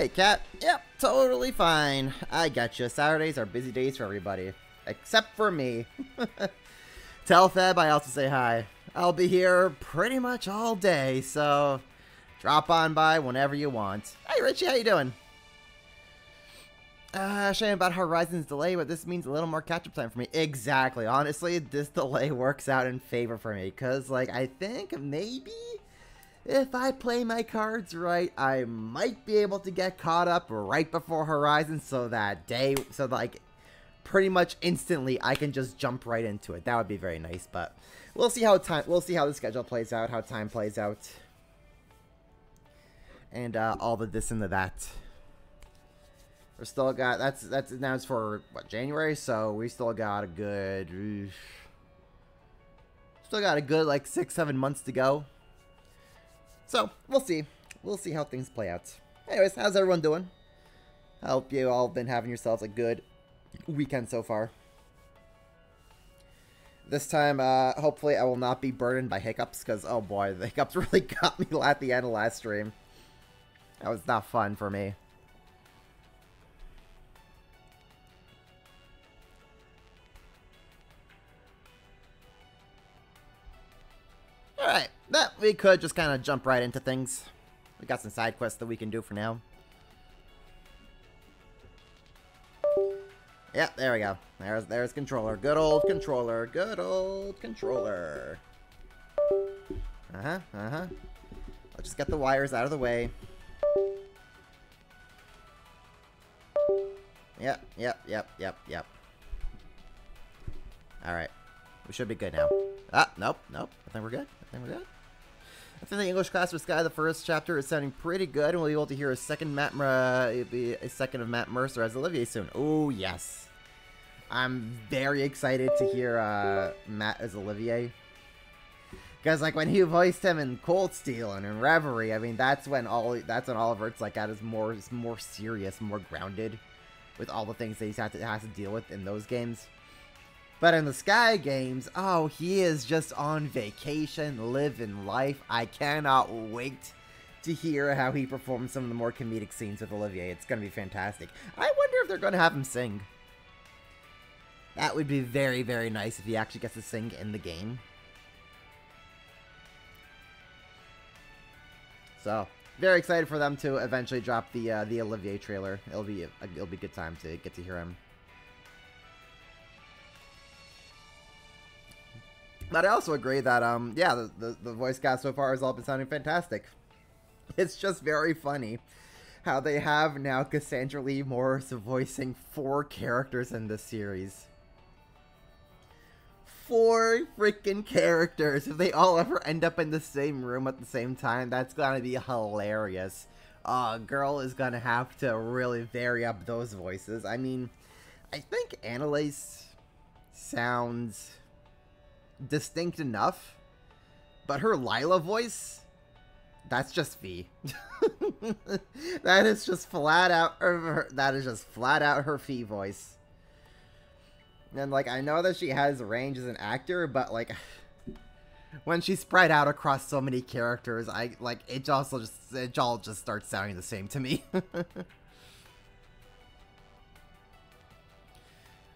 Hey, Cat. Yep, totally fine. I gotcha. Saturdays are busy days for everybody. Except for me. Tell Feb I also say hi. I'll be here pretty much all day, so drop on by whenever you want. Hey, Richie, how you doing? Shame about Horizon's delay, but this means a little more catch-up time for me. Exactly. Honestly, this delay works out in favor for me, because, like, I think maybe if I play my cards right, I might be able to get caught up right before Horizon, so that day, so like, pretty much instantly I can just jump right into it. That would be very nice, but we'll see how the schedule plays out, how time plays out, and all the this and the that. We're still got, that's announced for, what, January? So we still got a good, like, 6-7 months to go. So, we'll see. We'll see how things play out. Anyways, how's everyone doing? I hope you all been having yourselves a good weekend so far. This time, hopefully I will not be burdened by hiccups, because, oh boy, the hiccups really got me at the end of last stream. That was not fun for me. Alright, we could just kind of jump right into things. We got some side quests that we can do for now. Yep, there we go. There's controller. Good old controller. Good old controller. Let's just get the wires out of the way. Yep. Alright. We should be good now. Nope. I think we're good. I think the English class for Sky, the first chapter, is sounding pretty good, and we'll be able to hear a second of Matt Mercer as Olivier soon. Oh, yes. I'm very excited to hear Matt as Olivier. Because, like, when he voiced him in Cold Steel and in Reverie, I mean, that's when Oliver, it's like, is more serious, more grounded with all the things that he has to deal with in those games. But in the Sky games, oh, he is just on vacation, living life. I cannot wait to hear how he performs some of the more comedic scenes with Olivier. It's going to be fantastic. I wonder if they're going to have him sing. That would be very, very nice if he actually gets to sing in the game. So, very excited for them to eventually drop the Olivier trailer. It'll be a good time to get to hear him. But I also agree that, yeah, the voice cast so far has all been sounding fantastic. It's just very funny how they have now Cassandra Lee Morris voicing 4 characters in this series. 4 freaking characters! If they all ever end up in the same room at the same time, that's gonna be hilarious. Girl is gonna have to really vary up those voices. I mean, I think Annalise sounds distinct enough, but her Lila voice, that's just V. That is just flat out her Fee voice. And like, I know that she has range as an actor, but like, when she's spread out across so many characters, it all just starts sounding the same to me.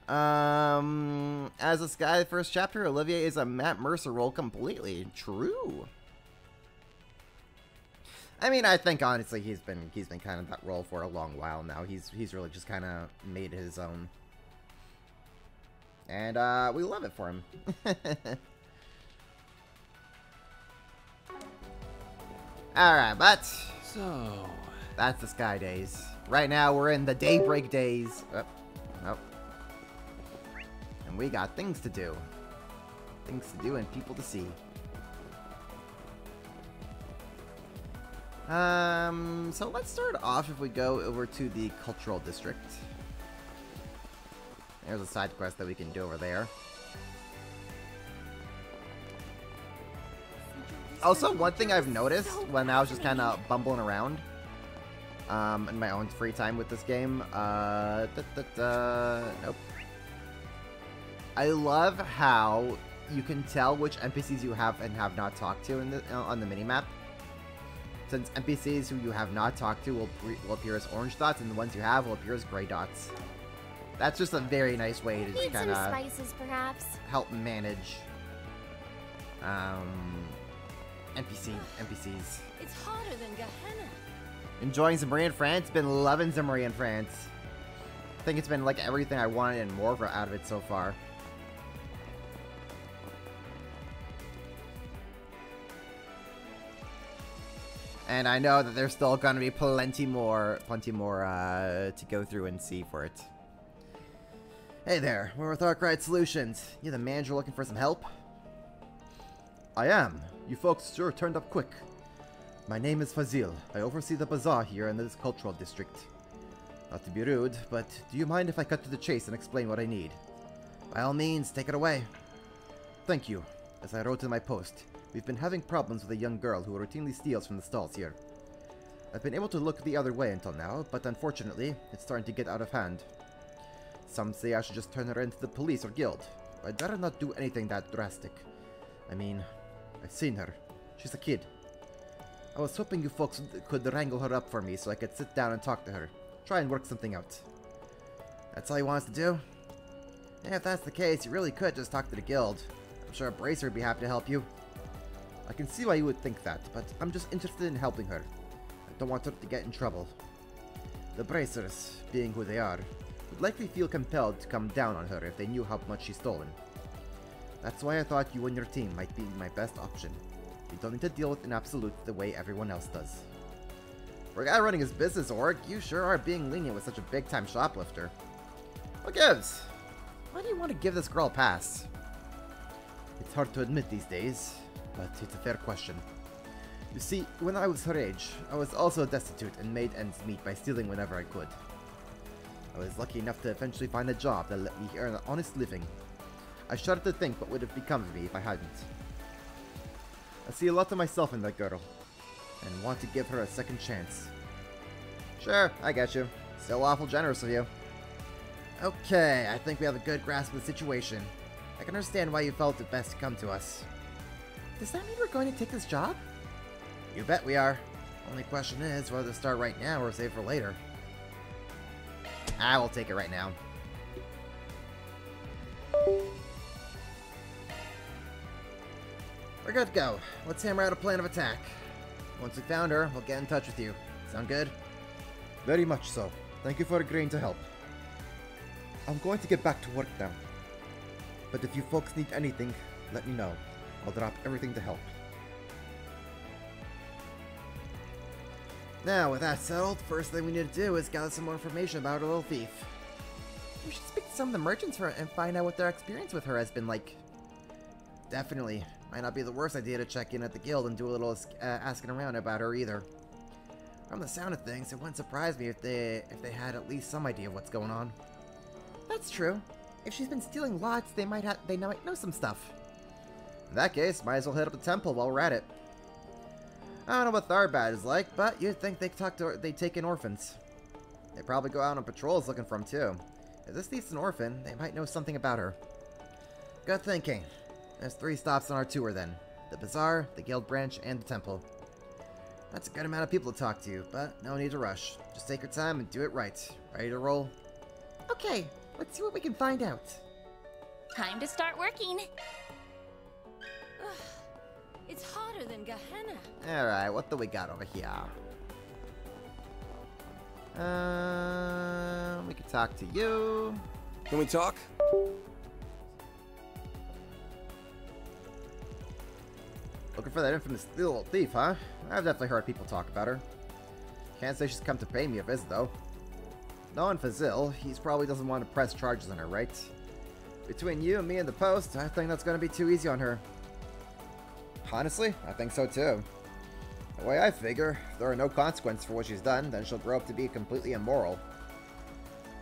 As a Sky first chapter, Olivier is a Matt Mercer role completely. True. I mean, I think honestly he's been kind of that role for a long while now. He's really just kind of made it his own, and we love it for him. All right, but so that's the Sky days. Right now we're in the Daybreak days. Nope. And we got things to do. Things to do and people to see. So let's start off if we go over to the Cultural District. There's a side quest that we can do over there. Also, one thing I've noticed when I was just kind of bumbling around in my own free time with this game, nope. I love how you can tell which NPCs you have and have not talked to in on the minimap. since NPCs who you have not talked to will appear as orange dots, and the ones you have will appear as gray dots. That's just a very nice way to just kind of spices, perhaps. Help manage NPCs. It's hotter than Gehenna. Enjoying Zimri in France? Been loving Zimri in France. I think it's been like everything I wanted and more out of it so far. And I know that there's still going to be plenty more to go through and see for it. Hey there, we're with Arkwright Solutions. You the manager looking for some help? I am. You folks sure turned up quick. My name is Fazil. I oversee the bazaar here in this cultural district. Not to be rude, but do you mind if I cut to the chase and explain what I need? By all means, take it away. Thank you. As I wrote in my post, we've been having problems with a young girl who routinely steals from the stalls here. I've been able to look the other way until now, but unfortunately, it's starting to get out of hand. Some say I should just turn her into the police or guild. I'd rather not do anything that drastic. I mean, I've seen her. She's a kid. I was hoping you folks could wrangle her up for me so I could sit down and talk to her. Try and work something out. That's all you want us to do? Yeah, if that's the case, you really could just talk to the guild. I'm sure a bracer would be happy to help you. I can see why you would think that, but I'm just interested in helping her. I don't want her to get in trouble. The bracers, being who they are, would likely feel compelled to come down on her if they knew how much she's stolen. That's why I thought you and your team might be my best option. You don't need to deal with an absolute the way everyone else does. For a guy running his business org, you sure are being lenient with such a big-time shoplifter. What gives? Why do you want to give this girl a pass? It's hard to admit these days, but it's a fair question. You see, when I was her age, I was also destitute and made ends meet by stealing whenever I could. I was lucky enough to eventually find a job that let me earn an honest living. I shudder to think what would have become of me if I hadn't. I see a lot of myself in that girl, and want to give her a second chance. Sure, I get you. Still awful generous of you. Okay, I think we have a good grasp of the situation. I can understand why you felt it best to come to us. Does that mean we're going to take this job? You bet we are. Only question is whether to start right now or save for later. I will take it right now. We're good to go. Let's hammer out a plan of attack. Once we found her, we'll get in touch with you. Sound good? Very much so. Thank you for agreeing to help. I'm going to get back to work now. But if you folks need anything, let me know. I'll drop everything to help. Now, with that settled, first thing we need to do is gather some more information about our little thief. We should speak to some of the merchants and find out what their experience with her has been like. Definitely. Might not be the worst idea to check in at the guild and do a little asking around about her either. From the sound of things, it wouldn't surprise me if they had at least some idea of what's going on. That's true. If she's been stealing lots, they might know some stuff. In that case, might as well hit up the temple while we're at it. I don't know what Tharbad is like, but you'd think they'd take in orphans. They probably go out on patrols looking for them too. If this thief's an orphan, they might know something about her. Good thinking. There's 3 stops on our tour then. The bazaar, the guild branch, and the temple. That's a good amount of people to talk to, but no need to rush. Just take your time and do it right. Ready to roll? Okay, let's see what we can find out. Time to start working. Ugh, it's hotter than Gehenna. Alright, what do we got over here? We can talk to you. Can we talk? Looking for that infamous little thief, huh? I've definitely heard people talk about her. Can't say she's come to pay me a visit, though. Knowing Fazil, he probably doesn't want to press charges on her, right? Between you and me and the post, I think that's going to be too easy on her. Honestly, I think so too. The way I figure, if there are no consequences for what she's done, then she'll grow up to be completely immoral.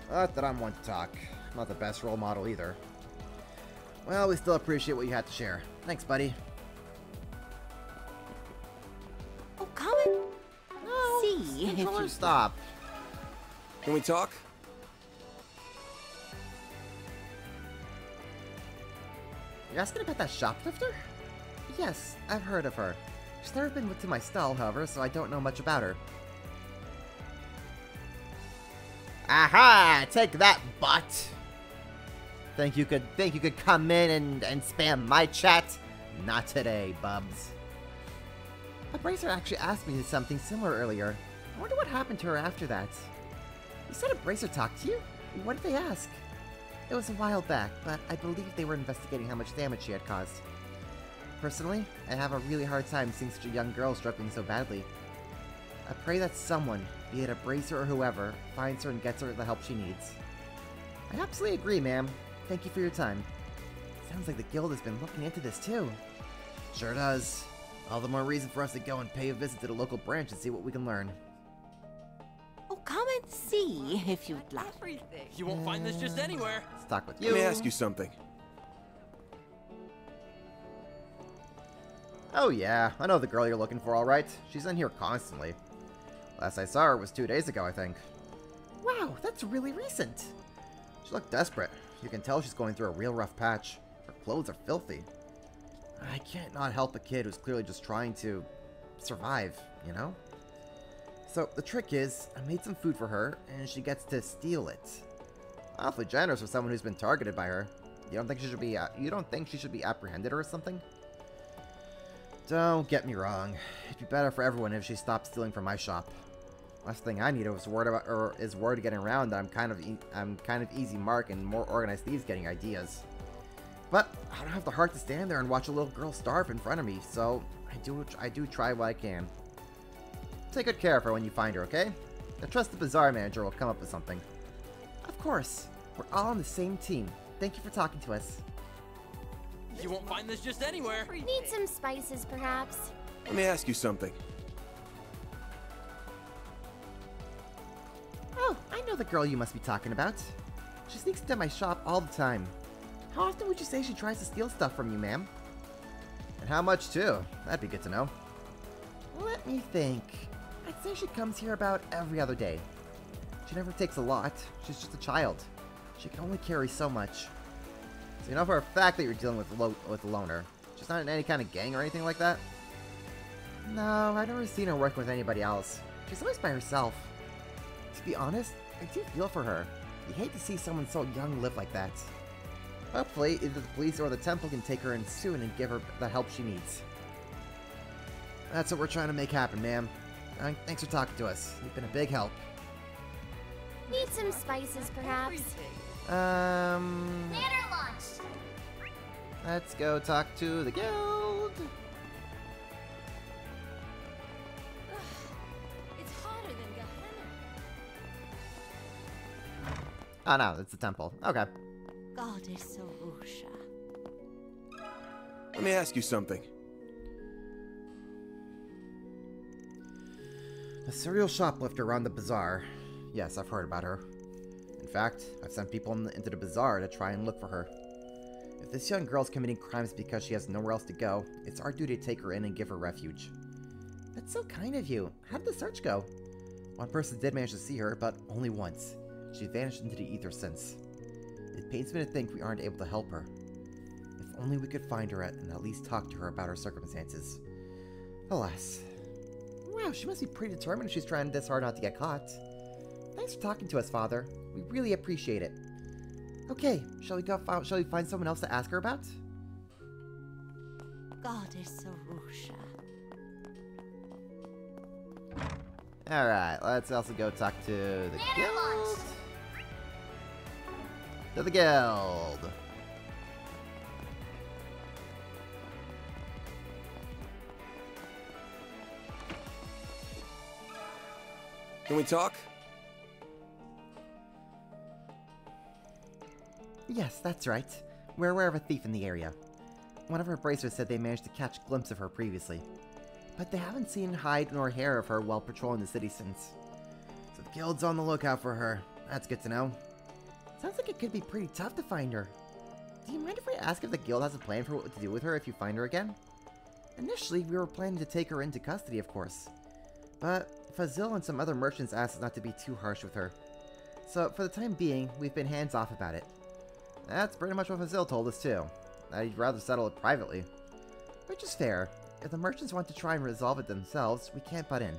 Not that I'm one to talk. I'm not the best role model either. Well, we still appreciate what you had to share. Thanks, buddy. Oh, coming. No, See. controller, stop. Can we talk? You're asking about that shoplifter? Yes, I've heard of her. She's never been to my stall, however, so I don't know much about her. Aha! Take that, bot! Think you could come in and spam my chat? Not today, bubs. A bracer actually asked me something similar earlier. I wonder what happened to her after that. You said a bracer talked to you? What did they ask? It was a while back, but I believe they were investigating how much damage she had caused. Personally, I have a really hard time seeing such a young girl struggling so badly. I pray that someone, be it a bracer or whoever, finds her and gets her the help she needs. I absolutely agree, ma'am. Thank you for your time. Sounds like the guild has been looking into this too. Sure does. All the more reason for us to go and pay a visit to the local branch and see what we can learn. Oh, come and see if you'd like. You won't find this just anywhere. Let's talk with you. Let me ask you something. Oh yeah, I know the girl you're looking for, alright. She's in here constantly. Last I saw her was 2 days ago, I think. Wow, that's really recent. She looked desperate. You can tell she's going through a real rough patch. Her clothes are filthy. I can't not help a kid who's clearly just trying to survive, you know? So, the trick is, I made some food for her, and she gets to steal it. Awfully generous for someone who's been targeted by her. You don't think she should be apprehended or something? Don't get me wrong. It'd be better for everyone if she stopped stealing from my shop. Last thing I need is word getting around that I'm kind of easy mark and more organized thieves getting ideas. But I don't have the heart to stand there and watch a little girl starve in front of me, so I do try what I can. Take good care of her when you find her, okay? I trust the bazaar manager will come up with something. Of course. We're all on the same team. Thank you for talking to us. You won't find this just anywhere. Need some spices, perhaps? Let me ask you something. Oh, I know the girl you must be talking about. She sneaks into my shop all the time. How often would you say she tries to steal stuff from you, ma'am? And how much, too? That'd be good to know. Let me think. I'd say she comes here about every other day. She never takes a lot. She's just a child. She can only carry so much. So you know for a fact that you're dealing with a loner. She's not in any kind of gang or anything like that? No, I've never seen her working with anybody else. She's always by herself. To be honest, I do feel for her. You hate to see someone so young live like that. Hopefully, either the police or the temple can take her in soon and give her the help she needs. That's what we're trying to make happen, ma'am. Thanks for talking to us. You've been a big help. Need some spices, perhaps? Banner launched. Let's go talk to the guild. It's hotter than Gehenna. Oh no, it's the temple. Okay. Goddess Arusha. Let me ask you something. A serial shoplifter around the bazaar. Yes, I've heard about her. In fact, I've sent people into the bazaar to try and look for her. If this young girl's committing crimes because she has nowhere else to go, it's our duty to take her in and give her refuge. That's so kind of you. How did the search go? One person did manage to see her, but only once. She vanished into the ether since. It pains me to think we aren't able to help her. If only we could find her and at least talk to her about her circumstances. Alas. Wow, she must be pretty determined if she's trying this hard not to get caught. Thanks for talking to us, Father. We really appreciate it. Okay, shall we find someone else to ask her about? Goddess Arusha. Alright, let's also go talk to the Banner guild. launched. To the guild. Can we talk? Yes, that's right. We're aware of a thief in the area. One of our bracers said they managed to catch a glimpse of her previously, but they haven't seen hide nor hair of her while patrolling the city since. So the guild's on the lookout for her. That's good to know. Sounds like it could be pretty tough to find her. Do you mind if I ask if the guild has a plan for what to do with her if you find her again? Initially, we were planning to take her into custody, of course. But Fazil and some other merchants asked us not to be too harsh with her. So, for the time being, we've been hands-off about it. That's pretty much what Fazil told us, too. That he'd rather settle it privately. Which is fair. If the merchants want to try and resolve it themselves, we can't butt in.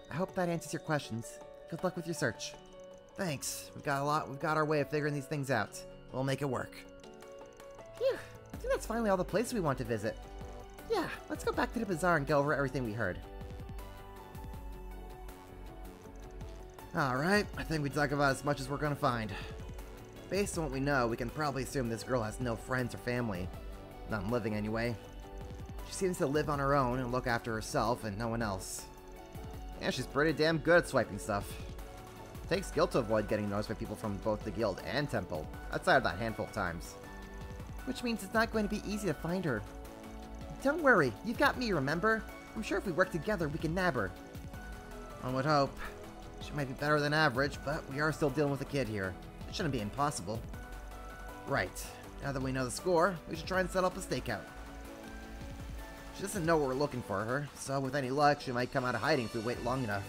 I hope that answers your questions. Good luck with your search. Thanks. We've got our way of figuring these things out. We'll make it work. Phew. I think that's finally all the places we want to visit. Yeah, let's go back to the bazaar and go over everything we heard. Alright, I think we talk about as much as we're gonna find. Based on what we know, we can probably assume this girl has no friends or family. None living anyway. She seems to live on her own and look after herself and no one else. Yeah, she's pretty damn good at swiping stuff. It takes skill to avoid getting noticed by people from both the guild and temple, outside of that handful of times. Which means it's not going to be easy to find her. Don't worry, you've got me, remember? I'm sure if we work together, we can nab her. One would hope. She might be better than average, but we are still dealing with a kid here. It shouldn't be impossible. Right. Now that we know the score, we should try and set up a stakeout. She doesn't know we're looking for her, so with any luck, she might come out of hiding if we wait long enough.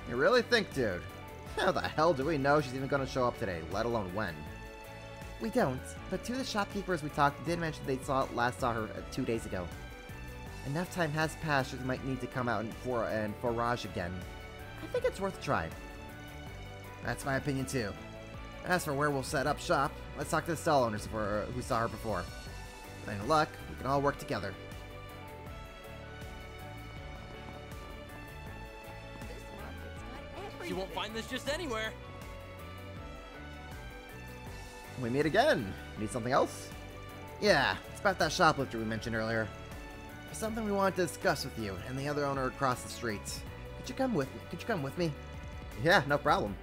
You really think, dude? How the hell do we know she's even going to show up today, let alone when? We don't, but two of the shopkeepers we talked to did mention they last saw her 2 days ago. Enough time has passed, she might need to come out and forage again. I think it's worth a try. That's my opinion too. As for where we'll set up shop, let's talk to the stall owners who saw her before. With any luck, we can all work together. You won't find this just anywhere. We meet again. Need something else? Yeah, it's about that shoplifter we mentioned earlier. There's something we want to discuss with you and the other owner across the street. Could you come with me? Yeah, no problem.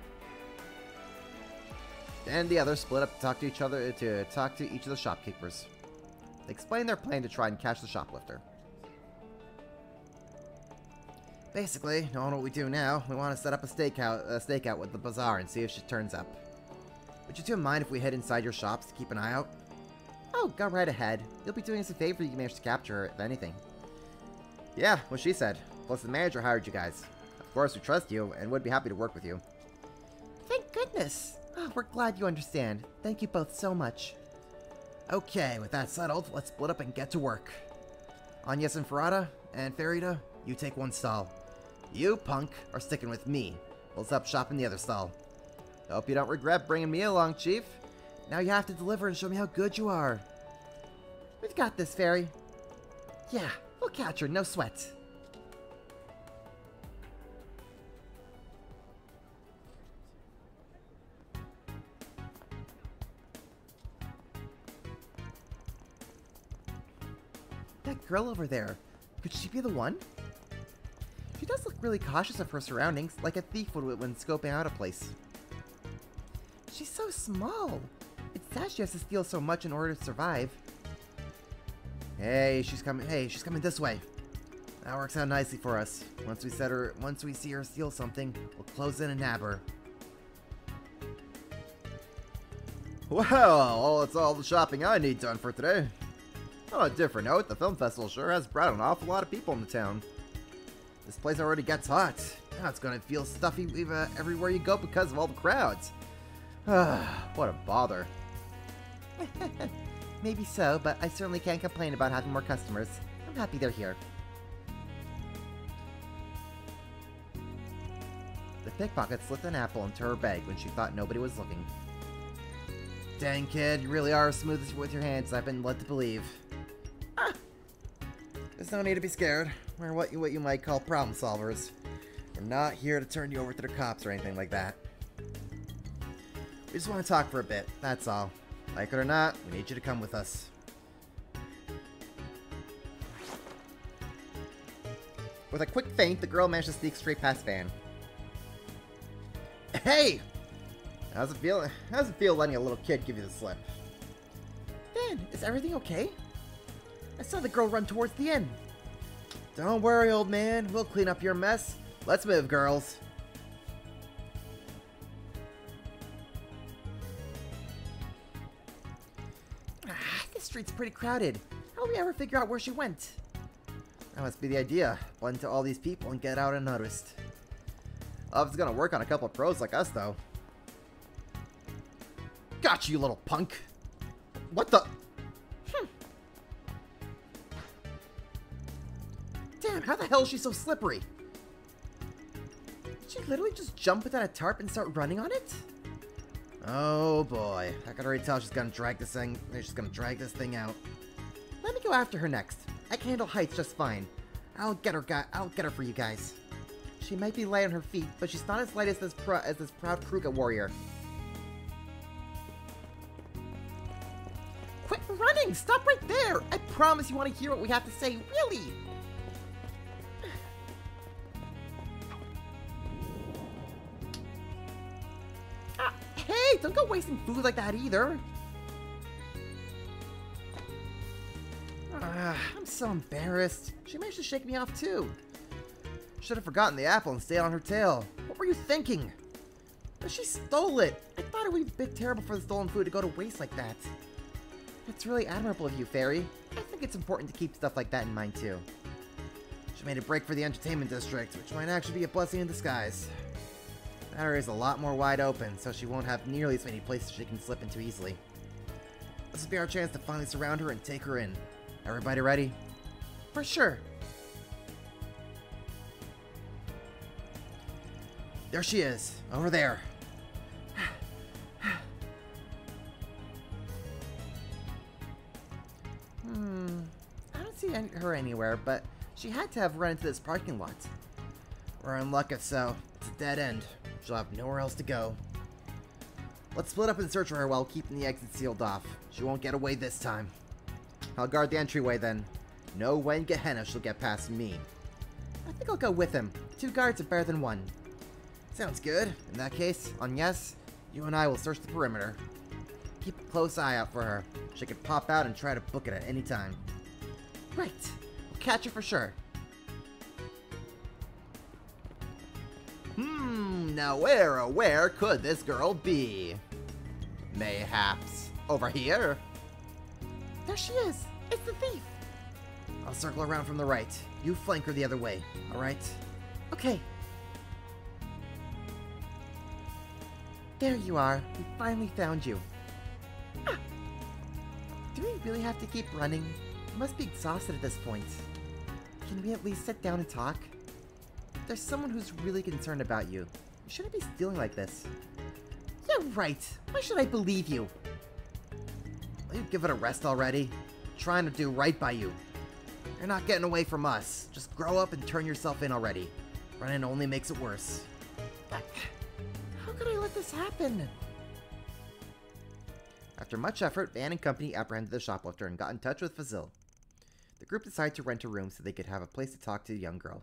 And the others split up to talk to each of the shopkeepers. They explained their plan to try and catch the shoplifter. Basically, knowing what we do now, we want to set up a stakeout with the bazaar and see if she turns up. Would you two mind if we head inside your shops to keep an eye out? Oh, go right ahead. You'll be doing us a favor if you manage to capture her, if anything. Yeah, what she said. Plus the manager hired you guys. Of course, we trust you and would be happy to work with you. Thank goodness. Oh, we're glad you understand. Thank you both so much. Okay, with that settled, let's split up and get to work. Agnes and Farada, and Farida, you take one stall. You, punk, are sticking with me. We'll set up shop in the other stall. Hope you don't regret bringing me along, Chief. Now you have to deliver and show me how good you are. We've got this, Fairy. Yeah, we'll catch her, no sweat. That girl over there, could she be the one? She does look really cautious of her surroundings, like a thief would when scoping out a place. She's so small. It's sad she has to steal so much in order to survive. Hey, she's coming this way. That works out nicely for us. Once we see her steal something, we'll close in and nab her. Well, that's all the shopping I need done for today. On a different note, the film festival sure has brought an awful lot of people into town. This place already gets hot. Now it's gonna feel stuffy everywhere you go because of all the crowds. What a bother. Maybe so, but I certainly can't complain about having more customers. I'm happy they're here. The pickpocket slipped an apple into her bag when she thought nobody was looking. Dang, kid, you really are as smooth with your hands I've been led to believe. There's no need to be scared. We're what you might call problem solvers. We're not here to turn you over to the cops or anything like that. We just want to talk for a bit, that's all. Like it or not, we need you to come with us. With a quick feint, the girl managed to sneak straight past Van. Hey! How's it feel? How's it feel letting a little kid give you the slip? Van, is everything okay? I saw the girl run towards the inn. Don't worry, old man. We'll clean up your mess. Let's move, girls. This street's pretty crowded. How will we ever figure out where she went? That must be the idea. Blend into all these people and get out unnoticed. Oh, it's gonna work on a couple of pros like us, though. Got you, little punk. What the? Damn, how the hell is she so slippery? Did she literally just jump without a tarp and start running on it? Oh boy, I can already tell she's gonna drag this thing. She's gonna drag this thing out. Let me go after her next. I can handle heights just fine. I'll get her for you guys. She might be light on her feet, but she's not as light as this proud Kruga warrior. Quit running! Stop right there! I promise you want to hear what we have to say, really! Hey, don't go wasting food like that either! I'm so embarrassed. She managed to shake me off too. Should have forgotten the apple and stayed on her tail. What were you thinking? But she stole it! I thought it would be a bit terrible for the stolen food to go to waste like that. It's really admirable of you, Fairy. I think it's important to keep stuff like that in mind, too. She made a break for the entertainment district, which might actually be a blessing in disguise. That area is a lot more wide open, so she won't have nearly as many places she can slip into easily. This will be our chance to finally surround her and take her in. Everybody ready? For sure. There she is, over there. I don't see her anywhere, but she had to have run into this parking lot. We're in luck if so. It's a dead end. She'll have nowhere else to go. Let's split up and search for her while keeping the exit sealed off. She won't get away this time. I'll guard the entryway then. No way in Gehenna she'll get past me. I think I'll go with him. 2 guards are better than 1. Sounds good. In that case, on yes, you and I will search the perimeter. Keep a close eye out for her. She could pop out and try to book it at any time. Right. We'll catch her for sure. Now where could this girl be? Mayhaps over here? There she is! It's the thief! I'll circle around from the right. You flank her the other way, alright? Okay. There you are. We finally found you. Ah. Do we really have to keep running? You must be exhausted at this point. Can we at least sit down and talk? There's someone who's really concerned about you. You shouldn't be stealing like this. Yeah, right. Why should I believe you? Will you give it a rest already? I'm trying to do right by you. You're not getting away from us. Just grow up and turn yourself in already. Running only makes it worse. How could I let this happen? After much effort, Van and company apprehended the shoplifter and got in touch with Fazil. The group decided to rent a room so they could have a place to talk to the young girl.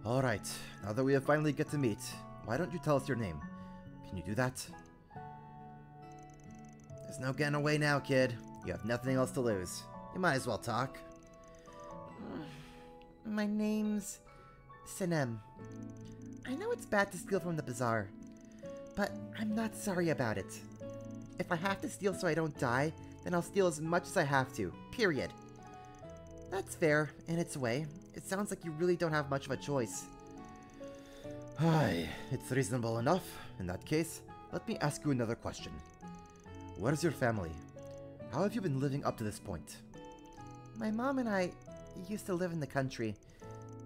Alright, now that we have finally get to meet, why don't you tell us your name? Can you do that? There's no getting away now, kid. You have nothing else to lose. You might as well talk. My name's Sinem. I know it's bad to steal from the bazaar, but I'm not sorry about it. If I have to steal so I don't die, then I'll steal as much as I have to, period. That's fair, in its way. It sounds like you really don't have much of a choice. Aye, it's reasonable enough. In that case, let me ask you another question. Where is your family? How have you been living up to this point? My mom and I used to live in the country,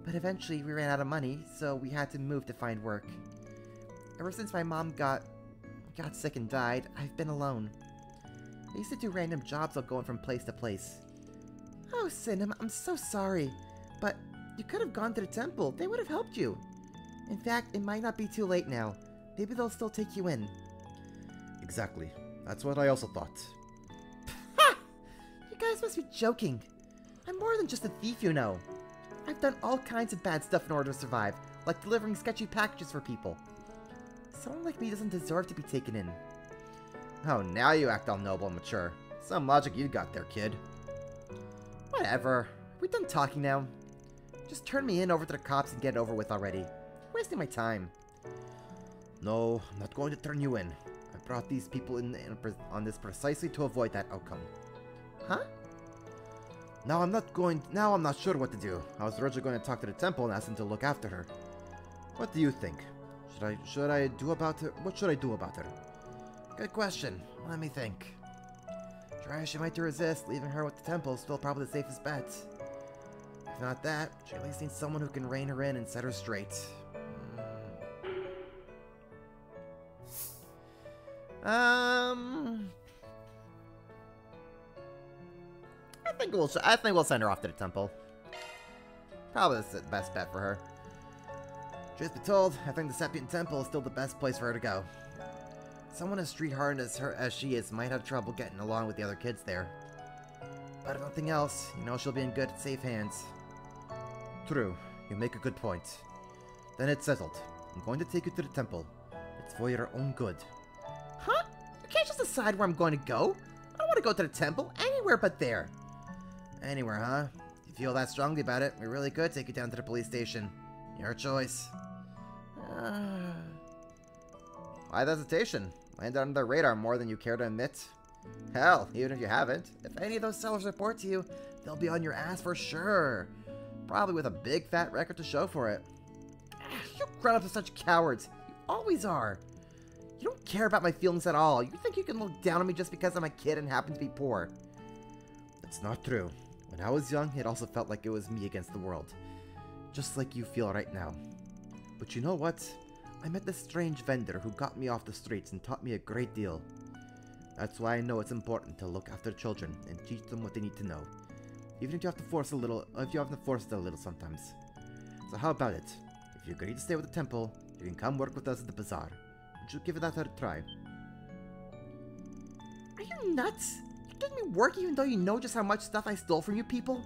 but eventually we ran out of money, so we had to move to find work. Ever since my mom got sick and died, I've been alone. I used to do random jobs while going from place to place. Oh, Sinem, I'm so sorry, but you could have gone to the temple. They would have helped you. In fact, it might not be too late now. Maybe they'll still take you in. Exactly. That's what I also thought. Ha! You guys must be joking. I'm more than just a thief, you know. I've done all kinds of bad stuff in order to survive, like delivering sketchy packages for people. Someone like me doesn't deserve to be taken in. Oh, now you act all noble and mature. Some logic you got there, kid. Whatever. Are we done talking now? Just turn me in over to the cops and get it over with already. You're wasting my time. No, I'm not going to turn you in. I brought these people on this precisely to avoid that outcome. Huh? Now I'm not sure what to do. I was originally going to talk to the temple and ask them to look after her. What do you think? What should I do about her? Good question. Let me think. Try as she might to resist, leaving her with the temple is still probably the safest bet. If not that, she at least needs someone who can rein her in and set her straight. I think we'll send her off to the temple. Probably the best bet for her. Truth be told, I think the Sepient Temple is still the best place for her to go. Someone as street-hardened as she is might have trouble getting along with the other kids there. But if nothing else, you know she'll be in good, safe hands. True, you make a good point. Then it's settled. I'm going to take you to the temple. It's for your own good. Huh? You can't just decide where I'm going to go. I don't want to go to the temple anywhere but there. Anywhere, huh? If you feel that strongly about it, we really could take you down to the police station. Your choice. Why the hesitation? Land under the radar more than you care to admit. Hell, even if you haven't, if any of those sellers report to you, they'll be on your ass for sure. Probably with a big fat record to show for it. You grown-ups are such cowards. You always are. You don't care about my feelings at all. You think you can look down on me just because I'm a kid and happen to be poor. That's not true. When I was young, it also felt like it was me against the world. Just like you feel right now. But you know what? I met this strange vendor who got me off the streets and taught me a great deal. That's why I know it's important to look after children and teach them what they need to know. Even if you have to force it a little sometimes. So how about it? If you agree to stay with the temple, you can come work with us at the bazaar. Would you give that a try? Are you nuts? You're giving me work even though you know just how much stuff I stole from you people?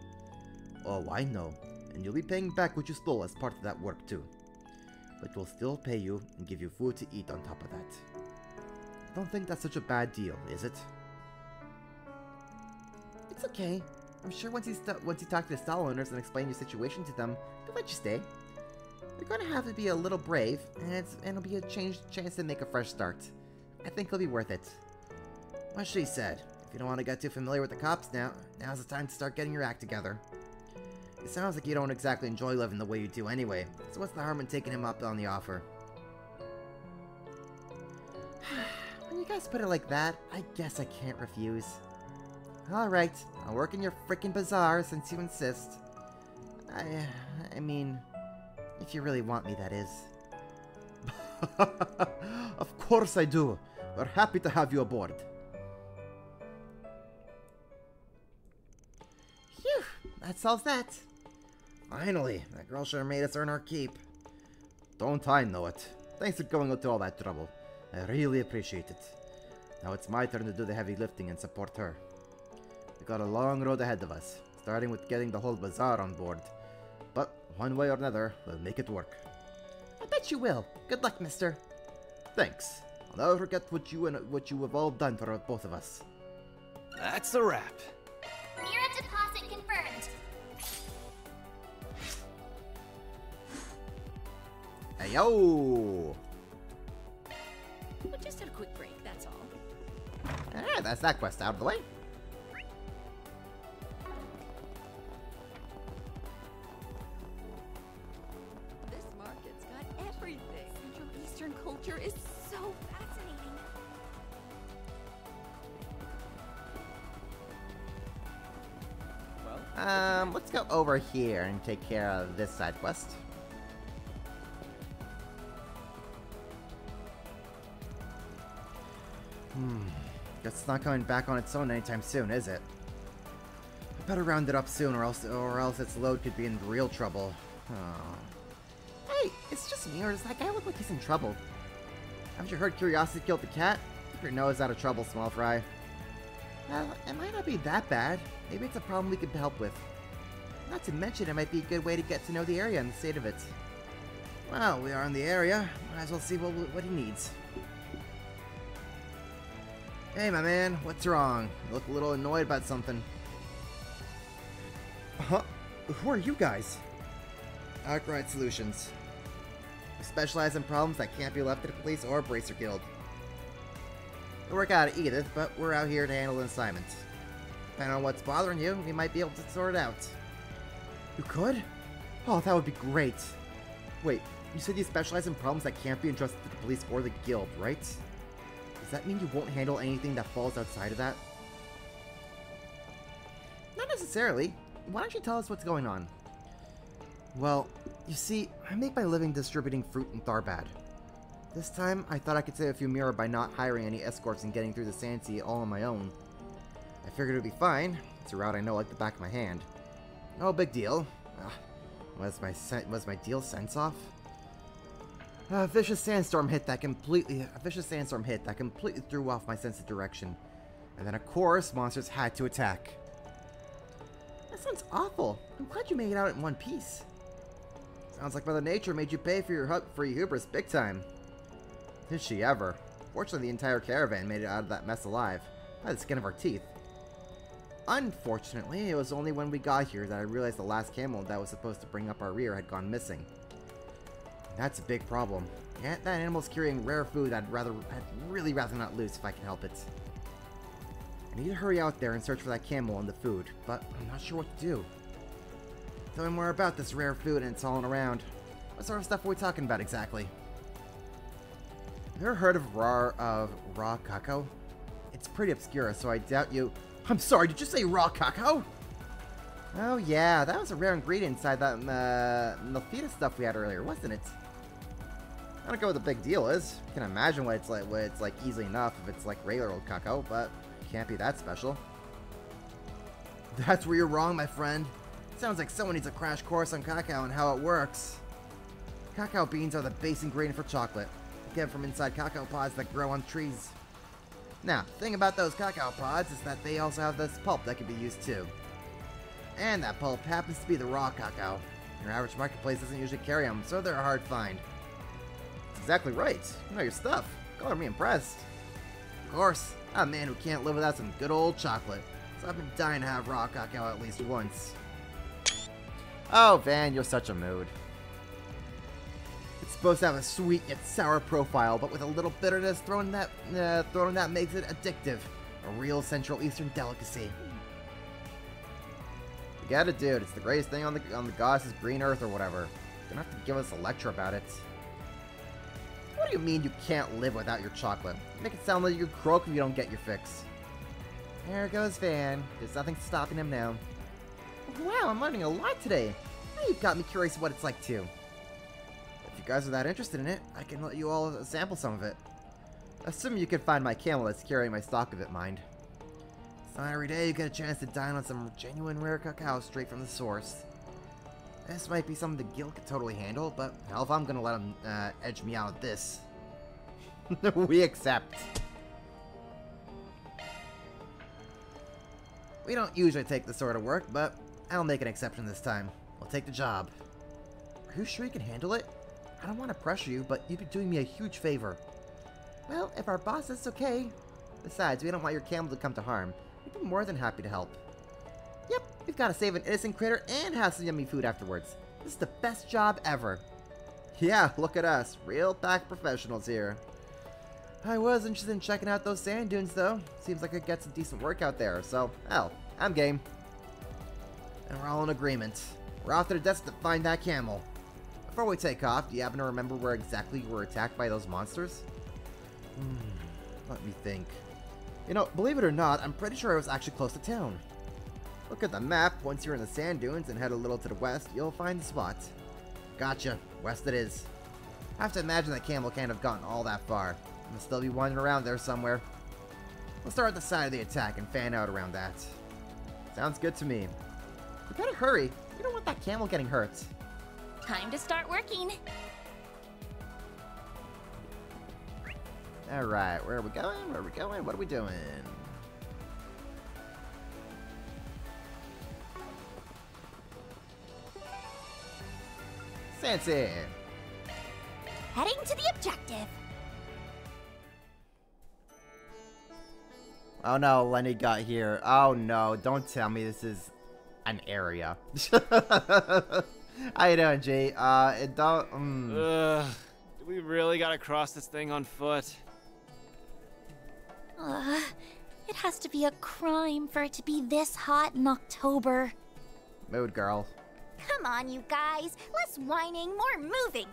Oh, I know. And you'll be paying back what you stole as part of that work too. But we'll still pay you and give you food to eat on top of that. I don't think that's such a bad deal, is it? It's okay. I'm sure once you talk to the stall owners and explain your situation to them, they'll let you stay. You're going to have to be a little brave, and it'll be a chance to make a fresh start. I think it'll be worth it. What she said. If you don't want to get too familiar with the cops now's the time to start getting your act together. It sounds like you don't exactly enjoy living the way you do anyway, so what's the harm in taking him up on the offer? When you guys put it like that, I guess I can't refuse. Alright, I'll work in your frickin' bazaar since you insist. I mean, if you really want me, that is. Of course I do. We're happy to have you aboard. Phew, that solves that. Finally, that girl sure made us earn our keep. Don't I know it. Thanks for going to all that trouble. I really appreciate it. Now it's my turn to do the heavy lifting and support her. We got a long road ahead of us, starting with getting the whole bazaar on board. But one way or another, we'll make it work. I bet you will. Good luck, mister. Thanks. I'll never forget what you have all done for both of us. That's a wrap. Mira deposit confirmed. Hey, yo! We just had a quick break, that's all. Alright, that's that quest out of the way. This market's got everything. Central Eastern culture is so fascinating. Let's go over here and take care of this side quest. Guess it's not coming back on its own anytime soon, is it? I better round it up soon, or else its load could be in real trouble. Oh. Hey, it's just me, or does that guy look like he's in trouble? Haven't you heard curiosity killed the cat? Keep your nose out of trouble, small fry. Well, it might not be that bad. Maybe it's a problem we could help with. Not to mention, it might be a good way to get to know the area and the state of it. Well, we are in the area. Might as well see what he needs. Hey, my man, what's wrong? You look a little annoyed about something. Huh? Who are you guys? Arkwright Solutions. We specialize in problems that can't be left to the police or Bracer Guild. We work out of Edith, but we're out here to handle an assignment. Depending on what's bothering you, we might be able to sort it out. You could? Oh, that would be great. Wait, you said you specialize in problems that can't be entrusted to the police or the guild, right? Does that mean you won't handle anything that falls outside of that? necessarily. Why don't you tell us what's going on? Well, you see, I make my living distributing fruit in Tharbad. This time, I thought I could save a few mirror by not hiring any escorts and getting through the Sand Sea all on my own. I figured it would be fine. It's a route I know like the back of my hand. No big deal. Was my deal sense off? A vicious sandstorm hit that completely threw off my sense of direction. And then, of course, monsters had to attack. That sounds awful. I'm glad you made it out in one piece. Sounds like Mother Nature made you pay for your hubris big time. Did she ever? Fortunately, the entire caravan made it out of that mess alive, by the skin of our teeth. Unfortunately, it was only when we got here that I realized the last camel that was supposed to bring up our rear had gone missing. That's a big problem. Yeah, that animal's carrying rare food I'd really rather not lose if I can help it. I need to hurry out there and search for that camel and the food, but I'm not sure what to do. Tell me more about this rare food and it's all around. What sort of stuff are we talking about exactly? Have you ever heard of raw cacao? It's pretty obscure, so I doubt you... I'm sorry, did you say raw cacao? Oh yeah, that was a rare ingredient inside that Nilfita stuff we had earlier, wasn't it? I don't know what the big deal is. You can imagine what it's like easily enough if it's like regular old cacao, but it can't be that special. That's where you're wrong, my friend. Sounds like someone needs a crash course on cacao and how it works. Cacao beans are the base ingredient for chocolate. You get them from inside cacao pods that grow on trees. Now, the thing about those cacao pods is that they also have this pulp that can be used too. And that pulp happens to be the raw cacao. Your average marketplace doesn't usually carry them, so they're a hard find. That's exactly right. You know your stuff. Color me impressed. Of course, I'm a man who can't live without some good old chocolate, so I've been dying to have raw cacao at least once. Oh, Van, you're such a mood. It's supposed to have a sweet yet sour profile, but with a little bitterness thrown in that makes it addictive. A real Central Eastern delicacy. You get it, dude. It's the greatest thing on the goddess's green earth or whatever. You don't have to give us a lecture about it. What do you mean you can't live without your chocolate? You make it sound like you croak if you don't get your fix. There goes Van. There's nothing stopping him now. Wow, I'm learning a lot today. Now you've got me curious what it's like too. If you guys are that interested in it, I can let you all sample some of it. Assuming you can find my camel that's carrying my stock of it, mind. It's not every day you get a chance to dine on some genuine rare cacao straight from the source. This might be something the guild could totally handle, but hell if I'm gonna let them edge me out of this. We accept. We don't usually take this sort of work, but I'll make an exception this time. We'll take the job. Are you sure you can handle it? I don't want to pressure you, but you'd be doing me a huge favor. Well, if our boss says it's okay. Besides, we don't want your camel to come to harm. We'd be more than happy to help. Yep, we've got to save an innocent critter and have some yummy food afterwards. This is the best job ever. Yeah, look at us. Real pack professionals here. I was interested in checking out those sand dunes, though. Seems like I could get some decent work out there, so, hell, I'm game. And we're all in agreement. We're off to the desert to find that camel. Before we take off, do you happen to remember where exactly you were attacked by those monsters? Let me think. You know, believe it or not, I'm pretty sure I was actually close to town. Look at the map. Once you're in the sand dunes and head a little to the west, you'll find the spot. Gotcha. West it is. I have to imagine that camel can't have gotten all that far. Must still be wandering around there somewhere. We'll start at the side of the attack and fan out around that. Sounds good to me. We gotta hurry. We don't want that camel getting hurt. Time to start working. Alright, where are we going? Where are we going? What are we doing? Sansi! Heading to the objective. Oh no, Lenny got here. Oh no, don't tell me this is an area. How you doing, G? It don't... Do we really gotta cross this thing on foot? It has to be a crime for it to be this hot in October. Mood girl. Come on, you guys. Less whining, more moving.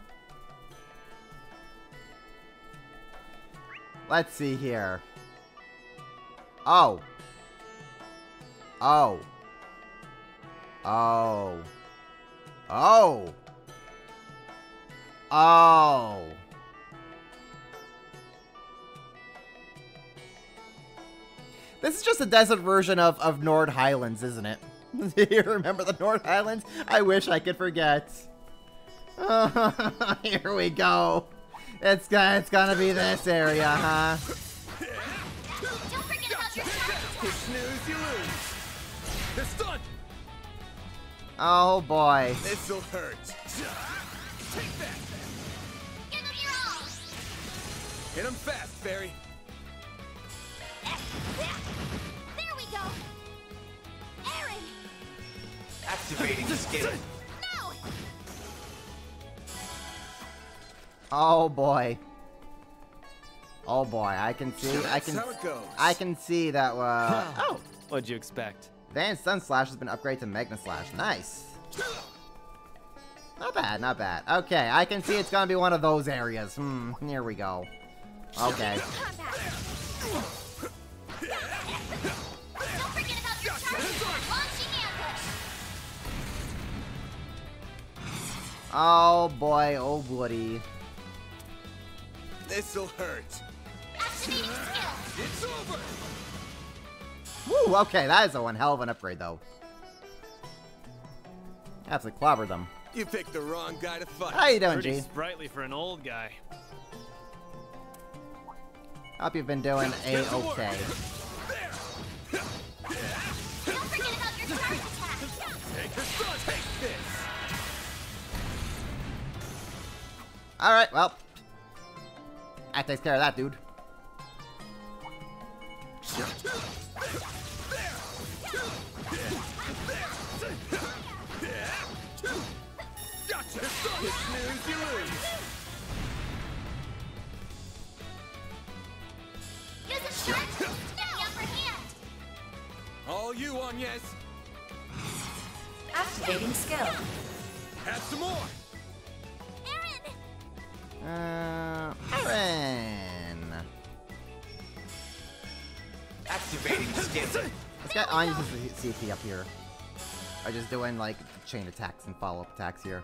Let's see here. Oh. Oh. Oh. Oh. Oh. This is just a desert version of Nord Highlands, isn't it? Do you remember the Nord Highlands? I wish I could forget. Oh, here we go. It's gonna be this area, huh? Don't forget about your charge You attack. snooze, you lose. It's done. Oh boy. This'll hurt. Take that. Give them your all. Hit him fast, Fairy. There we go. Aaron. Activating skill. No. Oh boy. Oh boy, I can That's how it goes. I can see that oh, What'd you expect? Van's Sun Slash has been upgraded to Magna Slash. Nice. Not bad, not bad. Okay, I can see it's gonna be one of those areas. Here we go. Okay. Combat. Don't forget about your charge attack. Launching ambush. Oh boy, oh buddy. This'll hurt. Activating skill. It's over. Woo, okay, that is a one hell of an upgrade though. Absolutely clobbered them. You picked the wrong guy to fight. How you doing, Pretty G? sprightly for an old guy. Hope you've been doing Get to work. a-okay. There. Don't forget about your charge attack. Take this gun. Take this. Alright, well. That takes care of that, dude. Gotcha. You snooze, you lose. Use a charge. No. The upper hand. All you on, yes. Activating skill. Have some more. Aaron. Aaron. Activating skill. This guy on uses the CP up here. Or just doing like chain attacks and follow-up attacks here.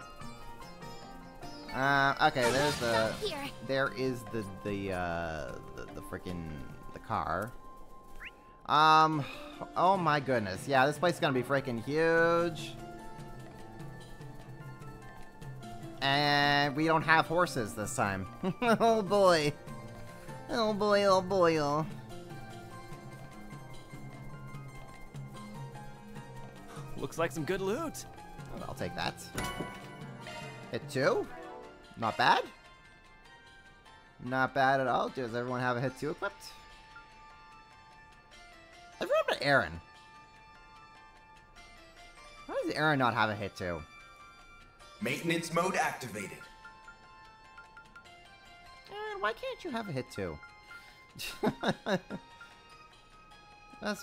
Okay, there's the Here. there is the freaking the car. Oh my goodness. Yeah, this place is gonna be freaking huge. And we don't have horses this time. Oh boy. Oh boy, oh boy, oh. Looks like some good loot. I'll take that. Hit 2? Not bad. Not bad at all. Does everyone have a hit 2 equipped? Everyone but Aaron. Why does Aaron not have a hit 2? Maintenance mode activated. Aaron, why can't you have a hit 2? I'm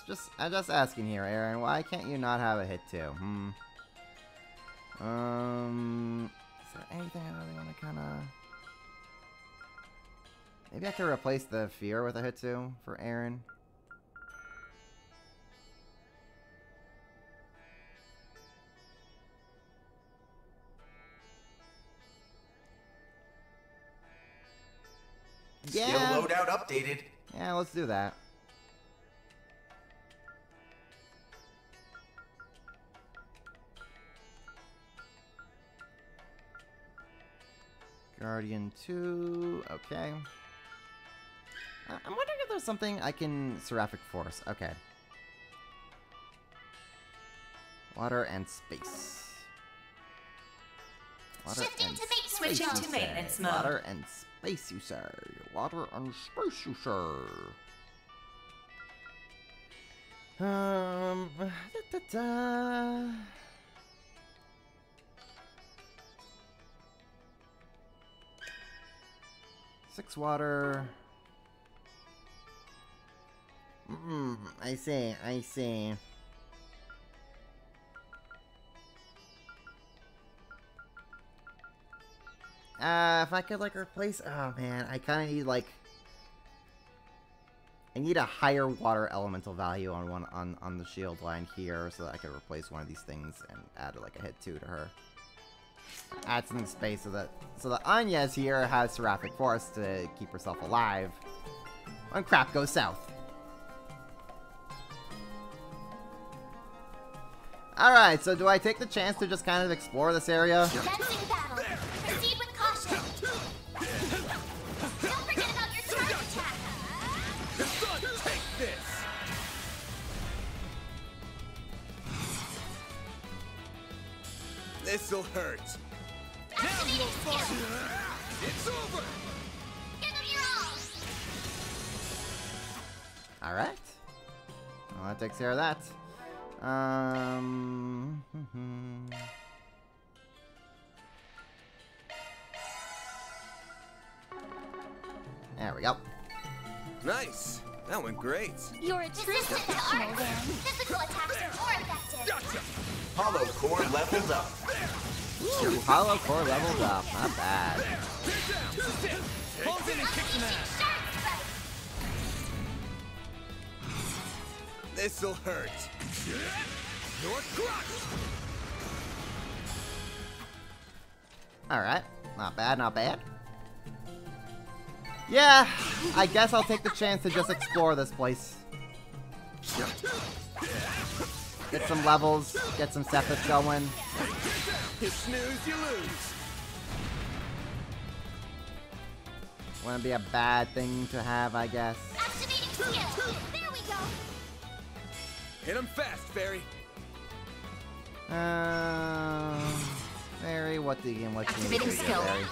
just asking here, Aaron. Why can't you not have a hit 2? Is there anything I really want to kind of... Maybe I could replace the fear with a hit 2 for Aaron. Skill Yeah. loadout updated. Yeah, let's do that. Guardian 2, okay. I'm wondering if there's something I can... Seraphic Force, okay. Water and space. Water Shifting and to maintenance Switching mode. to you say. maintenance mode. Water and space, you say. Water and space, you say. Da-da-da. 6 water. I see, I see. If I could, like, replace... Oh, man, I kind of need, like... I need a higher water elemental value on on the shield line here, so that I can replace one of these things and add like a hit 2 to her. Add some space so that Anya's here has Seraphic Force to keep herself alive when crap goes south. Alright, so do I take the chance to just kind of explore this area? Commencing battle. Proceed with caution. Don't forget about your charge attack. Take this! This'll hurt. Activating skill. It's over! Give them your all. Alright. Well, that takes care of that. There we go. Nice. That went great. You're a true professional then. Physical attacks are more effective. Gotcha! Hollow core leveled up. Ooh, Hollow Core leveled up. Not bad. Pulls in and kicks him ass. This'll hurt. You're crushed! Alright. Not bad, not bad. Yeah, I guess I'll take the chance to just explore this place. Get some levels, get some Sephiroth going. You snooze, you lose. Wouldn't be a bad thing to have, I guess. Activating skill. There we go. Hit him fast, Fairy. Fairy, what do you need Activating to do, skill. Fairy?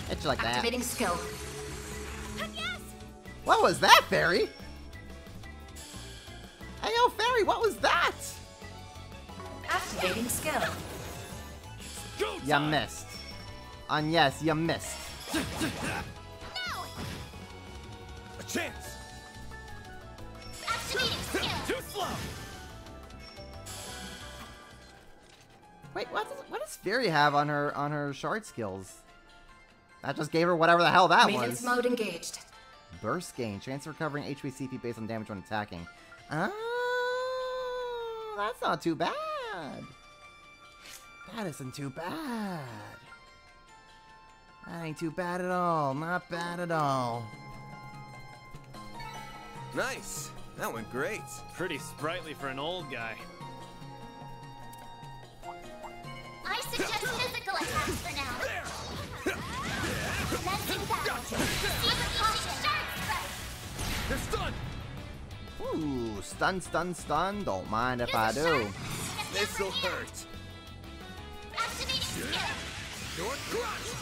Hit you like that. Activating skill. Yes. What was that, Fairy? Hey, yo, Fairy, what was that? Activating skill. Go You missed. And yes, you missed. No. A chance. Activating skill. Too slow. Wait, what does Fairy have on her shard skills? That just gave her whatever the hell that Maintenance was. mode engaged. Burst gain. Chance of recovering HP CP based on damage when attacking. Oh, that's not too bad. That isn't too bad. That ain't too bad at all. Not bad at all. Nice. That went great. Pretty sprightly for an old guy. I suggest physical attacks for now. Commencing battle. Proceed with caution. They're stunned. Ooh, stun. Don't mind if I do. This'll hurt. Activating skill. You're crushed.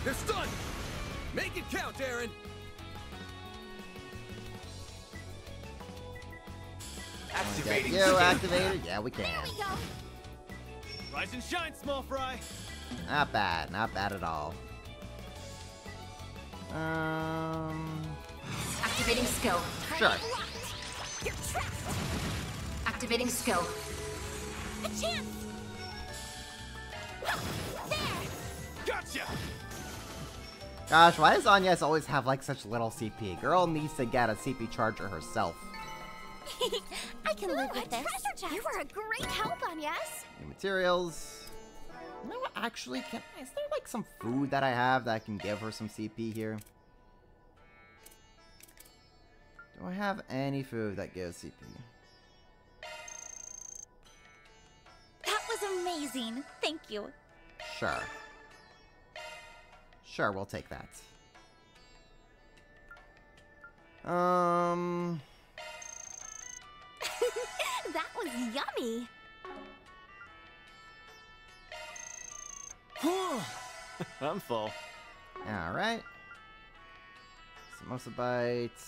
They're stunned. Make it count, Aaron. Activating You skill. activated? Yeah, we can. There we go. Rise and shine, small fry. Not bad at all. Activating skill. Sure. You're trapped. Activating skill. A chance. There. Gotcha. Gosh, why does Anya's always have like such little CP? Girl needs to get a CP charger herself. I can live with this. You were a great help, Anyas. New materials. You know what, actually, is there like some food that I have that can give her some CP here? Do I have any food that gives CP? That was amazing. Thank you. Sure. Sure, we'll take that. That was yummy. I'm full. Alright. Samosa bites.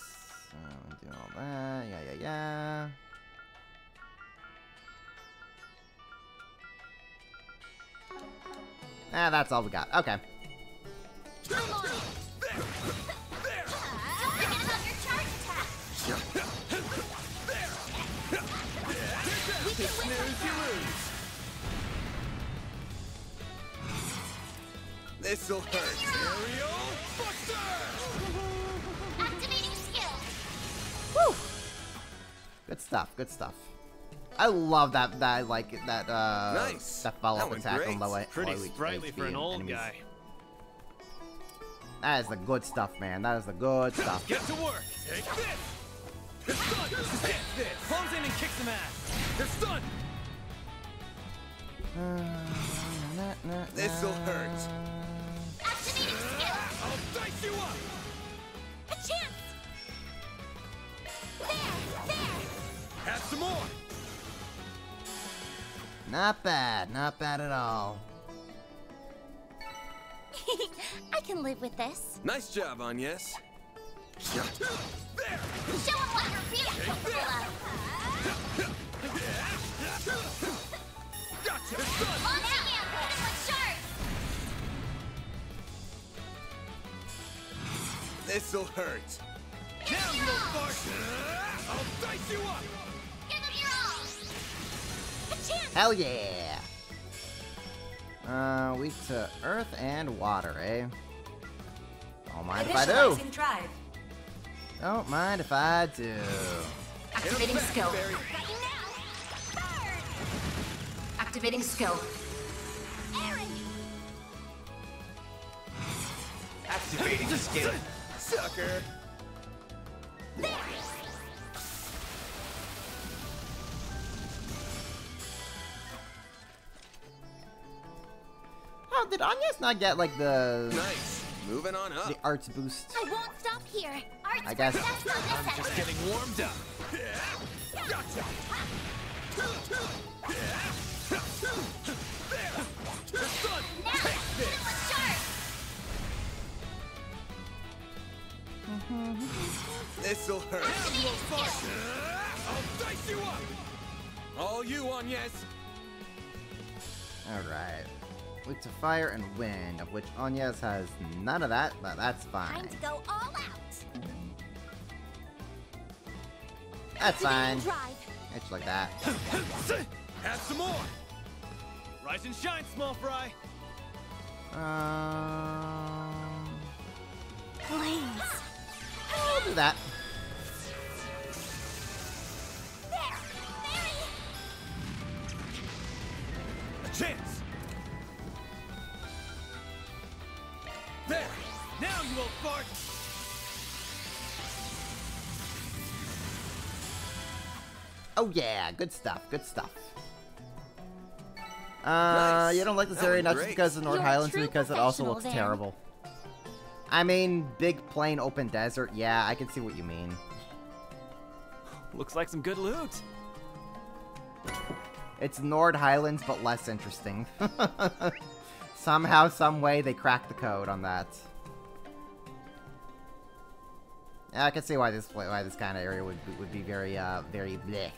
Do all that. Yeah. That's all we got. Okay. I'm on it. Don't forget about your charge attack. We can win Snooze, you lose. This'll hurt. Activating skill. Whew. Good stuff, good stuff. I love that Nice. that follow-up That went attack great. on low Pretty low sprightly HP for an old enemies. guy. That is the good stuff, man. That is the good stuff. Get to work. Take this. It's done! Take this! Close in and kick some ass. It's done! This'll hurt. Activating skill. I'll dice you up! A chance. There. Have some more! Not bad at all. I can live with this. Nice job, Agnes. There! Show 'em what you're really capable of. Gotcha! It's done! On hand, hit him with shards. This'll hurt. Now you little fart. I'll dice you up! Give him your all. A chance. Hell yeah! Weak to earth and water, eh? Don't mind if I do. Initializing drive. Don't mind if I do. Activating skill. Barry. Got you now. Burn. Activating skill. Aaron. Activating skill. Sucker! There. Oh, did Agnes not get like the Nice. Moving on up. arts boost? I won't stop here. Art's I guess- that's not I'm this just end. getting warmed up. Gotcha! There! It's done! Now, hit him with shards. This'll hurt. Activating skill. I'll dice you up! All you, Agnes! Alright. Weak to fire and wind, of which Agnes has none of that, but that's fine. Time to go all out. That's fine. Drive. It's like that. Have some more! Rise and shine, small fry. Blaze. I'll do that. There. A chance! There! Now you old fart. Oh yeah, good stuff, good stuff. Nice. You don't like this That area went not just great. because of North You're a Highlands, but true because it also professional, looks then. terrible. I mean, big plain open desert. Yeah, I can see what you mean. Looks like some good loot. It's Nord Highlands, but less interesting. Somehow, some way, they cracked the code on that. Yeah, I can see why this kind of area would be very bleh.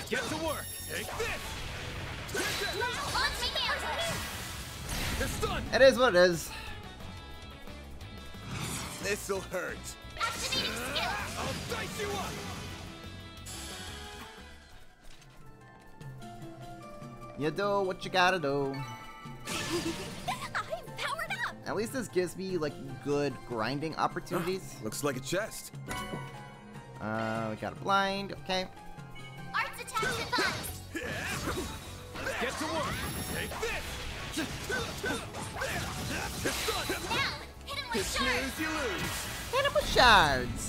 Get to work. Take this. Launch me down. It's done! It is what it is. This'll hurt. Activating skill. I'll dice you up! You do what you gotta do. I'm powered up. At least this gives me like good grinding opportunities. Looks like a chest. We got a blind. Okay. Arts attacks advanced. Get to work. Take this. It's done! Now, hit him You with shards. snooze, you lose. Hit him with shards.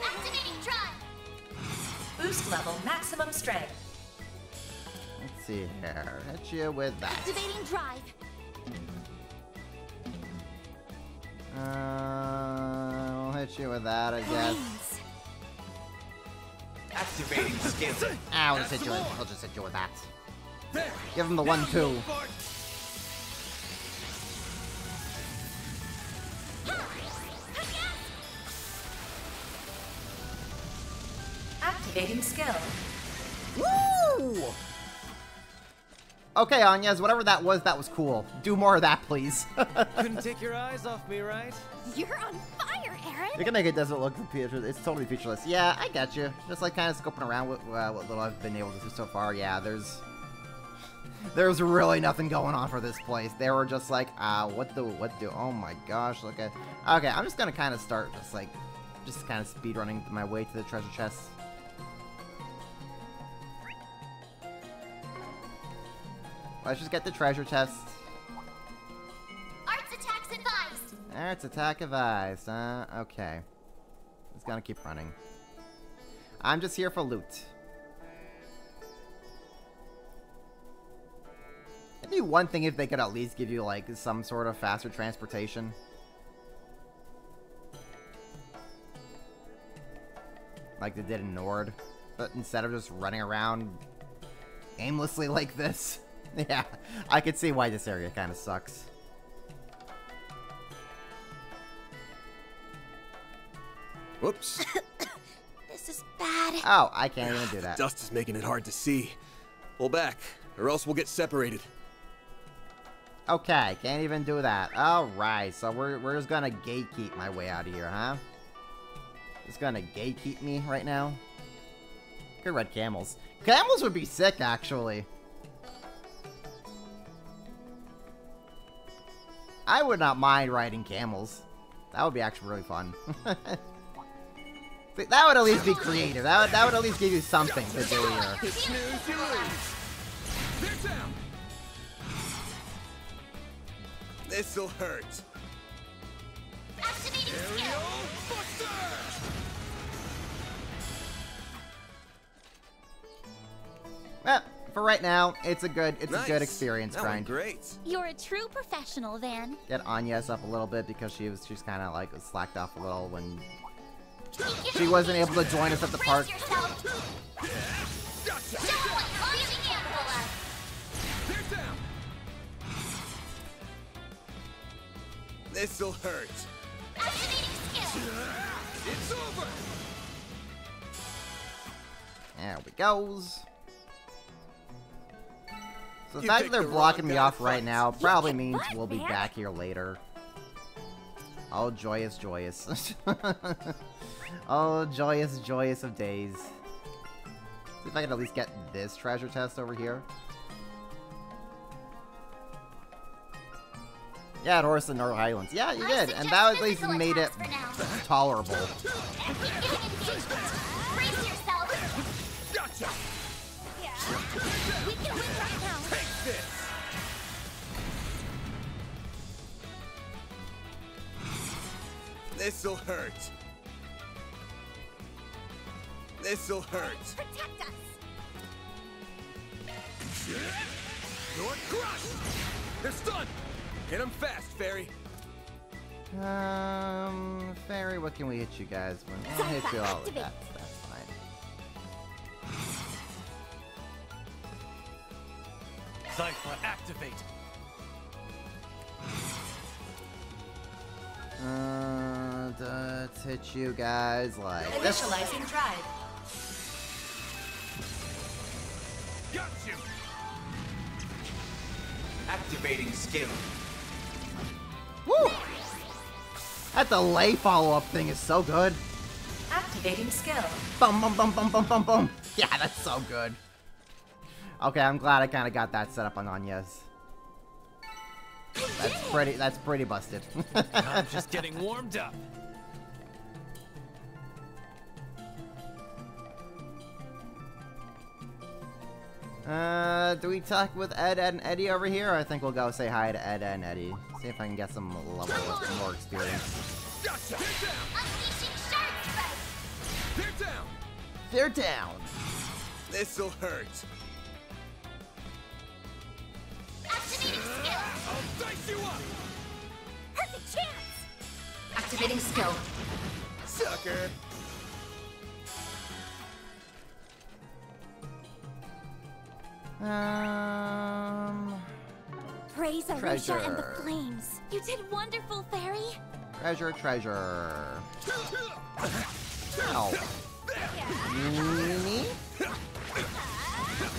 Activating drive. Boost level maximum strength. Let's see here. Hit you with that. Activating drive. We'll hit you with that, I guess. Blaze. Activating skill. I'll just hit you with. I'll just hit you with that. There! Give him the 1-2. Fart. Activating skill. Woo! Okay, Agnes, whatever that was cool. Do more of that, please. Couldn't take your eyes off me, right? You're on fire, Aaron. You can make it doesn't look featureless. It's totally featureless. Yeah, I get you. Just like kind of scoping around what little I've been able to do so far. Yeah, there's There's really nothing going on for this place. They were just like, what do, oh my gosh, look at, okay, I'm just gonna kind of start just kind of speed running my way to the treasure chest. Let's just get the treasure chest. Arts attacks advised. Arts attack advised, okay. It's gonna keep running. I'm just here for loot. It'd be one thing if they could at least give you, like, some sort of faster transportation. Like they did in Nord. But instead of just running around aimlessly like this. Yeah, I could see why this area kind of sucks. Whoops. This is bad. Oh, I can't even do that. Dust is making it hard to see. Pull back, or else we'll get separated. Okay, can't even do that. Alright, so we're just gonna gatekeep my way out of here, huh? Just gonna gatekeep me right now. Good red camels. Camels would be sick, actually. I would not mind riding camels. That would be actually really fun. That would at least be creative. That would at least give you something to do here. They're down. This'll hurt. Activating skill. Aerial Buster! Well, for right now, it's a good Nice. experience That grind. went great. You're a true professional, Van. Get Anya's up a little bit because she's kind of like slacked off a little when Can you give she me wasn't a able to join us at the brace park. yourself? Gotcha. Show 'em what launching handful of. They're down. This'll hurt. Activating skill. It's over. There we goes. So the You fact that picked they're the blocking wrong me guy off to right fight. now probably kicked means butt, we'll be man. back here later. Oh, joyous. Oh, joyous of days. See if I can at least get this treasure chest over here. Yeah, at Horse and North Highlands. Yeah, you did, and that at least made it tolerable. And keep getting engaged. Brace yourself. Gotcha. Yeah. We can win right now. Take this. This'll hurt. This'll hurt. Protect us. You're crushed. They're stunned. Hit them fast, Fairy. Fairy, what can we hit you guys with? I'll hit you all with that. That's fine. Cypher, activate. Let's hit you guys like this. Initializing drive. Got you. Activating skill. Woo! That delay follow-up thing is so good. Activating skill. Bum bum bum bum bum bum bum. Yeah, that's so good. Okay, I'm glad I kind of got that set up on Anya's. That's pretty busted. I'm just getting warmed up. Do we talk with Ed and Eddie over here? I think we'll go say hi to Ed and Eddie. See if I can get some level more experience. Gotcha. They're down. Unleashing shark strike. They're down. They're down. This'll hurt. Activating skill. I'll dice you up. Perfect chance. Activating skill. Sucker. Praise Arisha Treasure. and the flames. You did wonderful, Fairy. Treasure. Ow. Me?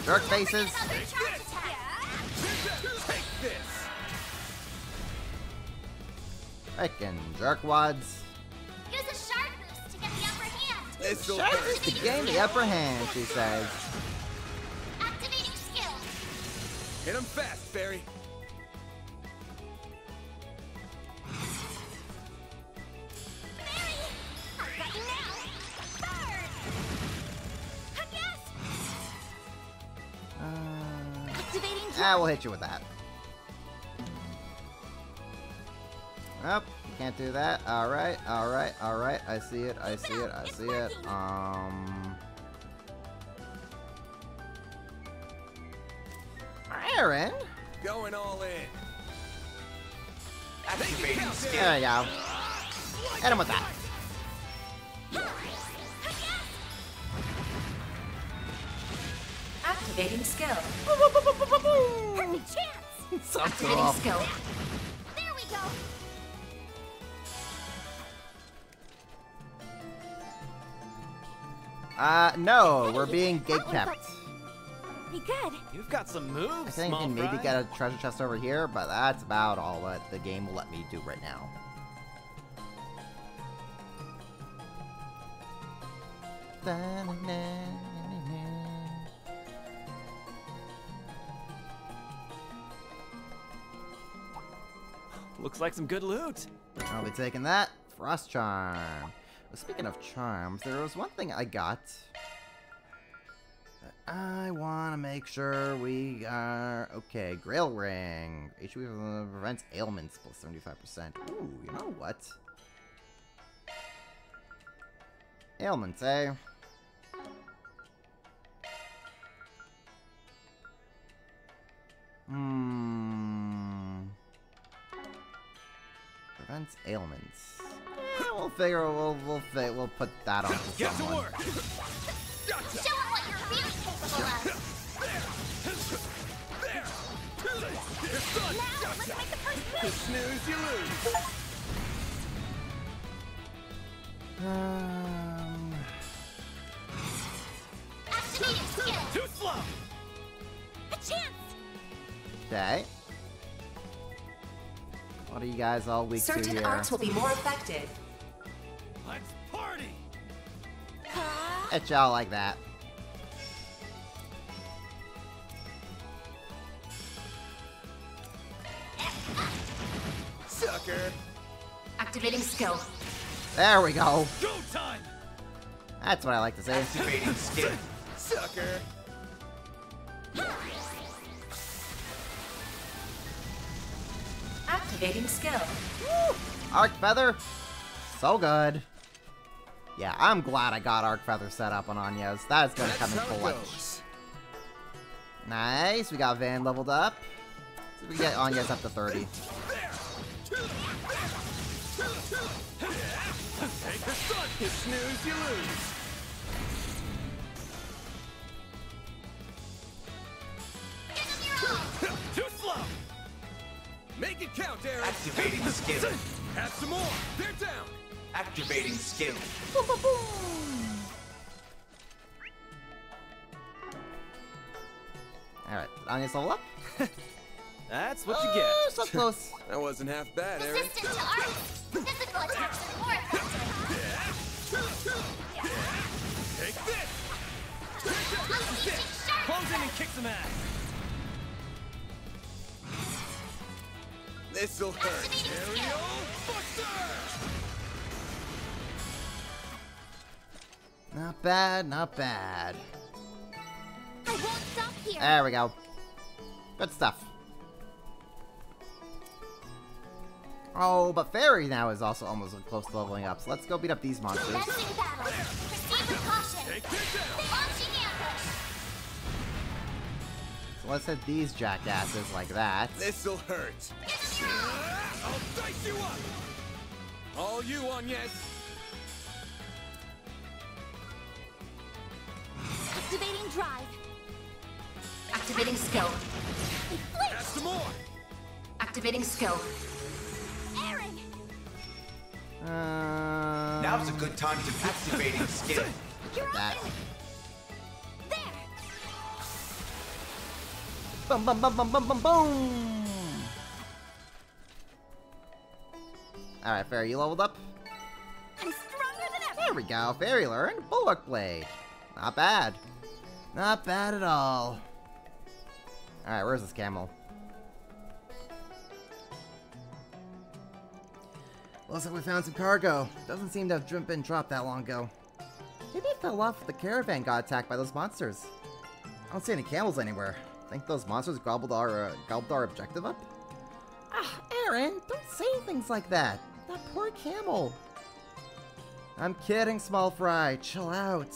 Jerk faces. Another charge attack. Take this. Frickin' jerkwads. Use a shark boost to get the upper hand. This'll Shark hurt. is to gain the upper hand, she says. Activating skill. Hit him fast, Fairy. I've got you now! Burn! Yes! Activating drive. We'll hit you with that. Nope, can't do that. Alright, alright, alright. I see it, I see it, I see it. Aaron? Going all in. Activating skill. There you go. Hit him with that. Activating skill. Perfect chance! So Activating cool. skill. There we go! No, we're being That one gatekept. felt pretty good. You've got some moves, I think I small can maybe fry. get a treasure chest over here, but that's about all that the game will let me do right now. Looks like some good loot. I'll be taking that. Frost Charm. Well, speaking of charms, there was one thing I got. I want to make sure we are... Okay, Grail Ring. HP prevents ailments plus 75%. Ooh, you know what? Ailments, eh? Prevents ailments. We'll figure. We'll put that on to Get to someone. work. Gotcha. Show 'em what you're really capable of! There. It's done. Now, let's make the first You move! snooze, you lose. Activating skill! Too slow. A chance! Okay. What are you guys all weak to Certain here? arts will be more effective. Let's party. Hit y'all like that. Sucker. Activating skill. There we go. Go time. That's what I like to say. Activating skill. Sucker. Activating skill. Arc Feather. So good. Yeah, I'm glad I got Arc Feather set up on Anya's. That is going to come in That's how it clutch. goes. Nice. We got Van leveled up. So we get Anya's up to 30. Take the sun. You snooze, you lose. Too slow. Make it count, Aaron. Activating skill. Have some more. They're down. Activating skill. Alright, Anya's level up. That's what you get. So close. That wasn't half bad, Aaron. Resistant to art! Physical attacks are more effective! Take this. Unleashing sharp! Close in and kick some ass. This'll hurt. Activating Aerial Buster. Not bad, not bad. I won't stop here! There we go. Good stuff. Oh, but Fairy now is also almost close to leveling up, so let's go beat up these monsters. Commencing battle! Proceed with caution! Take this down. Launching ambush! So let's hit these jackasses like that. This'll hurt. I'll dice you up. All you on, yes. Activating drive! Activating skill. Have some more. Activating skill. Aaron! Now's a good time to activating skill. You're that. up! There! Boom, boom, boom, boom, boom, boom, boom! Alright, Fairy, you leveled up? I'm stronger than ever! There we go, Fairy learned Bulwark Blade. Not bad. Not bad at all. Alright, where's this camel? Looks like we found some cargo. Doesn't seem to have been dropped that long ago. Maybe it fell off if the caravan got attacked by those monsters. I don't see any camels anywhere. Think those monsters gobbled our objective up? Ah, Aaron, don't say things like that. That poor camel. I'm kidding, Small Fry. Chill out.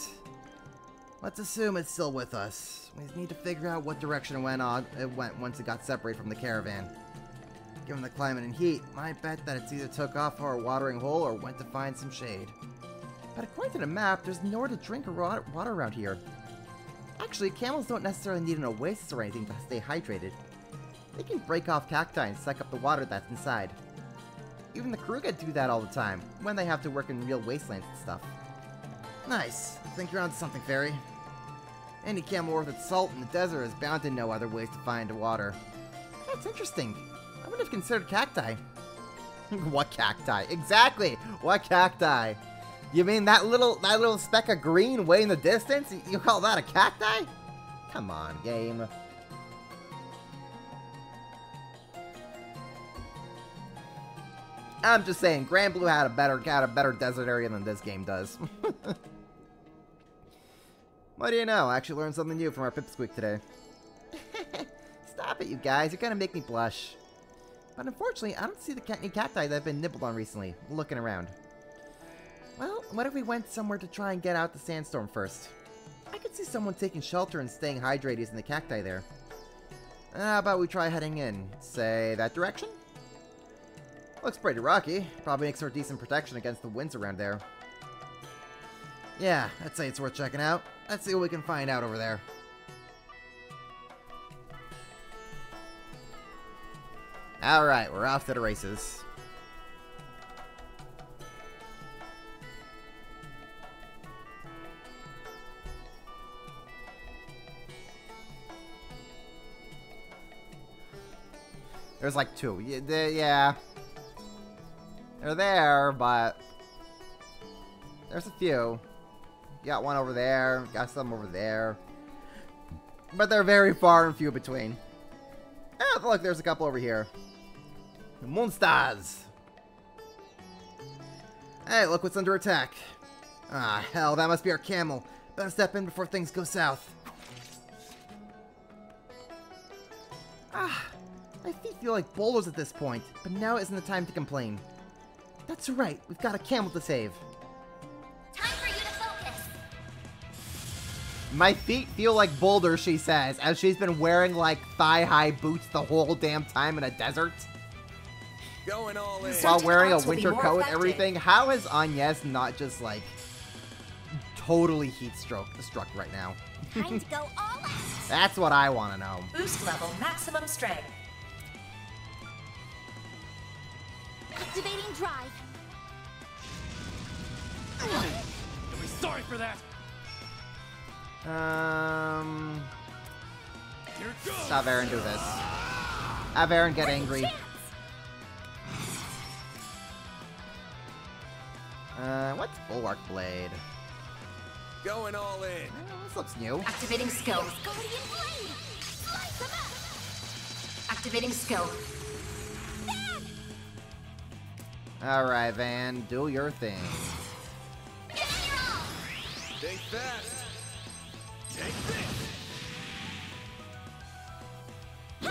Let's assume it's still with us. We just need to figure out what direction it went once it got separated from the caravan. Given the climate and heat, I bet that it's either took off for a watering hole or went to find some shade. But according to the map, there's nowhere to drink or water around here. Actually, camels don't necessarily need an oasis or anything to stay hydrated. They can break off cacti and suck up the water that's inside. Even the crew get to do that all the time, when they have to work in real wastelands and stuff. Nice. I think you're onto something, Fairy. Any camel worth its salt in the desert is bound to know other ways to find water. That's interesting. I wouldn't have considered cacti. What cacti? Exactly! What cacti? You mean that little speck of green way in the distance? You call that a cacti? Come on, game. I'm just saying, Grand Blue had a better desert area than this game does. What do you know? I actually learned something new from our Pipsqueak today. Stop it, you guys. You're gonna make me blush. But unfortunately, I don't see any cacti that have been nibbled on recently. Looking around. Well, what if we went somewhere to try and get out the sandstorm first? I could see someone taking shelter and staying hydrated using the cacti there. How about we try heading in? Say, that direction? Looks pretty rocky. Probably makes for decent protection against the winds around there. Yeah, I'd say it's worth checking out. Let's see what we can find out over there. Alright, we're off to the races. There's like two. Yeah. They're there, but there's a few. Got one over there, got some over there. But they're very far and few between. Oh, look, there's a couple over here. Monsters! Hey, look what's under attack. Ah, hell, that must be our camel. Better step in before things go south. Ah, my feet feel like boulders at this point, but now isn't the time to complain. That's right, we've got a camel to save. Time for you to focus. My feet feel like boulders, she says, as she's been wearing like thigh-high boots the whole damn time in a desert. Going all in. While wearing a Certain winter odds will be coat more and everything. How is Agnes not just like totally heat struck right now? Time to go all out. That's what I want to know. Boost level maximum strength. Activating drive. You'll be sorry for that. Here it goes. Have Aaron do this. Have Aaron get angry. What's Bulwark Blade? Going all in. Oh, this looks new. Activating skill. Guardian blade. Slice them up. Activating skill. Alright, Van, do your thing. Give it your all. Think fast. Take this.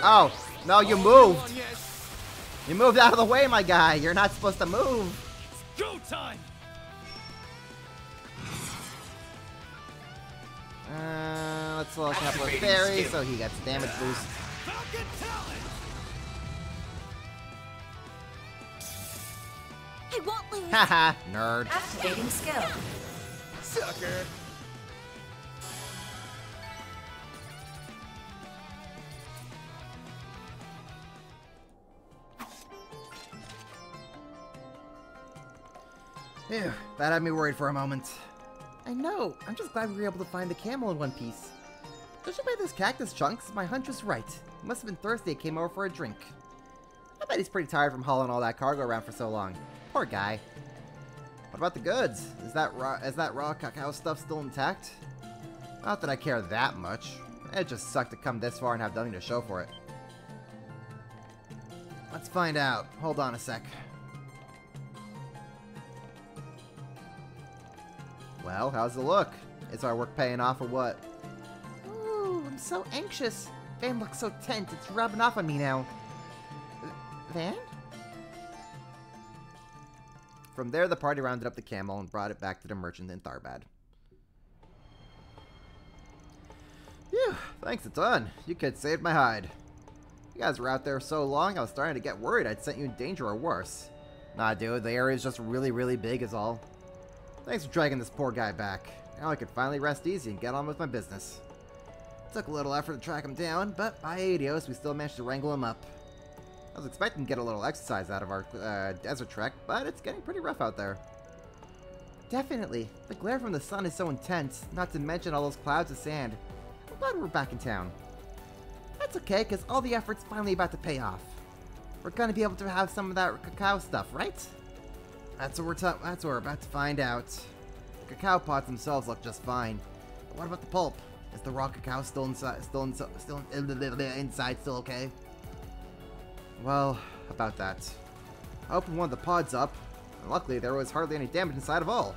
Oh, no, you Come moved. on, yes. You moved out of the way, my guy. You're not supposed to move. It's go time. Let's look up with Activating Fairy skill. so he gets damage boost. Falcon talent. I won't lose. Haha, nerd. Activating skill. Sucker. Phew, that had me worried for a moment. I know, I'm just glad we were able to find the camel in one piece. Judging by those cactus chunks, my hunch was right. He must have been thirsty and came over for a drink. I bet he's pretty tired from hauling all that cargo around for so long. Poor guy. What about the goods? Is that raw cacao stuff still intact? Not that I care that much. It just sucked to come this far and have nothing to show for it. Let's find out. Hold on a sec. Well, how's it look? Is our work paying off or what? Ooh, I'm so anxious. Van looks so tense. It's rubbing off on me now. Van? From there, the party rounded up the camel and brought it back to the merchant in Tharbad. Phew, thanks a ton. You kids saved my hide. You guys were out there so long, I was starting to get worried I'd sent you in danger or worse. Nah, dude, the area's just really, really big is all. Thanks for dragging this poor guy back. Now I can finally rest easy and get on with my business. Took a little effort to track him down, but by adios, we still managed to wrangle him up. I was expecting to get a little exercise out of our desert trek, but it's getting pretty rough out there. Definitely. The glare from the sun is so intense, not to mention all those clouds of sand. I'm glad we're back in town. That's okay, because all the effort's finally about to pay off. We're gonna be able to have some of that cacao stuff, right? That's what we're about to find out. The cacao pods themselves look just fine. But what about the pulp? Is the raw cacao still inside? Inside still okay? Well, about that. I opened one of the pods up, and luckily there was hardly any damage inside of all.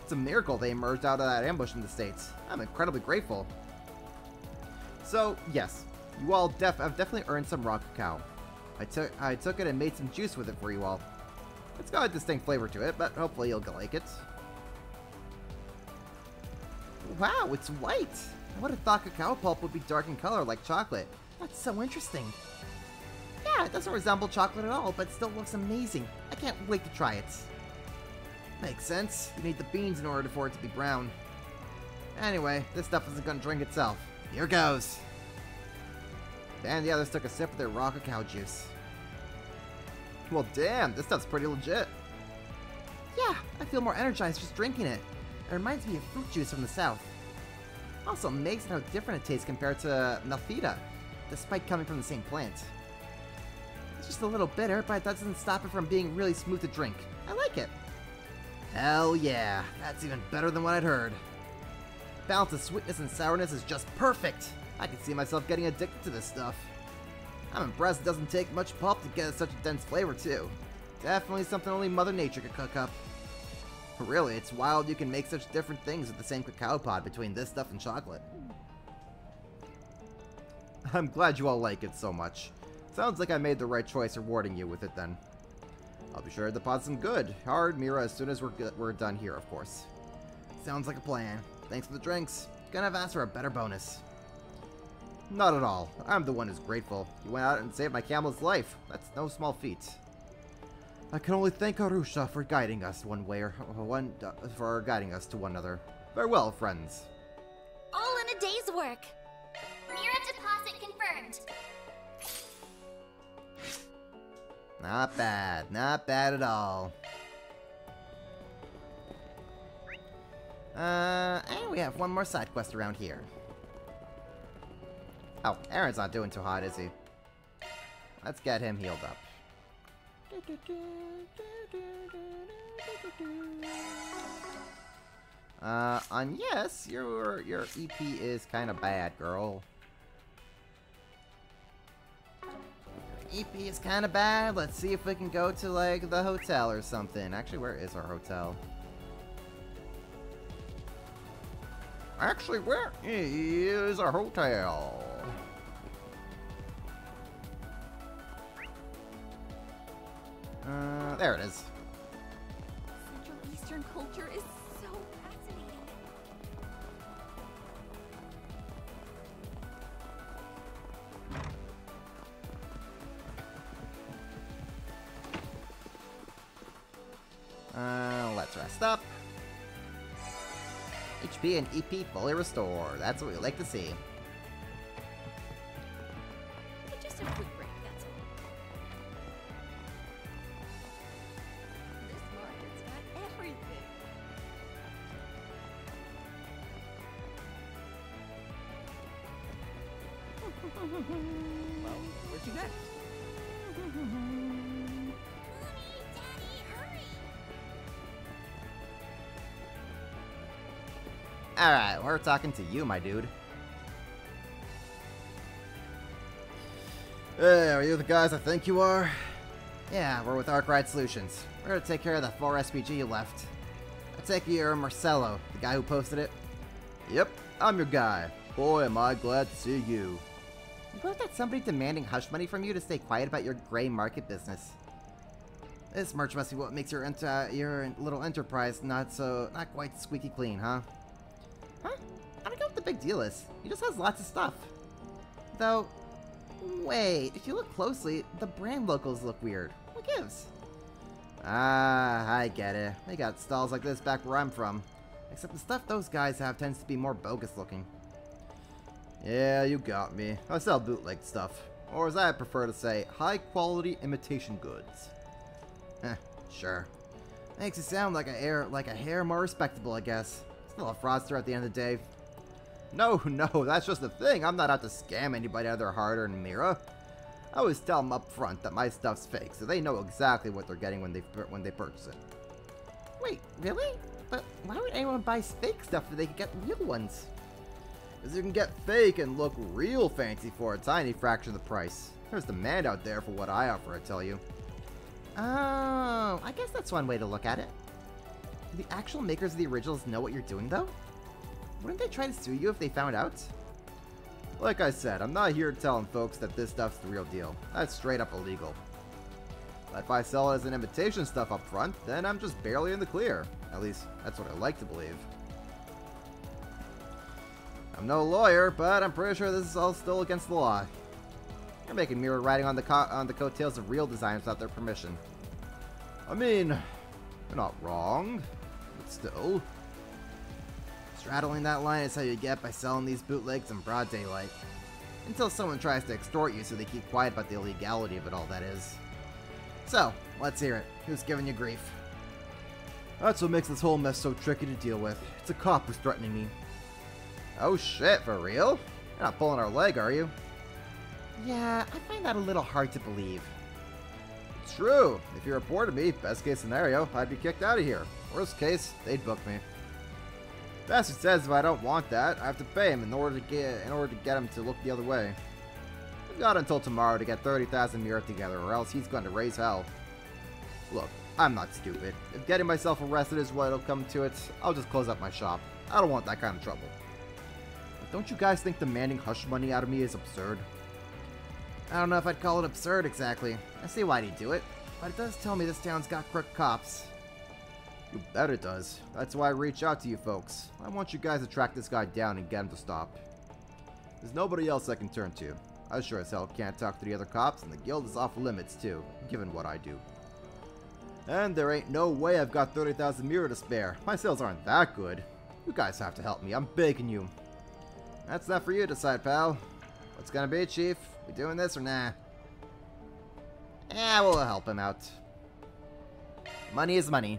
It's a miracle they emerged out of that ambush in the States. I'm incredibly grateful. So, yes, you all have definitely earned some raw cacao. I took it and made some juice with it for you all. It's got a distinct flavor to it, but hopefully you'll like it. Wow, it's white! I would have thought cacao pulp would be dark in color like chocolate. That's so interesting. Yeah, it doesn't resemble chocolate at all, but still looks amazing. I can't wait to try it. Makes sense. You need the beans in order for it to be brown. Anyway, this stuff isn't gonna drink itself. Here goes. And the others took a sip of their raw cacao juice. Well, damn, this stuff's pretty legit. Yeah, I feel more energized just drinking it. It reminds me of fruit juice from the south. Also amazing how different it tastes compared to Melfita, despite coming from the same plant. It's just a little bitter, but it doesn't stop it from being really smooth to drink. I like it. Hell yeah, that's even better than what I'd heard. The balance of sweetness and sourness is just perfect. I can see myself getting addicted to this stuff. I'm impressed it doesn't take much pulp to get such a dense flavor too. Definitely something only Mother Nature could cook up. Really, it's wild you can make such different things with the same cacao pod between this stuff and chocolate. I'm glad you all like it so much. Sounds like I made the right choice rewarding you with it then. I'll be sure to deposit some good, hard Mira as soon as we're done here, of course. Sounds like a plan. Thanks for the drinks. Gonna have asked for a better bonus. Not at all. I'm the one who's grateful. You went out and saved my camel's life. That's no small feat. I can only thank Arusha for guiding us to one another. Farewell, friends. All in a day's work. Mira deposit confirmed. Not bad. Not bad at all. And we have one more side quest around here. Oh, Aaron's not doing too hot, is he? Let's get him healed up. Yes, your EP is kind of bad, girl. Your EP is kind of bad. Let's see if we can go to, like, the hotel or something. Actually, where is our hotel? Actually, where is our hotel? There it is. Central Eastern culture is so fascinating. Let's rest up. HP and EP fully restored. That's what we like to see. Just a quick break, that's all. This market's got everything. Well, where's you next? Mommy, Daddy, hurry! Alright, we're talking to you, my dude. Hey, are you the guys I think you are? Yeah, we're with Arkwright Solutions. We're here to take care of that 4 SPG you left. I take it you're Marcelo, the guy who posted it? Yep, I'm your guy. Boy, am I glad to see you. You wrote that somebody demanding hush money from you to stay quiet about your gray market business. This merch must be what makes your little enterprise not quite squeaky clean, huh? Huh? I don't know what the big deal is. He just has lots of stuff. Though, wait, if you look closely, the brand logos look weird. What gives? Ah, I get it. They got stalls like this back where I'm from. Except the stuff those guys have tends to be more bogus looking. Yeah, you got me. I sell bootleg stuff. Or as I prefer to say, high quality imitation goods. Sure. Makes you sound like a hair more respectable, I guess. Still a fraudster at the end of the day. No, that's just the thing. I'm not out to scam anybody out of their hard-earned Mira. I always tell them up front that my stuff's fake, so they know exactly what they're getting when they purchase it. Wait, really? But why would anyone buy fake stuff if they could get real ones? Because you can get fake and look real fancy for a tiny fraction of the price. There's demand out there for what I offer, I tell you. Oh, I guess that's one way to look at it. Do the actual makers of the originals know what you're doing, though? Wouldn't they try to sue you if they found out? Like I said, I'm not here telling folks that this stuff's the real deal. That's straight up illegal. But if I sell it as an imitation stuff up front, then I'm just barely in the clear. At least, that's what I like to believe. I'm no lawyer, but I'm pretty sure this is all still against the law. You're making Mira riding on the coattails of real designers without their permission. I mean, you're not wrong, but still. Straddling that line is how you get by selling these bootlegs in broad daylight. Until someone tries to extort you so they keep quiet about the illegality of it all, that is. So, let's hear it. Who's giving you grief? That's what makes this whole mess so tricky to deal with. It's a cop who's threatening me. Oh shit, for real? You're not pulling our leg, are you? Yeah, I find that a little hard to believe. It's true. If you reported me, best case scenario, I'd be kicked out of here. Worst case, they'd book me. Bastard says if I don't want that, I have to pay him in order to get him to look the other way. I've got until tomorrow to get 30,000 Mira together, or else he's going to raise hell. Look, I'm not stupid. If getting myself arrested is what'll come to it, I'll just close up my shop. I don't want that kind of trouble. But don't you guys think demanding hush money out of me is absurd? I don't know if I'd call it absurd exactly. I see why he'd do it, but it does tell me this town's got crook cops. You bet it does. That's why I reach out to you folks. I want you guys to track this guy down and get him to stop. There's nobody else I can turn to. I sure as hell can't talk to the other cops, and the guild is off limits too, given what I do. And there ain't no way I've got 30,000 Mira to spare. My sales aren't that good. You guys have to help me. I'm begging you. That's not for you to decide, pal. What's gonna be, Chief? We doing this or nah? Yeah, we'll help him out. Money is money.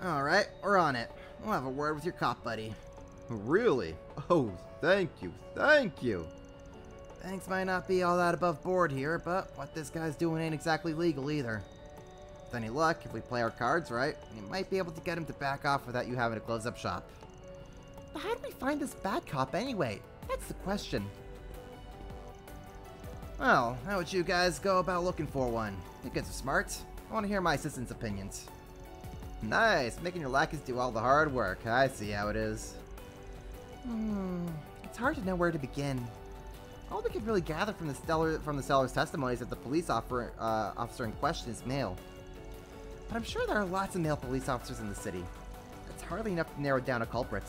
Alright, we're on it. We'll have a word with your cop buddy. Really? Oh, thank you. Thank you. Things might not be all that above board here, but what this guy's doing ain't exactly legal either. With any luck, if we play our cards right, we might be able to get him to back off without you having to close up shop. But how do we find this bad cop anyway? That's the question. Well, how would you guys go about looking for one? You guys are smart. I want to hear my assistant's opinions. Nice, making your lackeys do all the hard work. I see how it is. It's hard to know where to begin. All we can really gather from the seller's testimony is that the police officer in question is male. But I'm sure there are lots of male police officers in the city. It's hardly enough to narrow down a culprit.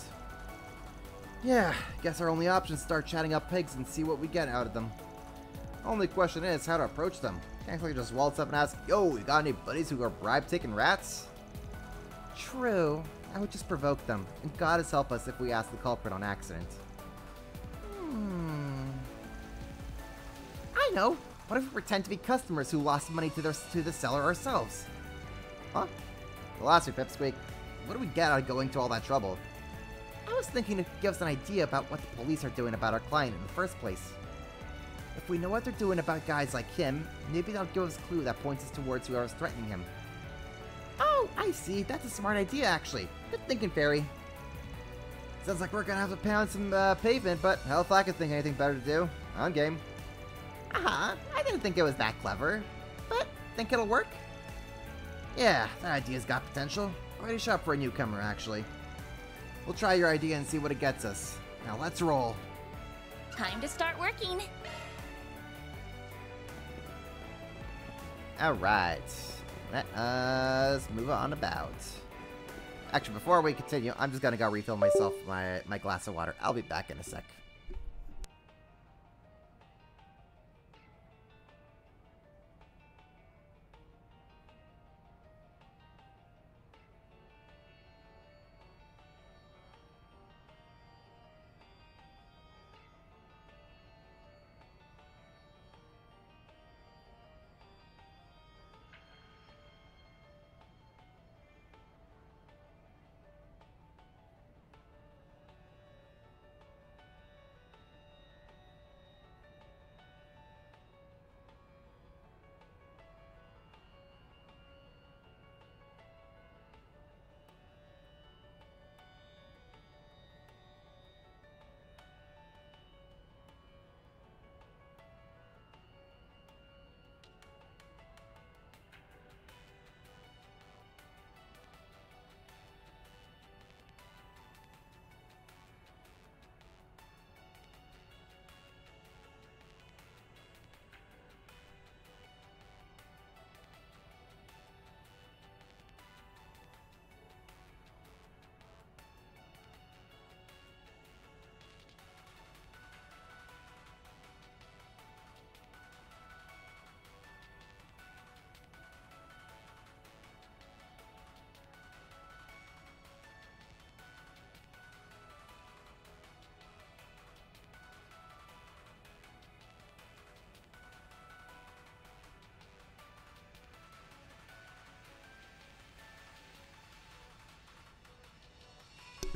Yeah, guess our only option is to start chatting up pigs and see what we get out of them. Only question is how to approach them. Can't we just waltz up and ask, yo, you got any buddies who are bribe-taking rats? True. I would just provoke them, and God has help us if we ask the culprit on accident. I know. What if we pretend to be customers who lost money to the seller ourselves? Huh? Last week, Pipsqueak. What do we get out of going to all that trouble? I was thinking it gives us an idea about what the police are doing about our client in the first place. If we know what they're doing about guys like him, maybe they'll give us a clue that points us towards whoever's threatening him. Oh, I see. That's a smart idea, actually. Good thinking, Fairy. Sounds like we're gonna have to pound some pavement, but hell if I can think of anything better to do. On game. I didn't think it was that clever, but think it'll work? Yeah, that idea's got potential. Ready shop for a newcomer, actually. We'll try your idea and see what it gets us. Now let's roll. Time to start working. Alright. Let us move on about. Actually, before we continue, I'm just gonna go refill myself my glass of water. I'll be back in a sec.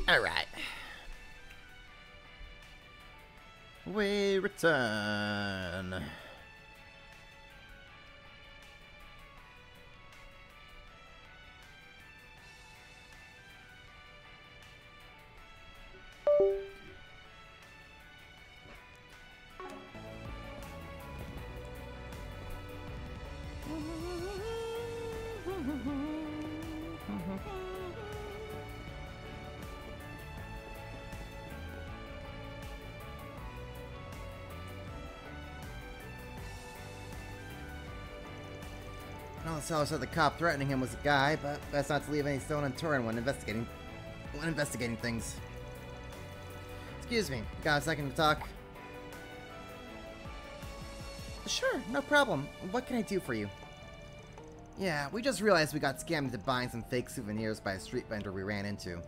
Alright. We return. Well, the seller said the cop threatening him was a guy, but best not to leave any stone unturned when investigating things. Excuse me, got a second to talk? Sure, no problem. What can I do for you? Yeah, we just realized we got scammed into buying some fake souvenirs by a street vendor we ran into.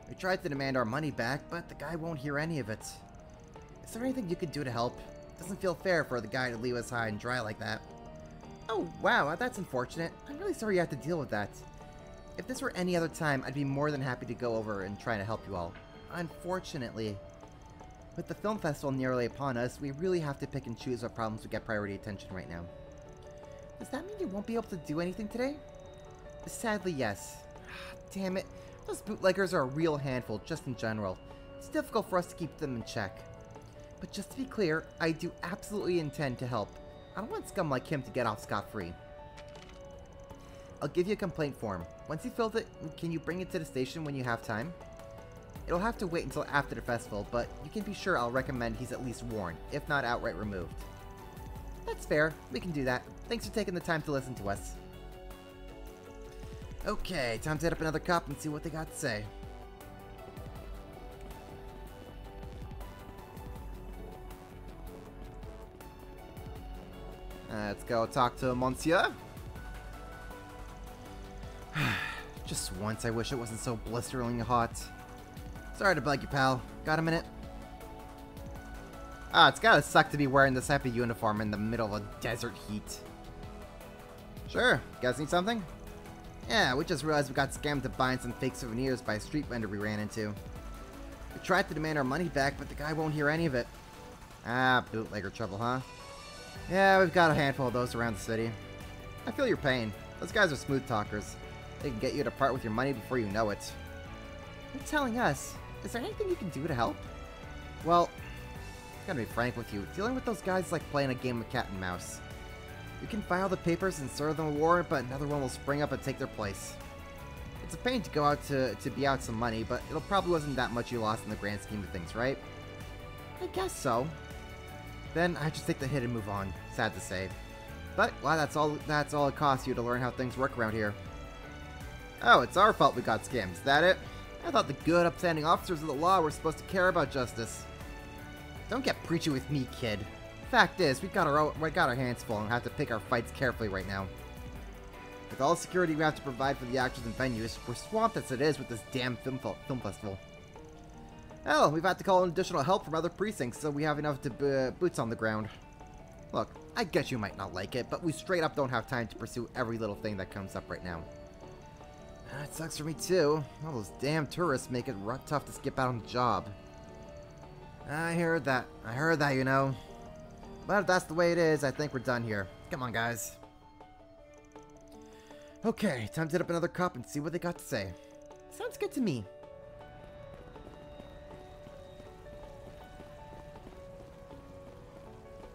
We tried to demand our money back, but the guy won't hear any of it. Is there anything you could do to help? It doesn't feel fair for the guy to leave us high and dry like that. Oh, wow, that's unfortunate. I'm really sorry you had to deal with that. If this were any other time, I'd be more than happy to go over and try to help you all. Unfortunately, with the film festival nearly upon us, we really have to pick and choose what problems would get priority attention right now. Does that mean you won't be able to do anything today? Sadly, yes. Damn it. Those bootleggers are a real handful, just in general. It's difficult for us to keep them in check. But just to be clear, I do absolutely intend to help. I don't want scum like him to get off scot-free. I'll give you a complaint form. Once you filled it, can you bring it to the station when you have time? It'll have to wait until after the festival, but you can be sure I'll recommend he's at least warned, if not outright removed. That's fair. We can do that. Thanks for taking the time to listen to us. Okay, time to hit up another cop and see what they got to say. Let's go talk to Monsieur. Just once, I wish it wasn't so blisteringly hot. Sorry to bug you, pal. Got a minute? Ah, it's gotta suck to be wearing this type of uniform in the middle of a desert heat. Sure. Guys need something? Yeah, we just realized we got scammed to buying some fake souvenirs by a street vendor we ran into. We tried to demand our money back, but the guy won't hear any of it. Ah, bootlegger trouble, huh? Yeah, we've got a handful of those around the city. I feel your pain. Those guys are smooth talkers. They can get you to part with your money before you know it. You're telling us. Is there anything you can do to help? Well, Gotta be frank with you, dealing with those guys is like playing a game of cat and mouse. You can file the papers and serve them a warrant, but another one will spring up and take their place. It's a pain to go out to be out some money, but it probably wasn't that much you lost in the grand scheme of things, right? I guess so. Then I just take the hit and move on. Sad to say. But, well, that's all it costs you to learn how things work around here. Oh, it's our fault we got scammed, is that it? I thought the good, upstanding officers of the law were supposed to care about justice. Don't get preachy with me, kid. Fact is, we got our hands full and have to pick our fights carefully right now. With all the security we have to provide for the actors and venues, we're swamped as it is with this damn film festival. Hell, we've had to call in additional help from other precincts, so we have enough boots on the ground. Look, I guess you might not like it, but we straight up don't have time to pursue every little thing that comes up right now. It sucks for me too. All those damn tourists make it tough to skip out on the job. I heard that, you know. But if that's the way it is, I think we're done here. Come on, guys. Okay, time to hit up another cop and see what they got to say. Sounds good to me.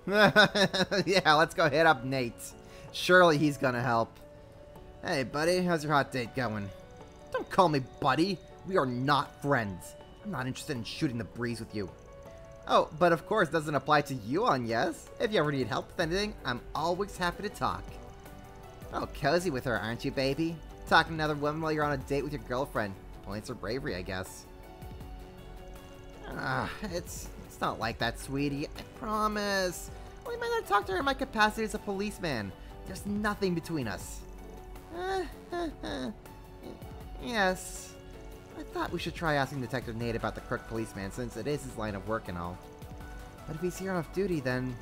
Yeah, let's go hit up Nate. Surely he's gonna help. Hey, buddy, how's your hot date going? Don't call me buddy. We are not friends. I'm not interested in shooting the breeze with you. Oh, but of course, doesn't apply to you on yes. If you ever need help with anything, I'm always happy to talk. Oh, cozy with her, aren't you, baby? Talking to another woman while you're on a date with your girlfriend. Points her bravery, I guess. It's not like that, sweetie. I promise. Well, I might not talk to her in my capacity as a policeman. There's nothing between us. Yes. I thought we should try asking Detective Nate about the crook policeman, since it is his line of work and all. But if he's here off duty, then...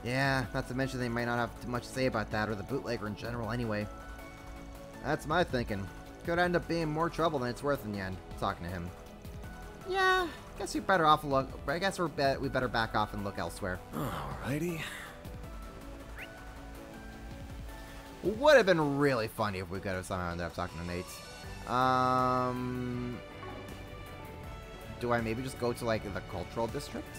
Yeah, not to mention they might not have too much to say about that, or the bootlegger in general anyway. That's my thinking. Could end up being more trouble than it's worth in the end, talking to him. Yeah, guess we better off look. I guess we better back off and look elsewhere. Alrighty. Would have been really funny if we could have somehow ended up talking to Nate. Do I maybe just go to like the cultural district?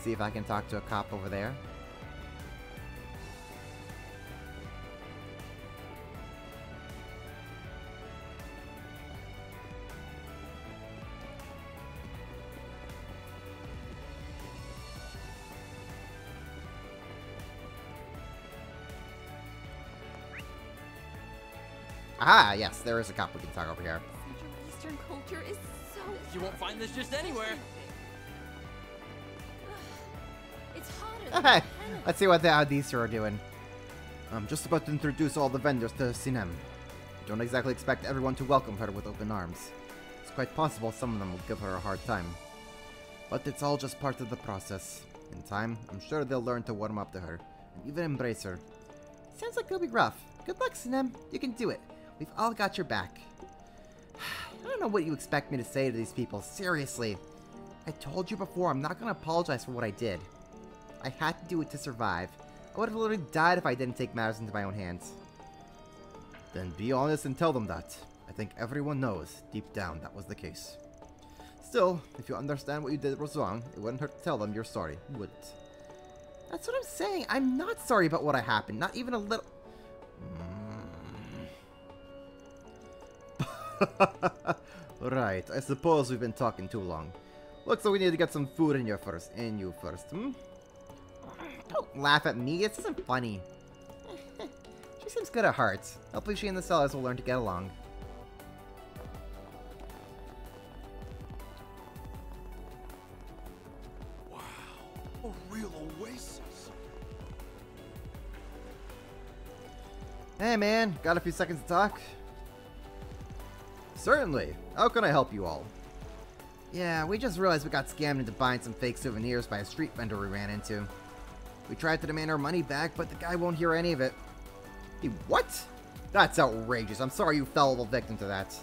See if I can talk to a cop over there. Ah, yes, there is a cop we can talk over here. Central Eastern culture is so... You won't find this just anywhere. It's hotter than Hey, Canada. let's see what how these two are doing. I'm just about to introduce all the vendors to Sinem. Don't exactly expect everyone to welcome her with open arms. It's quite possible some of them will give her a hard time. But it's all just part of the process. In time, I'm sure they'll learn to warm up to her, and even embrace her. Sounds like it'll be rough. Good luck, Sinem. You can do it. We've all got your back. I don't know what you expect me to say to these people, seriously. I told you before, I'm not going to apologize for what I did. I had to do it to survive. I would have literally died if I didn't take matters into my own hands. Then be honest and tell them that. I think everyone knows, deep down, that was the case. Still, if you understand what you did was wrong, it wouldn't hurt to tell them you're sorry, would it? That's what I'm saying. I'm not sorry about what happened, not even a little... Right, I suppose we've been talking too long. Looks like we need to get some food in you first, hmm? Don't laugh at me, this isn't funny. She seems good at heart. Hopefully she and the sellers will learn to get along. Wow, a real oasis. Hey man, got a few seconds to talk? Certainly. How can I help you all? Yeah, we just realized we got scammed into buying some fake souvenirs by a street vendor we ran into. We tried to demand our money back, but the guy won't hear any of it. He what? That's outrageous. I'm sorry you fell victim to that.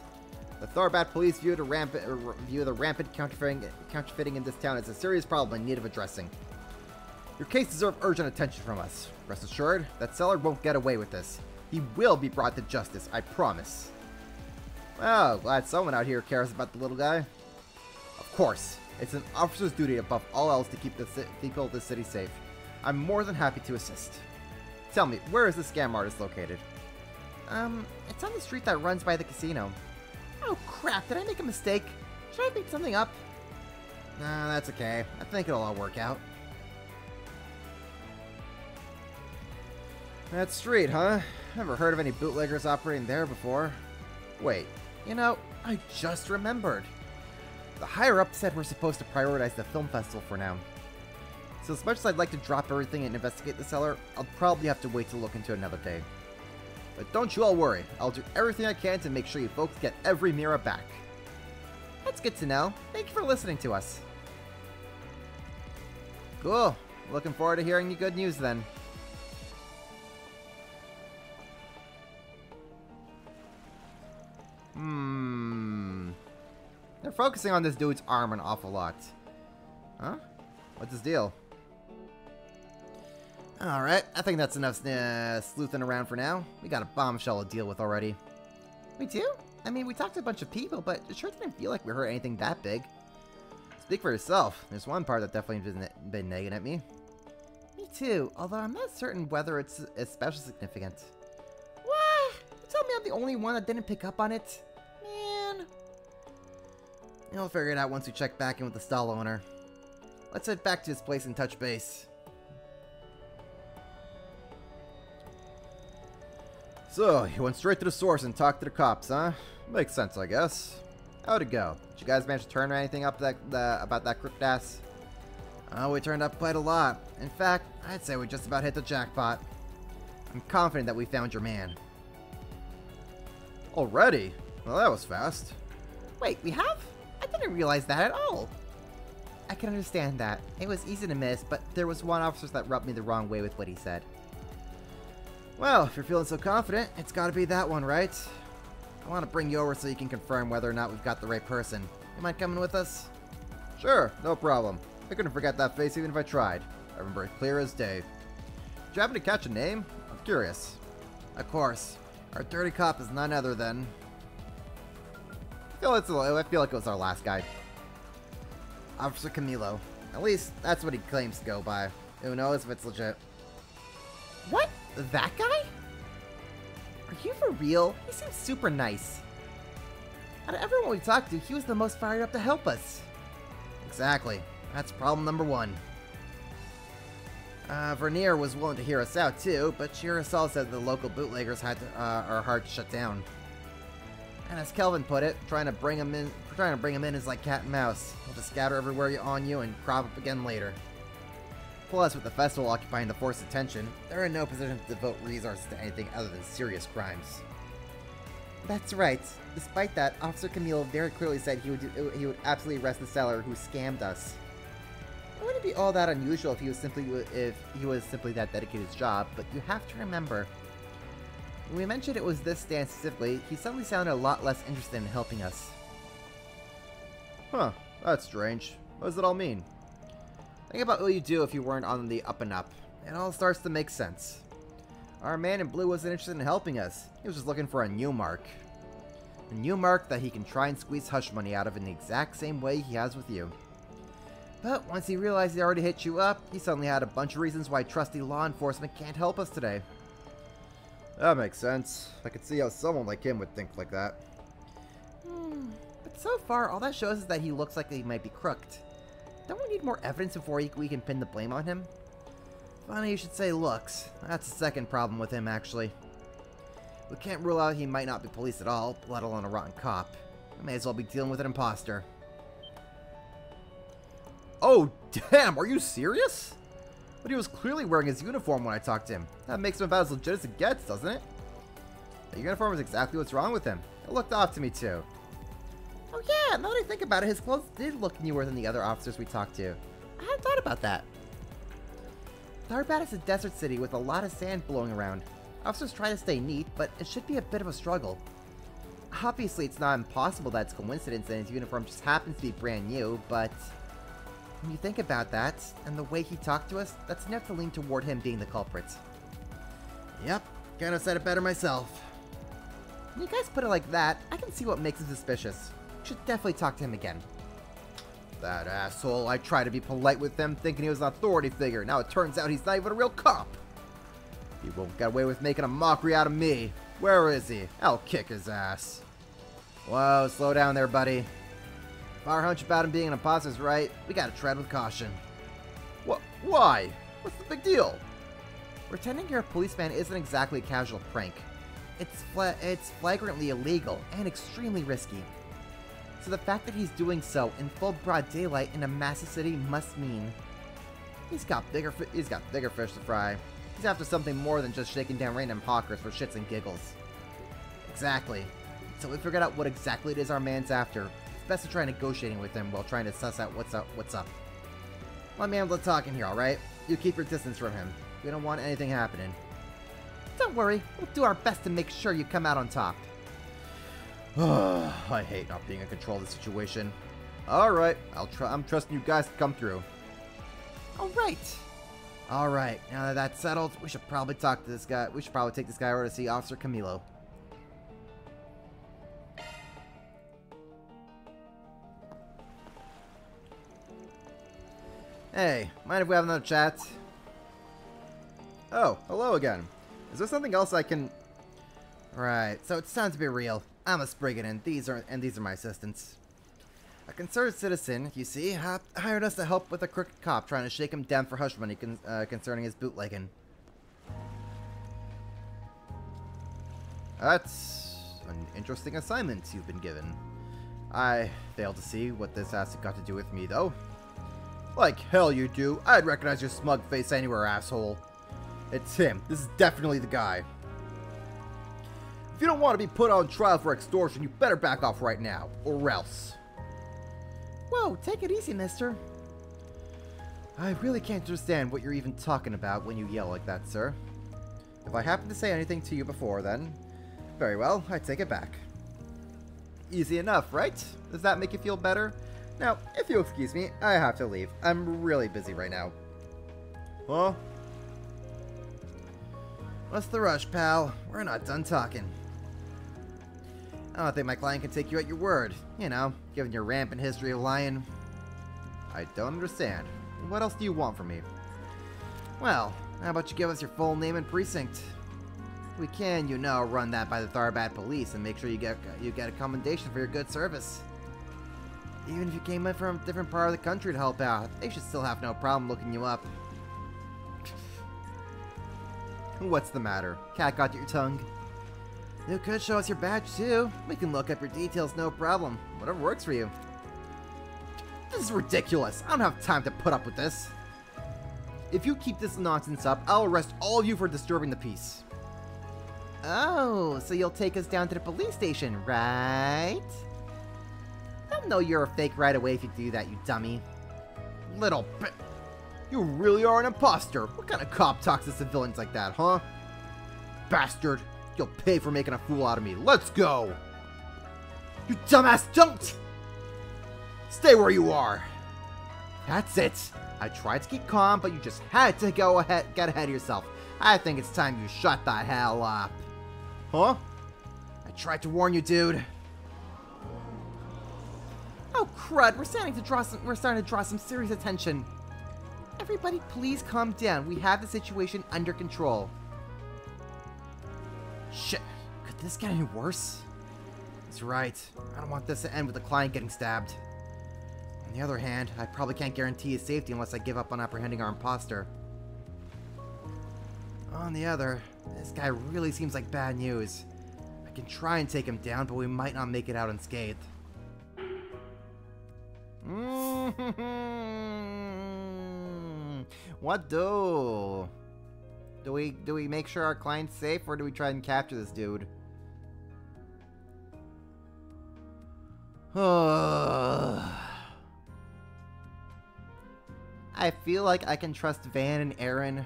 The Thorbat police view the rampant counterfeiting in this town as a serious problem in need of addressing. Your case deserves urgent attention from us. Rest assured, that seller won't get away with this. He will be brought to justice, I promise. Well, glad someone out here cares about the little guy. Of course. It's an officer's duty above all else to keep the people of the city safe. I'm more than happy to assist. Tell me, where is the scam artist located? It's on the street that runs by the casino. Oh crap, did I make a mistake? Should I make something up? Nah, that's okay. I think it'll all work out. That street, huh? Never heard of any bootleggers operating there before. Wait, you know, I just remembered. The higher-ups said we're supposed to prioritize the film festival for now. So as much as I'd like to drop everything and investigate the cellar, I'll probably have to wait to look into another day. But don't you all worry, I'll do everything I can to make sure you folks get every mirror back. That's good to know. Thank you for listening to us. Cool. Looking forward to hearing your good news then. They're focusing on this dude's arm an awful lot. Huh? What's his deal? Alright, I think that's enough sleuthing around for now. We got a bombshell to deal with already. We do? I mean, we talked to a bunch of people, but it sure didn't feel like we heard anything that big. Speak for yourself. There's one part that definitely hasn't been nagging at me. Me too, although I'm not certain whether it's especially significant. What? You tell me I'm the only one that didn't pick up on it? Man. You'll figure it out once we check back in with the stall owner. Let's head back to his place and touch base. So, you went straight to the source and talked to the cops, huh? Makes sense, I guess. How'd it go? Did you guys manage to turn anything up about that cryptass? Oh, we turned up quite a lot. In fact, I'd say we just about hit the jackpot. I'm confident that we found your man. Already? Well, that was fast. Wait, we have? I didn't realize that at all. I can understand that. It was easy to miss, but there was one officer that rubbed me the wrong way with what he said. Well, if you're feeling so confident, it's gotta be that one, right? I want to bring you over so you can confirm whether or not we've got the right person. You mind coming with us? Sure, no problem. I couldn't forget that face even if I tried. I remember it clear as day. Did you happen to catch a name? I'm curious. Of course. Our dirty cop is none other than... I feel like it was our last guy. Officer Camilo. At least, that's what he claims to go by. Who knows if it's legit. What? That guy? Are you for real? He seems super nice. Out of everyone we talked to, he was the most fired up to help us. Exactly. That's problem number one. Vernier was willing to hear us out too, but she herself said the local bootleggers are hard to shut down. And as Kelvin put it, trying to bring him in is like cat and mouse. He'll just scatter everywhere on you and crop up again later. Plus, with the festival occupying the force's attention, they're in no position to devote resources to anything other than serious crimes. That's right. Despite that, Officer Camille very clearly said he would absolutely arrest the seller who scammed us. It wouldn't be all that unusual if he was simply that dedicated to his job, but you have to remember, when we mentioned it was this stand specifically, he suddenly sounded a lot less interested in helping us. Huh, that's strange. What does it all mean? Think about what you'd do if you weren't on the up and up. It all starts to make sense. Our man in blue wasn't interested in helping us. He was just looking for a new mark. A new mark that he can try and squeeze hush money out of in the exact same way he has with you. But once he realized he already hit you up, he suddenly had a bunch of reasons why trusty law enforcement can't help us today. That makes sense. I could see how someone like him would think like that. But so far, all that shows is that he looks like he might be crooked. Don't we need more evidence before we can pin the blame on him? Funny you should say looks. That's the second problem with him, actually. We can't rule out he might not be police at all, let alone a rotten cop. We may as well be dealing with an imposter. Oh, damn, are you serious? But he was clearly wearing his uniform when I talked to him. That makes him about as legit as it gets, doesn't it? The uniform is exactly what's wrong with him. It looked off to me, too. Oh yeah, now that I think about it, his clothes did look newer than the other officers we talked to. I hadn't thought about that. Darbat is a desert city with a lot of sand blowing around. Officers try to stay neat, but it should be a bit of a struggle. Obviously, it's not impossible that it's coincidence and his uniform just happens to be brand new, but... when you think about that, and the way he talked to us, that's enough to lean toward him being the culprit. Yep, kind of said it better myself. When you guys put it like that, I can see what makes him suspicious. Should definitely talk to him again. That asshole. I tried to be polite with him, thinking he was an authority figure. Now it turns out he's not even a real cop. He won't get away with making a mockery out of me. Where is he? I'll kick his ass. Whoa, slow down there, buddy. If our hunch about him being an imposter's right, we gotta tread with caution. What? Why? What's the big deal? Pretending you're a policeman isn't exactly a casual prank. It's flagrantly illegal and extremely risky. So the fact that he's doing so in full broad daylight in a massive city must mean he's got bigger fish to fry. He's after something more than just shaking down random hawkers for shits and giggles. Exactly. So we figured out what exactly it is our man's after. It's best to try negotiating with him while trying to suss out what's up. Let me handle the talking here, alright? You keep your distance from him. We don't want anything happening. Don't worry, we'll do our best to make sure you come out on top. I hate not being in control of the situation. Alright, I'm trusting you guys to come through. Alright, now that that's settled, we should probably talk to this guy. We should probably take this guy over to see Officer Camilo. Hey, mind if we have another chat? Oh, hello again. Is there something else I can... Right, so it's time to be real. I'm a Spriggan, and these are my assistants. A concerned citizen, you see, hired us to help with a crooked cop trying to shake him down for hush money concerning his bootlegging. That's an interesting assignment you've been given. I fail to see what this has got to do with me, though. Like hell you do. I'd recognize your smug face anywhere, asshole. It's him. This is definitely the guy. If you don't want to be put on trial for extortion, you better back off right now, or else. Whoa, take it easy, mister. I really can't understand what you're even talking about when you yell like that, sir. If I happened to say anything to you before, then... Very well, I take it back. Easy enough, right? Does that make you feel better? Now, if you'll excuse me, I have to leave. I'm really busy right now. Huh? What's the rush, pal? We're not done talking. I don't think my client can take you at your word. You know, given your rampant history of lying. I don't understand. What else do you want from me? Well, how about you give us your full name and precinct? We can, you know, run that by the Tharbad police and make sure you get a commendation for your good service. Even if you came in from a different part of the country to help out, they should still have no problem looking you up. What's the matter? Cat got your tongue? You could show us your badge too. We can look up your details, no problem. Whatever works for you. This is ridiculous. I don't have time to put up with this. If you keep this nonsense up, I'll arrest all of you for disturbing the peace. Oh, so you'll take us down to the police station, right? I'll know you're a fake right away if you do that, you dummy. Little bit. You really are an imposter. What kind of cop talks to civilians like that, huh? Bastard. You'll pay for making a fool out of me. Let's go. You dumbass, don't! Stay where you are. That's it. I tried to keep calm, but you just had to get ahead of yourself. I think it's time you shut the hell up. Huh? I tried to warn you, dude. Oh crud, we're starting to draw some serious attention. Everybody please calm down. We have the situation under control. Shit, could this get any worse? That's right. I don't want this to end with the client getting stabbed. On the other hand, I probably can't guarantee his safety unless I give up on apprehending our imposter. On the other, this guy really seems like bad news. I can try and take him down, but we might not make it out unscathed. What do? Do we make sure our client's safe, or do we try and capture this dude? I feel like I can trust Van and Aaron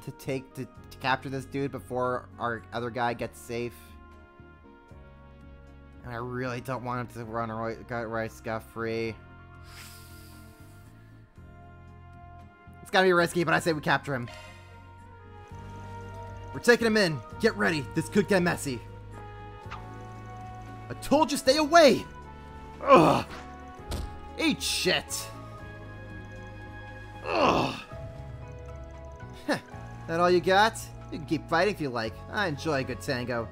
to capture this dude before our other guy gets safe. And I really don't want him to run right scot-free. It's gotta be risky, but I say we capture him. We're taking him in. Get ready. This could get messy. I told you, stay away! Ugh! Eat shit! Ugh! Heh, that all you got? You can keep fighting if you like. I enjoy a good tango.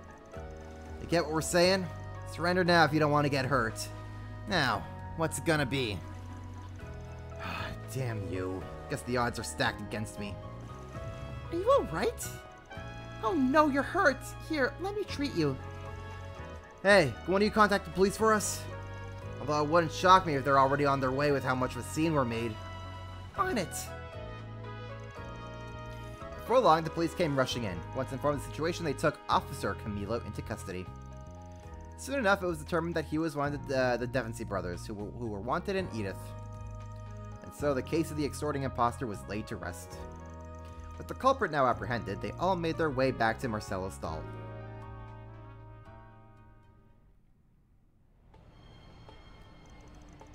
You get what we're saying? Surrender now if you don't want to get hurt. Now, what's it gonna be? Damn you. Guess the odds are stacked against me. Are you alright? Oh no, you're hurt. Here, let me treat you. Hey, can one of you contact the police for us? Although it wouldn't shock me if they're already on their way with how much of a scene we're made. On it. Before long, the police came rushing in. Once informed of the situation, they took Officer Camilo into custody. Soon enough, it was determined that he was one of the Devonsey brothers, who were wanted in Edith. And so the case of the extorting imposter was laid to rest. With the culprit now apprehended, they all made their way back to Marcelo's stall.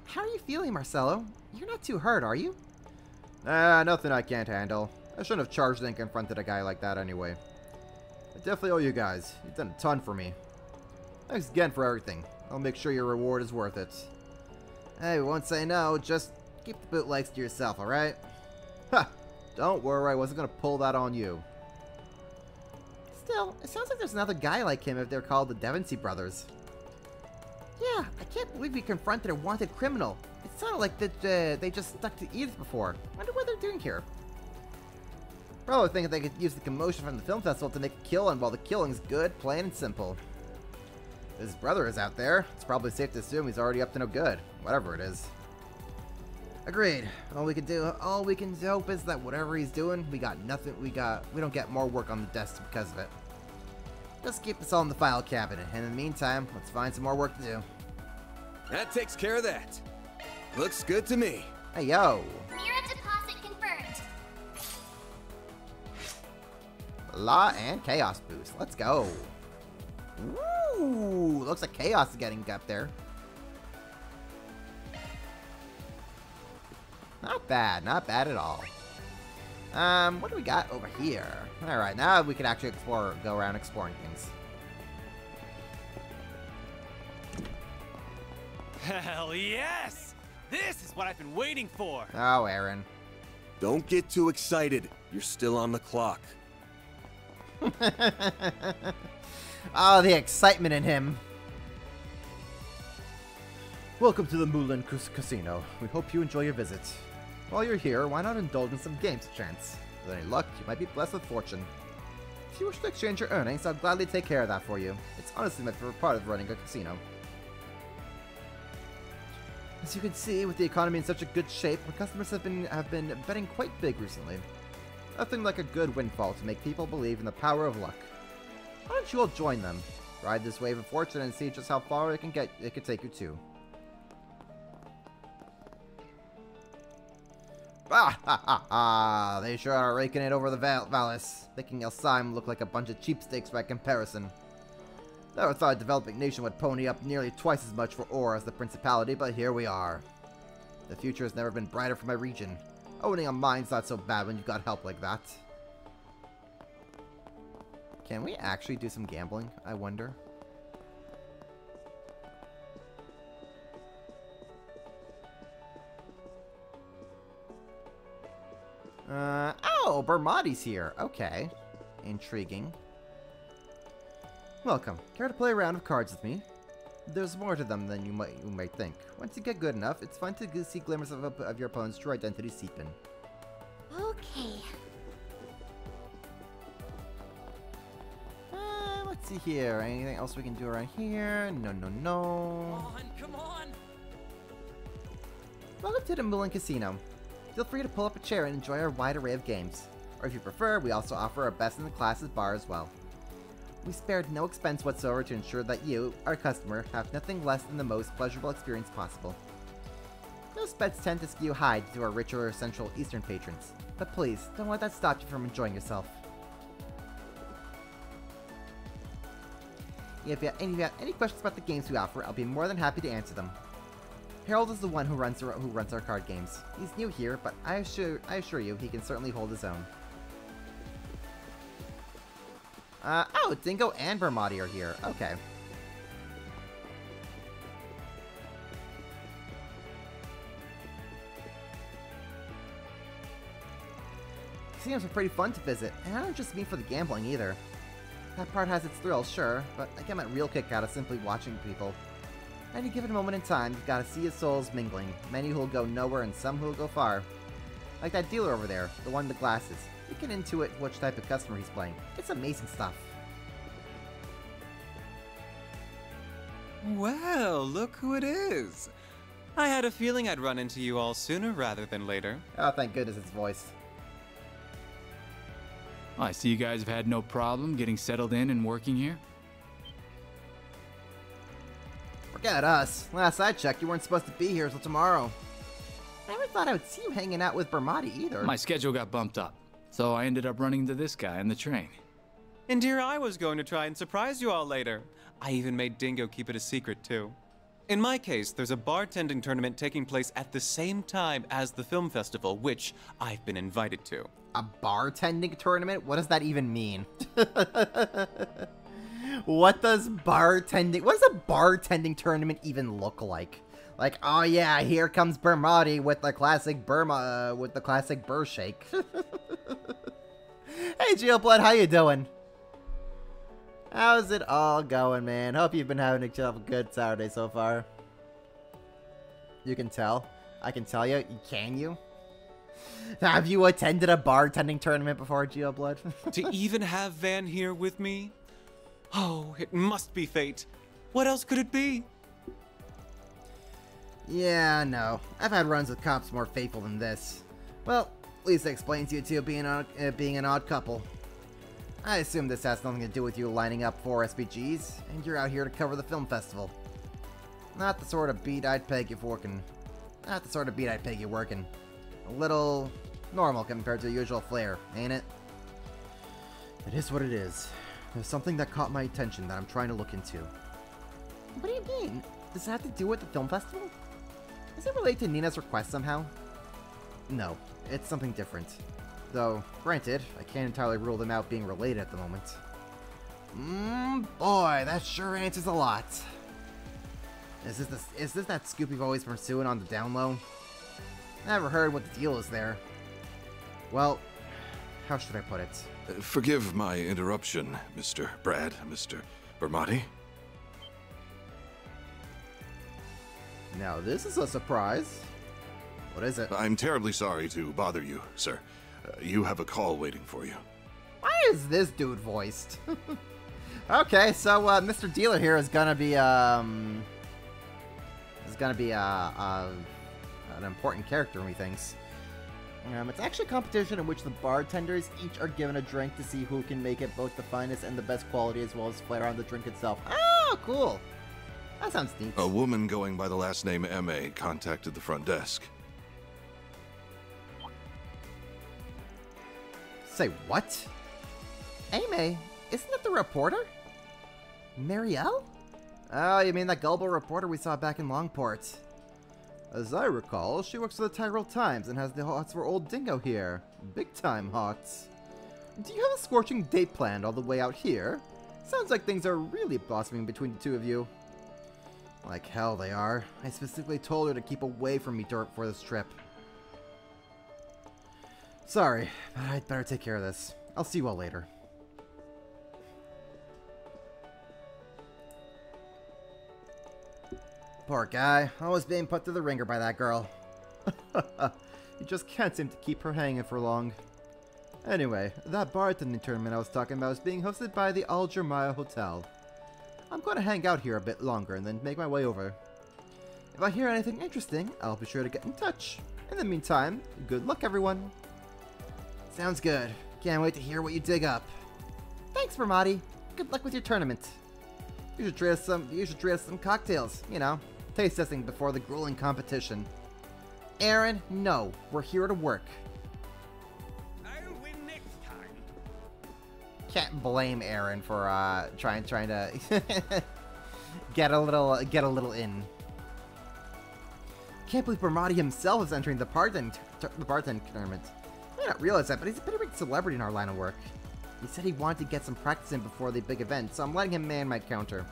How are you feeling, Marcelo? You're not too hurt, are you? Nothing I can't handle. I shouldn't have charged and confronted a guy like that anyway. I definitely owe you guys. You've done a ton for me. Thanks again for everything. I'll make sure your reward is worth it. Hey, we won't say no, just keep the bootlegs to yourself, alright? Ha! Don't worry, I wasn't gonna pull that on you. Still, it sounds like there's another guy like him if they're called the Devonsey brothers. Yeah, I can't believe we confronted a wanted criminal. It sounded like that they just stuck to Edith before. Wonder what they're doing here. Probably thinking they could use the commotion from the film festival to make a kill, and while the killing's good, plain and simple. His brother is out there. It's probably safe to assume he's already up to no good, whatever it is. Agreed. All we can hope is that whatever he's doing, we don't get more work on the desk because of it. Just keep this all in the file cabinet, and in the meantime, let's find some more work to do. That takes care of that. Looks good to me. Hey, yo. Mirror deposit confirmed. Law and Chaos boost. Let's go. Ooh, looks like Chaos is getting up there. Not bad at all. What do we got over here? Alright, now we can actually go around exploring things. Hell yes! This is what I've been waiting for! Oh, Aaron. Don't get too excited. You're still on the clock. Oh, the excitement in him. Welcome to the Moulin Casino. We hope you enjoy your visit. While you're here, why not indulge in some games chance? With any luck, you might be blessed with fortune. If you wish to exchange your earnings, I'll gladly take care of that for you. It's honestly my favorite part of running a casino. As you can see, with the economy in such a good shape, my customers have been betting quite big recently. Nothing like a good windfall to make people believe in the power of luck. Why don't you all join them? Ride this wave of fortune and see just how far it can take you to. Ah ha ha ha! They sure are raking it over the Valis, making Elsyme look like a bunch of cheapsteaks by comparison. Never thought a developing nation would pony up nearly twice as much for ore as the Principality, but here we are. The future has never been brighter for my region. Owning a mine's not so bad when you've got help like that. Can we actually do some gambling, I wonder? Oh, Bermati's here. Okay. Intriguing. Welcome. Care to play a round of cards with me? There's more to them than you might think. Once you get good enough, it's fun to see glimmers of your opponent's true identity seep in. Okay. Let's see here. Anything else we can do around here? No, no, no. Come on! Welcome to the Moulin Casino. Feel free to pull up a chair and enjoy our wide array of games. Or if you prefer, we also offer our best-in-the-classes bar as well. We spared no expense whatsoever to ensure that you, our customer, have nothing less than the most pleasurable experience possible. Most bets tend to skew high to our richer Central Eastern patrons, but please, don't let that stop you from enjoying yourself. If you have any questions about the games we offer, I'll be more than happy to answer them. Harold is the one who runs our card games. He's new here, but I assure you he can certainly hold his own. Oh, Dingo and Bermati are here. Okay. casinos are pretty fun to visit, and I don't just mean for the gambling either. That part has its thrills, sure, but I get my real kick out of simply watching people. At any given moment in time, you've got to see his souls mingling, many who'll go nowhere and some who'll go far. Like that dealer over there, the one with the glasses. You can intuit which type of customer he's playing. It's amazing stuff. Well, look who it is. I had a feeling I'd run into you all sooner rather than later. Oh, thank goodness it's voiced. I see you guys have had no problem getting settled in and working here. Forget us. Last I checked, you weren't supposed to be here until tomorrow. I never thought I would see you hanging out with Bermati either. My schedule got bumped up, so I ended up running into this guy on the train. And here I was going to try and surprise you all later. I even made Dingo keep it a secret, too. In my case, there's a bartending tournament taking place at the same time as the film festival, which I've been invited to. A bartending tournament? What does that even mean? What does a bartending tournament even look like? Like, oh yeah, here comes Bermati with the classic Burr shake. Hey Geoblood, how you doing? How's it all going, man? Hope you've been having a good Saturday so far. You can tell. I can tell you. Can you? Have you attended a bartending tournament before, Geoblood? To even have Van here with me? Oh, it must be fate. What else could it be? Yeah, no. I've had runs with cops more faithful than this. Well, at least it explains you two being an odd couple. I assume this has nothing to do with you lining up for SPGs, and you're out here to cover the film festival. Not the sort of beat I'd peg you working. Not the sort of beat I'd peg you working. A little normal compared to your usual flair, ain't it? It is what it is. There's something that caught my attention that I'm trying to look into. What do you mean? Does it have to do with the film festival? Is it related to Nina's request somehow? No, it's something different. Though, granted, I can't entirely rule them out being related at the moment. Boy, that sure answers a lot. Is this that scoop you've always pursuing on the down low? Never heard what the deal is there. Well, how should I put it? Forgive my interruption, Mr. Bermati. Now this is a surprise. What is it? I'm terribly sorry to bother you, sir. You have a call waiting for you. Why is this dude voiced? Okay, so Mr. Dealer here is gonna be an important character, methinks. It's actually a competition in which the bartenders each are given a drink to see who can make it both the finest and the best quality, as well as flair on the drink itself. Oh, cool. That sounds neat. A woman going by the last name M.A. contacted the front desk. Say what? Amy, isn't that the reporter? Marielle? Oh, you mean that gullible reporter we saw back in Longport. As I recall, she works for the Tyrell Times and has the hots for old Dingo here. Big time hots. Do you have a scorching date planned all the way out here? Sounds like things are really blossoming between the two of you. Like hell they are. I specifically told her to keep away from me for this trip. Sorry, but I'd better take care of this. I'll see you all later. Poor guy, always being put through the ringer by that girl. You just can't seem to keep her hanging for long. Anyway, that bartending tournament I was talking about is being hosted by the Al Jeremiah Hotel. I'm going to hang out here a bit longer and then make my way over. If I hear anything interesting, I'll be sure to get in touch. In the meantime, good luck everyone. Sounds good. Can't wait to hear what you dig up. Thanks, Bermati. Good luck with your tournament. You should treat us some cocktails, you know, taste testing before the grueling competition. Aaron, no, we're here to work. I'll win next time. Can't blame Aaron for trying to get a little in. Can't believe Bermati himself is entering the bartending tournament. I did not realize that, but he's a pretty big celebrity in our line of work. He said he wanted to get some practice in before the big event, so I'm letting him man my counter.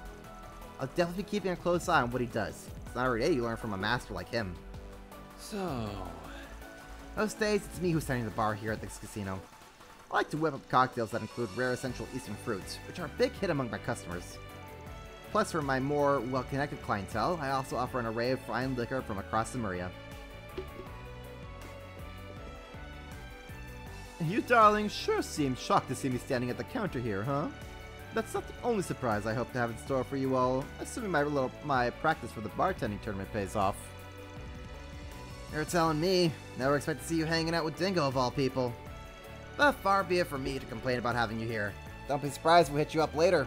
I'll definitely be keeping a close eye on what he does. It's not every day you learn from a master like him. So, Most days, it's me who's standing the bar here at this casino. I like to whip up cocktails that include rare Central Eastern fruits, which are a big hit among my customers. Plus, for my more well-connected clientele, I also offer an array of fine liquor from across Lemuria. You darlings sure seem shocked to see me standing at the counter here, huh? That's not the only surprise I hope to have in store for you all, assuming my practice for the bartending tournament pays off. You're telling me. Never expect to see you hanging out with Dingo of all people. But far be it from me to complain about having you here. Don't be surprised if we hit you up later.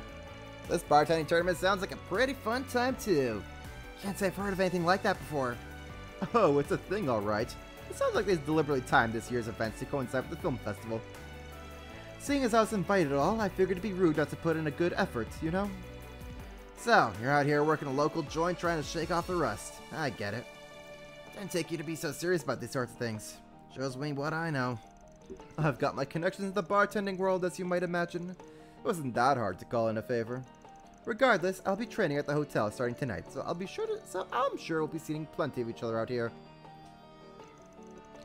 This bartending tournament sounds like a pretty fun time too. Can't say I've heard of anything like that before. Oh, it's a thing alright. It sounds like they deliberately timed this year's events to coincide with the film festival. Seeing as I was invited at all, I figured it'd be rude not to put in a good effort, you know? So, you're out here working a local joint trying to shake off the rust. I get it. Didn't take you to be so serious about these sorts of things. Shows me what I know. I've got my connections in the bartending world, as you might imagine. It wasn't that hard to call in a favor. Regardless, I'll be training at the hotel starting tonight, so I'm sure we'll be seeing plenty of each other out here.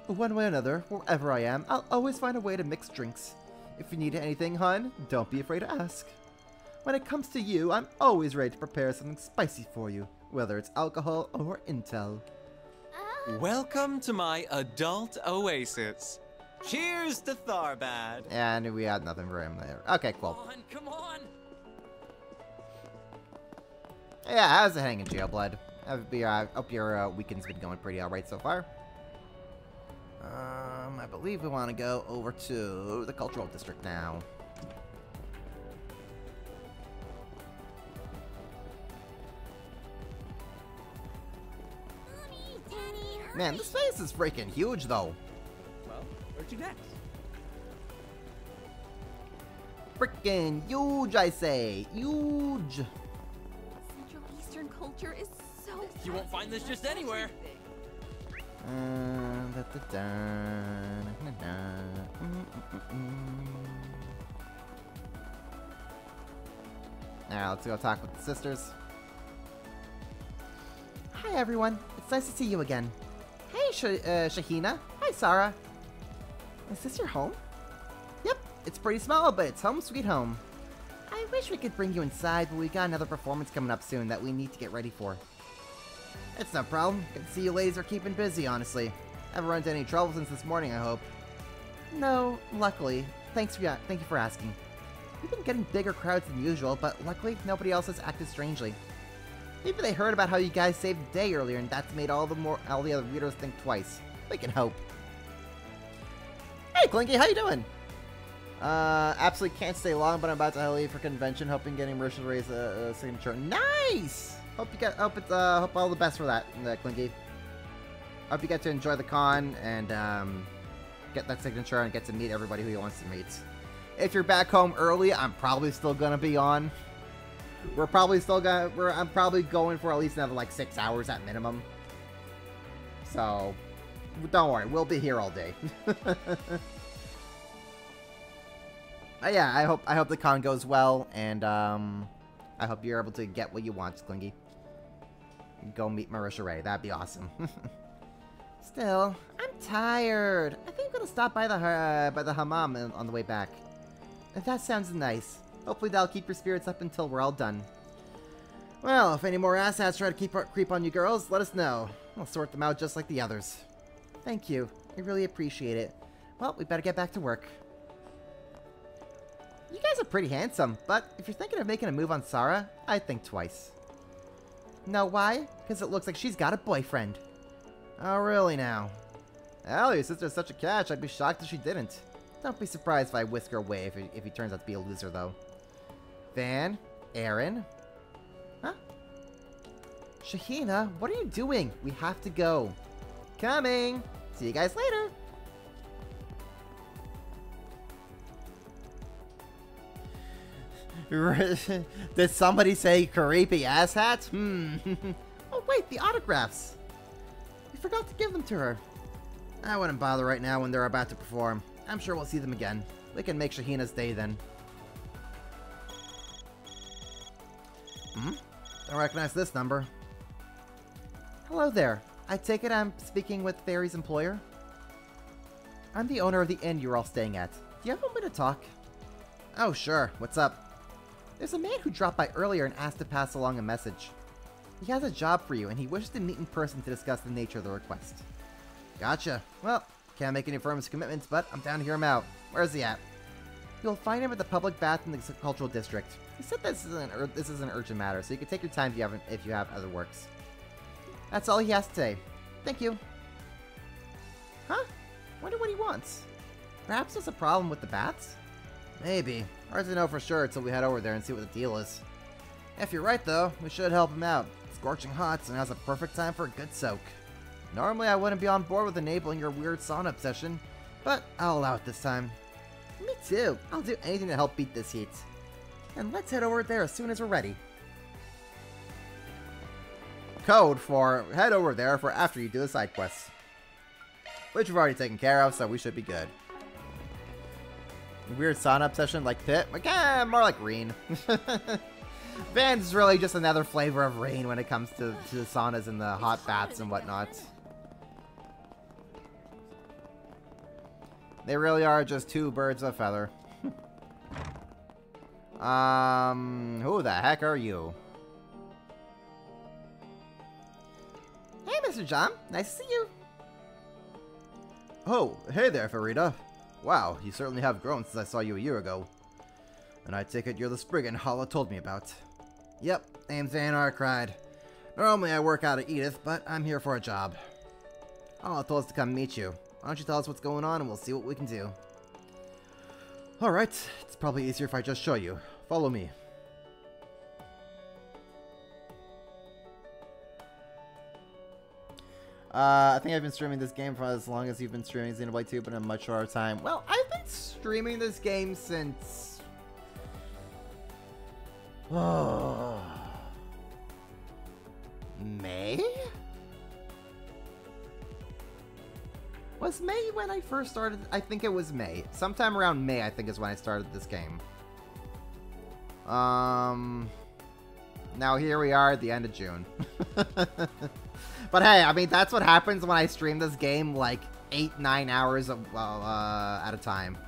One way or another, wherever I am, I'll always find a way to mix drinks. If you need anything, hon, don't be afraid to ask. When it comes to you, I'm always ready to prepare something spicy for you, whether it's alcohol or intel. Welcome to my adult oasis. Cheers to Tharbad. Yeah, I knew we had nothing for him there. Okay, cool. Come on. Yeah, how's it hanging, Jailblood? I hope your weekend's been going pretty alright so far. I believe we want to go over to the Cultural District now. Mommy, Daddy, hurry. Man, this place is freaking huge, though. Well, where'd you next? Freaking huge, I say. Huge. Central Eastern culture is so You won't find this just anywhere. Now, let's go talk with the sisters. Hi, everyone. It's nice to see you again. Hey, Shahina. Hi, Sarah. Is this your home? Yep, it's pretty small, but it's home sweet home. I wish we could bring you inside, but we got another performance coming up soon that we need to get ready for. It's no problem. Good to see you ladies are keeping busy, honestly. Haven't run into any trouble since this morning, I hope. No, luckily. Thank you for asking. We've been getting bigger crowds than usual, but luckily nobody else has acted strangely. Maybe they heard about how you guys saved the day earlier, and that's made all the other readers think twice. We can hope. Hey, Clinky, how you doing? Absolutely can't stay long, but I'm about to leave for convention, hoping getting Marissa Ray's signature. Nice! Hope all the best for that, Clinky. Hope you get to enjoy the con and get that signature and get to meet everybody who he wants to meet. If you're back home early, I'm probably still gonna be on. I'm probably going for at least another like 6 hours at minimum. So don't worry, we'll be here all day. Yeah, I hope the con goes well, and I hope you're able to get what you want, Clingy. Go meet Marisha Ray. That'd be awesome. Still, I'm tired. I think I'm gonna stop by the hammam on the way back. That sounds nice. Hopefully that'll keep your spirits up until we're all done. Well, if any more asshats try to creep on you girls, let us know. I'll sort them out just like the others. Thank you. I really appreciate it. Well, we better get back to work. You guys are pretty handsome, but if you're thinking of making a move on Sarah, I'd think twice. Know why? Because it looks like she's got a boyfriend. Oh, really now? Well, your sister's such a catch, I'd be shocked if she didn't. Don't be surprised if I whisk her away if he turns out to be a loser, though. Van? Aaron? Huh? Shahina, what are you doing? We have to go. Coming! See you guys later! Did somebody say creepy asshat? Oh wait, the autographs! We forgot to give them to her. I wouldn't bother right now when they're about to perform. I'm sure we'll see them again. We can make Shahina's day then. Don't recognize this number. Hello there. I take it I'm speaking with Fairy's employer? I'm the owner of the inn you're all staying at. you have a moment to talk? Oh, sure. What's up? There's a man who dropped by earlier and asked to pass along a message. He has a job for you, and he wishes to meet in person to discuss the nature of the request. Gotcha. Well, can't make any firm commitments, but I'm down to hear him out. Where's he at? You'll find him at the public bath in the cultural district. He said this is an urgent matter, so you can take your time if you have other works. That's all he has to say. Thank you. Huh? Wonder what he wants. Perhaps there's a problem with the baths? Maybe. Hard to know for sure until we head over there and see what the deal is. If you're right, though, we should help him out. It's scorching hot, so now's a perfect time for a good soak. Normally, I wouldn't be on board with enabling your weird sauna obsession, but I'll allow it this time. Me too. I'll do anything to help beat this heat. And let's head over there as soon as we're ready. Code for head over there for after you do the side quests. Which we've already taken care of, so we should be good. Weird sauna obsession like Pit? Like, more like Reen. Van's really just another flavor of rain when it comes to the saunas and the hot baths and whatnot. They really are just two birds of a feather. Who the heck are you? Hey, Mr. John. Nice to see you. Oh, hey there, Farida. Wow, you certainly have grown since I saw you a year ago. And I take it you're the Spriggan Hala told me about. Yep, name's Van Arkride. Normally I work out at Edith, but I'm here for a job. Hala told us to come meet you. Why don't you tell us what's going on and we'll see what we can do. Alright, it's probably easier if I just show you. Follow me. I think I've been streaming this game for as long as you've been streaming Xenoblade 2, but in a much shorter time. Well, I've been streaming this game since... May? Was May when I first started? I think it was May. Sometime around May, I think, is when I started this game. Now here we are at the end of June. But hey, I mean, that's what happens when I stream this game like 8-9 hours at a time.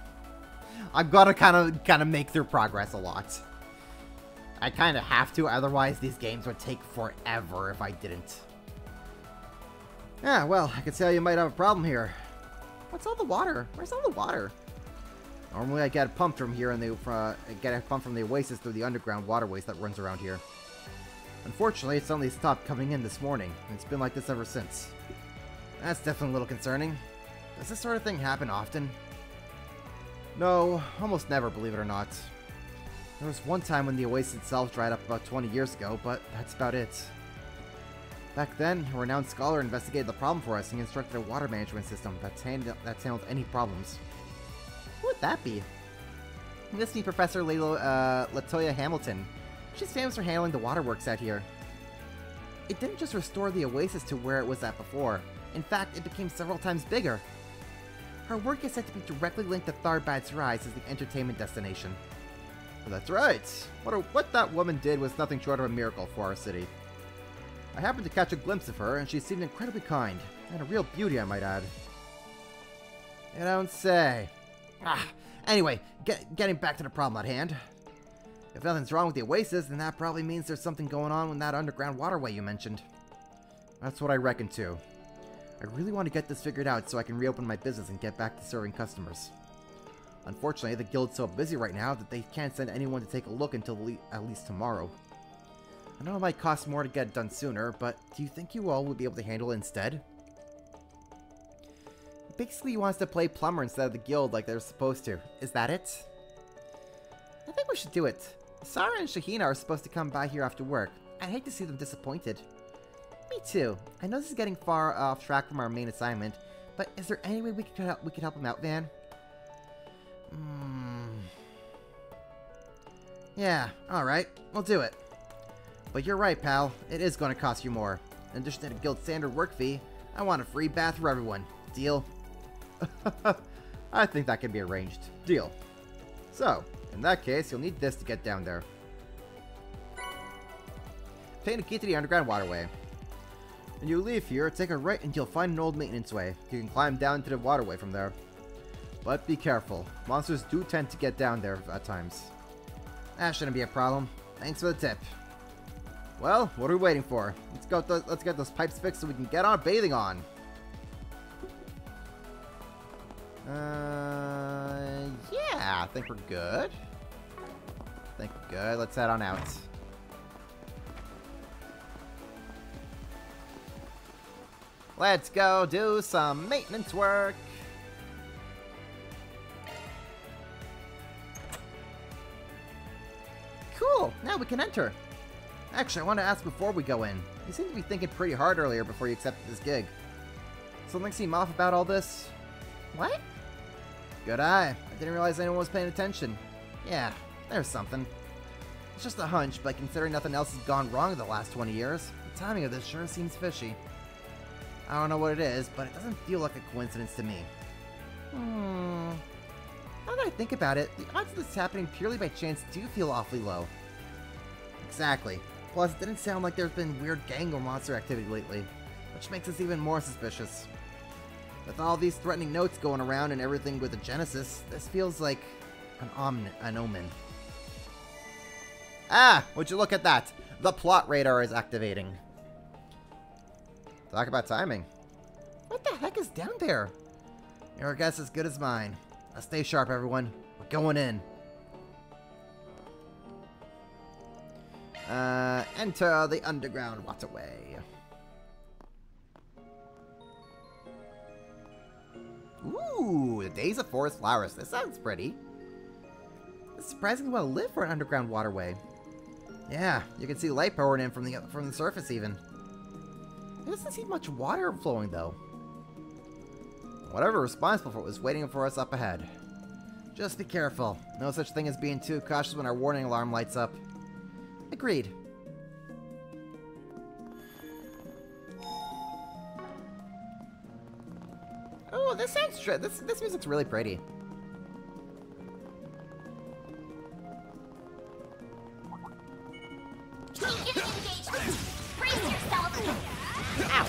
I've got to kind of make through progress a lot. I kind of have to, otherwise these games would take forever if I didn't. Yeah, well, I can tell you might have a problem here. What's all the water? Where's all the water? Normally I get it pumped from here and get it pumped from the oasis through the underground waterways that runs around here. Unfortunately, it suddenly stopped coming in this morning, and it's been like this ever since. That's definitely a little concerning. Does this sort of thing happen often? No, almost never, believe it or not. There was one time when the oasis itself dried up about 20 years ago, but that's about it. Back then, a renowned scholar investigated the problem for us and constructed a water management system that's handled any problems. Who would that be? This is Professor Latoya Hamilton. She's famous for handling the waterworks out here. It didn't just restore the oasis to where it was at before. In fact, it became several times bigger. Her work is said to be directly linked to Tharbad's rise as the entertainment destination. Well, that's right. What that woman did was nothing short of a miracle for our city. I happened to catch a glimpse of her, and she seemed incredibly kind. And a real beauty, I might add. You don't say. Anyway, getting back to the problem at hand. If nothing's wrong with the oasis, then that probably means there's something going on with that underground waterway you mentioned. That's what I reckon too. I really want to get this figured out so I can reopen my business and get back to serving customers. Unfortunately, the guild's so busy right now that they can't send anyone to take a look until at least tomorrow. I know it might cost more to get it done sooner, but do you think you all would be able to handle it instead? Basically, he wants to play plumber instead of the guild like they're supposed to. Is that it? I think we should do it. Sarah and Shahina are supposed to come by here after work. I'd hate to see them disappointed. Me too. I know this is getting far off track from our main assignment, but is there any way we could help them out, Van? Yeah, alright. We'll do it. But you're right, pal. It is going to cost you more. In addition to the guild standard work fee, I want a free bath for everyone. Deal? I think that can be arranged. Deal. So, in that case, you'll need this to get down there. Obtain a key to the underground waterway. When you leave here, take a right and you'll find an old maintenance way. You can climb down to the waterway from there. but be careful. Monsters do tend to get down there at times. That shouldn't be a problem. Thanks for the tip. Well, what are we waiting for? Let's get those pipes fixed so we can get on bathing on. Yeah, I think we're good. Let's head on out. Let's go do some maintenance work. Cool, now we can enter. Actually, I want to ask before we go in. You seemed to be thinking pretty hard earlier before you accepted this gig. Something seem off about all this? What? Good eye. I didn't realize anyone was paying attention. Yeah, there's something. It's just a hunch, but considering nothing else has gone wrong in the last 20 years, the timing of this sure seems fishy. I don't know what it is, but it doesn't feel like a coincidence to me. Now that I think about it, the odds of this happening purely by chance do feel awfully low. Exactly. Plus, it didn't sound like there's been weird gang or monster activity lately, which makes us even more suspicious. With all these threatening notes going around and everything with the Genesis, this feels like an omen. Ah! Would you look at that? The plot radar is activating. Talk about timing. What the heck is down there? Your guess is as good as mine. Now stay sharp, everyone. We're going in. Enter the underground waterway. Ooh, the Days of Forest Flowers. This sounds pretty. It's surprisingly well lit for an underground waterway. Yeah, you can see light pouring in from the surface even. There doesn't seem much water flowing though. Whatever responsible for it was waiting for us up ahead. Just be careful. No such thing as being too cautious when our warning alarm lights up. Agreed. Oh, this sounds this music's really pretty. Begin engagement. Brace yourself. Ow.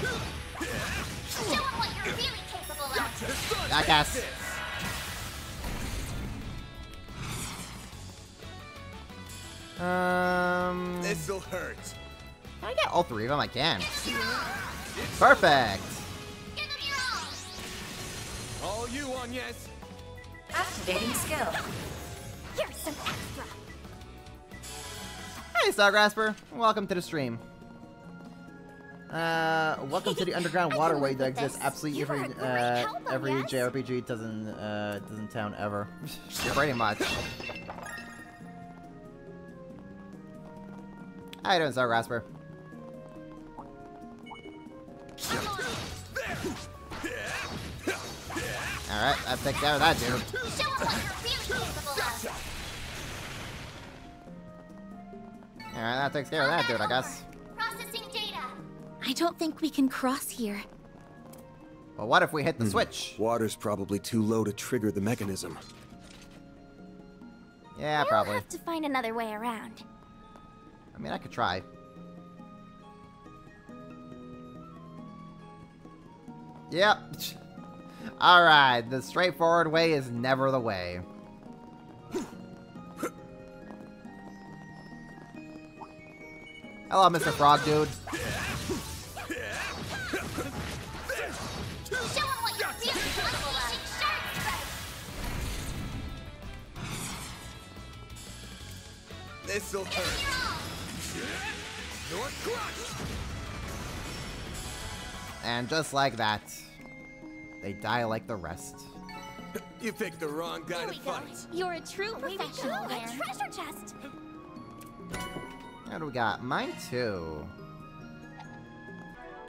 Show them what you're really capable of. I guess. This'll hurt. Can I get all three of them? I can. Perfect. Give them your all. All you on, yes. Activating skill. Here's some extra. Hey, Stargrasper. Welcome to the stream. Welcome to the underground waterway that exists absolutely every JRPG doesn't town ever. Pretty much. How you doing, Stargrasper? Alright, that takes care of that dude. Show them what you're really capable of. Alright, that takes care of that dude, I guess. Processing data. I don't think we can cross here. Well, what if we hit the switch? Water's probably too low to trigger the mechanism. Yeah, We'll probably. have to find another way around. I mean, I could try. Yep. Alright, the straightforward way is never the way. Hello, Mr. Frog Dude. Show them what you're really capable of. Shark strike. This'll hurt. Your crush. And just like that, they die like the rest. You picked the wrong guy Here to we go. fight. You're a true professional. A treasure chest. What do we got? Mine 2.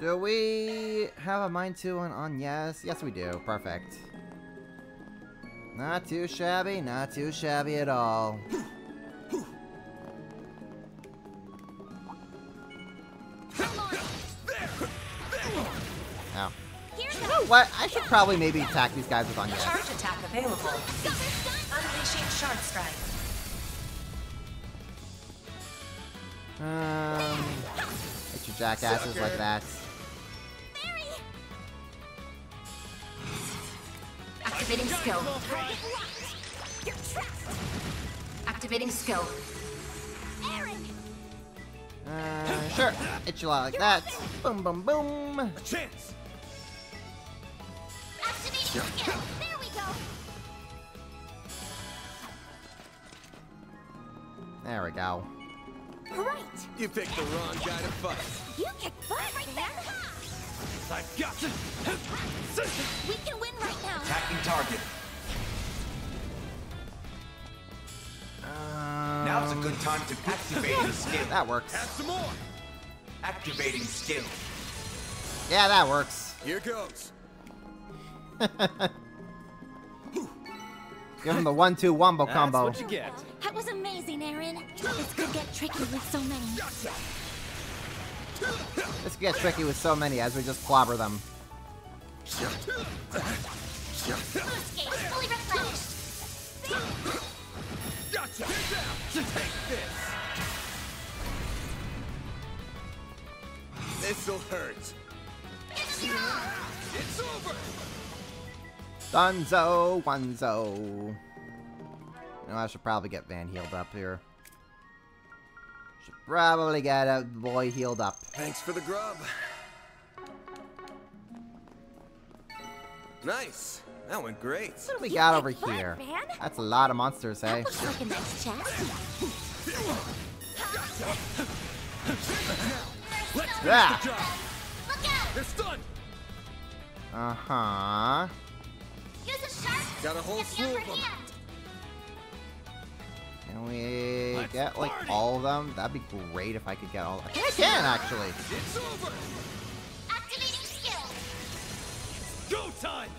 Do we have a mine 2 on yes? Yes, we do. Perfect. Not too shabby, not too shabby at all. Oh. You know what? I should probably maybe attack these guys with on yes. Charge attack available. Unleashing Shark Strike. Hit your jackasses like that. Activating skill. Target locked. You're trapped. Activating skill. Aaron. Sure. Hit you like that. Boom, boom, boom. A chance. Activating skill. There we go. There we go. Right. You picked the wrong guy to fight. You kick butt right there. I've got you. We can win right now. Attacking target. Now's a good time to activate skill. That works. Have some more. Activating skill. Yeah, that works. Here goes. Give him the 1-2 wombo That's combo. what you get. That was amazing, Aaron. This could get tricky with so many. This could get tricky with so many as we just clobber them. Boost gauge fully replenished. Gotcha. Get down. Take this. This'll hurt. It's over. Dunzo, Onezo. You know, I should probably get Van healed up here. Should probably get a boy healed up. Thanks for the grub. Nice. That went great. What do we got over kick butt, here? man. That's a lot of monsters, eh? That looks like a nice chest. Let's Yeah. finish the job. Look out! They're stunned. Uh-huh. Use a shark. Got a whole Get the slew upper of them. hand. Can we Let's get, like, party. all of them? That'd be great if I could get all of them. I think I can, actually. It's over. Activating skill. Go time.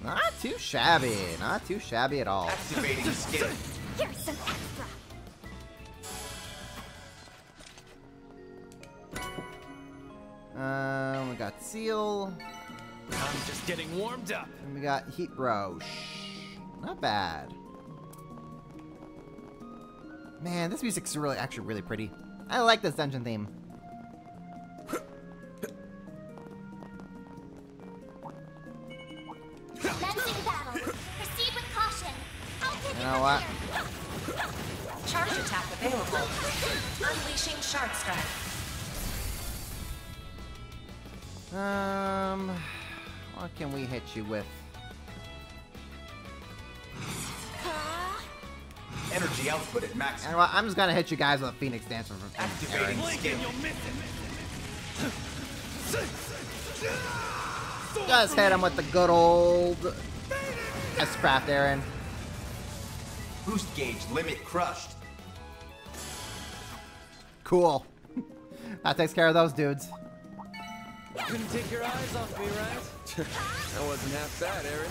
Not too shabby. Not too shabby at all. Activating skill. Here's some extra. We got Seal. I'm just getting warmed up. And we got Heat Roche. Not bad. Man, this music's really, actually really pretty. I like this dungeon theme. Commencing battle. Proceed with caution. I'll pick You it know from what? here. Charge attack available. Unleashing Shard Strike. What can we hit you with? Energy output at You know maximum. what? I'm just gonna hit you guys with a Phoenix Dancer from Activating Aaron. skill. Just hit him with the good old S-Craft, Aaron. Boost gauge limit crushed. Cool. That takes care of those dudes. Couldn't take your eyes off me, right? That wasn't half bad, Aaron.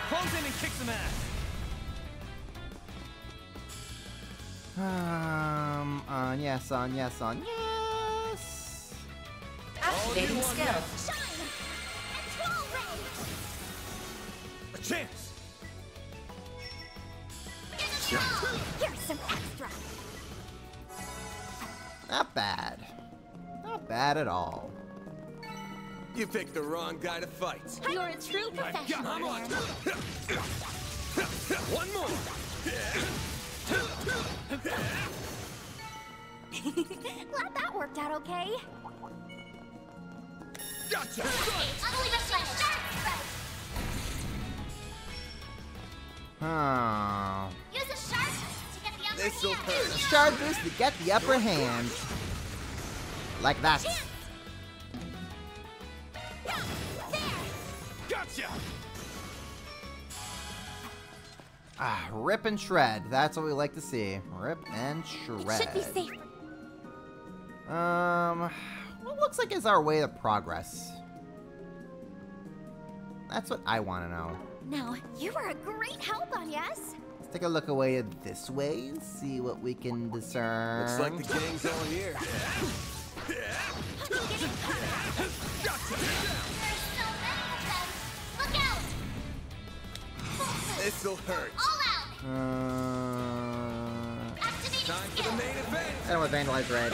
Close in and kick some ass. Yes, yes. Activating skill. Shine. Control ray. A chance. Here's some extra. Not bad. Not bad at all. You picked the wrong guy to fight. You're a true professional, I'm on. Aaron. One more. Glad that worked out okay. Gotcha. Utterly replenished. Shark strike. Oh. Use a shark to get the upper This'll hand. hurt. Shard boost to get the upper hand. Like that. Gotcha. Ah, rip and shred. That's what we like to see. Rip and It should be shred. safe. What looks like is our way to progress? That's what I want to know. No, you were a great help on yes. Let's take a look away this way and see what we can discern. Looks like the gang's all here. There's so many of them. Look out! This'll hurt. All out! Activating Time for the skill. main event. And with Vandalized Red.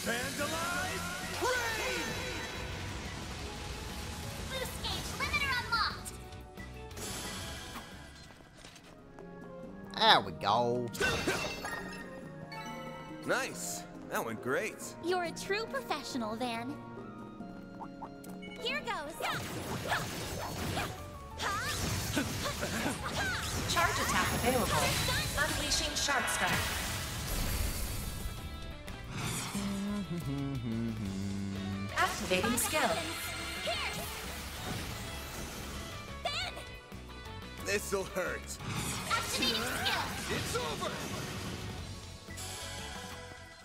Vandalize! Rain! Boost gauge limiter unlocked. There we go. Nice. That went great. You're a true professional, Van. Here goes. Charge attack available. Unleashing Shark Strike. Activating skill. Van! This'll hurt. Activating skill. It's over.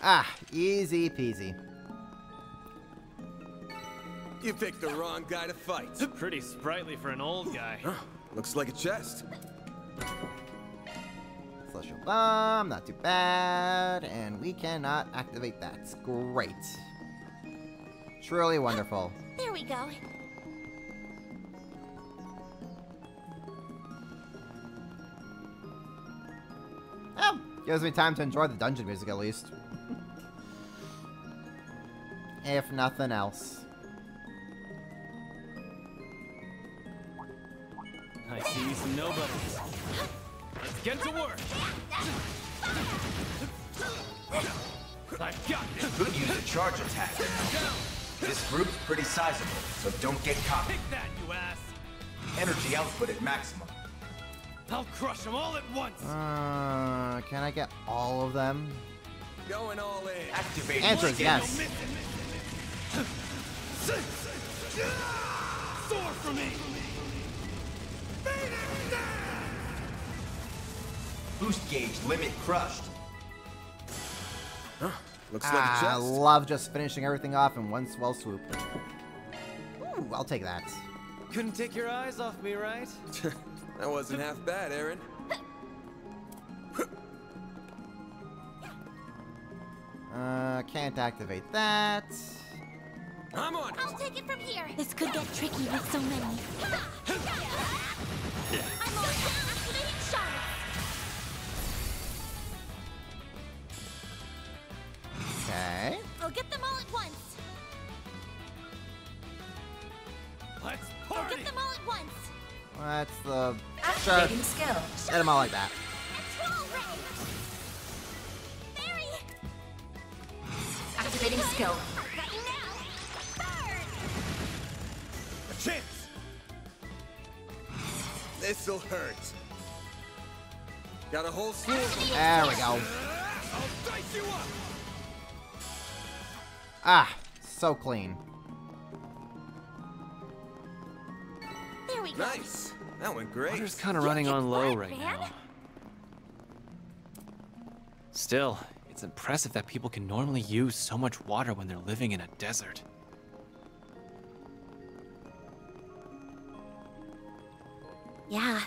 Ah, easy peasy. You picked the wrong guy to fight. Pretty sprightly for an old guy. Looks like a chest. Celestial Bomb, not too bad. And we cannot activate that. Great. Truly wonderful. There we go. Oh, gives me time to enjoy the dungeon music at least. If nothing else. I see some nobodies. Let's get to work. I've got this. Could use a charge attack. This group's pretty sizable, so don't get caught. Take that, you ass. Energy output at maximum. I'll crush them all at once. Can I get all of them? Going all in. Activating Answer is skill. yes. Soar for me. Boost gauge limit crushed. Looks like a I chest. love just finishing everything off in one swell swoop. Ooh, I'll take that. Couldn't take your eyes off me, right? That wasn't half bad, Aaron. Can't activate that. I'm on it. I'll take it from here. This could get tricky with so many. I'm on activating shards. Okay. I'll get them all at once. Let's I'll party. get them all at once. What's the... Sure. Activating skill. Get them all like that. And troll ray. Fairy. Activating skill. Got you now. Burn. A chance. This'll hurt. Got a whole slew of them. There we go. I'll dice you up. Ah, so clean. There we go. Nice. That went great. Water's kind of running on low right Van. now. Still, it's impressive that people can normally use so much water when they're living in a desert. Yeah.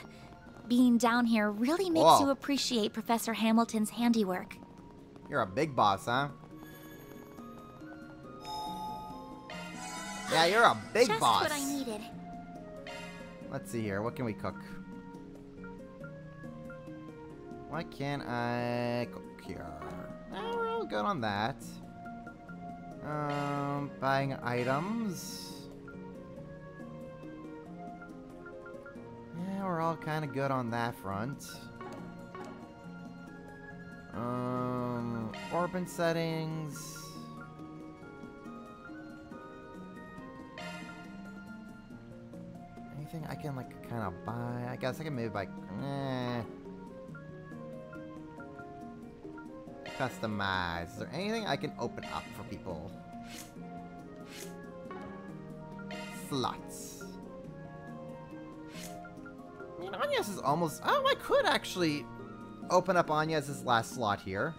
Being down here really makes Whoa. you appreciate Professor Hamilton's handiwork. You're a big boss, huh? Yeah, you're a big Just boss. what I needed. Let's see here. What can we cook? What can I cook here? We're all good on that. Buying items. Yeah, we're all kind of good on that front. Orbit settings. Anything I can like kind of buy? I guess I can maybe buy. Customize. Is there anything I can open up for people? Slots. I mean, Anya's is almost. Oh, I could actually open up Anya's last slot here.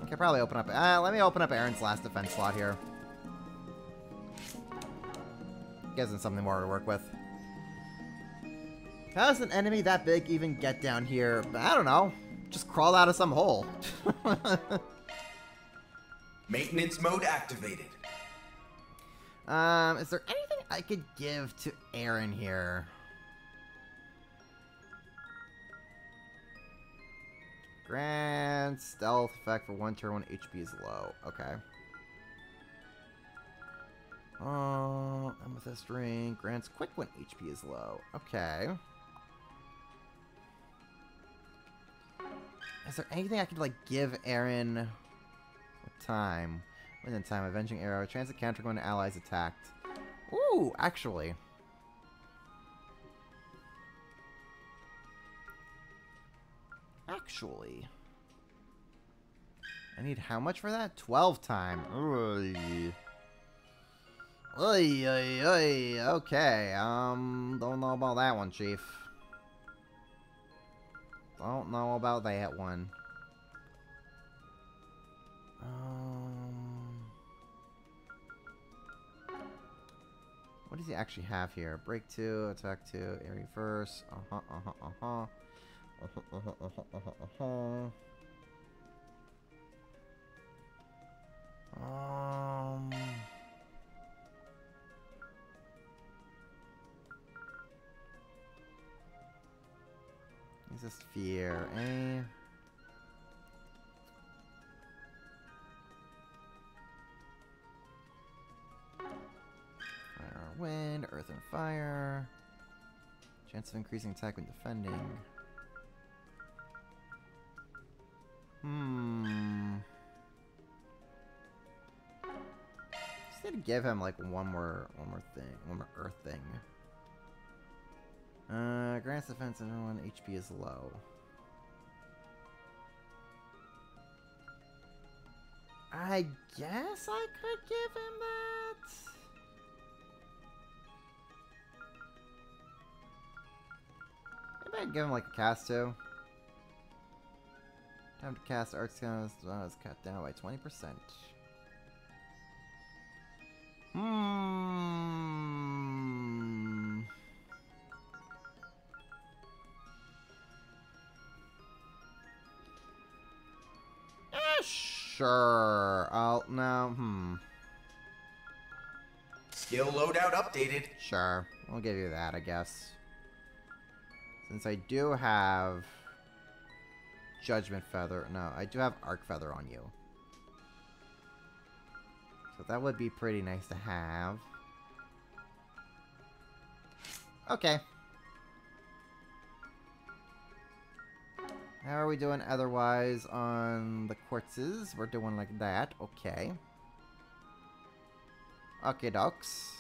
I could probably open up. Let me open up Aaron's last defense slot here. Gives him something more to work with. How does an enemy that big even get down here? I don't know. Just crawl out of some hole. Maintenance mode activated. Is there anything I could give to Aaron here? Grant stealth effect for 1 turn when HP is low. Okay. Amethyst ring grants quick when HP is low. Okay. Is there anything I could, like, give Aaron with time? Within time, avenging arrow. Chance to counter when an ally is attacked. Ooh, actually. I need how much for that? 12 time. Oy. Oy, oy, oy. Okay, don't know about that one, Chief. Don't know about that one. What does he actually have here? Break 2, attack 2, area first. Is this fear, eh? Fire, wind, earth and fire. Chance of increasing attack when defending. Just need to give him like one more earth thing. Grants defense and when HP is low. I guess I could give him that. Maybe I'd give him like a cast too. Time to cast Arc Scan is cut down by 20%. Sure. Skill loadout updated. Sure. I'll give you that, I guess. Since I do have Judgment Feather. No, I do have Arc Feather on you. So that would be pretty nice to have. Okay. How are we doing otherwise on the quartzes? We're doing like that. Okay. Okay, docs.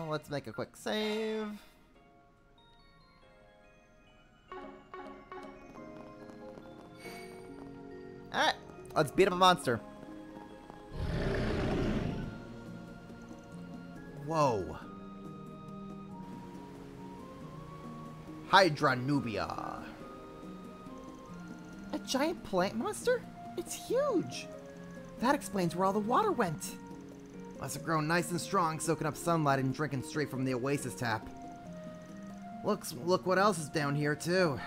Let's make a quick save. Alright, let's beat up a monster. Whoa. Hydra Nubia. A giant plant monster? It's huge. That explains where all the water went. Must have grown nice and strong, soaking up sunlight and drinking straight from the oasis tap. Look what else is down here, too.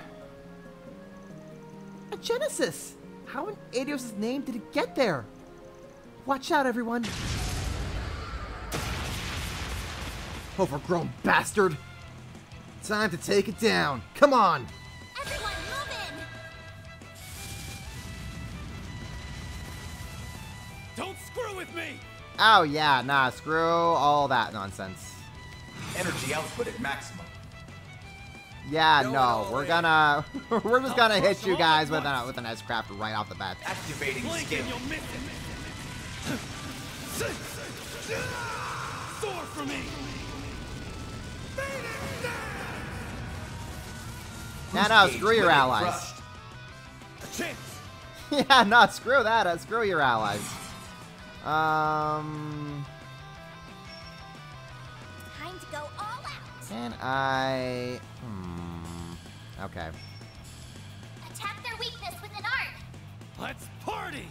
A Genesis! How in Adios' name did it get there? Watch out, everyone! Overgrown bastard! Time to take it down! Come on! Everyone, move in! Don't screw with me! Oh yeah, nah, screw all that nonsense. Energy output at maximum. Yeah, no, we're gonna we're just gonna hit you guys with an S-craft right off the bat. Activating Blink skill. and you'll miss it. Soar for me. No, screw your allies. Crushed. A chance. Yeah, no, screw that. Screw your allies. Time to go all out. Can I? Okay. Attack their weakness with an art. Let's party.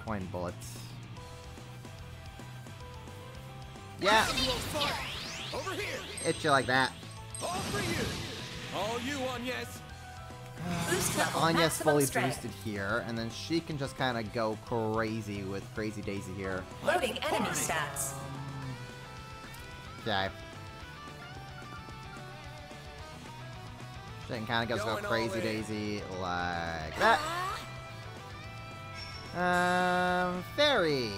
Coin bullets. Yeah, Over here. hit you like that. All for you. All you on yes. Boost level Anya's maximum fully strength. boosted here, and then she can just kind of go crazy with Crazy Daisy here. Loading enemy stats. Okay. Then kind of goes go Going all crazy in. daisy like that. Fairy.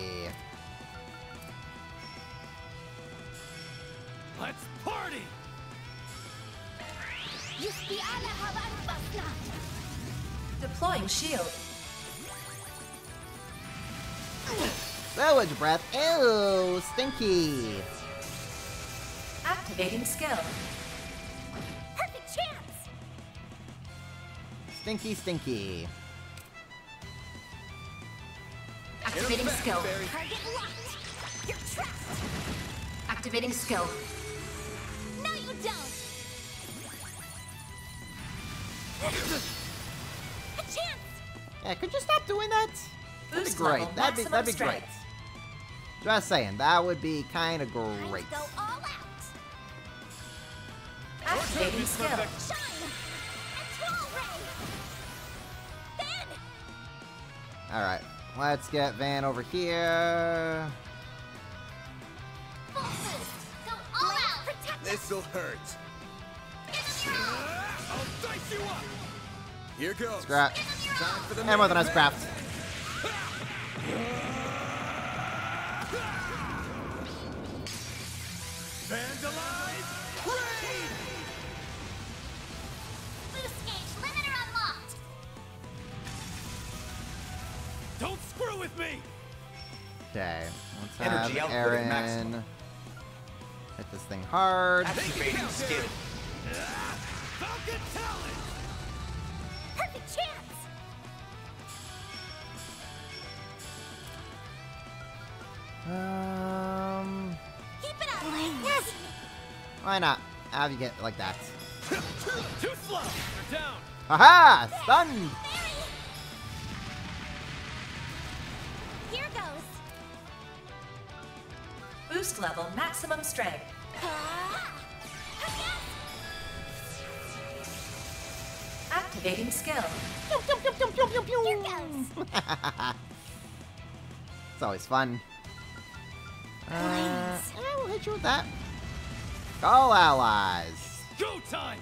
Let's party! Deploying shield. Sewage breath. Ew, stinky. Activating skill. Perfect chance! Stinky, stinky. Activating back, skill. Barry. Target locked! You're trapped! Activating skill. No, you don't! A chance! Yeah, could you stop doing that? That'd be Boost great. level, That'd be maximum great. strength. Just saying, that would be kind of Time great. to go all out! Activating skill. Shine! And Troll Ray! Then! All right, let's get Van over here. Full boost! Go all out! Protect us! This'll hurt. Give them your all! I'll dice you up! Here goes. Scrap. Give them your all! Time for the And more than main us craft. Vandalize! Raid! Boost gauge limiter unlocked! Don't screw with me! Okay, let's Energy have output at Aaron maximum. hit this thing hard. Activating skill. Falcon Talon! Perfect chance! Keep it up! Yes! Why not? Have you get like that? Too slow! They're down! Haha! Stunned! Barry! Here goes! Boost level, maximum strength. Activating skill. Here goes! It's always fun. Yeah, we'll hit you with that. All allies. Go time!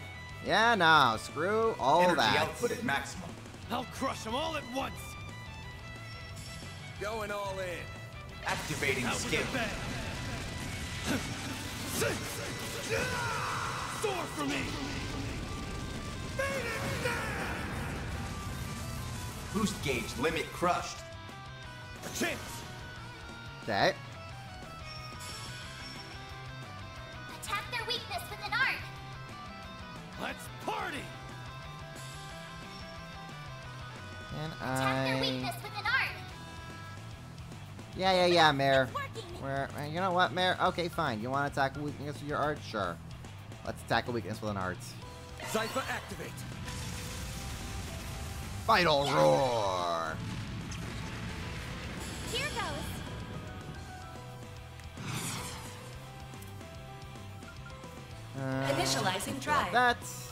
Yeah, no, screw all Energy that. output at maximum. I'll crush them all at once! Going all in. Activating Out with skill. the bang! Soar for me! Boost gauge limit crushed. A chance! Okay. Attack their weakness with an arc! Let's party! And Attack their weakness with an arc! Yeah, Mare. It's working! Where? You know what, Mare? Okay, fine. You want to attack a weakness with your art? Sure. Let's attack a weakness with an art. Zypher activate! Final roar. Here goes! Initializing drive. That's.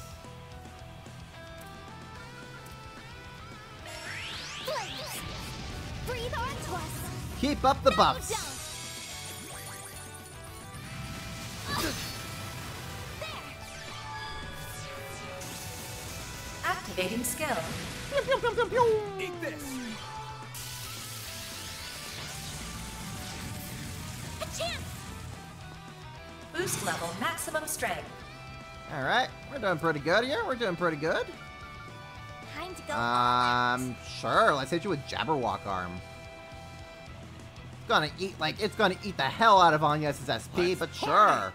Blaze! Breathe onto us! Keep up the No, buffs. don't! There! Activating skill. Eat this! A chance! Boost level, maximum strength. All right, we're doing pretty good here. We're doing pretty good. Time to go Sure. Let's hit you with Jabberwock arm. It's gonna eat the hell out of Anya's SP, but sure.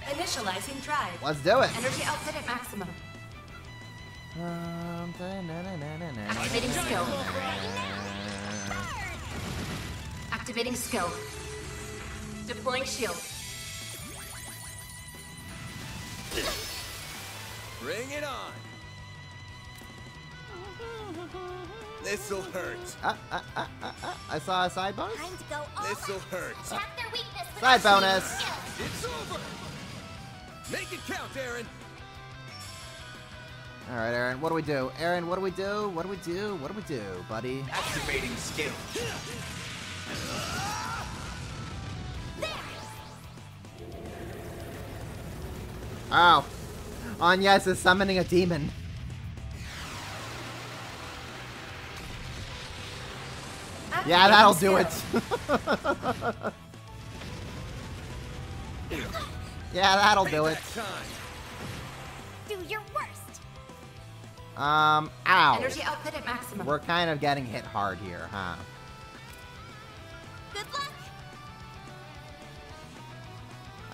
Initializing drive. Let's do it. Energy output at maximum. Activating skill. Activating skill. Deploying shield. Bring it on! This'll hurt. I saw a side bonus. Time to go all This'll out. hurt. Attack their weakness with Side a bonus. skill. It's over! Make it count, Aaron! All right, Aaron. What do we do? Aaron, what do we do? What do we do? What do we do, buddy? Activating skill. Ow. Anyas is summoning a demon. Yeah, that'll do it. Yeah, that'll do it. Do your worst. Ow. Energy output at maximum. We're kind of getting hit hard here, huh? Good luck.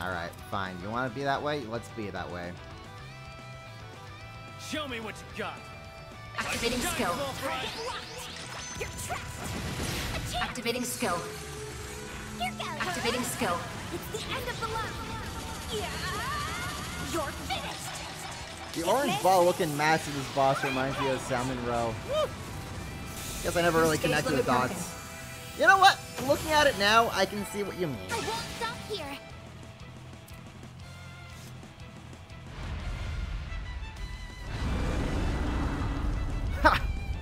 Alright, fine. You want to be that way? Let's be that way. Show me what you got. Activating skill. Target locked. You're trapped. Activating skill. Here goes. Activating skill. It's the end of the line. Yeah. You're finished. The orange ball looking massive as boss reminds me of Salmon Row. Guess I never really connected the dots. You know what? Looking at it now, I can see what you mean. I won't stop here. Ha!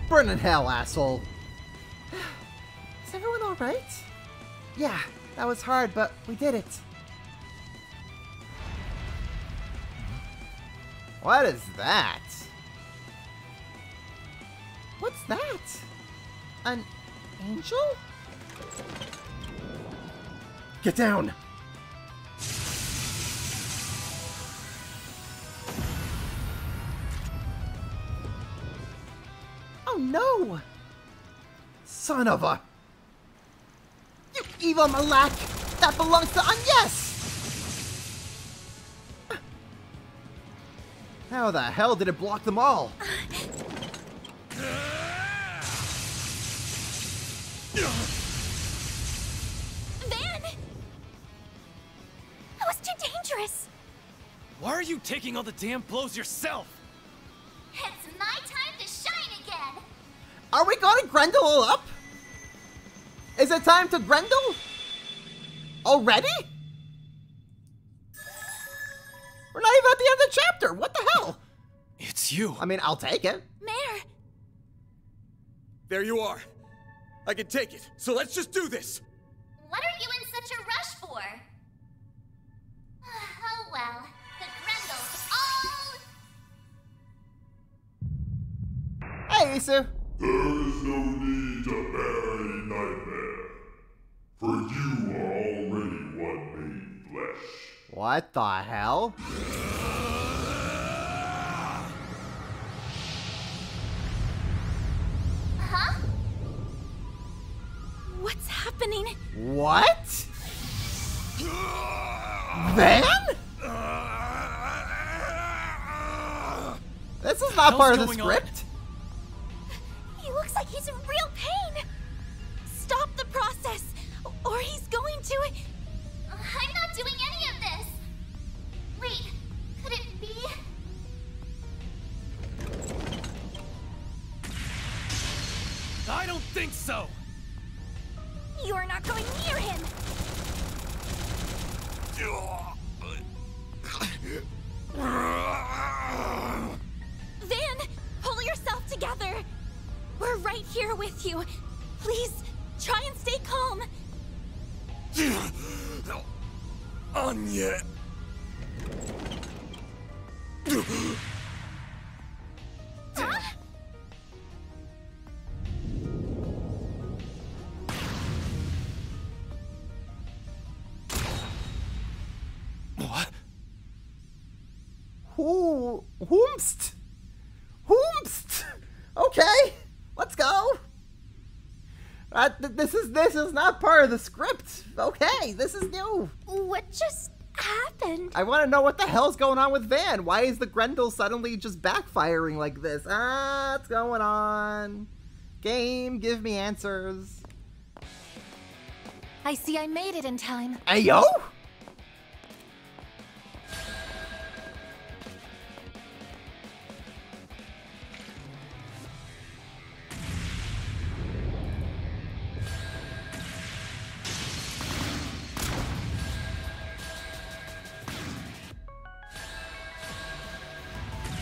Burn in hell, asshole. Is everyone alright? Yeah, that was hard, but we did it. What is that? What's that? An angel? Get down! Oh no! Son of a... You evil Malak! That belongs to Anyas! How the hell did it block them all? Van! That was too dangerous. Why are you taking all the damn blows yourself? It's my time to shine again. Are we going to Grendel up? Is it time to Grendel? Already? We're not even at the end of the chapter. What the hell? It's you. I mean, I'll take it. Mare! There you are. I can take it, so let's just do this. What are you in such a rush for? Oh well, the Grendels all... Hey, Isu. There is no need to bury nightmare, for you are already one made flesh. What the hell? Huh? What's happening? What? Van? This is not part of the script. He looks like he's in real pain. Stop the process, or he's going to... I'm not doing any of this. Wait, could it be... I don't think so. You're not going near him. Van, pull yourself together. We're right here with you. Please, try and stay calm. Anya. Huh? What? Whoomst? Whoomst? Okay, let's go. This is not part of the script. Okay, this is new. What just happened? I want to know what the hell's going on with Van. Why is the Grendel suddenly just backfiring like this? What's going on? Game, give me answers. I see I made it in time. Ayo?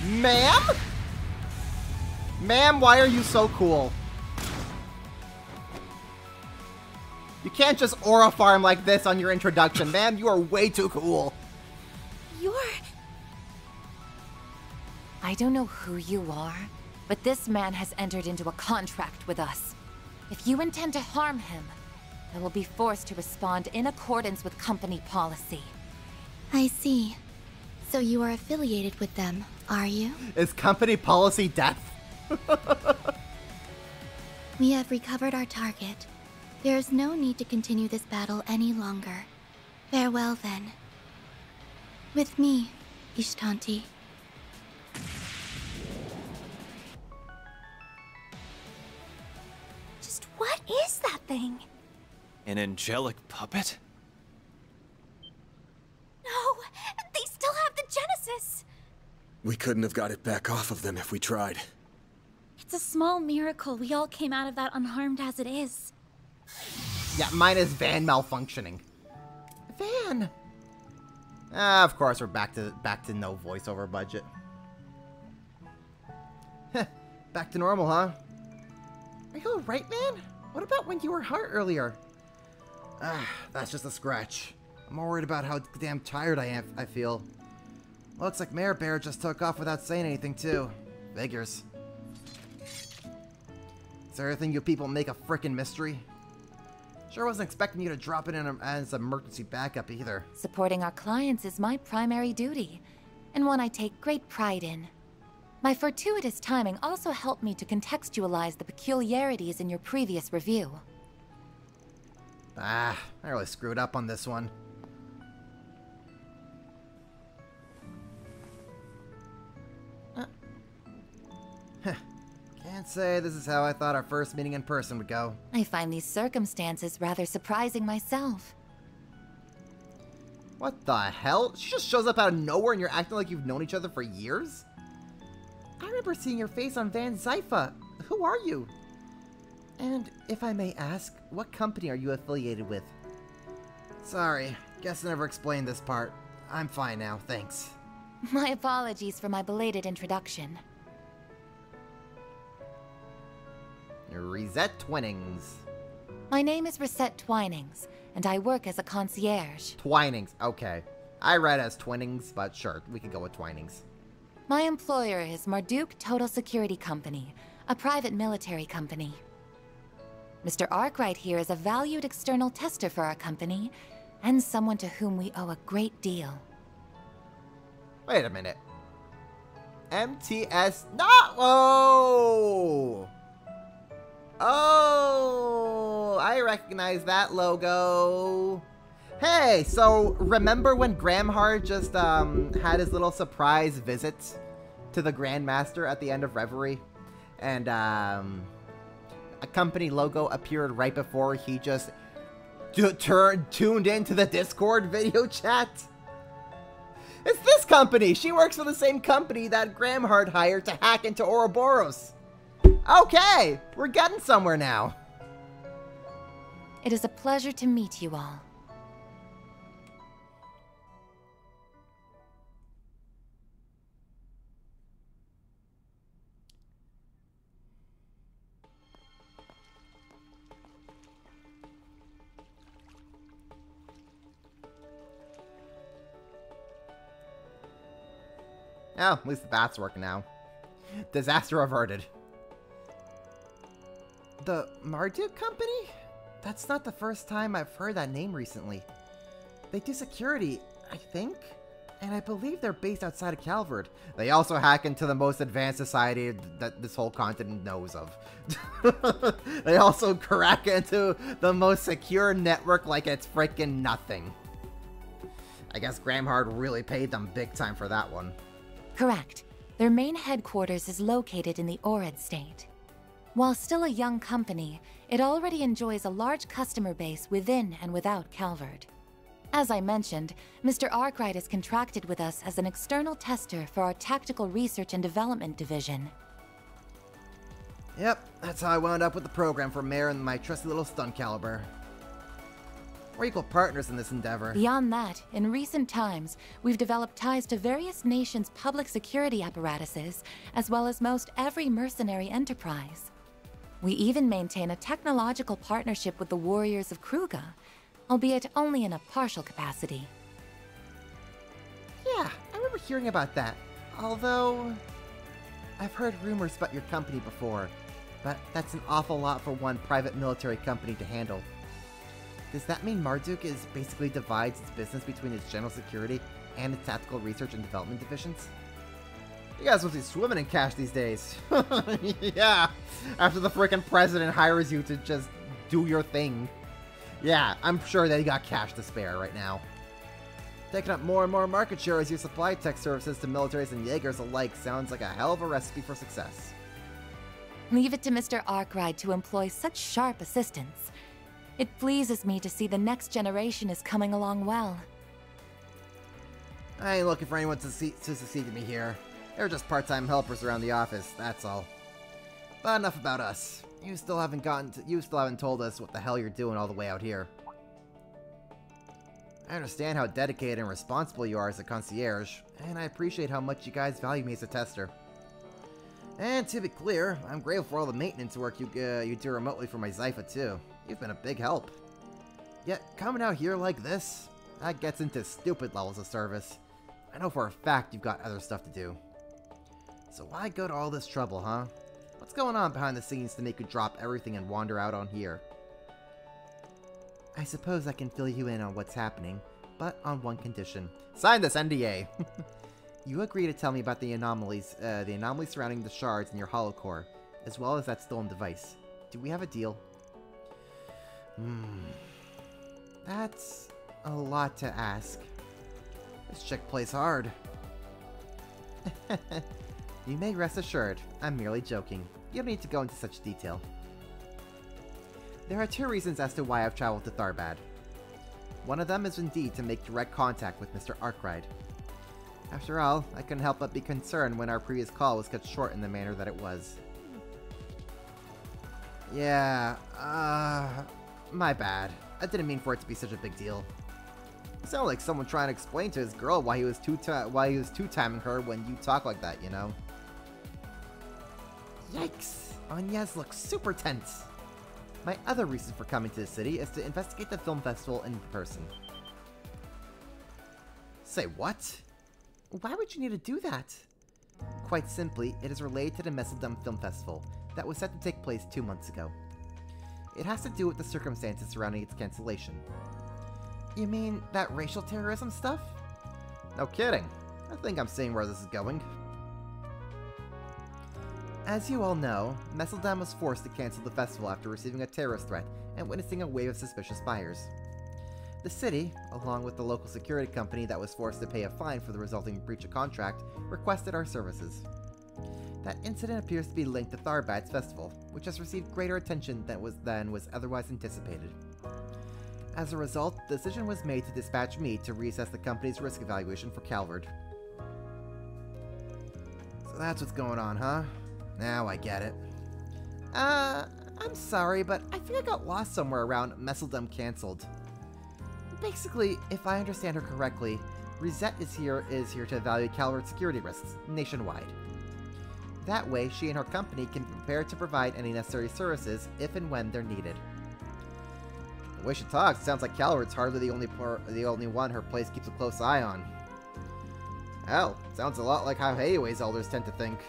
Ma'am? Ma'am, why are you so cool? You can't just aura farm like this on your introduction. Ma'am, you are way too cool. You're... I don't know who you are, but this man has entered into a contract with us. If you intend to harm him, I will be forced to respond in accordance with company policy. I see. So you are affiliated with them, are you? Is company policy death? We have recovered our target. There is no need to continue this battle any longer. Farewell, then. With me, Ishtanti. Just what is that thing? An angelic puppet? No! They still have the Genesis! We couldn't have got it back off of them if we tried. It's a small miracle we all came out of that unharmed as it is. Yeah, mine is Van malfunctioning. Van! Ah, of course, we're back to no voiceover budget. Heh, back to normal, huh? Are you alright, man? What about when you were hurt earlier? Ah, that's just a scratch. I'm more worried about how damn tired I feel. Looks like Mare Bear just took off without saying anything, too. Figures. Is there anything you people make a frickin' mystery? Sure wasn't expecting you to drop it in as emergency backup either. Supporting our clients is my primary duty, and one I take great pride in. My fortuitous timing also helped me to contextualize the peculiarities in your previous review. Ah, I really screwed up on this one. Can't say this is how I thought our first meeting in person would go. I find these circumstances rather surprising myself. What the hell? She just shows up out of nowhere and you're acting like you've known each other for years? I remember seeing your face on Van Zypha. Who are you? And if I may ask, what company are you affiliated with? Sorry, guess I never explained this part. I'm fine now, thanks. My apologies for my belated introduction. Reset Twinnings. My name is Reset Twinings, and I work as a concierge. Twinings, okay. I read as Twinnings, but sure, we could go with Twinings. My employer is Marduk Total Security Company, a private military company. Mr. Arkwright here is a valued external tester for our company, and someone to whom we owe a great deal. Wait a minute. MTS... No! Whoa! Oh, I recognize that logo. Hey, so remember when Gramhard just had his little surprise visit to the Grandmaster at the end of Reverie? And a company logo appeared right before he just tuned into the Discord video chat? It's this company! She works for the same company that Gramhard hired to hack into Ouroboros. Okay, we're getting somewhere now. It is a pleasure to meet you all. Oh, at least the bat's working now. Disaster averted. The Marduk Company? That's not the first time I've heard that name recently. They do security, I think, and I believe they're based outside of Calvard. They also hack into the most advanced society that this whole continent knows of. They also crack into the most secure network like it's freaking nothing. I guess Gramhard really paid them big time for that one. Correct. Their main headquarters is located in the Orid state. While still a young company, it already enjoys a large customer base within and without Calvard. As I mentioned, Mr. Arkwright is contracted with us as an external tester for our Tactical Research and Development Division. Yep, that's how I wound up with the program for Mare and my trusty little stun caliber. We're equal partners in this endeavor. Beyond that, in recent times, we've developed ties to various nations' public security apparatuses, as well as most every mercenary enterprise. We even maintain a technological partnership with the Warriors of Kruga, albeit only in a partial capacity. Yeah, I remember hearing about that. Although, I've heard rumors about your company before, but that's an awful lot for one private military company to handle. Does that mean Marduk is basically divides its business between its general security and its tactical research and development divisions? You guys must be swimming in cash these days. Yeah, after the freaking president hires you to just do your thing. Yeah, I'm sure that you got cash to spare right now. Taking up more and more market share as you supply tech services to militaries and Jaegers alike sounds like a hell of a recipe for success. Leave it to Mr. Arkwright to employ such sharp assistance. It pleases me to see the next generation is coming along well. I ain't looking for anyone to succeed me here. They're just part-time helpers around the office, that's all. But enough about us. You still haven't told us what the hell you're doing all the way out here. I understand how dedicated and responsible you are as a concierge, and I appreciate how much you guys value me as a tester. And to be clear, I'm grateful for all the maintenance work you do remotely for my Zypha too. You've been a big help. Yet, coming out here like this, that gets into stupid levels of service. I know for a fact you've got other stuff to do. So why go to all this trouble, huh? What's going on behind the scenes to make you drop everything and wander out on here? I suppose I can fill you in on what's happening, but on one condition. Sign this NDA! You agree to tell me about the anomalies surrounding the shards in your hollow core, as well as that stolen device. Do we have a deal? That's a lot to ask. This chick plays hard. You may rest assured, I'm merely joking. You don't need to go into such detail. There are two reasons as to why I've traveled to Tharbad. One of them is indeed to make direct contact with Mr. Arkwright. After all, I couldn't help but be concerned when our previous call was cut short in the manner that it was. Yeah, my bad. I didn't mean for it to be such a big deal. You sound like someone trying to explain to his girl why he was two-timing her when you talk like that, you know? Yikes! Agnes looks super tense. My other reason for coming to the city is to investigate the film festival in person. Say what? Why would you need to do that? Quite simply, it is related to the Messeldom Film Festival that was set to take place 2 months ago. It has to do with the circumstances surrounding its cancellation. You mean that racial terrorism stuff? No kidding. I think I'm seeing where this is going. As you all know, Messeldom was forced to cancel the festival after receiving a terrorist threat and witnessing a wave of suspicious buyers. The city, along with the local security company that was forced to pay a fine for the resulting breach of contract, requested our services. That incident appears to be linked to Tharbad's festival, which has received greater attention than was otherwise anticipated. As a result, the decision was made to dispatch me to reassess the company's risk evaluation for Calvard. So that's what's going on, huh? Now I get it. I'm sorry, but I think I got lost somewhere around Messeldom canceled. Basically, if I understand her correctly, Risette is here to evaluate Calvard's security risks nationwide. That way, she and her company can prepare to provide any necessary services if and when they're needed. The way she talks, it sounds like Calvard's hardly the only one her place keeps a close eye on. Hell, sounds a lot like how Heiwei's elders tend to think.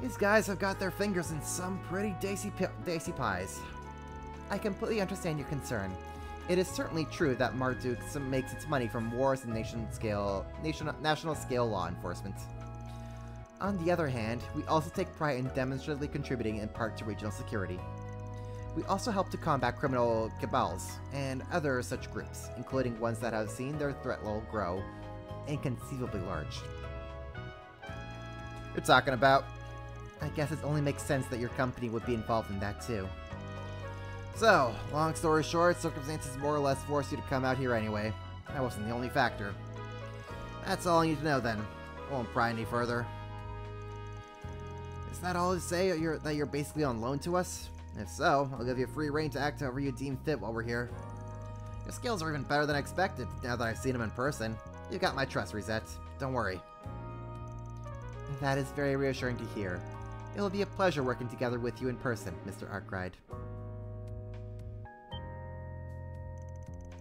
These guys have got their fingers in some pretty dicey pies. I completely understand your concern. It is certainly true that Marduk makes its money from wars and national scale law enforcement. On the other hand, we also take pride in demonstrably contributing in part to regional security. We also help to combat criminal cabals and other such groups, including ones that have seen their threat level grow inconceivably large. You're talking about? I guess it only makes sense that your company would be involved in that too. So, long story short, circumstances more or less forced you to come out here anyway. That wasn't the only factor. That's all I need to know then. I won't pry any further. Is that all to say that you're basically on loan to us? If so, I'll give you free reign to act however you deem fit while we're here. Your skills are even better than I expected, now that I've seen them in person. You got my trust, Risette. Don't worry. That is very reassuring to hear. It will be a pleasure working together with you in person, Mr. Arkwright.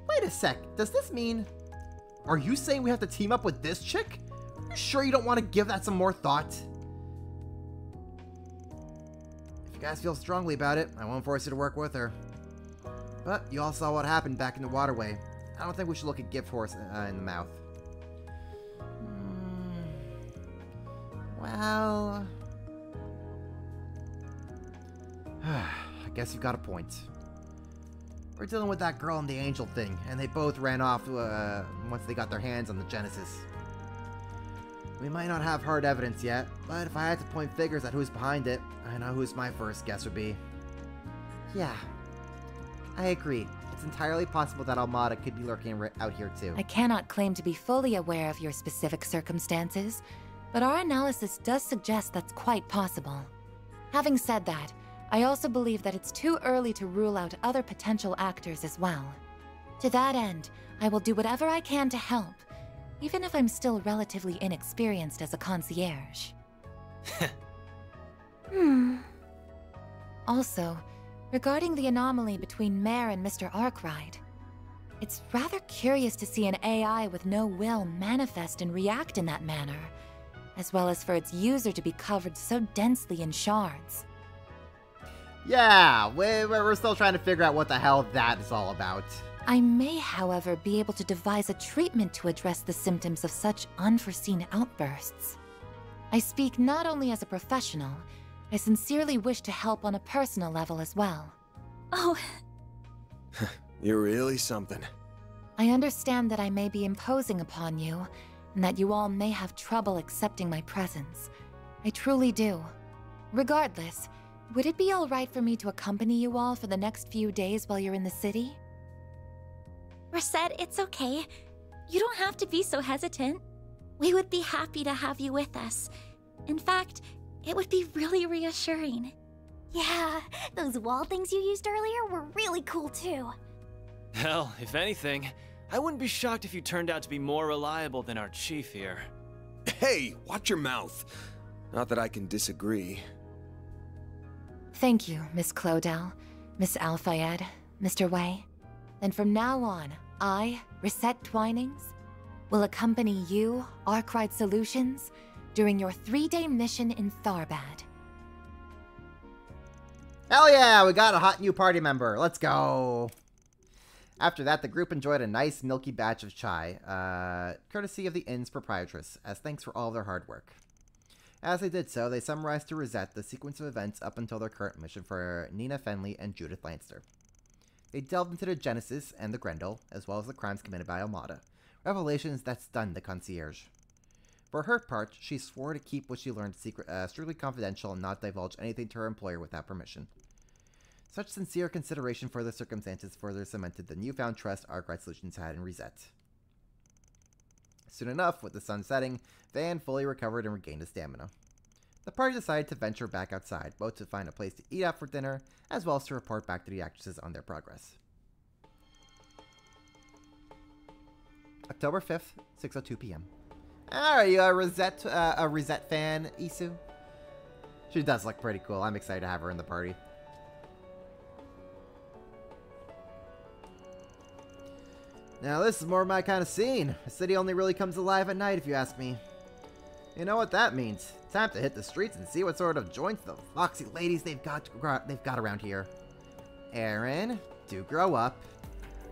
Wait a sec, does this mean... Are you saying we have to team up with this chick? Are you sure you don't want to give that some more thought? guys feel strongly about it, I won't force you to work with her. But you all saw what happened back in the waterway. I don't think we should look a gift horse in the mouth. Well... I guess you've got a point. We're dealing with that girl and the angel thing, and they both ran off once they got their hands on the Genesis. We might not have hard evidence yet, but if I had to point figures at who's behind it, I know who's my first guess would be. Yeah, I agree. It's entirely possible that Almada could be lurking out here too. I cannot claim to be fully aware of your specific circumstances, but our analysis does suggest that's quite possible. Having said that, I also believe that it's too early to rule out other potential actors as well. To that end, I will do whatever I can to help, even if I'm still relatively inexperienced as a concierge. Also, regarding the anomaly between Mare and Mr. Arkwright, it's rather curious to see an AI with no will manifest and react in that manner, as well as for its user to be covered so densely in shards. Yeah, we're still trying to figure out what the hell that is all about. I may, however, be able to devise a treatment to address the symptoms of such unforeseen outbursts. I speak not only as a professional, I sincerely wish to help on a personal level as well. Oh. You're really something. I understand that I may be imposing upon you, and that you all may have trouble accepting my presence. I truly do. Regardless, would it be alright for me to accompany you all for the next few days while you're in the city? Reset, it's okay. You don't have to be so hesitant. We would be happy to have you with us. In fact, it would be really reassuring. Yeah, those wall things you used earlier were really cool too. Hell, if anything, I wouldn't be shocked if you turned out to be more reliable than our chief here. Hey, watch your mouth. Not that I can disagree. Thank you, Miss Clodell, Miss Alfayed, Mr. Wei. And from now on, I, Reset Twinings, will accompany you, Arkwright Solutions, during your 3-day mission in Tharbad. Hell yeah, we got a hot new party member. Let's go. After that, the group enjoyed a nice milky batch of chai, courtesy of the inn's proprietress, as thanks for all their hard work. As they did so, they summarized to Rosette the sequence of events up until their current mission for Nina Fenley and Judith Lanster. They delved into the Genesis and the Grendel, as well as the crimes committed by Almada, revelations that stunned the concierge. For her part, she swore to keep what she learned strictly confidential and not divulge anything to her employer without permission. Such sincere consideration for the circumstances further cemented the newfound trust Arkwright Solutions had in Rosette. Soon enough, with the sun setting, Van fully recovered and regained his stamina. The party decided to venture back outside, both to find a place to eat out for dinner, as well as to report back to the actresses on their progress. October 5th, 6:02 p.m. Are you a Rosette fan, Isu? She does look pretty cool. I'm excited to have her in the party. Now this is more my kind of scene. The city only really comes alive at night if you ask me. You know what that means. Time to hit the streets and see what sort of joints the foxy ladies they've got around here. Aaron, do grow up.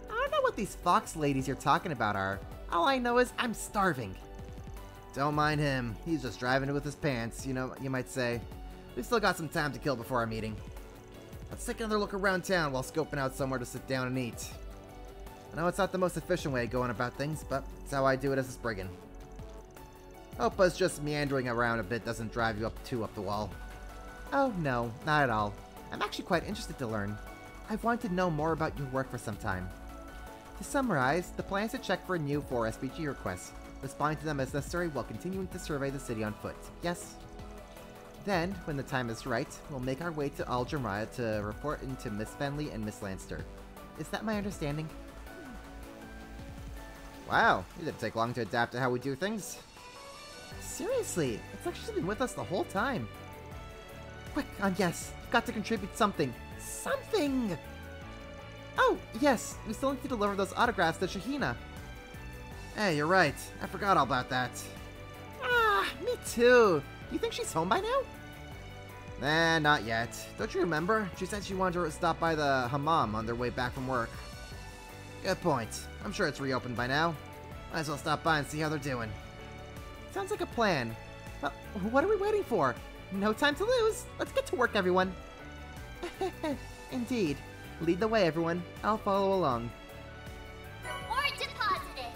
I don't know what these fox ladies you're talking about are. All I know is I'm starving. Don't mind him. He's just driving with his pants, you know, you might say. We've still got some time to kill before our meeting. Let's take another look around town while scoping out somewhere to sit down and eat. I know it's not the most efficient way of going about things, but it's how I do it as a Spriggan. Hope us just meandering around a bit doesn't drive you up the wall. Oh no, not at all. I'm actually quite interested to learn. I've wanted to know more about your work for some time. To summarize, the plan is to check for new 4 SPG requests, responding to them as necessary while continuing to survey the city on foot. Yes? Then, when the time is right, we'll make our way to Al Jamraya to report into Miss Fenley and Miss Lanster. Is that my understanding? Wow, it didn't take long to adapt to how we do things. Seriously, it's actually been with us the whole time. Quick, yes, you've got to contribute something. Something! Oh, yes, we still need to deliver those autographs to Shahina. Hey, you're right. I forgot all about that. Ah, me too. Do you think she's home by now? Nah, not yet. Don't you remember? She said she wanted to stop by the hammam on their way back from work. Good point. I'm sure it's reopened by now. Might as well stop by and see how they're doing. Sounds like a plan. Well, what are we waiting for? No time to lose. Let's get to work, everyone. Indeed. Lead the way, everyone. I'll follow along. Reward deposited.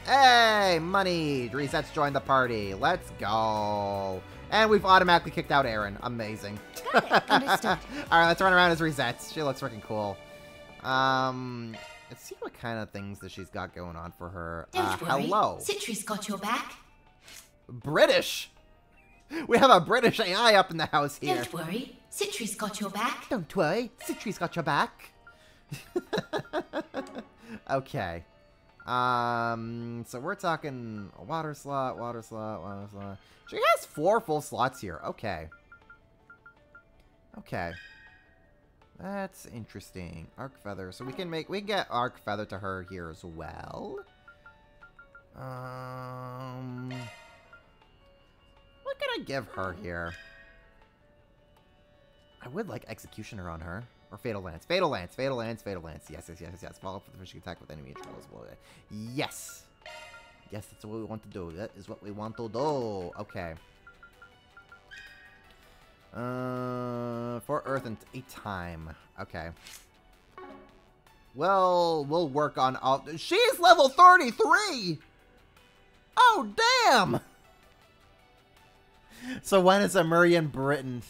Hey, money! Reset's joined the party. Let's go. And we've automatically kicked out Aaron. Amazing. Got it. Understood. Alright, let's run around as Reset. She looks freaking cool. Let's see what kind of things that she's got going on for her. Don't worry. Hello. Citri's got your back. British! We have a British AI up in the house here. Don't worry. Citri's got your back. Don't worry. Citri's got your back. Okay. So we're talking a water slot. She has 4 full slots here. Okay. Okay. That's interesting. Arc Feather. So we can get Arc Feather to her here as well. What can I give her here? I would like Executioner on her. Or Fatal Lance. Fatal Lance. Yes. Follow up for the finishing attack with enemy controls. Yes. Yes, that's what we want to do. That is what we want to do. Okay. 4 Earth and 8 time. Okay. Well, we'll work on all... She's level 33! Oh, damn! So when is a Murray in Britain?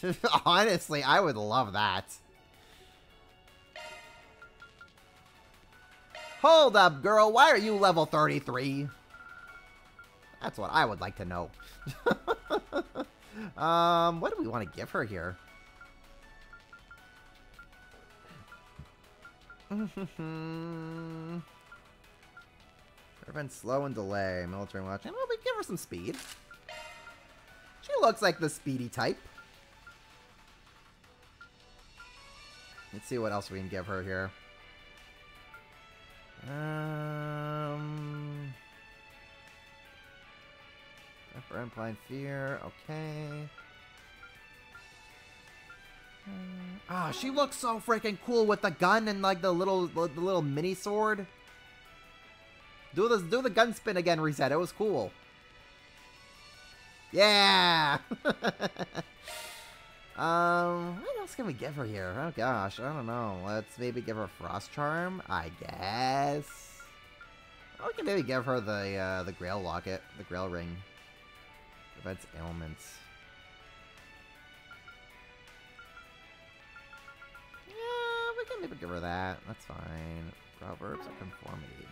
Honestly, I would love that. Hold up, girl. Why are you level 33? That's what I would like to know. What do we want to give her here? Prevent slow and delay. Military watch. And well, we give her some speed. She looks like the speedy type. Let's see what else we can give her here. For Implying Fear, okay. She looks so freaking cool with the gun and like the little mini sword. Do the gun spin again, Reset. It was cool. Yeah. What else can we give her here? Oh gosh, I don't know. Let's maybe give her Frost Charm, I guess. Or we can maybe give her the Grail Locket, the Grail Ring. Prevents ailments. Yeah, we can maybe give her that. That's fine. Proverbs of Conformity.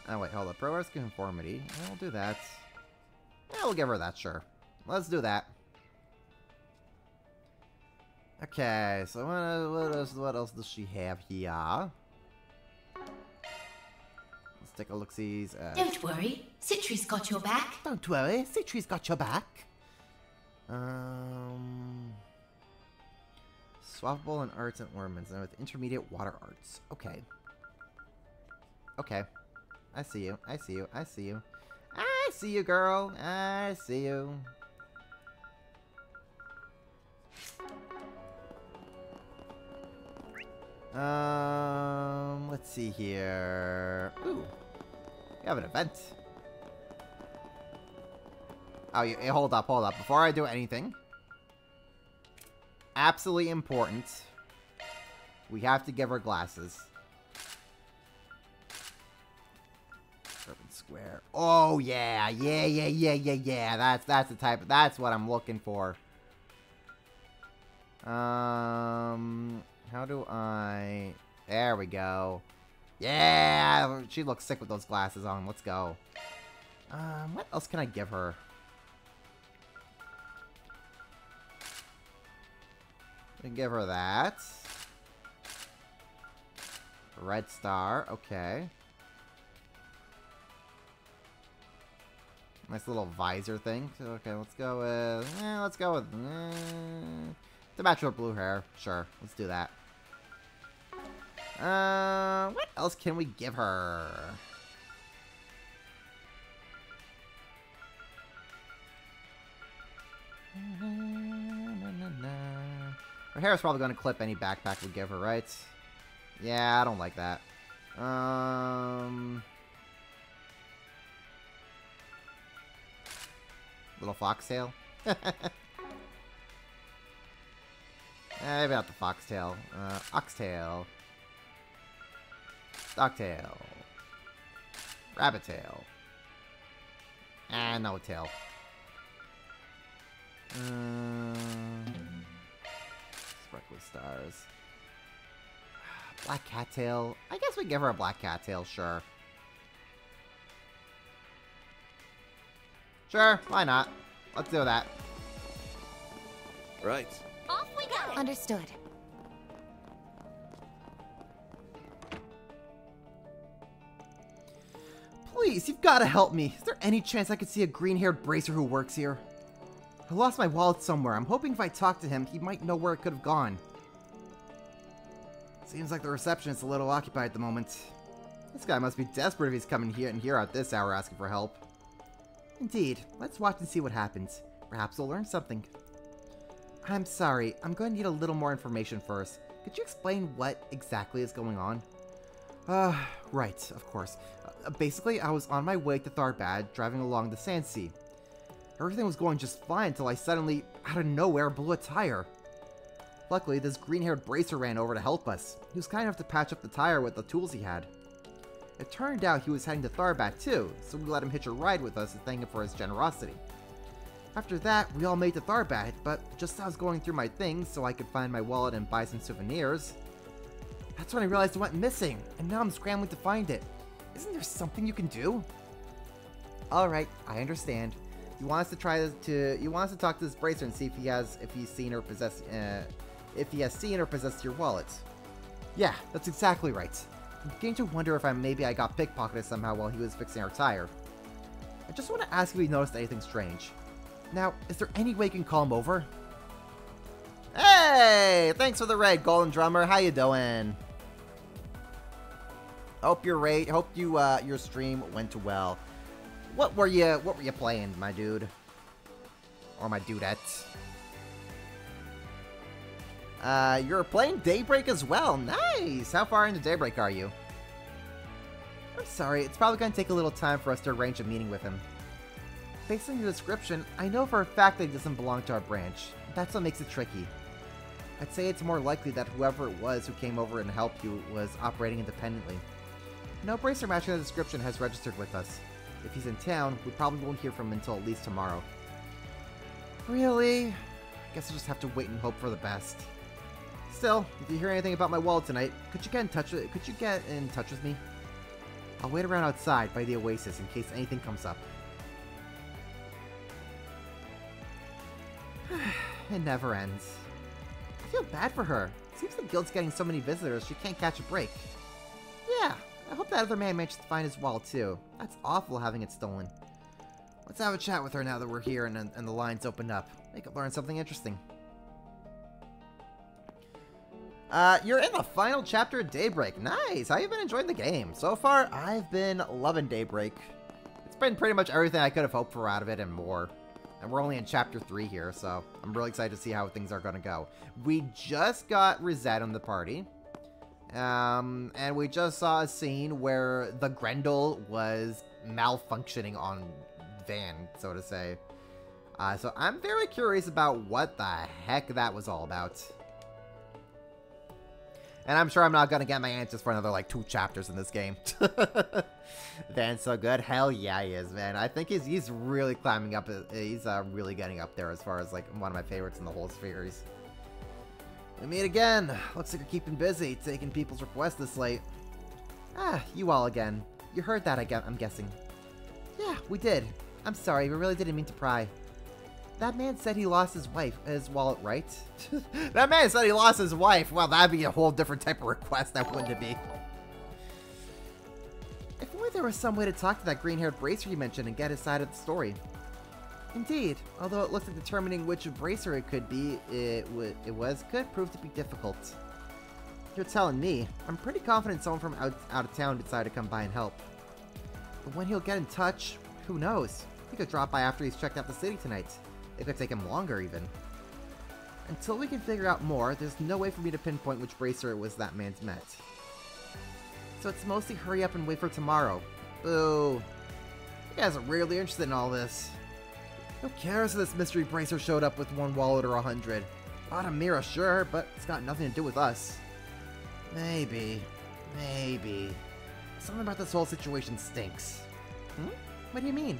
Oh wait, hold up. Proverbs of Conformity. Yeah, we'll do that. Yeah, we'll give her that, sure. Let's do that. Okay, so what else does she have here? Let's take a look-see. Don't worry, Citri's got your back. Don't worry, Citri's got your back. Swappable and arts and ornaments, and with intermediate water arts. Okay. Okay. I see you. I see you. I see you. I see you, girl. I see you. Let's see here. Ooh. We have an event. Oh, hold up, hold up. Before I do anything, absolutely important, we have to give her glasses. Urban Square. Oh, yeah. Yeah. That's the type. That's what I'm looking for. How do I... There we go. Yeah! She looks sick with those glasses on. Let's go. What else can I give her? I can give her that. Red Star. Okay. Nice little visor thing. Okay, let's go with... let's go with... to match with blue hair. Sure, let's do that. What else can we give her? Her hair's probably going to clip any backpack we give her, right? Yeah, I don't like that. Little foxtail? Maybe not the foxtail. Oxtail. Dogtail. Rabbit tail. And no tail. Sparkly stars. Black cattail. I guess we give her a black cattail, sure. Sure, why not? Let's do that. Right. Off we go! Understood. Please, you've got to help me. Is there any chance I could see a green-haired bracer who works here? I lost my wallet somewhere. I'm hoping if I talk to him, he might know where it could have gone. Seems like the receptionist's a little occupied at the moment. This guy must be desperate if he's coming here at this hour asking for help. Indeed. Let's watch and see what happens. Perhaps we'll learn something. I'm sorry. I'm going to need a little more information first. Could you explain what exactly is going on? Right, of course. Basically, I was on my way to Tharbad, driving along the Sand Sea. Everything was going just fine until I suddenly, out of nowhere, blew a tire. Luckily, this green-haired bracer ran over to help us. He was kind enough to patch up the tire with the tools he had. It turned out he was heading to Tharbad too, so we let him hitch a ride with us to thank him for his generosity. After that, we all made it to Tharbad, but just as I was going through my things so I could find my wallet and buy some souvenirs, that's when I realized it went missing, and now I'm scrambling to find it. Isn't there something you can do? Alright, I understand. You want us to talk to this bracer and see if he has seen or possessed your wallet. Yeah, that's exactly right. I'm beginning to wonder if maybe I got pickpocketed somehow while he was fixing our tire. I just want to ask if he noticed anything strange. Now, is there any way you can call him over? Hey! Thanks for the raid, Golden Drummer. How you doing? Hope your stream went well. What were you playing, my dude? Or my dudette? You're playing Daybreak as well. Nice! How far into Daybreak are you? I'm sorry, it's probably going to take a little time for us to arrange a meeting with him. Based on your description, I know for a fact that he doesn't belong to our branch. That's what makes it tricky. I'd say it's more likely that whoever it was who came over and helped you was operating independently. No bracer matching the description has registered with us. If he's in town, we probably won't hear from him until at least tomorrow. Really? Guess we'll just have to wait and hope for the best. Still, if you hear anything about my wallet tonight, could you get in touch with me? I'll wait around outside by the oasis in case anything comes up. It never ends. I feel bad for her. Seems the guild's getting so many visitors she can't catch a break. Yeah, I hope that other man managed to find his wallet too. That's awful having it stolen. Let's have a chat with her now that we're here and the line's opened up. They could learn something interesting. You're in the final chapter of Daybreak. Nice! How you been enjoying the game? So far, I've been loving Daybreak. It's been pretty much everything I could have hoped for out of it and more. And we're only in chapter 3 here, so I'm really excited to see how things are going to go. We just got Rosette on the party. And we just saw a scene where the Grendel was malfunctioning on Van, so to say. So I'm very curious about what the heck that was all about. And I'm sure I'm not going to get my answers for another, like, 2 chapters in this game. Van's so good. Hell yeah, he is, man. I think he's really climbing up. He's really getting up there as far as, like, one of my favorites in the whole series. We meet again. Looks like you're keeping busy, taking people's requests this late. Ah, you all again. You heard that, I'm guessing. Yeah, we did. I'm sorry, we really didn't mean to pry. That man said he lost his wallet, right? That man said he lost his wife. Well, that'd be a whole different type of request, that wouldn't it be? If only there was some way to talk to that green-haired bracer you mentioned and get his side of the story. Indeed, although it looks like determining which bracer it could be, could prove to be difficult. You're telling me. I'm pretty confident someone from out of town decided to come by and help. But when he'll get in touch, who knows? He could drop by after he's checked out the city tonight. It could take him longer, even. Until we can figure out more, there's no way for me to pinpoint which bracer it was that man's met. So it's mostly hurry up and wait for tomorrow. Boo. You guys are really interested in all this. Who cares if this mystery bracer showed up with 1 wallet or 100? Automira, sure, but it's got nothing to do with us. Maybe. Something about this whole situation stinks. What do you mean?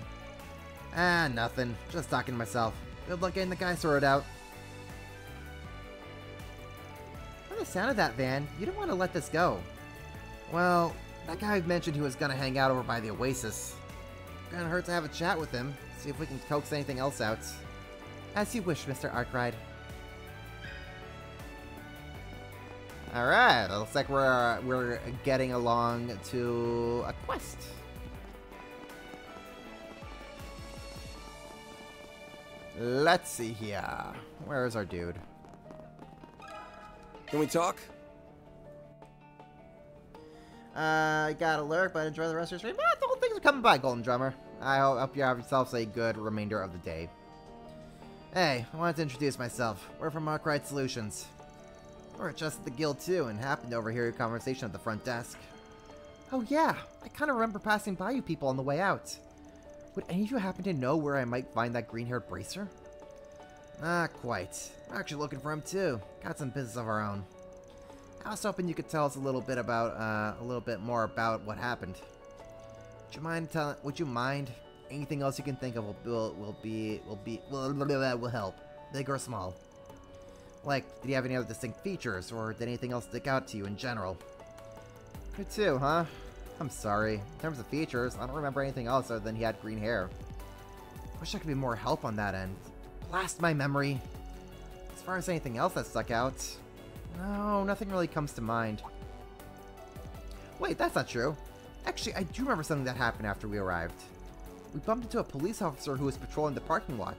Ah, nothing. Just talking to myself. Good luck getting the guy sorted out. By the sound of that, Van, you don't want to let this go. Well, that guy mentioned he was going to hang out over by the Oasis. Gonna hurt to have a chat with him, see if we can coax anything else out. As you wish, Mr. Arkwright. Alright, looks like we're getting along to a quest. Let's see here. Where's our dude? Can we talk? Gotta lurk, but enjoy the rest of your stream. The whole things are coming by, Golden Drummer. I hope you have yourselves a good remainder of the day. Hey, I wanted to introduce myself. We're from Arkwright Solutions. We're just at the guild too, and happened to overhear your conversation at the front desk. Oh yeah, I kind of remember passing by you people on the way out. Would any of you happen to know where I might find that green-haired bracer? Not quite. We're actually looking for him too. Got some business of our own. I was hoping you could tell us a little bit more about what happened. Would you mind? Anything else you can think of will help, big or small. Like, did he have any other distinct features, or did anything else stick out to you in general? You too, huh? I'm sorry. In terms of features, I don't remember anything else other than he had green hair. Wish I could be more help on that end. Blast my memory. As far as anything else that stuck out, no, nothing really comes to mind. Wait, that's not true. Actually, I do remember something that happened after we arrived. We bumped into a police officer who was patrolling the parking lot.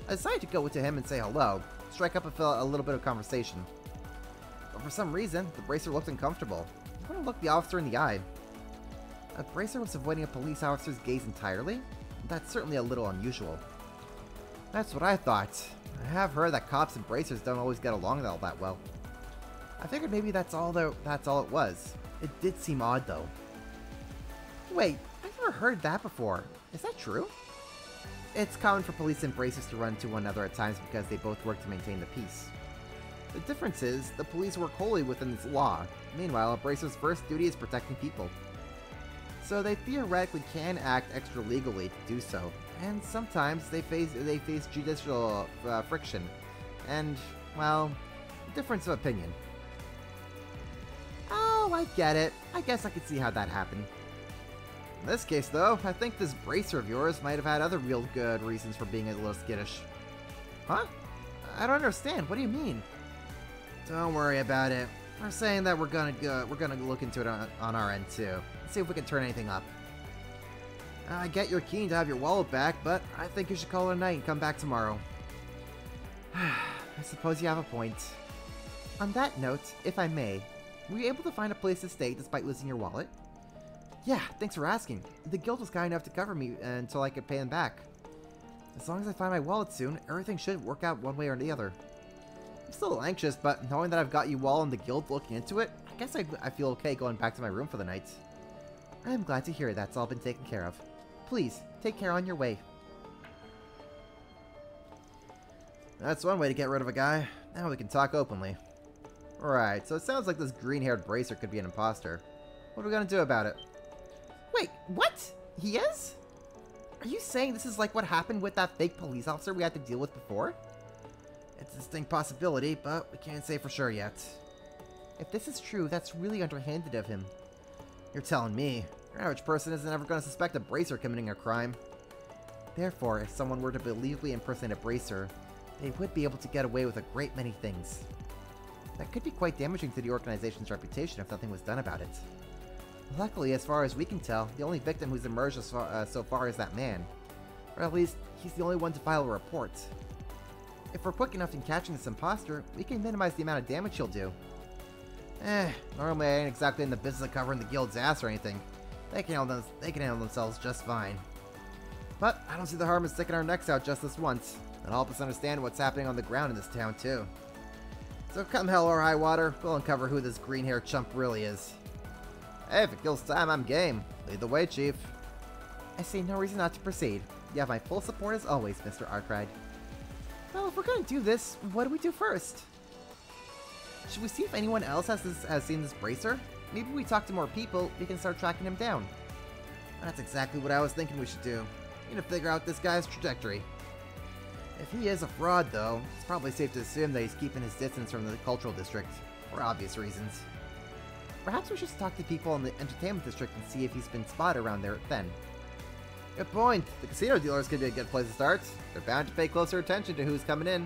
I decided to go to him and say hello, strike up a little bit of conversation. But for some reason, the bracer looked uncomfortable. I want to look the officer in the eye. A bracer was avoiding a police officer's gaze entirely? That's certainly a little unusual. That's what I thought. I have heard that cops and bracers don't always get along all that well. I figured maybe that's all it was. It did seem odd though. Wait, I've never heard that before. Is that true? It's common for police and bracers to run into one another at times because they both work to maintain the peace. The difference is, the police work wholly within this law. Meanwhile, a bracer's first duty is protecting people. So they theoretically can act extra legally to do so, and sometimes they face judicial friction, and, well, difference of opinion. Oh, I get it. I guess I could see how that happened. In this case, though, I think this bracer of yours might have had other real good reasons for being a little skittish. Huh? I don't understand. What do you mean? Don't worry about it. We're saying that we're gonna look into it on our end too. See if we can turn anything up. I get you're keen to have your wallet back, but I think you should call it a night and come back tomorrow. I suppose you have a point. On that note, if I may, were you able to find a place to stay despite losing your wallet? Yeah, thanks for asking. The guild was kind enough to cover me until I could pay them back. As long as I find my wallet soon, everything should work out one way or the other. I'm still a little anxious, but knowing that I've got you all in the guild looking into it, I guess I feel okay going back to my room for the night. I'm glad to hear that's all been taken care of. Please, take care on your way. That's one way to get rid of a guy. Now we can talk openly. Right, so it sounds like this green-haired bracer could be an imposter. What are we gonna do about it? Wait, what? He is? Are you saying this is like what happened with that fake police officer we had to deal with before? It's a distinct possibility, but we can't say for sure yet. If this is true, that's really underhanded of him. You're telling me, your average person isn't ever going to suspect a bracer committing a crime. Therefore, if someone were to believably impersonate a bracer, they would be able to get away with a great many things. That could be quite damaging to the organization's reputation if nothing was done about it. Luckily, as far as we can tell, the only victim who's emerged so far is that man. Or at least, he's the only one to file a report. If we're quick enough in catching this imposter, we can minimize the amount of damage he'll do. Normally I ain't exactly in the business of covering the guild's ass or anything. They can handle themselves just fine. But I don't see the harm in sticking our necks out just this once. And help us understand what's happening on the ground in this town, too. So come hell or high water, we'll uncover who this green-haired chump really is. Hey, if it kills time, I'm game. Lead the way, Chief. I see no reason not to proceed. You have my full support as always, Mr. Arkwright. Well, if we're gonna do this, what do we do first? Should we see if anyone else has seen this bracer? Maybe we talk to more people, we can start tracking him down. That's exactly what I was thinking we should do. We need to figure out this guy's trajectory. If he is a fraud, though, it's probably safe to assume that he's keeping his distance from the cultural district, for obvious reasons. Perhaps we should talk to people in the entertainment district and see if he's been spotted around there then. Good point. The casino dealers could be a good place to start. They're bound to pay closer attention to who's coming in.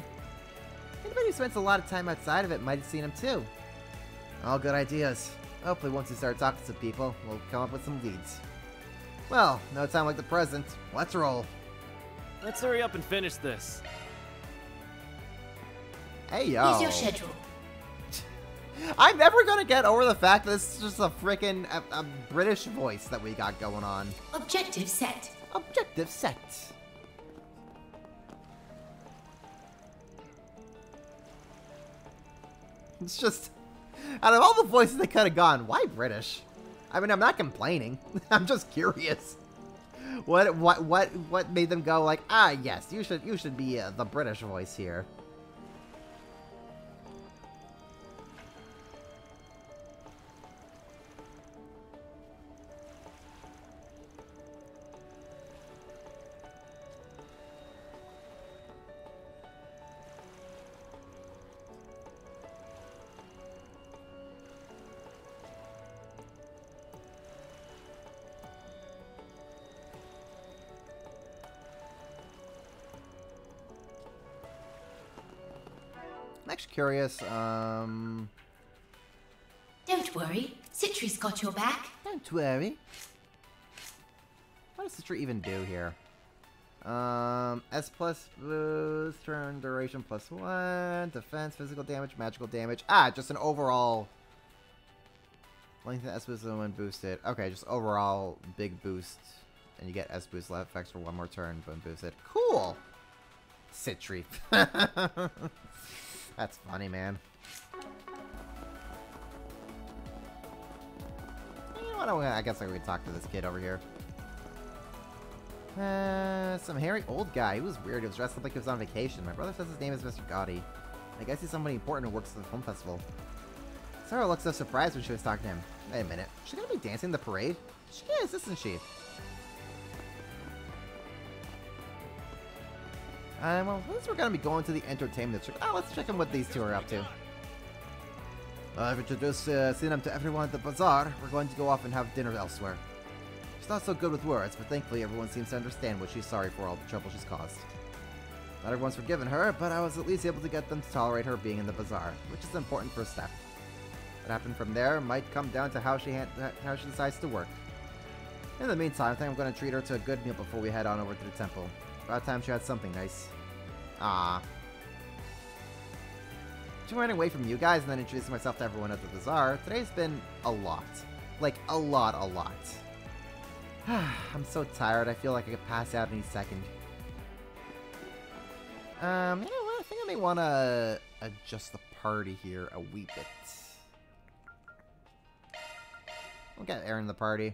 Anybody who spends a lot of time outside of it might have seen him too. All good ideas. Hopefully once we start talking to people, we'll come up with some leads. Well, no time like the present. Let's roll. Let's hurry up and finish this. Hey, yo. Here's your schedule. I'm never gonna get over the fact that this is just a freaking a British voice that we got going on. Objective set. Objective set. It's just, out of all the voices they could have gone, why British? I mean, I'm not complaining. I'm just curious. What made them go like, ah, yes, you should be the British voice here. I'm actually curious, Don't worry, Citri's got your back. Don't worry. What does Citri even do here? S plus boost, turn duration +1, defense, physical damage, magical damage. Ah, just an overall length of S boost when boosted. Okay, just overall big boost. And you get S boost left effects for one more turn when boosted. Cool! Citri. That's funny, man. You know what? I guess I could talk to this kid over here. Some hairy old guy. He was weird. He was dressed up like he was on vacation. My brother says his name is Mr. Gotti. I guess he's somebody important who works at the film festival. Sarah looked so surprised when she was talking to him. Wait a minute. Is she gonna be dancing in the parade? She is, isn't she? Well, since we're gonna be going to the entertainment district, let's check in what these two are up to. I've introduced Sinam to everyone at the bazaar. We're going to go off and have dinner elsewhere. She's not so good with words, but thankfully everyone seems to understand what she's sorry for all the trouble she's caused. Not everyone's forgiven her, but I was at least able to get them to tolerate her being in the bazaar, which is an important first step. What happened from there might come down to how she decides to work. In the meantime, I think I'm going to treat her to a good meal before we head on over to the temple. About time she had something nice. Ah. Just running away from you guys and then introducing myself to everyone at the bazaar, today's been a lot. Like, a lot. I'm so tired, I feel like I could pass out any second. You know what, I think I may want to adjust the party here a wee bit. We'll get Aaron in the party.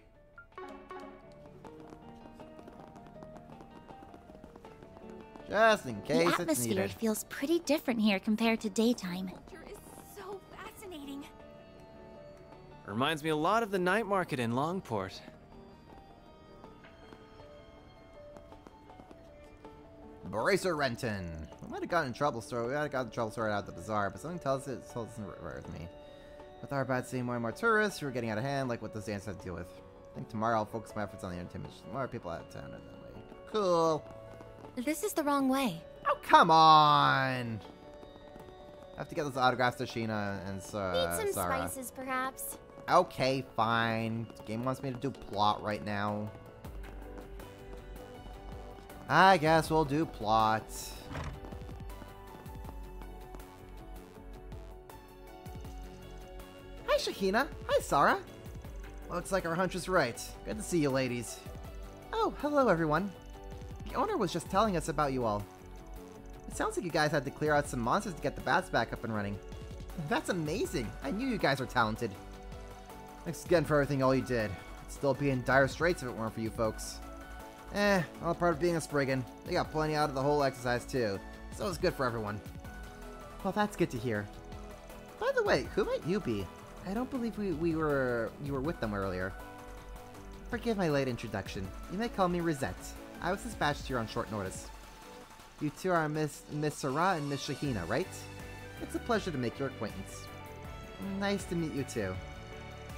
Just in case it's needed. The atmosphere feels pretty different here compared to daytime. Culture is so fascinating. Reminds me a lot of the night market in Longport. Bracer Renton. We might have gotten in trouble, we might have gotten in trouble sorted out at the bazaar, but something tells us it's right with me. With our bad seeing more and more tourists who are getting out of hand, like what this dance has to deal with. I think tomorrow I'll focus my efforts on the entertainment. More people out of town in that way. Cool. This is the wrong way. Oh, come on! I have to get those autographs to Sheena and Need some Sarah. spices, perhaps. Okay, fine. The game wants me to do plot right now. I guess we'll do plot. Hi, Shahina. Hi, Sarah. Looks like our hunch was right. Good to see you, ladies. Oh, hello, everyone. The owner was just telling us about you all. It sounds like you guys had to clear out some monsters to get the bats back up and running. That's amazing. I knew you guys were talented. Thanks again for everything all you did. I'd still be in dire straits if it weren't for you folks. All part of being a Spriggan. They got plenty out of the whole exercise too, so it's good for everyone. Well, that's good to hear. By the way, who might you be? I don't believe you were with them earlier. Forgive my late introduction. You may call me Rosette. I was dispatched here on short notice. You two are Miss Sarah and Miss Shahina, right? It's a pleasure to make your acquaintance. Nice to meet you too.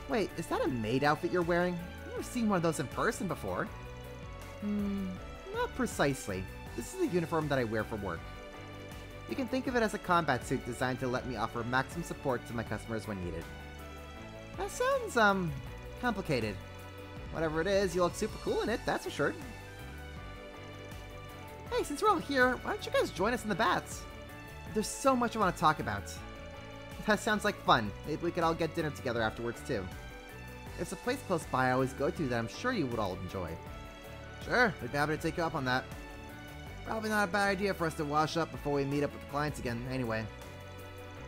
Wait, is that a maid outfit you're wearing? I've never seen one of those in person before. Not precisely. This is the uniform that I wear for work. You can think of it as a combat suit designed to let me offer maximum support to my customers when needed. That sounds, complicated. Whatever it is, you look super cool in it, that's for sure. Hey, since we're all here, why don't you guys join us in the bats? There's so much I want to talk about. That sounds like fun. Maybe we could all get dinner together afterwards, too. There's a place close by I always go to that I'm sure you would all enjoy. Sure, we'd be happy to take you up on that. Probably not a bad idea for us to wash up before we meet up with the clients again, anyway.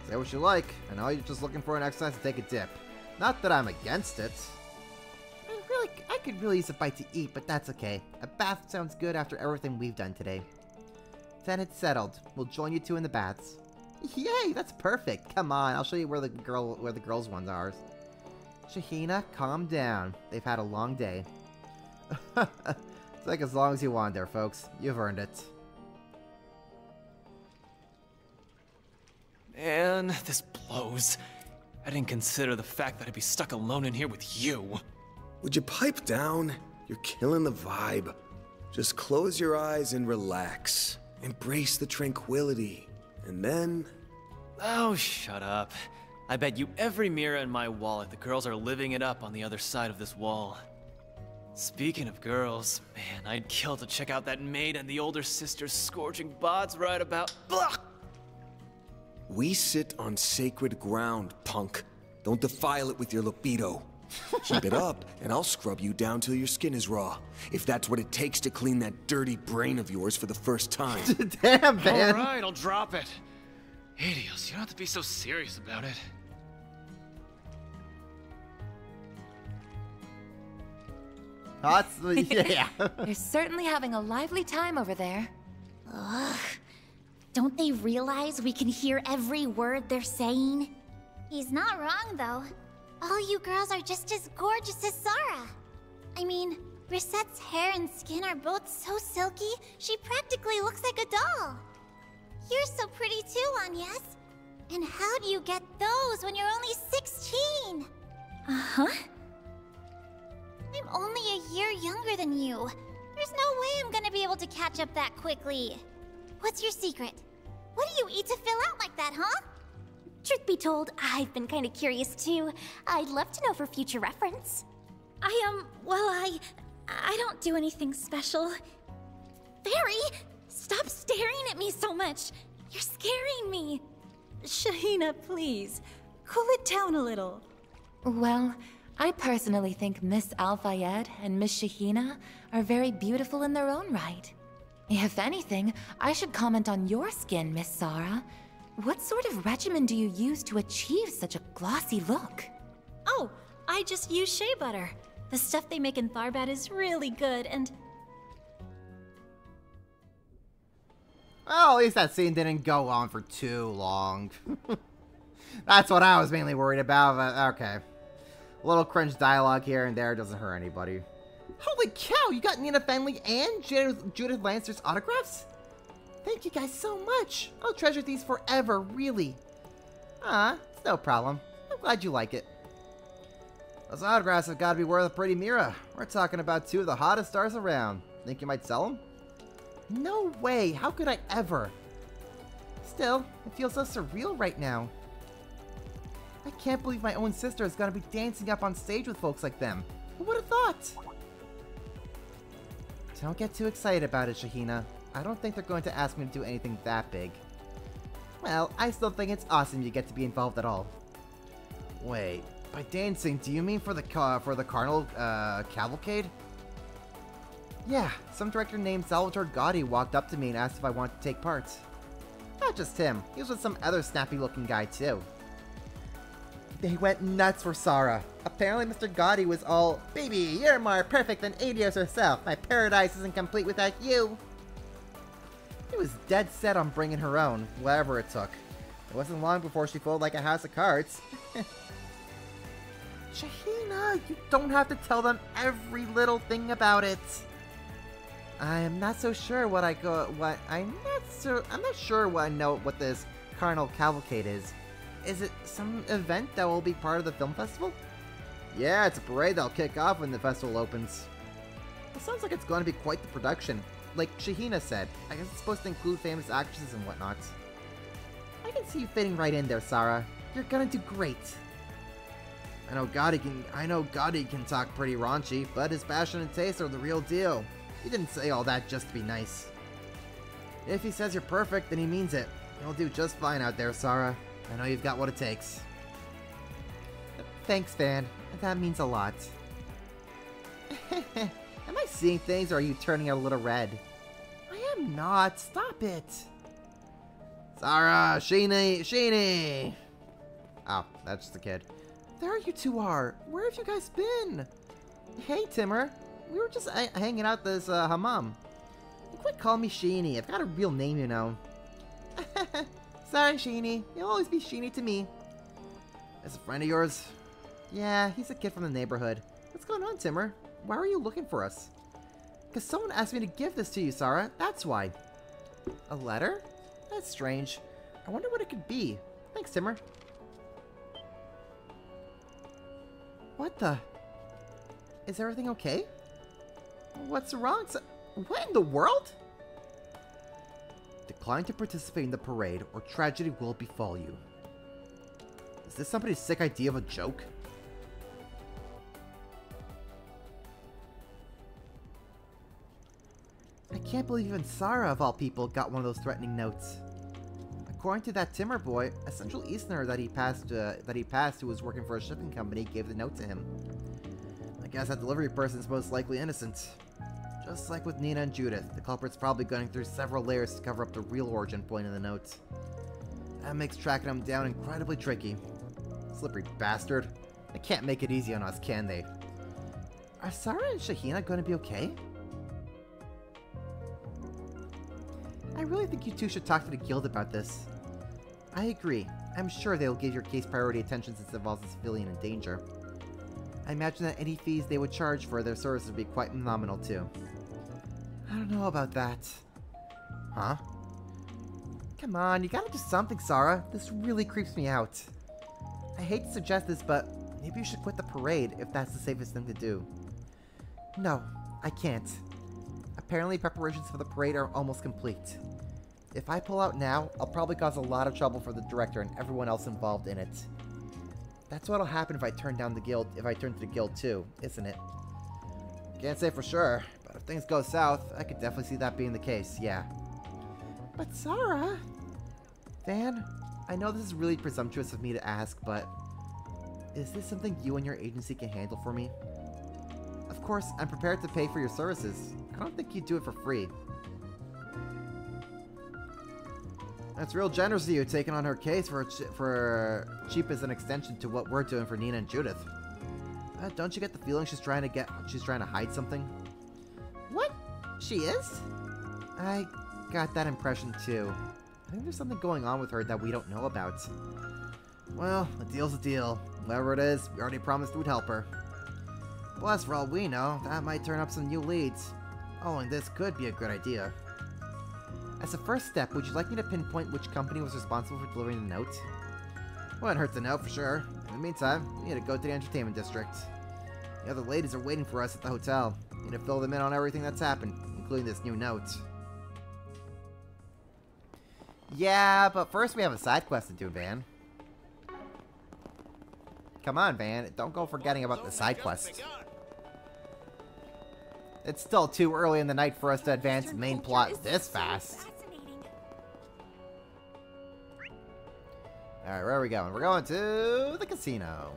Say what you like. I know you're just looking for an exercise to take a dip. Not that I'm against it. I could really use a bite to eat, but that's okay. A bath sounds good after everything we've done today. Then it's settled. We'll join you two in the baths. Yay, that's perfect. Come on, I'll show you where the girls' ones are. Shahina, calm down. They've had a long day. Take as long as you want there, folks. You've earned it. Man, this blows. I didn't consider the fact that I'd be stuck alone in here with you. Would you pipe down? You're killing the vibe. Just close your eyes and relax. Embrace the tranquility. And then... Oh, shut up. I bet you every mirror in my wallet the girls are living it up on the other side of this wall. Speaking of girls, man, I'd kill to check out that maid and the older sister's scorching bods right about... Blah! We sit on sacred ground, punk. Don't defile it with your libido. Keep it up, and I'll scrub you down till your skin is raw. If that's what it takes to clean that dirty brain of yours for the first time. Damn, man. Alright, I'll drop it. Hades, you don't have to be so serious about it. Yeah. They're certainly having a lively time over there. Ugh. Don't they realize we can hear every word they're saying? He's not wrong, though. All you girls are just as gorgeous as Zara. I mean, Brisette's hair and skin are both so silky, she practically looks like a doll. You're so pretty too, Agnes. And how do you get those when you're only 16? Uh-huh. I'm only a year younger than you. There's no way I'm gonna be able to catch up that quickly. What's your secret? What do you eat to fill out like that, huh? Truth be told, I've been kind of curious too. I'd love to know for future reference. I don't do anything special. Fairy, stop staring at me so much. You're scaring me. Shahina, please. Cool it down a little. Well, I personally think Miss Al-Fayed and Miss Shahina are very beautiful in their own right. If anything, I should comment on your skin, Miss Zara. What sort of regimen do you use to achieve such a glossy look? Oh, I just use shea butter. The stuff they make in Tharbat is really good, and... Oh, at least that scene didn't go on for too long. That's what I was mainly worried about, but okay. A little cringe dialogue here and there doesn't hurt anybody. Holy cow, you got Nina Fenley and Judith Lancer's autographs? Thank you guys so much. I'll treasure these forever, really. It's no problem. I'm glad you like it. Those autographs have got to be worth a pretty mira. We're talking about two of the hottest stars around. Think you might sell them? No way. How could I ever? Still, it feels so surreal right now. I can't believe my own sister is going to be dancing up on stage with folks like them. Who would have thought? Don't get too excited about it, Shahina. I don't think they're going to ask me to do anything that big. Well, I still think it's awesome you get to be involved at all. Wait, by dancing, do you mean for the carnival cavalcade? Yeah, some director named Salvatore Gotti walked up to me and asked if I wanted to take part. not just him. He was with some other snappy-looking guy, too. They went nuts for Sarah. Apparently Mr. Gotti was all, "Baby, you're more perfect than Adios herself. My paradise isn't complete without you." He was dead set on bringing her own, whatever it took. It wasn't long before she folded like a house of cards. Shahina, you don't have to tell them every little thing about it. I am not so sure I'm not sure what this Carnival Cavalcade is. Is it some event that will be part of the film festival? Yeah, it's a parade that'll kick off when the festival opens. It sounds like it's going to be quite the production. Like Shahina said, I guess it's supposed to include famous actresses and whatnot. I can see you fitting right in there, Sarah. You're gonna do great. I know Gotti can talk pretty raunchy, but his passion and taste are the real deal. He didn't say all that just to be nice. If he says you're perfect, then he means it. You'll do just fine out there, Sarah. I know you've got what it takes. Thanks, Van. That means a lot. Am I seeing things, or are you turning a little red? I am not. Stop it. Sarah, Sheenie. Oh, that's just a kid. There you two are. Where have you guys been? Hey, Timur. We were just hanging out this hammam. Quit calling me Sheenie. I've got a real name, you know. Sorry, Sheenie. You'll always be Sheenie to me. Is a friend of yours? Yeah, he's a kid from the neighborhood. What's going on, Timur? Why are you looking for us? Because someone asked me to give this to you, Sarah. That's why. A letter? That's strange. I wonder what it could be. Thanks, Timur. What the? Is everything okay? What's wrong? What in the world? Decline to participate in the parade, or tragedy will befall you. Is this somebody's sick idea of a joke? I can't believe even Sarah, of all people, got one of those threatening notes. According to that Timur boy, a Central Easterner that he passed who was working for a shipping company gave the note to him. I guess that delivery person's most likely innocent. Just like with Nina and Judith, the culprit's probably going through several layers to cover up the real origin point of the notes. That makes tracking them down incredibly tricky. Slippery bastard. They can't make it easy on us, can they? Are Sarah and Shahina going to be okay? I really think you two should talk to the guild about this. I agree. I'm sure they'll give your case priority attention since it involves a civilian in danger. I imagine that any fees they would charge for their services would be quite nominal too. I don't know about that. Huh? Come on, you gotta do something, Sarah. This really creeps me out. I hate to suggest this, but maybe you should quit the parade if that's the safest thing to do. No, I can't. Apparently preparations for the parade are almost complete. If I pull out now, I'll probably cause a lot of trouble for the director and everyone else involved in it. That's what'll happen if I turn to the guild too, isn't it? Can't say for sure, but if things go south, I could definitely see that being the case, yeah. But Sarah... Van, I know this is really presumptuous of me to ask, but... is this something you and your agency can handle for me? Of course, I'm prepared to pay for your services. I don't think you'd do it for free. That's real generous of you, taking on her case for cheap as an extension to what we're doing for Nina and Judith. Don't you get the feeling she's trying to hide something? What? She is? I got that impression too. I think there's something going on with her that we don't know about. Well, a deal's a deal. Whatever it is, we already promised we'd help her. Plus, for all we know, that might turn up some new leads. Oh, and this could be a good idea. As a first step, would you like me to pinpoint which company was responsible for delivering the note? Wouldn't hurt to know for sure. In the meantime, we need to go to the entertainment district. The other ladies are waiting for us at the hotel. We need to fill them in on everything that's happened, including this new note. Yeah, but first we have a side quest to do, Van. Come on, Van. Don't go forgetting about the side quest. It's still too early in the night for us to advance the main plot this fast. Alright, where are we going? We're going to the casino.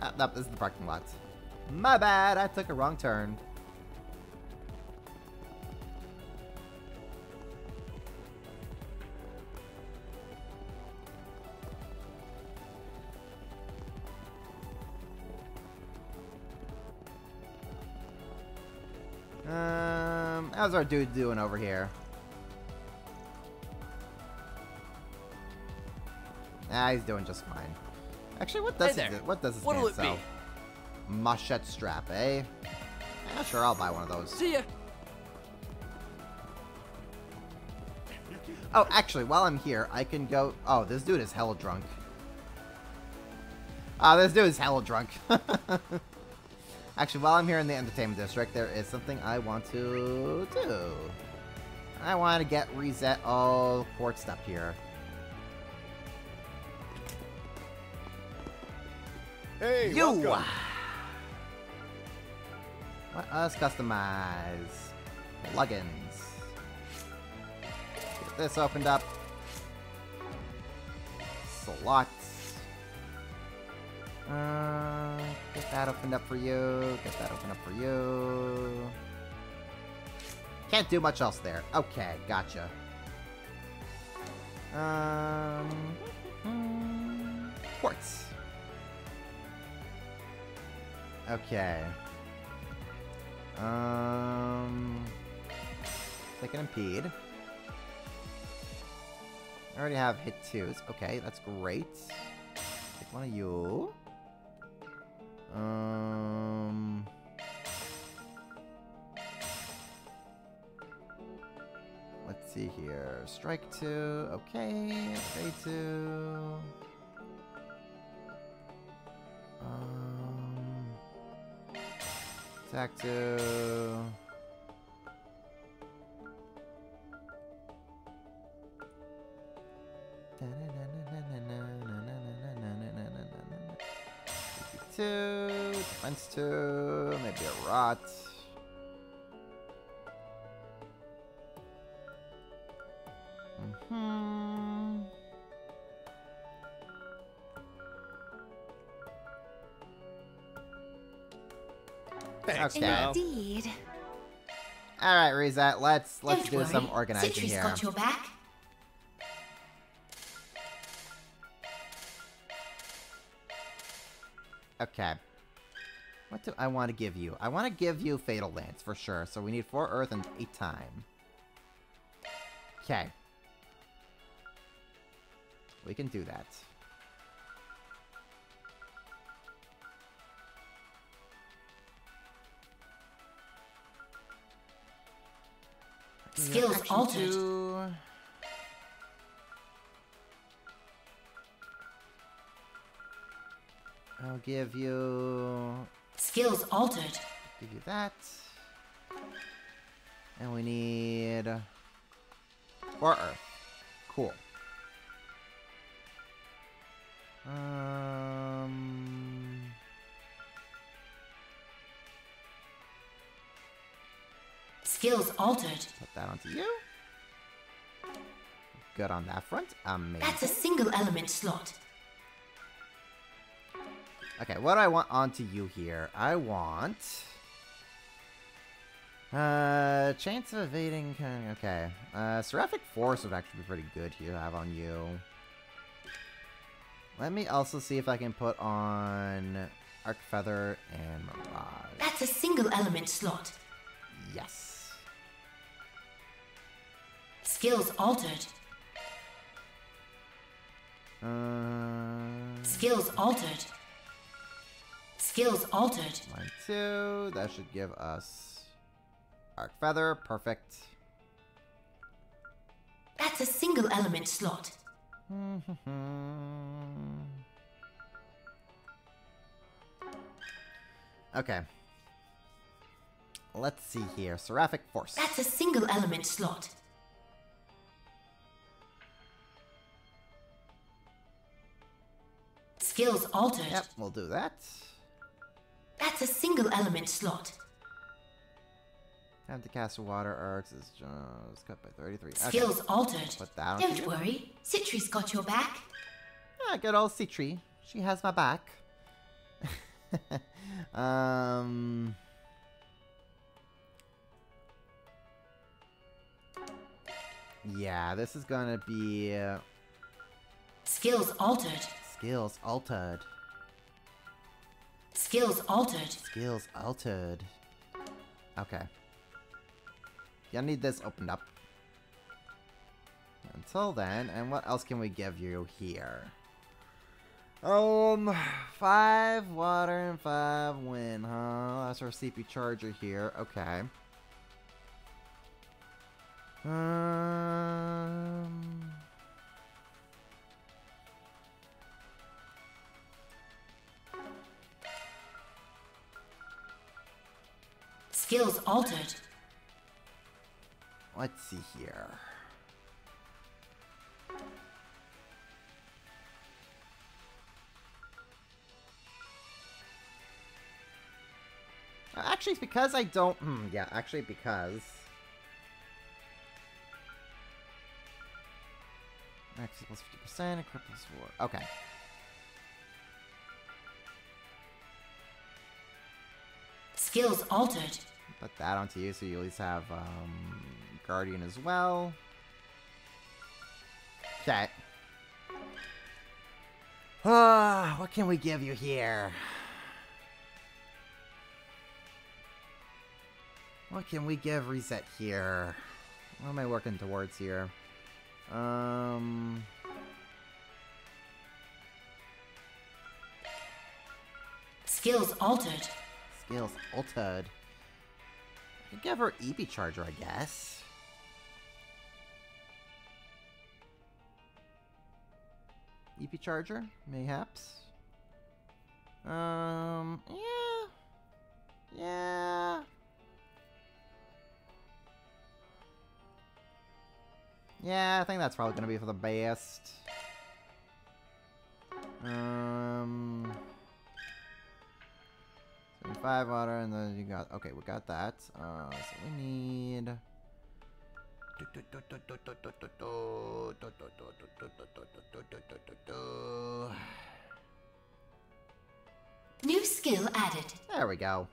No, this is the parking lot. My bad, I took a wrong turn. How's our dude doing over here? He's doing just fine. Actually, what does this man sell? Machette strap, eh? Yeah, sure, I'll buy one of those. See ya. Oh, actually, while I'm here, I can go... Oh, this dude is hella drunk. This dude is hella drunk. Actually, while I'm here in the entertainment district, there is something I want to do. I want to get reset all port stuff here. Hey, you! welcome. Let us customize plugins. Get this opened up. Slots. Get that opened up for you. Get that opened up for you. Can't do much else there. Okay, gotcha. Ports. Okay. They can impede. I already have hit 2s. Okay, that's great. Take one of you. Let's see here. Strike 2. Okay. Ray 2. Attack 2. Defense 2, maybe a rot. Thanks, okay. Indeed. All right, Reset. Let's Don't do worry. some organizing Citri's here. got your back. Okay. What do I want to give you? I want to give you Fatal Lance for sure. So we need 4 Earth and 8 Time. Okay. We can do that. Skills Action altered. 2. I'll give you... Skills altered. Give you that. And we need... 4 Earth. Cool. Skills altered. Put that onto you. Good on that front. Amazing. That's a single element slot. Okay, what do I want onto you here? I want... chance of evading... Okay. Seraphic Force would actually be pretty good here to have on you. Let me also see if I can put on Arc Feather and Mirage. That's a single element slot. Yes. Skills altered. Skills altered. Skills altered. Line 2. That should give us Arc Feather. Perfect. That's a single element slot. Okay. Let's see here. Seraphic Force. That's a single element slot. Skills altered. Yep, we'll do that. That's a single element slot. Time to cast water arcs is just cut by 33. Skills altered. Put that on Don't you. worry. Citri's got your back. Ah, good old Citri. She has my back. Yeah, this is gonna be... Skills altered. Skills altered. Skills altered. Skills altered. Okay. You'll need this opened up. Until then, and what else can we give you here? 5 water and 5 wind, huh? That's our CP charger here. Okay. Skills altered. Let's see here. Actually, it's because I don't... yeah, actually because... Max plus 50% and cripples 4. Okay. Skills altered. Put that onto you so you at least have Guardian as well. Okay. What can we give you here? What can we give Reset here? What am I working towards here? Skills altered. Skills altered. I could give her EP Charger, I guess. EP Charger, mayhaps. Yeah. Yeah. Yeah, I think that's probably gonna be for the best. 75 water, and then you got... Okay, we got that. So we need... New skill added. There we go.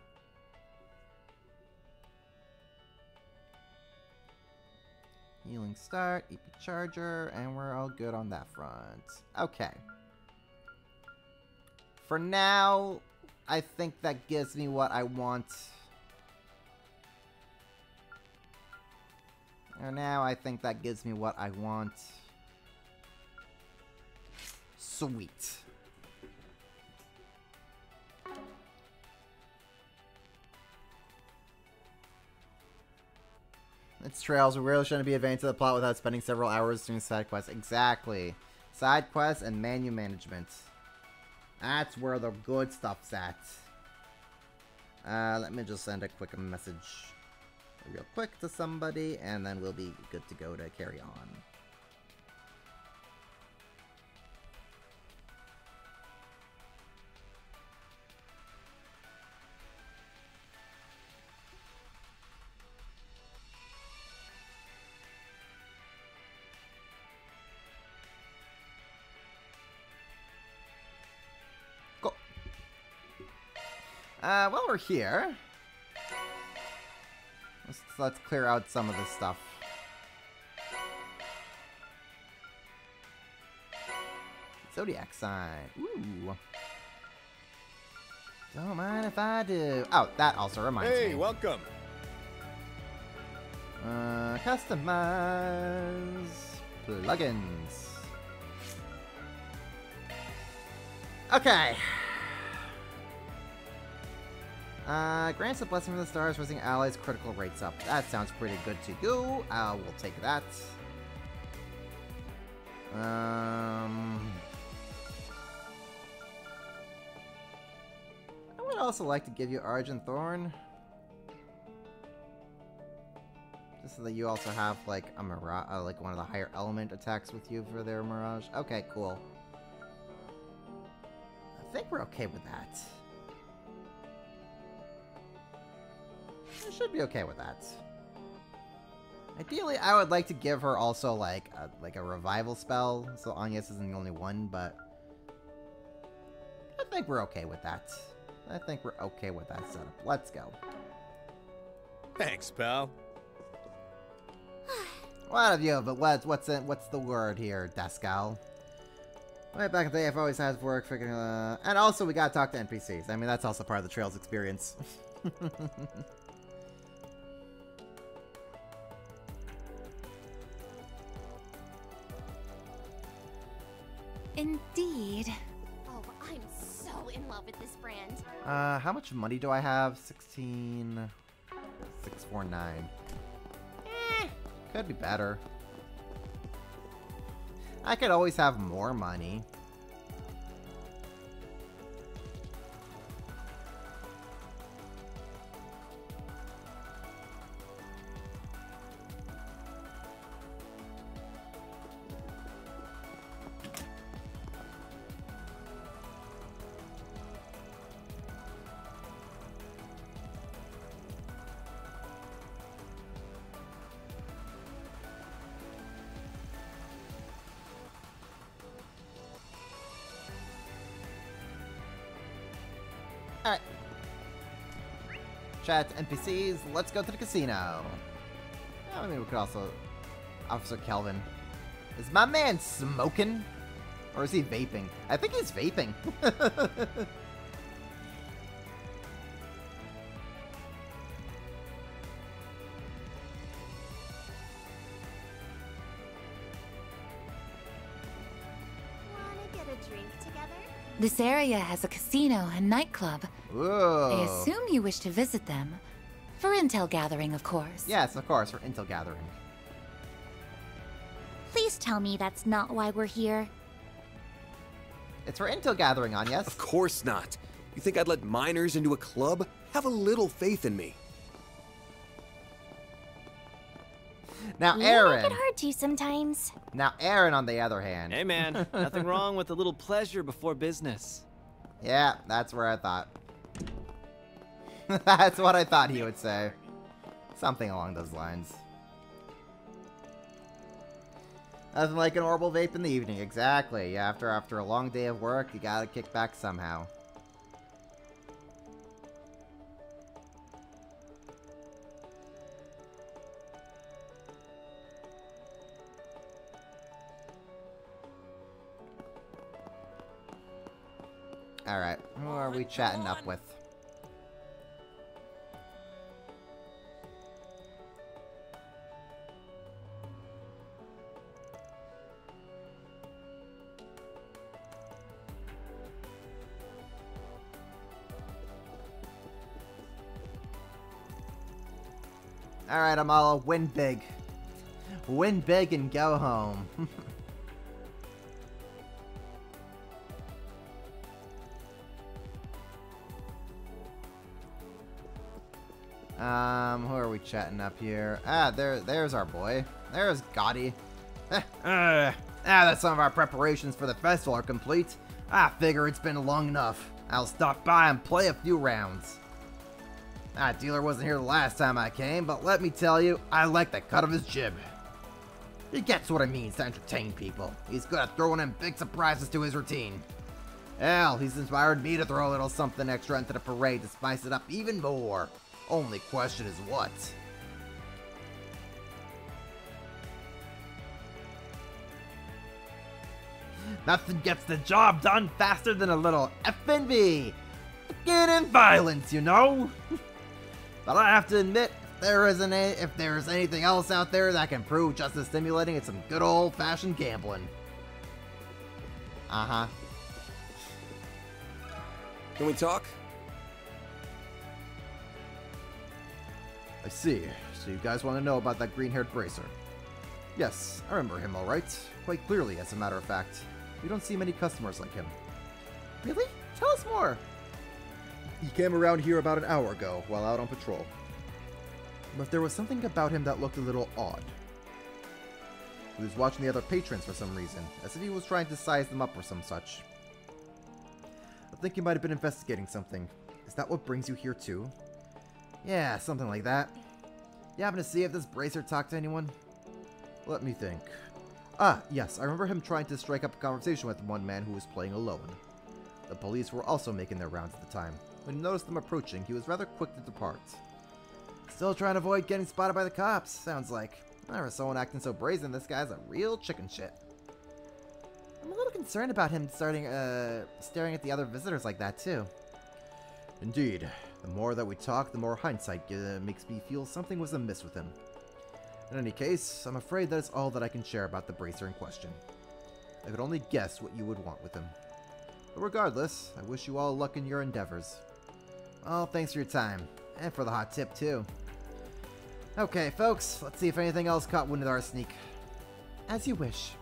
Healing start, EP Charger, and we're all good on that front. Okay. For now, I think that gives me what I want. For now, I think that gives me what I want. Sweet. It's trails. We really shouldn't be advancing the plot without spending several hours doing side quests. Exactly. Side quests and menu management. That's where the good stuff's at. Let me just send a quick message real quick to somebody, and then we'll be good to go to carry on. While we're here, let's clear out some of this stuff. Zodiac sign. Ooh. Don't mind if I do. Oh, that also reminds me. Hey, welcome. Customize plugins. Okay. Grants a blessing from the stars, raising allies' critical rates up. That sounds pretty good to go. We'll take that. I would also like to give you Argent Thorn. Just so that you also have, like, a Mirage, like one of the higher element attacks with you for their Mirage. Okay, cool. I think we're okay with that. I should be okay with that. Ideally, I would like to give her also like a revival spell, so Agnes isn't the only one, but I think we're okay with that. I think we're okay with that setup. Let's go. Thanks, pal. What have you? But what's the word here, Dascal? Way back in the day, I've always had work figuring. And also, we gotta talk to NPCs. I mean, that's also part of the Trails experience. Indeed. Oh, I'm so in love with this brand. How much money do I have? 16,649. Could be better. I could always have more money. Alright. Chat NPCs, let's go to the casino. I mean, we could also... Officer Kelvin. Is my man smoking? Or is he vaping? I think he's vaping. This area has a casino and nightclub. Whoa. I assume you wish to visit them. For intel gathering, of course. Yes, of course, for intel gathering. Please tell me that's not why we're here. It's for intel gathering, Agnes. Of course not. You think I'd let minors into a club? Have a little faith in me. Now, You Aaron. make it hard to sometimes. Now, Aaron, on the other hand. Hey, man. Nothing wrong with a little pleasure before business. Yeah, that's where I thought. That's what I thought he would say. Something along those lines. Nothing like an orbital vape in the evening. Exactly. Yeah, after a long day of work, you gotta kick back somehow. Alright, who are we chatting up with? Alright, Amala, win big. Win big and go home. Who are we chatting up here? Ah, there's our boy. There's Gotti. That some of our preparations for the festival are complete. I figure it's been long enough. I'll stop by and play a few rounds. That dealer wasn't here the last time I came, but let me tell you, I like the cut of his jib. He gets what it means to entertain people. He's good at throwing in big surprises to his routine. Hell, he's inspired me to throw a little something extra into the parade to spice it up even more. Only question is what? Nothing gets the job done faster than a little F&B. Again in violence, you know? But I have to admit, if there is anything else out there that can prove just as stimulating, it's some good old-fashioned gambling. Uh-huh. Can we talk? I see. So you guys want to know about that green-haired bracer? Yes, I remember him all right. Quite clearly, as a matter of fact. We don't see many customers like him. Really? Tell us more! He came around here about an hour ago, while out on patrol. But there was something about him that looked a little odd. He was watching the other patrons for some reason, as if he was trying to size them up or some such. I think he might have been investigating something. Is that what brings you here too? Yeah, something like that. You happen to see if this bracer talked to anyone? Let me think. Ah, yes, I remember him trying to strike up a conversation with one man who was playing alone. The police were also making their rounds at the time. When he noticed them approaching, he was rather quick to depart. Still trying to avoid getting spotted by the cops, sounds like. Never someone acting so brazen, this guy's a real chicken shit. I'm a little concerned about him staring at the other visitors like that, too. Indeed. The more that we talk, the more hindsight makes me feel something was amiss with him. In any case, I'm afraid that is all that I can share about the bracer in question. I could only guess what you would want with him. But regardless, I wish you all luck in your endeavors. Well, thanks for your time. And for the hot tip, too. Okay, folks, let's see if anything else caught wind of our sneak. As you wish.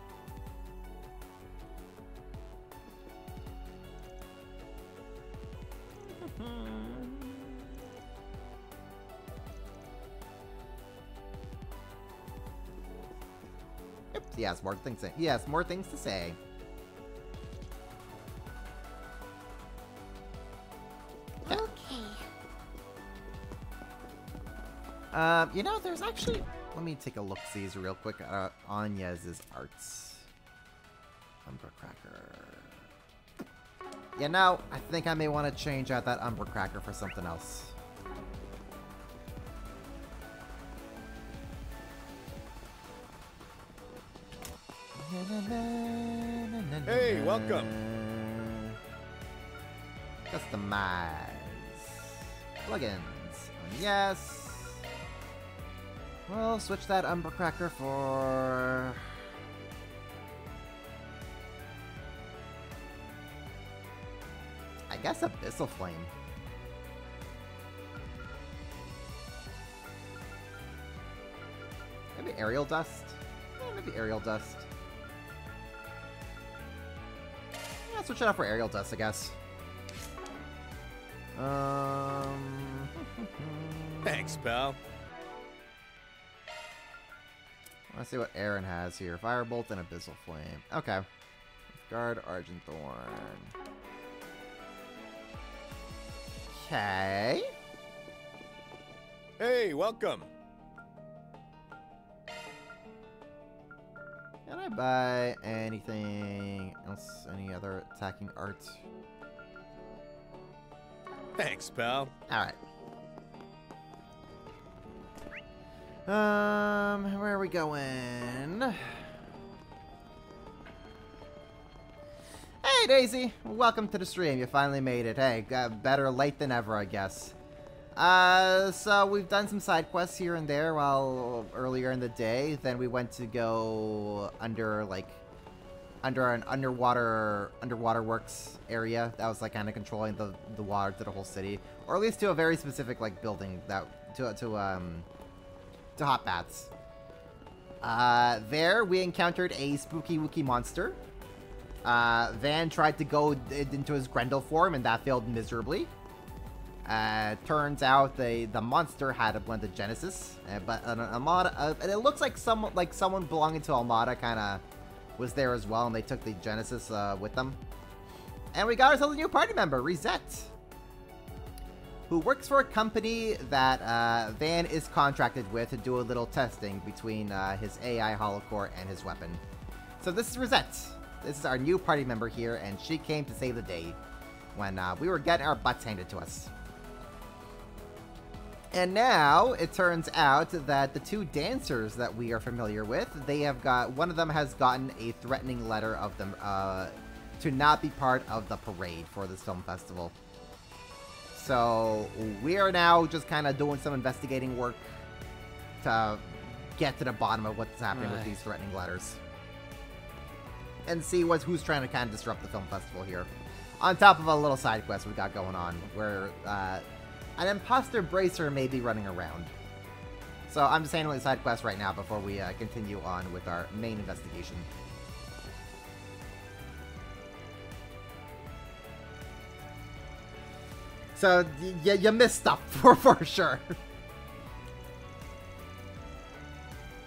He has more things to say. Okay. You know, there's actually... Let me take a look-sees real quick at Anya's arts. Umbra Cracker. You know, I think I may want to change out that Umbra Cracker for something else. Hey, welcome. Customize. Plugins. Yes. We'll switch that Umbra Cracker for... I guess Abyssal Flame. Maybe Aerial Dust? Yeah, maybe Aerial Dust. Yeah, switch it out for Aerial Dust, I guess. Thanks, pal. Let's see what Aaron has here. Firebolt and Abyssal Flame. Okay. Guard Argent Thorn. Okay. Hey, welcome. Can I buy anything else? Any other attacking art? Thanks, pal. Alright. Where are we going? Hey, Daisy! Welcome to the stream. You finally made it. Hey, better late than ever, I guess. So we've done some side quests here and there while earlier in the day. Then we went to go under an underwater works area that was like kind of controlling the water to the whole city, or at least to a very specific like building that to hot baths. There we encountered a spooky wookie monster. Van tried to go into his Grendel form, and that failed miserably. Turns out the monster had a blended Genesis, but an Armada, and it looks like someone belonging to Armada kind of was there as well, and they took the Genesis with them. And we got ourselves a new party member, Reset, who works for a company that Van is contracted with to do a little testing between his AI holocore and his weapon. So this is Reset. This is our new party member here, and she came to save the day when we were getting our butts handed to us. And now it turns out that the two dancers that we are familiar with, one of them has gotten a threatening letter of them to not be part of the parade for this film festival. So we are now just kind of doing some investigating work to get to the bottom of what's happening with these threatening letters. And see who's trying to kind of disrupt the film festival here. On top of a little side quest we got going on, where an imposter bracer may be running around. So I'm just handling the side quest right now before we continue on with our main investigation. So you missed stuff for sure.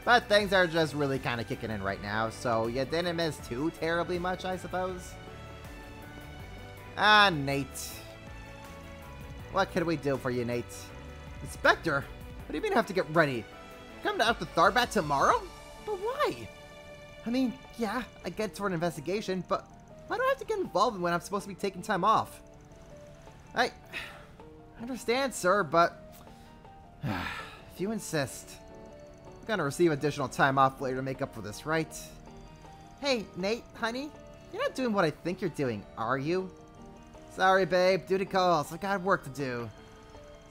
But things are just really kind of kicking in right now, so you didn't miss too terribly much, I suppose. Ah, Nate. What can we do for you, Nate? Inspector? What do you mean have to get ready? Come down to Tharbat tomorrow? But why? I mean, yeah, I get for an investigation, but Why do I have to get involved when I'm supposed to be taking time off? I understand, sir, but if you insist, I'm gonna receive additional time off later to make up for this, right? Hey, Nate, honey, you're not doing what I think you're doing, are you? Sorry, babe, duty calls. I got work to do.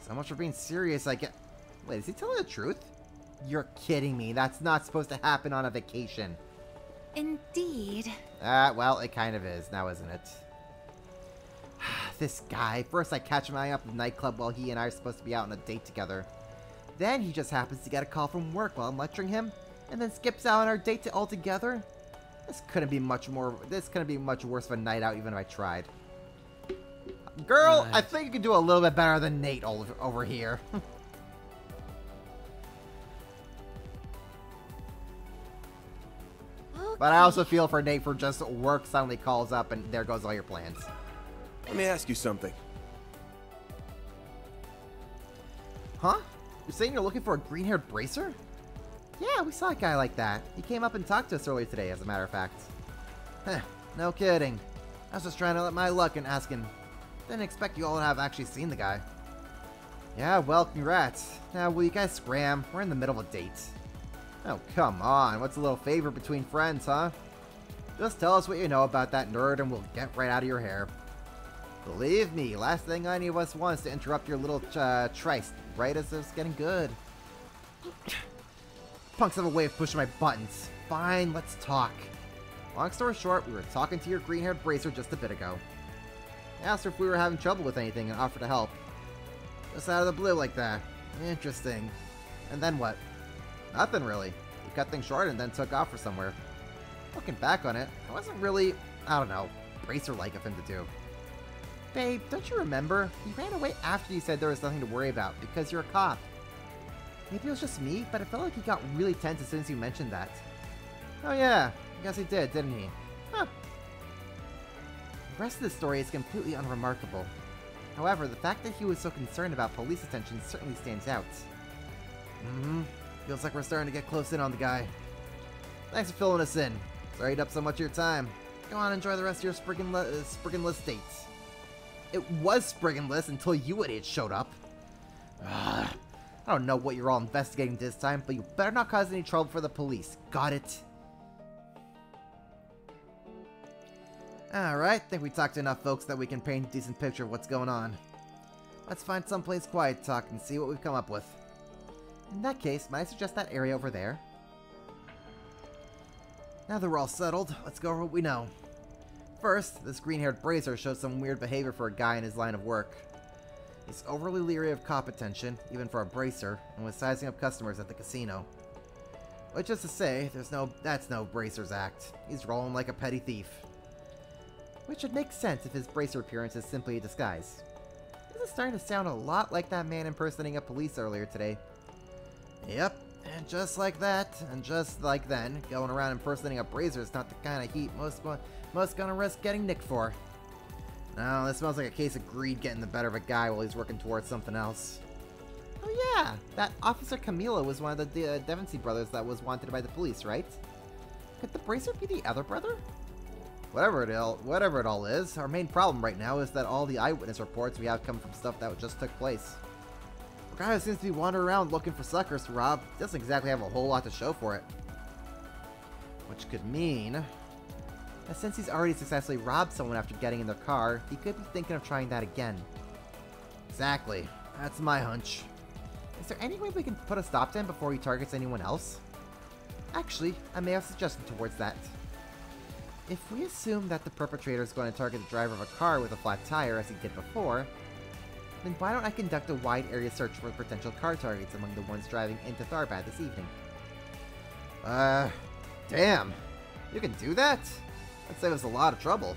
So much for being serious, I get... Wait, is he telling the truth? You're kidding me. That's not supposed to happen on a vacation. Indeed. Well, it kind of is now, isn't it? This guy. First, I catch him eyeing up at the nightclub while he and I are supposed to be out on a date together. Then he just happens to get a call from work while I'm lecturing him, and then skips out on our date altogether. This couldn't be much worse of a night out even if I tried. Girl, I think you can do a little bit better than Nate over here. But I also feel for Nate for just work suddenly calls up and there goes all your plans. Let me ask you something. Huh? You're saying you're looking for a green-haired bracer? Yeah, we saw a guy like that. He came up and talked to us earlier today, as a matter of fact. Heh, no kidding. I was just trying to let my luck and asking. Didn't expect you all to have actually seen the guy. Yeah, well, congrats. Now, will you guys scram? We're in the middle of a date. Oh, come on. What's a little favor between friends, huh? Just tell us what you know about that nerd and we'll get right out of your hair. Believe me, last thing any of us wants to interrupt your little tryst right as it's getting good. Punks have a way of pushing my buttons. Fine, let's talk. Long story short, we were talking to your green-haired bracer just a bit ago. I asked her if we were having trouble with anything and offered to help. Just out of the blue like that. Interesting. And then what? Nothing really. We cut things short and then took off for somewhere. Looking back on it, it wasn't really, I don't know, bracer-like of him to do. Babe, don't you remember? He ran away after you said there was nothing to worry about because you're a cop. Maybe it was just me, but I felt like he got really tense as soon as you mentioned that. Oh yeah, I guess he did, didn't he? Huh. The rest of the story is completely unremarkable. However, the fact that he was so concerned about police attention certainly stands out. Feels like we're starting to get close in on the guy. Thanks for filling us in. Sorry to up so much of your time. Go on, enjoy the rest of your Sprigganless dates. It was Sprigganless until you idiots showed up. I don't know what you're all investigating this time, but you better not cause any trouble for the police. Got it? Alright, think we talked to enough folks that we can paint a decent picture of what's going on. Let's find someplace quiet to talk and see what we've come up with. In that case, might I suggest that area over there? Now that we're all settled, let's go over what we know. First, this green-haired bracer shows some weird behavior for a guy in his line of work. He's overly leery of cop attention, even for a bracer, and was sizing up customers at the casino. Which is to say, that's no bracer's act. He's rolling like a petty thief. Which would make sense if his bracer appearance is simply a disguise. This is starting to sound a lot like that man impersonating a police earlier today. Yep, and just like that, and just like then, going around impersonating a bracer is not the kind of heat most gonna risk getting nicked for. No, this smells like a case of greed getting the better of a guy while he's working towards something else. Oh yeah, that Officer Camilo was one of the Devoncy brothers that was wanted by the police, right? Could the bracer be the other brother? Whatever it all is, our main problem right now is that all the eyewitness reports we have come from stuff that just took place. The guy who seems to be wandering around looking for suckers to rob doesn't exactly have a whole lot to show for it. Which could mean that since he's already successfully robbed someone after getting in their car, he could be thinking of trying that again. Exactly. That's my hunch. Is there any way we can put a stop to him before he targets anyone else? Actually, I may have a suggestion towards that. If we assume that the perpetrator is going to target the driver of a car with a flat tire as he did before, then why don't I conduct a wide area search for potential car targets among the ones driving into Tharbad this evening? Damn. You can do that? That'd save us a lot of trouble.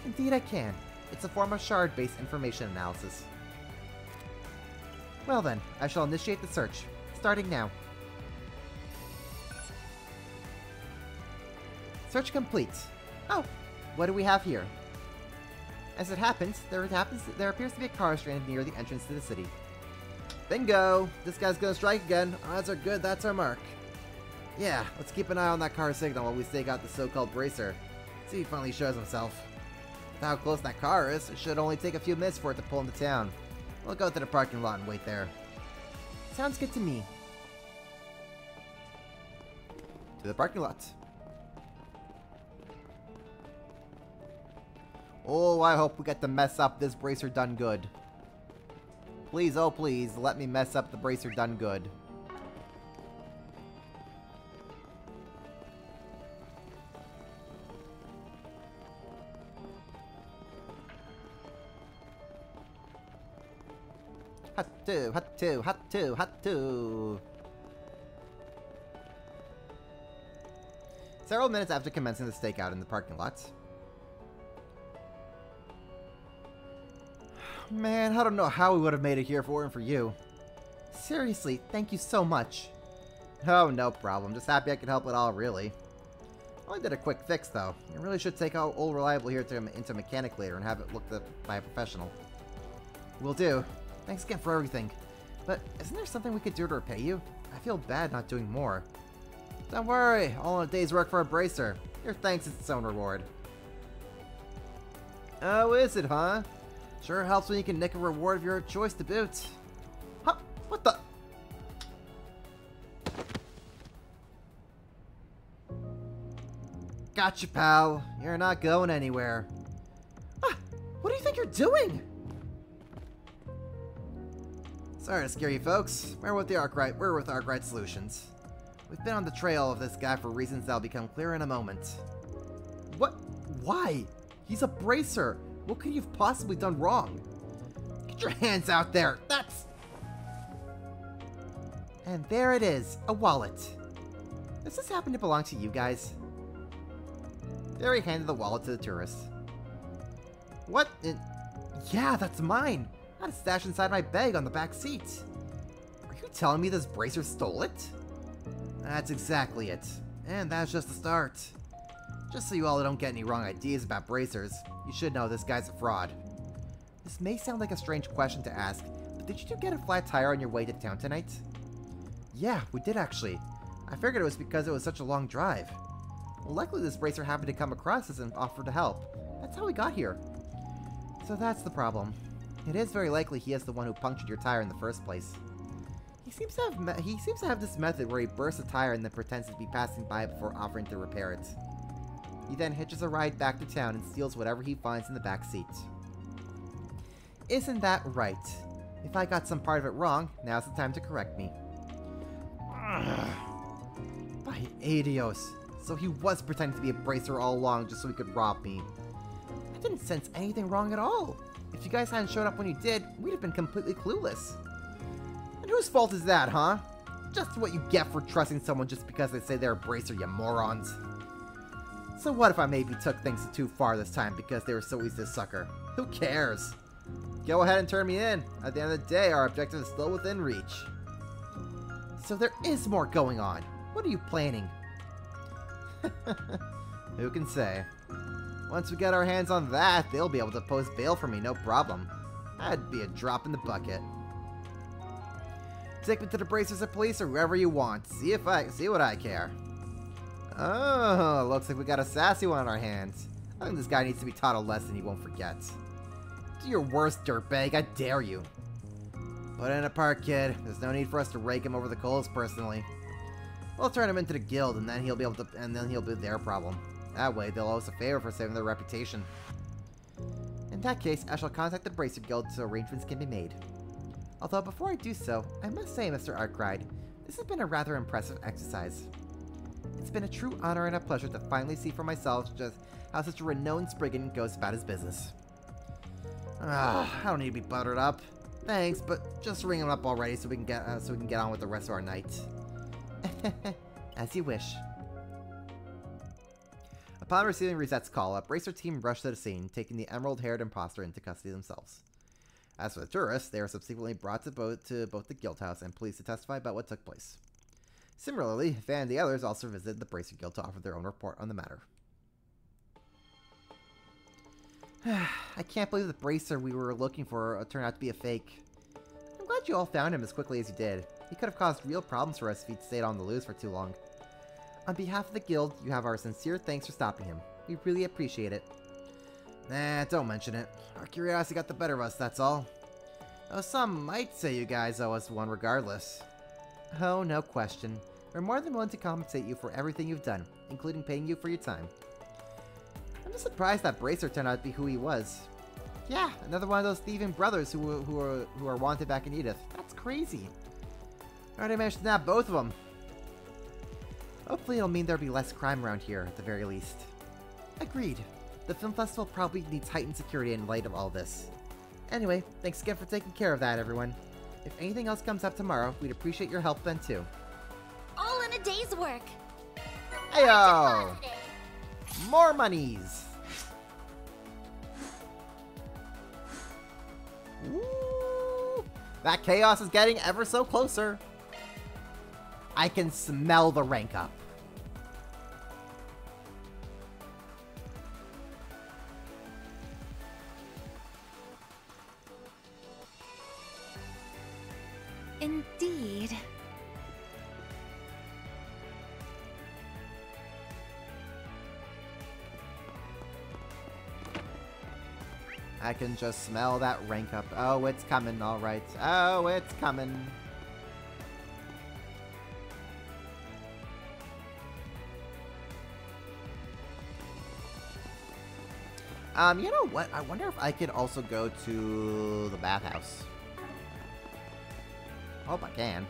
Indeed I can. It's a form of shard-based information analysis. Well then, I shall initiate the search, starting now. Search complete. Oh, what do we have here? As it happens, there appears to be a car stranded near the entrance to the city. Bingo! This guy's gonna strike again. Odds are good, that's our mark. Yeah, let's keep an eye on that car signal while we stake out the so-called bracer. See if he finally shows himself. With how close that car is, it should only take a few minutes for it to pull into town. We'll go to the parking lot and wait there. Sounds good to me. To the parking lot. Oh, I hope we get to mess up this bracer done good. Please, oh please, let me mess up the bracer done good. Hot-two, hot-two, hot-two, hot-two. Several minutes after commencing the stakeout in the parking lot. Man, I don't know how we would have made it here if it weren't for you. Seriously, thank you so much. Oh, no problem. Just happy I could help at all, really. I only did a quick fix, though. You really should take out Old Reliable here into mechanic later and have it looked at by a professional. Will do. Thanks again for everything. But isn't there something we could do to repay you? I feel bad not doing more. Don't worry. All in a day's work for a bracer. Your thanks is its own reward. Oh, is it, huh? Sure helps when you can nick a reward of your choice to boot. Huh? What the? Gotcha, pal. You're not going anywhere. Ah, what do you think you're doing? Sorry to scare you folks. We're with Arkwright Solutions. We've been on the trail of this guy for reasons that'll become clear in a moment. What? Why? He's a bracer. What could you have possibly done wrong? Get your hands out there. That's... And there it is. A wallet. Does this happen to belong to you guys? There he handed the wallet to the tourist. What? Yeah, that's mine. I had it stashed inside my bag on the back seat. Are you telling me this bracer stole it? That's exactly it. And that's just the start. Just so you all don't get any wrong ideas about bracers, you should know this guy's a fraud. This may sound like a strange question to ask, but did you two get a flat tire on your way to town tonight? Yeah, we did actually. I figured it was because it was such a long drive. Well, likely this bracer happened to come across us and offered to help. That's how we got here. So that's the problem. It is very likely he is the one who punctured your tire in the first place. He seems to have this method where he bursts a tire and then pretends to be passing by before offering to repair it. He then hitches a ride back to town and steals whatever he finds in the back seat. Isn't that right? If I got some part of it wrong, now's the time to correct me. By Adios. So he was pretending to be a bracer all along just so he could rob me. I didn't sense anything wrong at all. If you guys hadn't showed up when you did, we'd have been completely clueless. And whose fault is that, huh? Just what you get for trusting someone just because they say they're a bracer, you morons. So what if I maybe took things too far this time because they were so easy to sucker? Who cares? Go ahead and turn me in. At the end of the day, our objective is still within reach. So there is more going on. What are you planning? Who can say? Once we get our hands on that, they'll be able to post bail for me, no problem. That'd be a drop in the bucket. Take me to the bracers of police or wherever you want. See what I care. Oh, looks like we got a sassy one on our hands. I think this guy needs to be taught a lesson he won't forget. Do your worst, dirtbag. I dare you. Put in a park, kid. There's no need for us to rake him over the coals personally. We'll turn him into the guild, and then he'll be their problem. That way, they'll owe us a favor for saving their reputation. In that case, I shall contact the Bracer Guild so arrangements can be made. Although before I do so, I must say, Mr. Arkwright, this has been a rather impressive exercise. It's been a true honor and a pleasure to finally see for myself just how such a renowned Spriggan goes about his business. I don't need to be buttered up. Thanks, but just ring him up already so we can get on with the rest of our night. As you wish. Upon receiving Rosette's call, a Bracer team rushed to the scene, taking the emerald-haired imposter into custody themselves. As for the tourists, they were subsequently brought to both the guild house and police to testify about what took place. Similarly, Van and the others also visited the Bracer Guild to offer their own report on the matter. I can't believe the Bracer we were looking for turned out to be a fake. I'm glad you all found him as quickly as you did. He could have caused real problems for us if he'd stayed on the loose for too long. On behalf of the guild, you have our sincere thanks for stopping him. We really appreciate it. Nah, don't mention it. Our curiosity got the better of us, that's all. Though some might say you guys owe us one regardless. Oh, no question. We're more than willing to compensate you for everything you've done, including paying you for your time. I'm just surprised that Bracer turned out to be who he was. Yeah, another one of those thieving brothers who are wanted back in Edith. That's crazy. I already managed to nab both of them. Hopefully it'll mean there'll be less crime around here, at the very least. Agreed. The film festival probably needs heightened security in light of all this. Anyway, thanks again for taking care of that, everyone. If anything else comes up tomorrow, we'd appreciate your help then too. All in a day's work. Heyo! More monies! Woo! That chaos is getting ever so closer. I can smell the rank up. Indeed. I can just smell that rank up. Oh, it's coming, alright. Oh, it's coming. You know what? I wonder if I could also go to the bathhouse. Hope I can.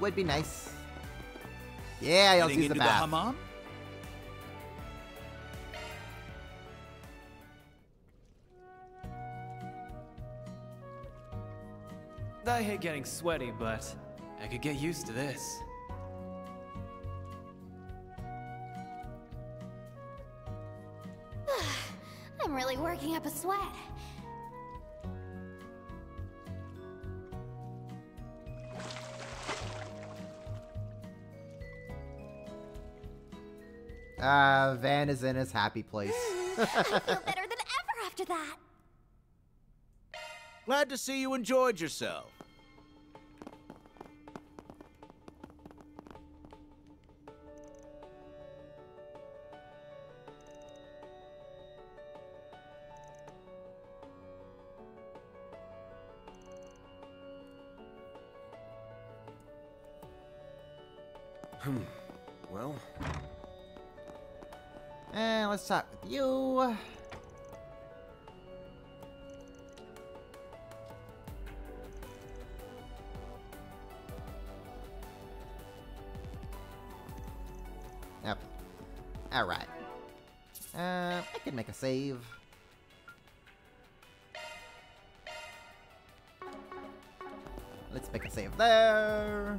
Would be nice. Yeah, I'll use the bath. The hammam? I hate getting sweaty, but I could get used to this. I'm really working up a sweat. Van is in his happy place. I feel better than ever after that. Glad to see you enjoyed yourself. Well. And let's talk with you. Yep. Alright. I could make a save. Let's make a save there.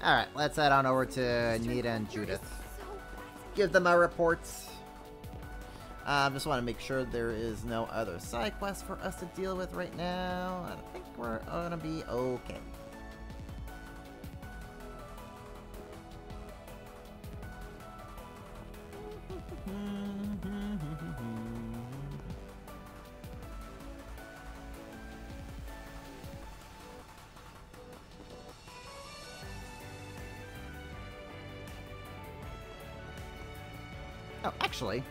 Alright, let's head on over to Nita and Judith. Give them our reports. Just want to make sure there is no other side quests for us to deal with right now. I think we're gonna be okay. Oh, actually.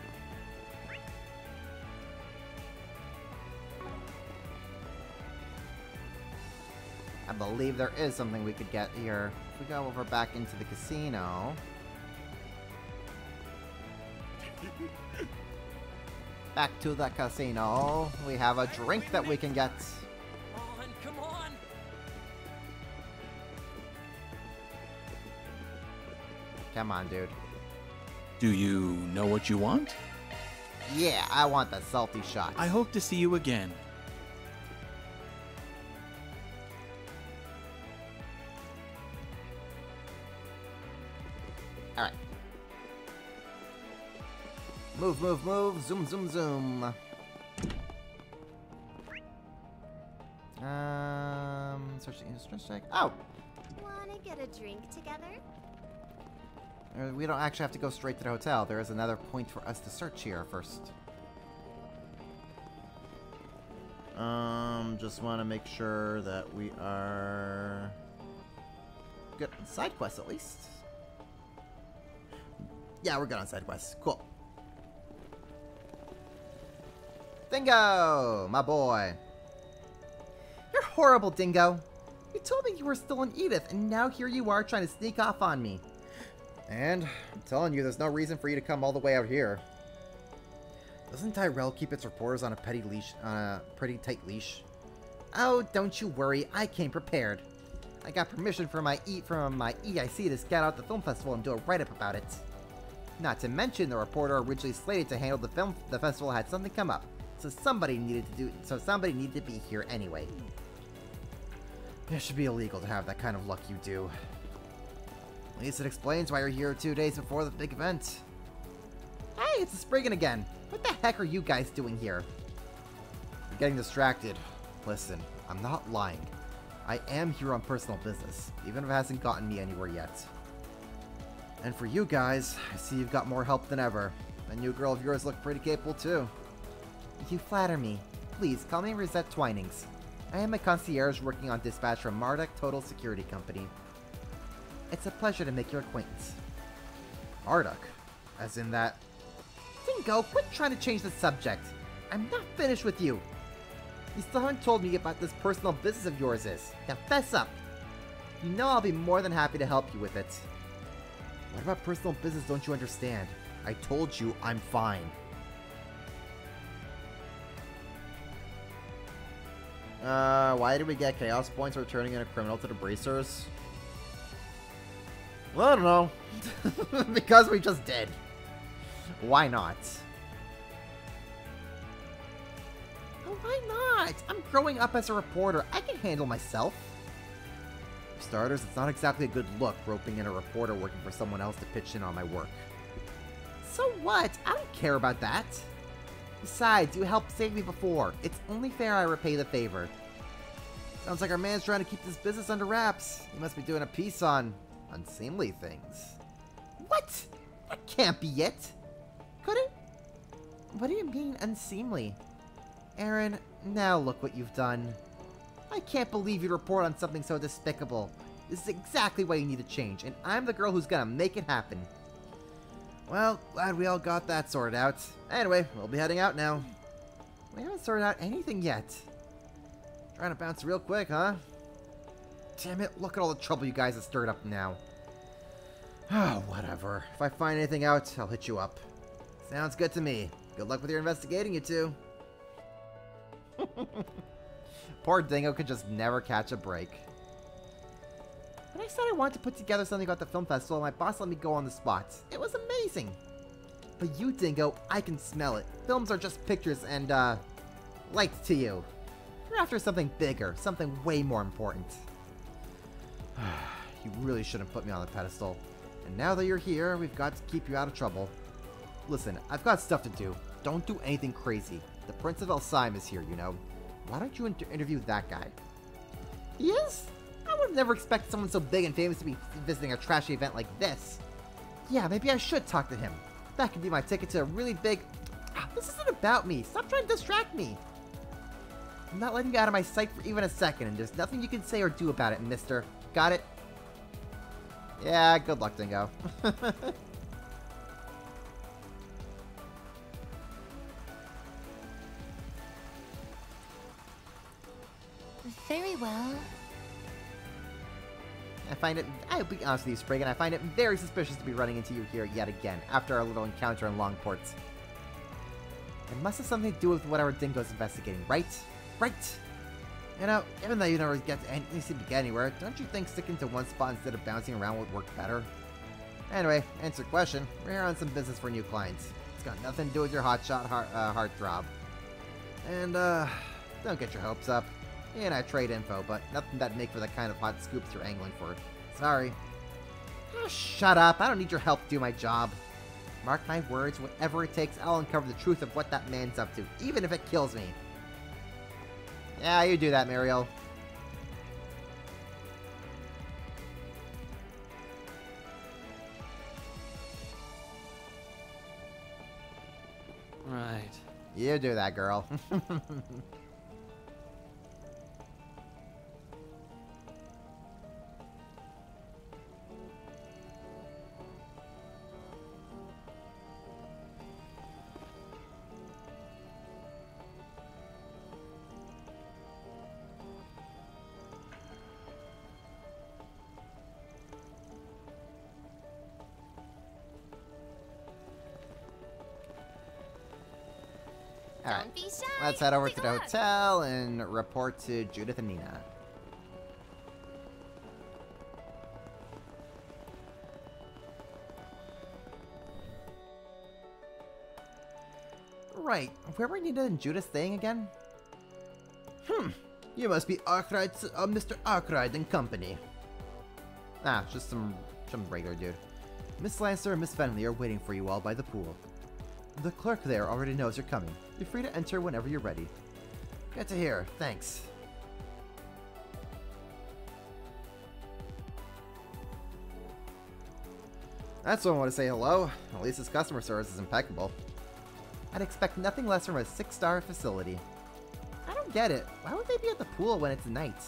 I believe there is something we could get here. If we go over back into the casino. Back to the casino. We have a drink that we can get. Come on! Come on, dude. Do you know what you want? Yeah, I want the salty shot. I hope to see you again. Alright. Move, move, move. Zoom, zoom, zoom. Search the industry check. Oh! Wanna get a drink together? We don't actually have to go straight to the hotel. There is another point for us to search here first. Just want to make sure that we are good on side quests at least. Yeah, we're good on side quests. Cool. Dingo! My boy. You're horrible, Dingo. You told me you were still in Edith, and now here you are trying to sneak off on me. And I'm telling you, there's no reason for you to come all the way out here. Doesn't Tyrell keep its reporters on a pretty tight leash? Oh, don't you worry, I came prepared. I got permission from my EIC to scout out the film festival and do a write-up about it. Not to mention, the reporter originally slated to handle the festival had something come up, so somebody needed to be here anyway. It should be illegal to have that kind of luck you do. At least it explains why you're here 2 days before the big event. Hey, it's the Spriggan again. What the heck are you guys doing here? You're getting distracted. Listen, I'm not lying. I am here on personal business, even if it hasn't gotten me anywhere yet. And for you guys, I see you've got more help than ever. That new girl of yours looked pretty capable too. You flatter me. Please, call me Rosette Twinings. I am a concierge working on dispatch from Marduk Total Security Company. It's a pleasure to make your acquaintance. Marduk? As in that... Dingo, quit trying to change the subject. I'm not finished with you. You still haven't told me about this personal business of yours is. Now fess up. You know I'll be more than happy to help you with it. What about personal business don't you understand? I told you I'm fine. Why did we get chaos points for turning in a criminal to the bracers? Well, I don't know. Because we just did. Why not? Oh, why not? I'm growing up as a reporter. I can handle myself. For starters, it's not exactly a good look roping in a reporter working for someone else to pitch in on my work. So what? I don't care about that. Besides, you helped save me before. It's only fair I repay the favor. Sounds like our man's trying to keep this business under wraps. He must be doing a piece on unseemly things. What? That can't be it. Could it? What do you mean, unseemly? Aaron, now look what you've done. I can't believe you'd report on something so despicable. This is exactly what you need to change, and I'm the girl who's gonna make it happen. Well, glad we all got that sorted out. Anyway, we'll be heading out now. We haven't sorted out anything yet. Trying to bounce real quick, huh? Damn it, look at all the trouble you guys have stirred up now. Oh, whatever. If I find anything out, I'll hit you up. Sounds good to me. Good luck with your investigating, you two. Poor Dingo could just never catch a break. When I said I wanted to put together something about the film festival, my boss let me go on the spot. It was amazing. But you, Dingo, I can smell it. Films are just pictures and, lights to you. You're after something bigger, something way more important. You really shouldn't put me on the pedestal. And now that you're here, we've got to keep you out of trouble. Listen, I've got stuff to do. Don't do anything crazy. The Prince of Elsyme is here, you know. Why don't you interview that guy? He is? I would have never expected someone so big and famous to be visiting a trashy event like this. Yeah, maybe I should talk to him. That could be my ticket to a really big... This isn't about me. Stop trying to distract me. I'm not letting you out of my sight for even a second, and there's nothing you can say or do about it, mister. Got it? Yeah, good luck, Dingo. Very well. I'll be honest with you, Spriggan, I find it very suspicious to be running into you here yet again, after our little encounter in Longports. It must have something to do with whatever Dingo's investigating, right? Right! You know, even though you never seem to get anywhere, don't you think sticking to one spot instead of bouncing around would work better? Anyway, answer your question, we're here on some business for new clients. It's got nothing to do with your hotshot heartthrob. And, don't get your hopes up. And I trade info, but nothing that'd make for the kind of hot scoops you're angling for. Sorry. Oh, shut up. I don't need your help to do my job. Mark my words, whatever it takes, I'll uncover the truth of what that man's up to, even if it kills me. Yeah, you do that, Mariel. Right. You do that, girl. Alright, Don't be shy. let's head over Take to a the look. hotel and report to Judith and Nina. Right, where were Nina and Judith staying again? You must be Mr. Arkwright and company. Ah, just some regular dude. Miss Lancer and Miss Fenley are waiting for you all by the pool. The clerk there already knows you're coming. You're free to enter whenever you're ready. Good to hear. Thanks. That's when I want to say hello. At least his customer service is impeccable. I'd expect nothing less from a 6-star facility. I don't get it. Why would they be at the pool when it's night?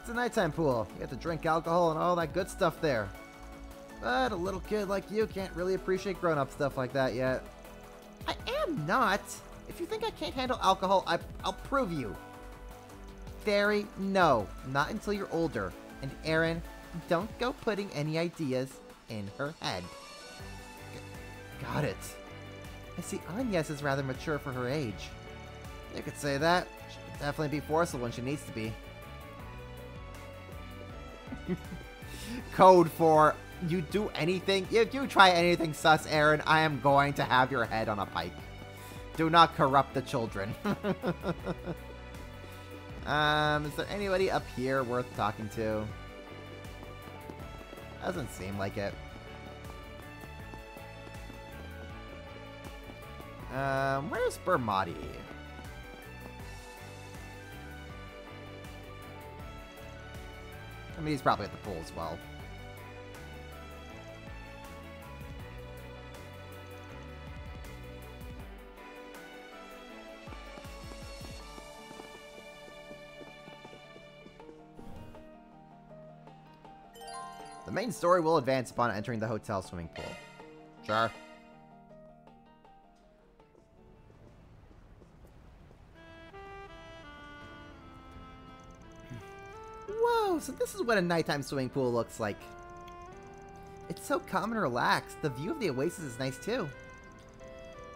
It's a nighttime pool. You have to drink alcohol and all that good stuff there. But a little kid like you can't really appreciate grown-up stuff like that yet. I am not. If you think I can't handle alcohol, I'll prove you. Fairy, no. Not until you're older. And Aaron, don't go putting any ideas in her head. Got it. I see Agnes is rather mature for her age. You could say that. She can definitely be forceful when she needs to be. Code for you do anything. If you try anything sus, Aaron, I am going to have your head on a pike. Do not corrupt the children. Is there anybody up here worth talking to? Doesn't seem like it. Where's Bermati? I mean, he's probably at the pool as well. The main story will advance upon entering the hotel swimming pool. Sure. Whoa, so this is what a nighttime swimming pool looks like. It's so calm and relaxed. The view of the oasis is nice too.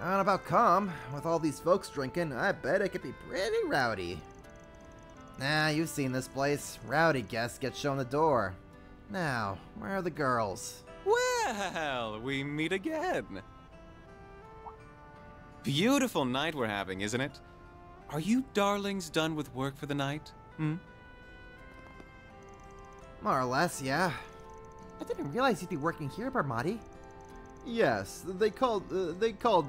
I don't know about calm. With all these folks drinking, I bet it could be pretty rowdy. Nah, you've seen this place. Rowdy guests get shown the door. Now, where are the girls? Well, we meet again. Beautiful night we're having, isn't it? Are you darlings done with work for the night? More or less, yeah. I didn't realize you'd be working here, Bermati. Yes, they called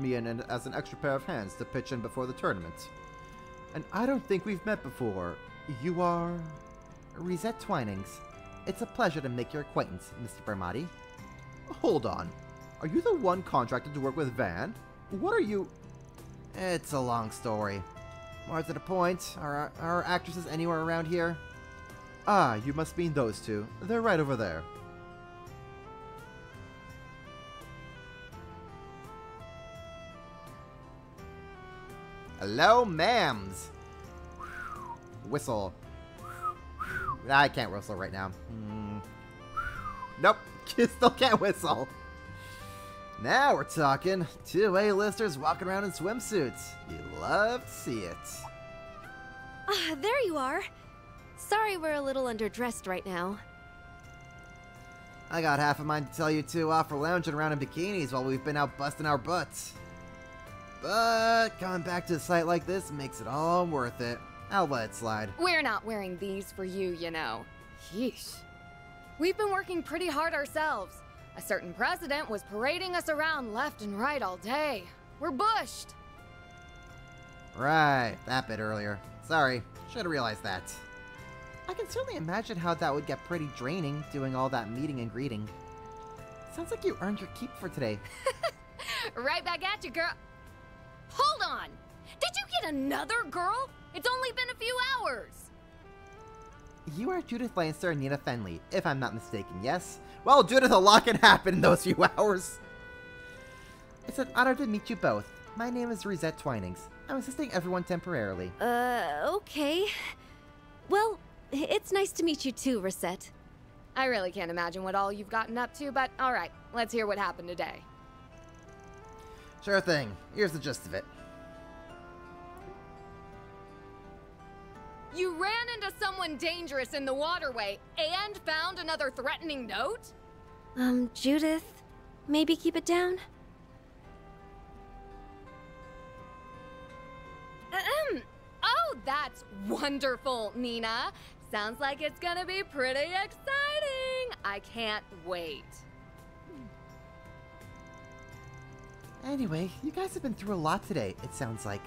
me in as an extra pair of hands to pitch in before the tournament. And I don't think we've met before. You are... Reset Twinings. It's a pleasure to make your acquaintance, Mr. Bermati. Hold on. Are you the one contracted to work with Van? What are you... It's a long story. More to the point, are our actresses anywhere around here? Ah, you must mean those two. They're right over there. Hello, ma'ams. Whistle. I can't whistle right now. Nope, still can't whistle. Now we're talking. 2 A-listers walking around in swimsuits. You love to see it. There you are. Sorry we're a little underdressed right now. I got half a mind to tell you two off for lounging around in bikinis while we've been out busting our butts. But coming back to a site like this makes it all worth it. I'll let it slide. We're not wearing these for you, you know. Yeesh. We've been working pretty hard ourselves. A certain president was parading us around left and right all day. We're bushed. Right, that bit earlier. Sorry, should have realized that. I can certainly imagine how that would get pretty draining, doing all that meeting and greeting. Sounds like you earned your keep for today. Right back at you, girl. Hold on! Did you get another girl? It's only been a few hours. You are Judith Lancer and Nina Fenley, if I'm not mistaken, yes? Well, Judith, a lot can happen in those few hours. It's an honor to meet you both. My name is Reset Twinings. I'm assisting everyone temporarily. Okay. Well, it's nice to meet you too, Reset. I really can't imagine what all you've gotten up to, but alright, let's hear what happened today. Sure thing. Here's the gist of it. You ran into someone dangerous in the waterway and found another threatening note? Judith, maybe keep it down? Oh, that's wonderful, Nina. Sounds like it's gonna be pretty exciting. I can't wait. Anyway, you guys have been through a lot today, it sounds like.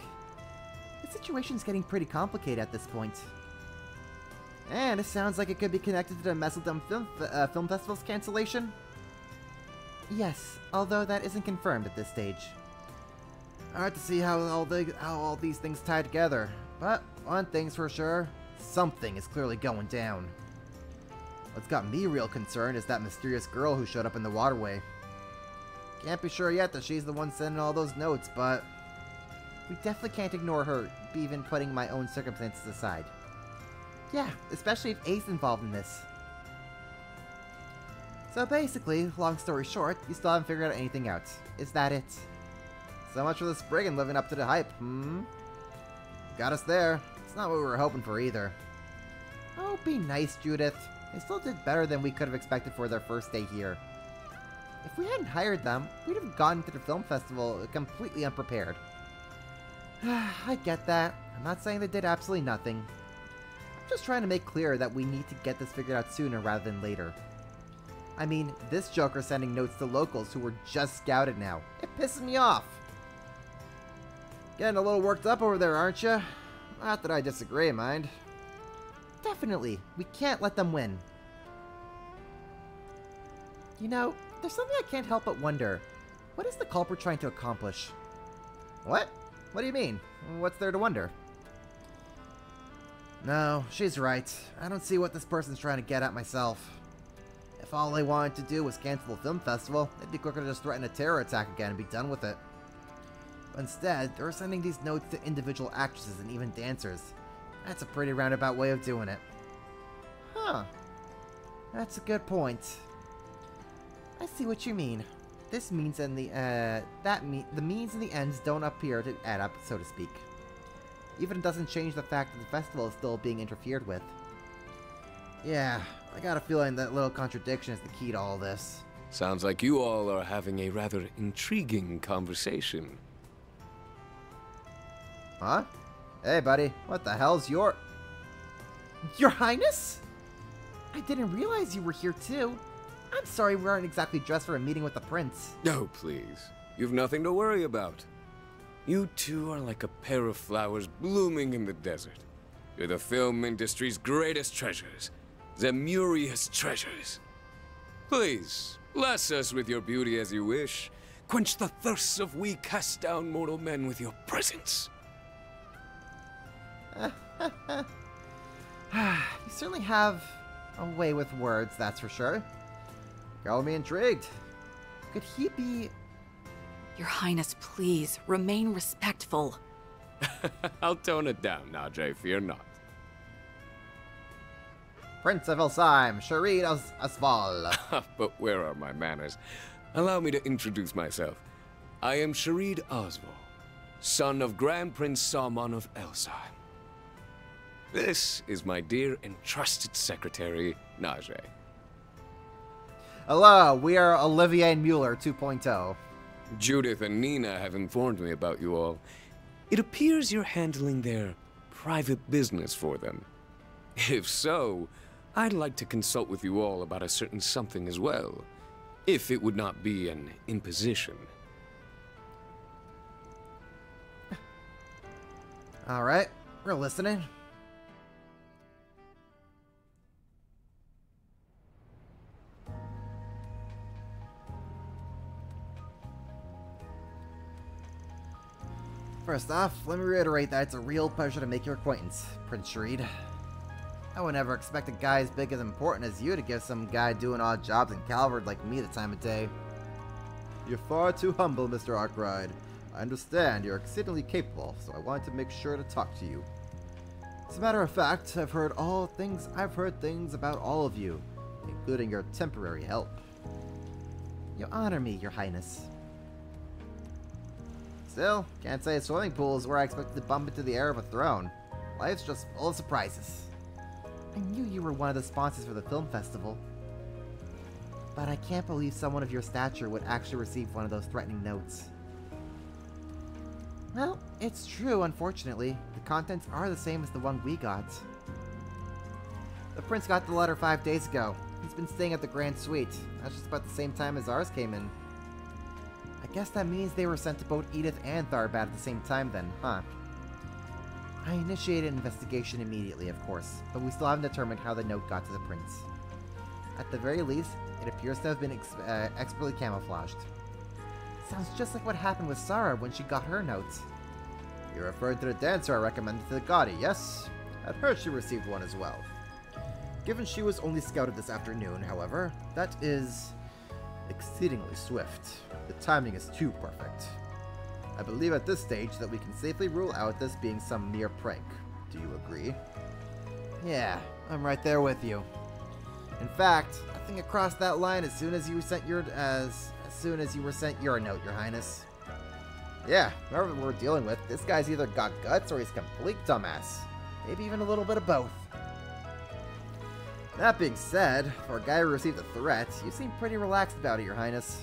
The situation's getting pretty complicated at this point. And it sounds like it could be connected to the Mesoldom Film Festival's cancellation. Yes, although that isn't confirmed at this stage. Hard to see how all these things tie together, but one thing's for sure, something is clearly going down. What's got me real concerned is that mysterious girl who showed up in the waterway. Can't be sure yet that she's the one sending all those notes, but we definitely can't ignore her, even putting my own circumstances aside. Yeah, especially if Ace involved in this. So basically, long story short, you still haven't figured out anything out. Is that it? So much for this brigand living up to the hype, Got us there. It's not what we were hoping for either. Oh, be nice, Judith. They still did better than we could have expected for their first day here. If we hadn't hired them, we'd have gone to the film festival completely unprepared. I get that. I'm not saying they did absolutely nothing. I'm just trying to make clear that we need to get this figured out sooner rather than later. I mean, this Joker's sending notes to locals who were just scouted now. It pisses me off. Getting a little worked up over there, aren't you? Not that I disagree, mind. Definitely. We can't let them win. You know, there's something I can't help but wonder. What is the culprit trying to accomplish? What? What do you mean? What's there to wonder? No, she's right. I don't see what this person's trying to get at myself. If all they wanted to do was cancel the film festival, it'd be quicker to just threaten a terror attack again and be done with it. But instead, they're sending these notes to individual actresses and even dancers. That's a pretty roundabout way of doing it. Huh. That's a good point. I see what you mean. This means in the the means and the ends don't appear to add up, so to speak. Even it doesn't change the fact that the festival is still being interfered with. Yeah, I got a feeling that little contradiction is the key to all this. Sounds like you all are having a rather intriguing conversation. Huh? Hey, buddy, what the hell's Your Highness? I didn't realize you were here too. I'm sorry we aren't exactly dressed for a meeting with the prince. Oh, please. You've nothing to worry about. You two are like a pair of flowers blooming in the desert. You're the film industry's greatest treasures. Zemuria's treasures. Please, bless us with your beauty as you wish. Quench the thirsts of we cast-down mortal men with your presence. You certainly have a way with words, that's for sure. Got me intrigued. Could he be... Your Highness, please, remain respectful. I'll tone it down, Najee, fear not. Prince of Ilsheim, Sharid Asval. But where are my manners? Allow me to introduce myself. I am Sharid Osval, son of Grand Prince Salman of Ilsheim. This is my dear and trusted secretary, Najee. Hello, we are Olivier Mueller 2.0. Judith and Nina have informed me about you all. It appears you're handling their private business for them. If so, I'd like to consult with you all about a certain something as well, if it would not be an imposition. All right, we're listening. First off, let me reiterate that it's a real pleasure to make your acquaintance, Prince Sharid. I would never expect a guy as big and important as you to give some guy doing odd jobs in Calvard like me the time of day. You're far too humble, Mr. Arkwright. I understand you're exceedingly capable, so I wanted to make sure to talk to you. As a matter of fact, I've heard things about all of you, including your temporary help. You honor me, Your Highness. Still, can't say a swimming pool is where I expected to bump into the heir of a throne. Life's just full of surprises. I knew you were one of the sponsors for the film festival. But I can't believe someone of your stature would actually receive one of those threatening notes. Well, it's true, unfortunately. The contents are the same as the one we got. The prince got the letter 5 days ago. He's been staying at the Grand Suite. That's just about the same time as ours came in. I guess that means they were sent to both Edith and Tharbad at the same time then, huh? I initiated an investigation immediately, of course, but we still haven't determined how the note got to the prince. At the very least, it appears to have been expertly camouflaged. Sounds just like what happened with Sarah when she got her note. You're referring to the dancer I recommended to the Gaudi, yes? I'd heard she received one as well. Given she was only scouted this afternoon, however, that is exceedingly swift. The timing is too perfect. I believe at this stage that we can safely rule out this being some mere prank. Do you agree? Yeah, I'm right there with you. In fact, I think I crossed that line as soon as you were sent your note, Your Highness. Yeah, whoever we're dealing with, this guy's either got guts or he's a complete dumbass. Maybe even a little bit of both. That being said, for a guy who received a threat, you seem pretty relaxed about it, Your Highness.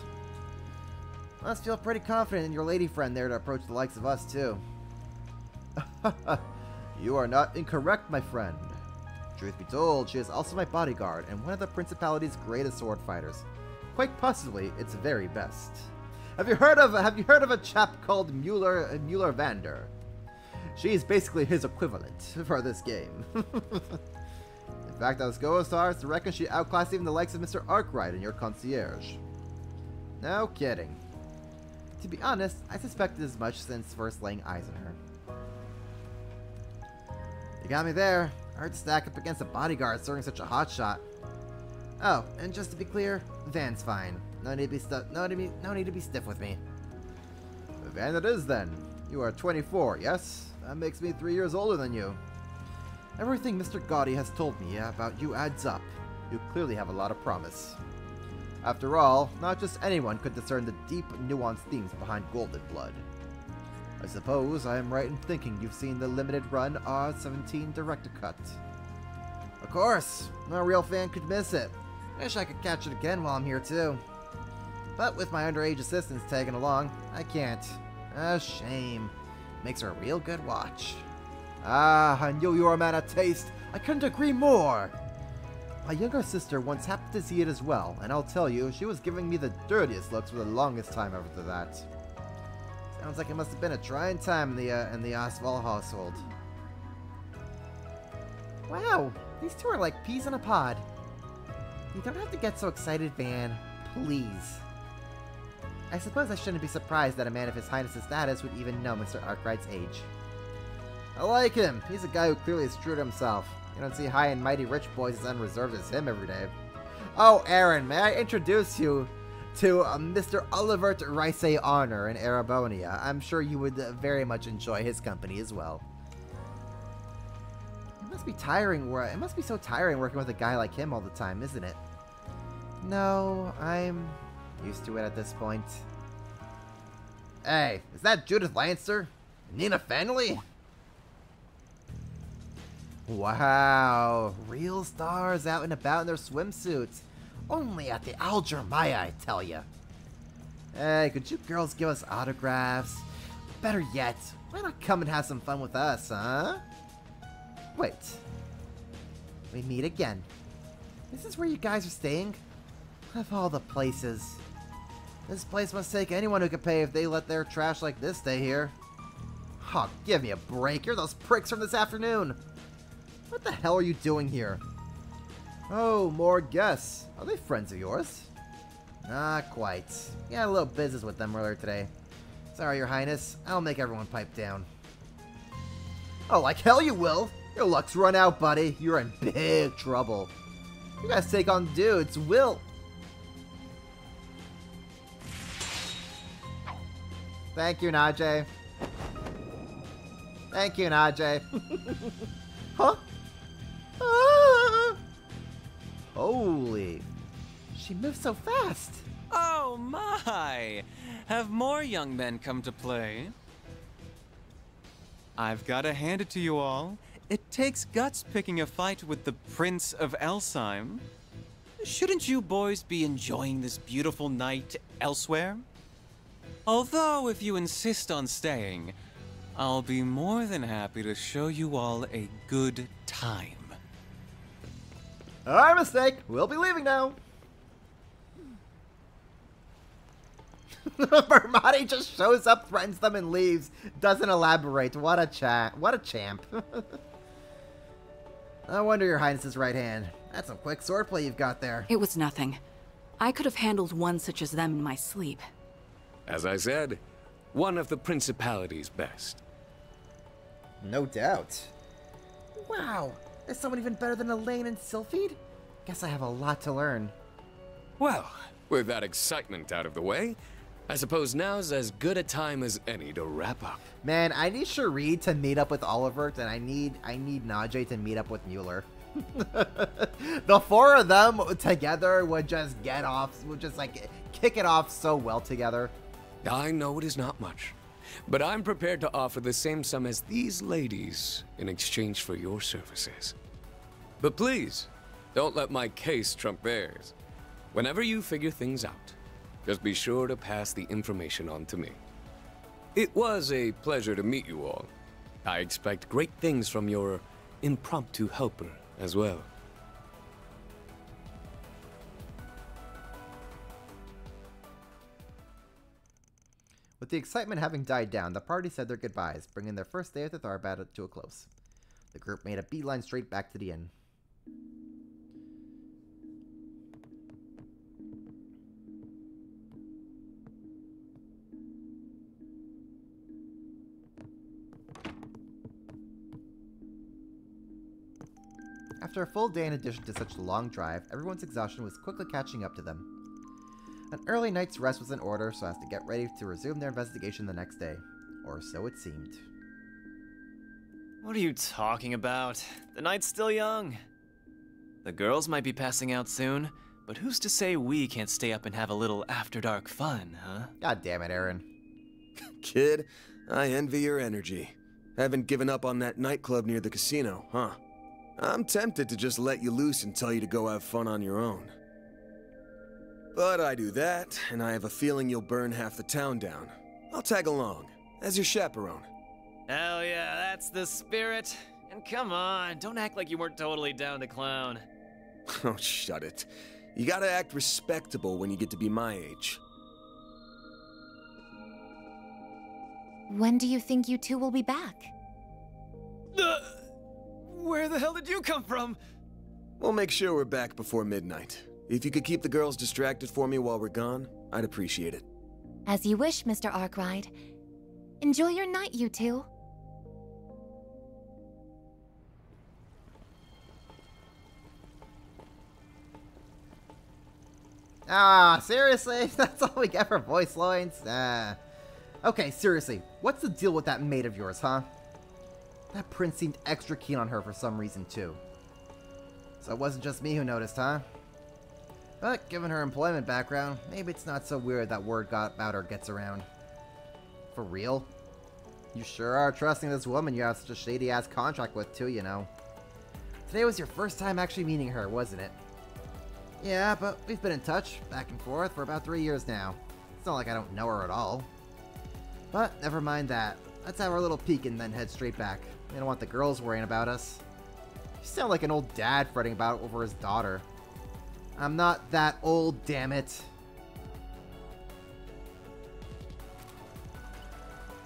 Must feel pretty confident in your lady friend there to approach the likes of us, too. You are not incorrect, my friend. Truth be told, she is also my bodyguard and one of the Principality's greatest sword fighters. Quite possibly, its very best. Have you heard of a chap called Mueller Vander? She's basically his equivalent for this game. In fact, I was go as far as to reckon she outclassed even the likes of Mr. Arkwright and your concierge. No kidding. To be honest, I suspected as much since first laying eyes on her. You got me there. Hard to stack up against a bodyguard serving such a hotshot. Oh, and just to be clear, Van's fine. No need to be stiff with me. Van it is then. You are 24, yes? That makes me 3 years older than you. Everything Mr. Gaudi has told me about you adds up. You clearly have a lot of promise. After all, not just anyone could discern the deep, nuanced themes behind Golden Blood. I suppose I am right in thinking you've seen the limited run R17 Director Cut. Of course, no real fan could miss it. Wish I could catch it again while I'm here too. But with my underage assistants tagging along, I can't. A shame. Makes her a real good watch. Ah, I knew you were a man of taste. I couldn't agree more. My younger sister once happened to see it as well, and I'll tell you, she was giving me the dirtiest looks for the longest time after that. Sounds like it must have been a trying time in the Oswald household. Wow, these two are like peas in a pod. You don't have to get so excited, Van. Please. I suppose I shouldn't be surprised that a man of His Highness's status would even know Mr. Arkwright's age. I like him. He's a guy who clearly is true to himself. You don't see high and mighty rich boys as unreserved as him every day. Oh, Aaron, may I introduce you to Mr. Oliver Rice Honor in Arabonia? I'm sure you would very much enjoy his company as well. It must be tiring. It must be so tiring working with a guy like him all the time, isn't it? No, I'm used to it at this point. Hey, is that Judith Lancer? Nina Fennelly? Wow, real stars out and about in their swimsuits. Only at the Algermaya, I tell ya. Hey, could you girls give us autographs? Better yet, why not come and have some fun with us, huh? Wait. We meet again. This is where you guys are staying? Of all the places. This place must take anyone who can pay if they let their trash like this stay here. Oh, give me a break. You're those pricks from this afternoon. What the hell are you doing here? Oh, more guests. Are they friends of yours? Not quite. We had a little business with them earlier today. Sorry, Your Highness. I'll make everyone pipe down. Oh, like hell you will. Your luck's run out, buddy. You're in big trouble. You guys take on dudes. Will. Thank you, Najee. Thank you, Najee. Huh? Ah! Holy. She moves so fast. Oh my! Have more young men come to play? I've got to hand it to you all. It takes guts picking a fight with the Prince of Elsheim. Shouldn't you boys be enjoying this beautiful night elsewhere? Although, if you insist on staying, I'll be more than happy to show you all a good time. Our mistake. We'll be leaving now. Vermati just shows up, threatens them, and leaves. Doesn't elaborate. What a champ. I wonder your highness's right hand. That's some quick swordplay you've got there. It was nothing. I could have handled one such as them in my sleep. As I said, one of the Principality's best. No doubt. Wow. Is someone even better than Elaine and Sylphide? Guess I have a lot to learn. Well, with that excitement out of the way, I suppose now's as good a time as any to wrap up. Man, I need Cherie to meet up with Olivert, and I need Najee to meet up with Mueller. The four of them together would just like kick it off so well together. I know it is not much, but I'm prepared to offer the same sum as these ladies in exchange for your services. But please, don't let my case trump theirs. Whenever you figure things out, just be sure to pass the information on to me. It was a pleasure to meet you all. I expect great things from your impromptu helper as well. With the excitement having died down, the party said their goodbyes, bringing their first day at the Tharbad to a close. The group made a beeline straight back to the inn. After a full day in addition to such a long drive, everyone's exhaustion was quickly catching up to them. An early night's rest was in order so as to get ready to resume their investigation the next day. Or so it seemed. What are you talking about? The night's still young. The girls might be passing out soon, but who's to say we can't stay up and have a little after-dark fun, huh? God damn it, Aaron. Kid, I envy your energy. Haven't given up on that nightclub near the casino, huh? I'm tempted to just let you loose and tell you to go have fun on your own. But I do that, and I have a feeling you'll burn half the town down. I'll tag along, as your chaperone. Hell yeah, that's the spirit. And come on, don't act like you weren't totally down to clown. Oh, shut it. You gotta act respectable when you get to be my age. When do you think you two will be back? Where the hell did you come from? We'll make sure we're back before midnight. If you could keep the girls distracted for me while we're gone, I'd appreciate it. As you wish, Mr. Arkwright. Enjoy your night, you two. Ah, seriously? That's all we get for voice lines? Okay, seriously. What's the deal with that maid of yours, huh? That prince seemed extra keen on her for some reason, too. So it wasn't just me who noticed, huh? But given her employment background, maybe it's not so weird that word about her gets around. For real? You sure are trusting this woman you have such a shady-ass contract with, too, you know. Today was your first time actually meeting her, wasn't it? Yeah, but we've been in touch, back and forth, for about 3 years now. It's not like I don't know her at all. But never mind that. Let's have our little peek and then head straight back. We don't want the girls worrying about us. You sound like an old dad fretting about over his daughter. I'm not that old, damn it.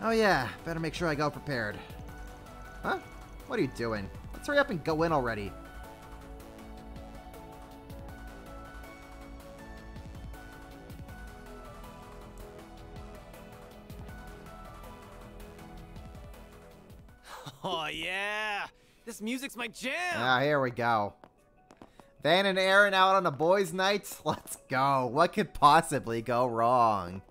Oh yeah, better make sure I go prepared. Huh? What are you doing? Let's hurry up and go in already. Oh yeah! This music's my jam! Ah, here we go. Van and Aaron out on a boys' night? Let's go. What could possibly go wrong?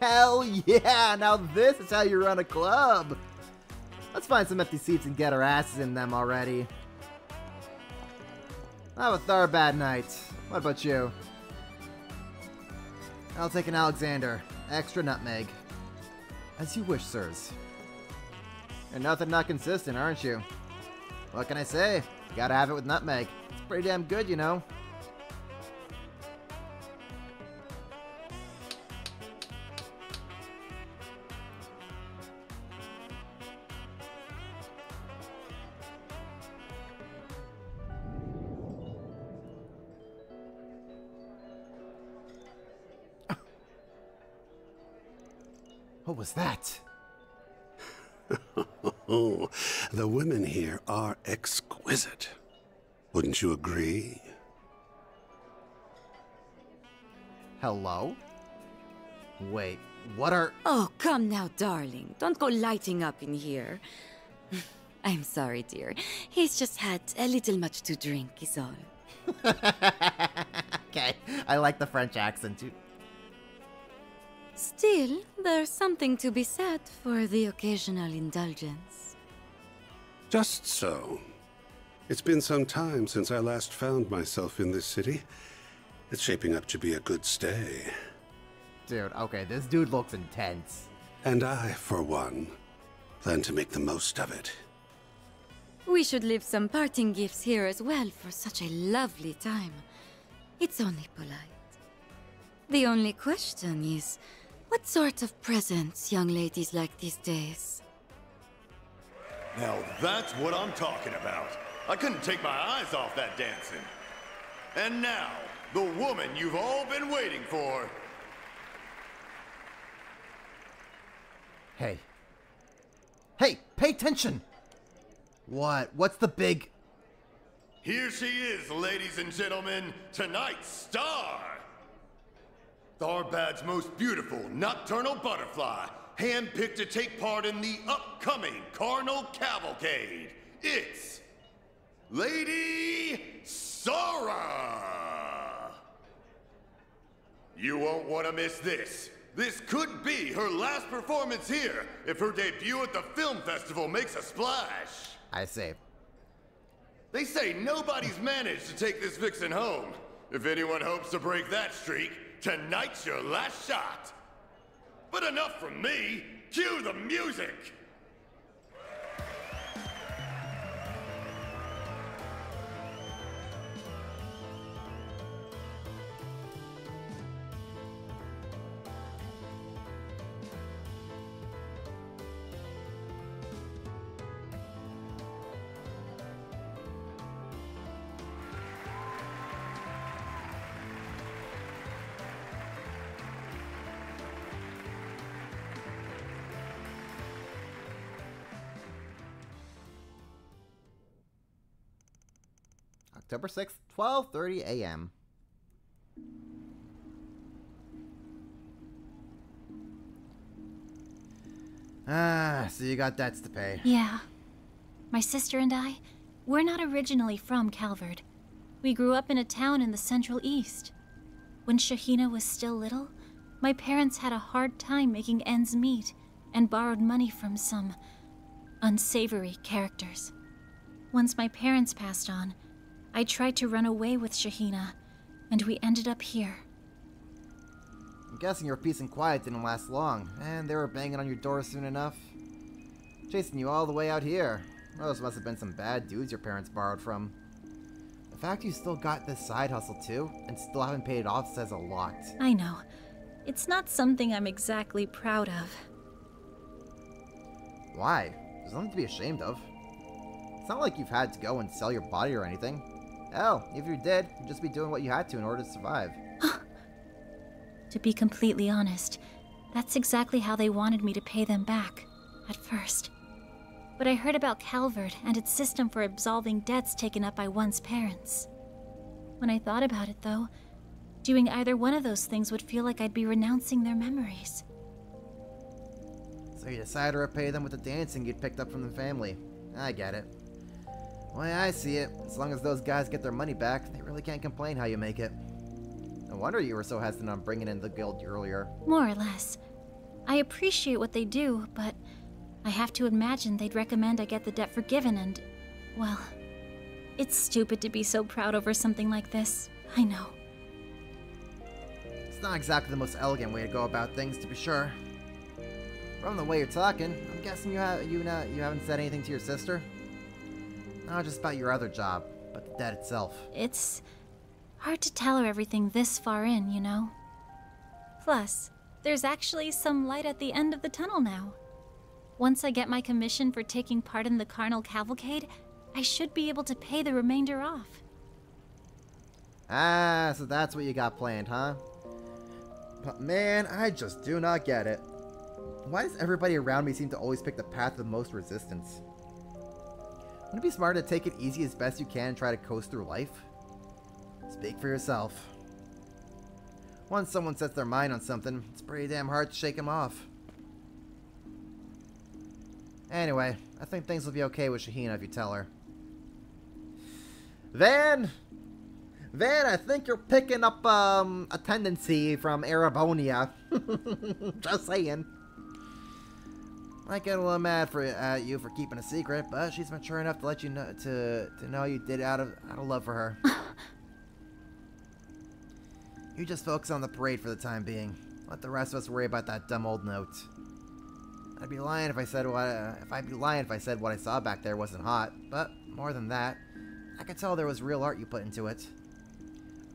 Hell yeah! Now this is how you run a club! Let's find some empty seats and get our asses in them already. I'll have a thorough bad night. What about you? I'll take an Alexander. Extra nutmeg. As you wish, sirs. You're nothing not consistent, aren't you? What can I say? You gotta have it with nutmeg. It's pretty damn good, you know. What was that? Oh, the women here are exquisite. Wouldn't you agree? Hello? Wait, what are... Oh, come now, darling. Don't go lighting up in here. I'm sorry, dear. He's just had a little much to drink, is all. Okay, I like the French accent too. Still, there's something to be said for the occasional indulgence. Just so. It's been some time since I last found myself in this city. It's shaping up to be a good stay. Dude, okay, this dude looks intense. And I, for one, plan to make the most of it. We should leave some parting gifts here as well for such a lovely time. It's only polite. The only question is, what sort of presents young ladies like these days? Now that's what I'm talking about. I couldn't take my eyes off that dancing. And now, the woman you've all been waiting for. Hey. Hey, pay attention! What? What's the big... Here she is, ladies and gentlemen, tonight's star! Tharbad's most beautiful nocturnal butterfly, handpicked to take part in the upcoming Carnal Cavalcade. It's... Lady Sora! You won't want to miss this. This could be her last performance here if her debut at the film festival makes a splash. I say. They say nobody's managed to take this vixen home. If anyone hopes to break that streak, tonight's your last shot. But enough from me. Cue the music. October 6th, 12:30 a.m. So you got debts to pay. Yeah. My sister and I, we're not originally from Calvard. We grew up in a town in the Central East. When Shahina was still little, my parents had a hard time making ends meet and borrowed money from some unsavory characters. Once my parents passed on, I tried to run away with Shahina, and we ended up here. I'm guessing your peace and quiet didn't last long, and they were banging on your door soon enough. Chasing you all the way out here. Those must have been some bad dudes your parents borrowed from. The fact you still got this side hustle too, and still haven't paid it off says a lot. I know. It's not something I'm exactly proud of. Why? There's nothing to be ashamed of. It's not like you've had to go and sell your body or anything. Hell, if you did, you'd just be doing what you had to in order to survive. To be completely honest, that's exactly how they wanted me to pay them back, at first. But I heard about Calvard and its system for absolving debts taken up by one's parents. When I thought about it, though, doing either one of those things would feel like I'd be renouncing their memories. So you decided to repay them with the dancing you'd picked up from the family. I get it. The way I see it, as long as those guys get their money back, they really can't complain how you make it. No wonder you were so hesitant on bringing in the guild earlier. More or less. I appreciate what they do, but I have to imagine they'd recommend I get the debt forgiven and, well, it's stupid to be so proud over something like this. I know. It's not exactly the most elegant way to go about things, to be sure. From the way you're talking, I'm guessing you haven't said anything to your sister? Not just about your other job, but the debt itself. It's hard to tell her everything this far in, you know? Plus, there's actually some light at the end of the tunnel now. Once I get my commission for taking part in the Carnal Cavalcade, I should be able to pay the remainder off. Ah, so that's what you got planned, huh? But man, I just do not get it. Why does everybody around me seem to always pick the path of the most resistance? Wouldn't it be smarter to take it easy as best you can and try to coast through life? Speak for yourself. Once someone sets their mind on something, it's pretty damn hard to shake them off. Anyway, I think things will be okay with Shahina if you tell her. Van, I think you're picking up a tendency from Arabonia. Just saying. Might get a little mad at you for keeping a secret, but she's mature enough to let you know to know you did it out of love for her. You just focus on the parade for the time being. Let the rest of us worry about that dumb old note. I'd be lying if I said what I saw back there wasn't hot, but more than that, I could tell there was real art you put into it.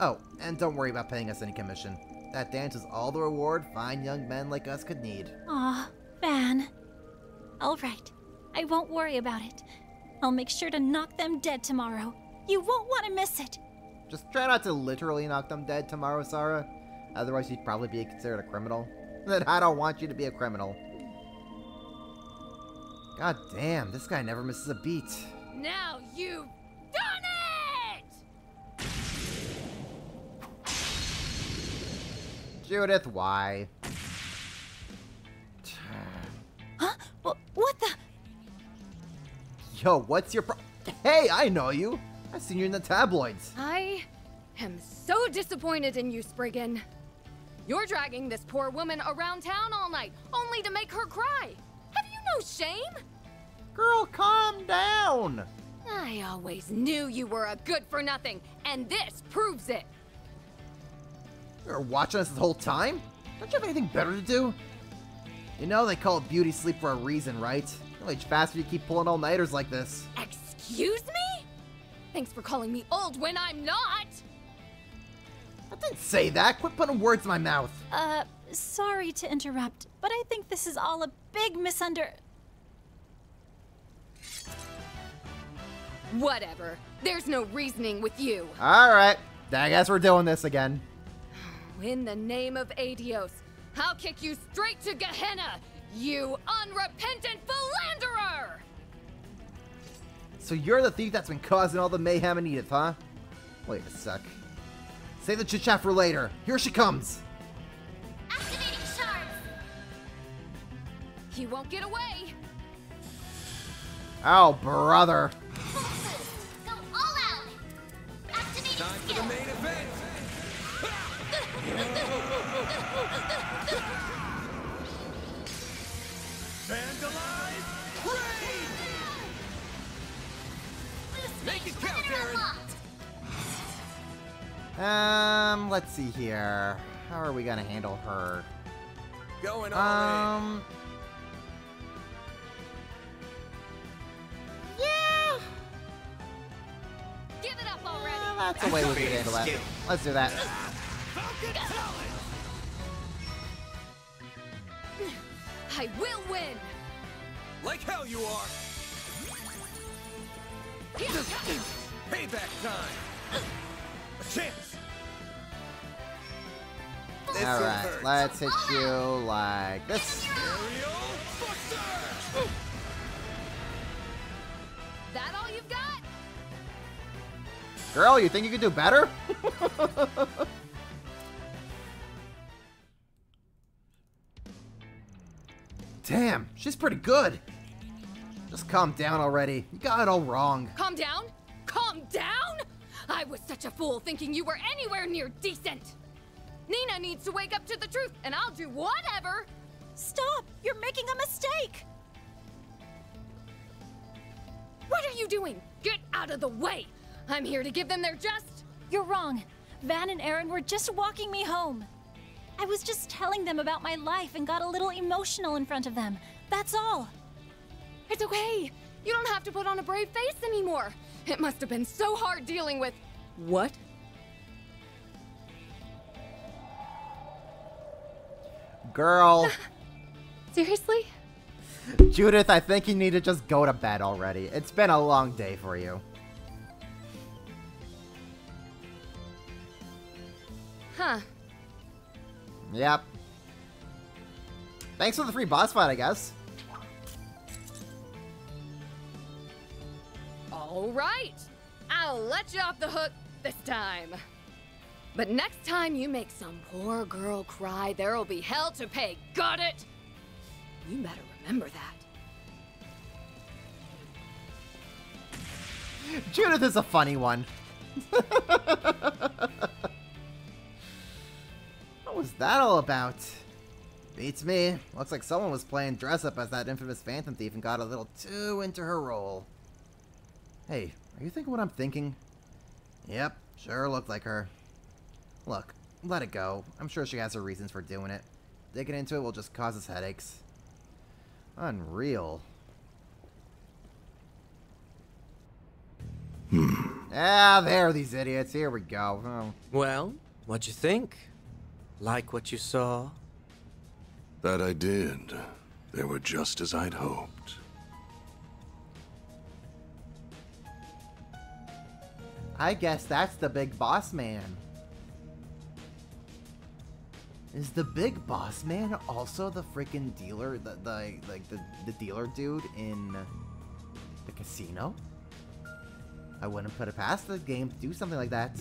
Oh, and don't worry about paying us any commission. That dance is all the reward fine young men like us could need. Aw, Van. All right, I won't worry about it. I'll make sure to knock them dead tomorrow. You won't want to miss it. Just try not to literally knock them dead tomorrow, Sarah. Otherwise, you'd probably be considered a criminal. And I don't want you to be a criminal. God damn, this guy never misses a beat. Now you've done it! Judith, why? Huh? What the? Yo, what's your Hey, I know you! I've seen you in the tabloids. I am so disappointed in you, Spriggan. You're dragging this poor woman around town all night, only to make her cry. Have you no shame? Girl, calm down! I always knew you were a good-for-nothing, and this proves it. You were watching us the whole time? Don't you have anything better to do? You know they call it beauty sleep for a reason, right? You'll age faster if you keep pulling all-nighters like this. Excuse me? Thanks for calling me old when I'm not! I didn't say that! Quit putting words in my mouth! Sorry to interrupt, but I think this is all a big Whatever. There's no reasoning with you. Alright, I guess we're doing this again. In the name of Adios, I'll kick you straight to Gehenna, you unrepentant philanderer! So you're the thief that's been causing all the mayhem in Edith, huh? Wait a sec. Save the chit-chat for later. Here she comes! Activating shards! You won't get away! Oh, brother. Go all out! Activating Time for the main event! Vandalize! Raid! Make it count, Aaron! Let's see here. How are we gonna handle her? Going on. Yeah. Give it up already! That's the way we can handle that. Let's do that. I will win! Like hell you are! Payback time! A chance! Alright, let's hit you like this. That all you've got? Girl, you think you can do better? Damn, she's pretty good. Just calm down already. You got it all wrong. Calm down? Calm down? I was such a fool thinking you were anywhere near decent. Nina needs to wake up to the truth, and I'll do whatever. Stop! You're making a mistake! What are you doing? Get out of the way! I'm here to give them their just... You're wrong. Van and Aaron were just walking me home. I was just telling them about my life and got a little emotional in front of them. That's all. It's okay. You don't have to put on a brave face anymore. It must have been so hard dealing with... What? Girl. Seriously? Judith, I think you need to just go to bed already. It's been a long day for you. Huh. Yep. Thanks for the free boss fight, I guess. All right. I'll let you off the hook this time. But next time you make some poor girl cry, there'll be hell to pay. Got it? You better remember that. Judith is a funny one. What was that all about? Beats me. Looks like someone was playing dress up as that infamous Phantom Thief and got a little too into her role. Hey, are you thinking what I'm thinking? Yep, sure looked like her. Look, let it go. I'm sure she has her reasons for doing it. Digging into it will just cause us headaches. Unreal. Ah, there are these idiots. Here we go. Oh. Well, what'd you think? Like what you saw? That I did. They were just as I'd hoped. I guess that's the big boss man. Is the big boss man also the freaking dealer, the dealer dude in the casino? I wouldn't put it past the game to do something like that.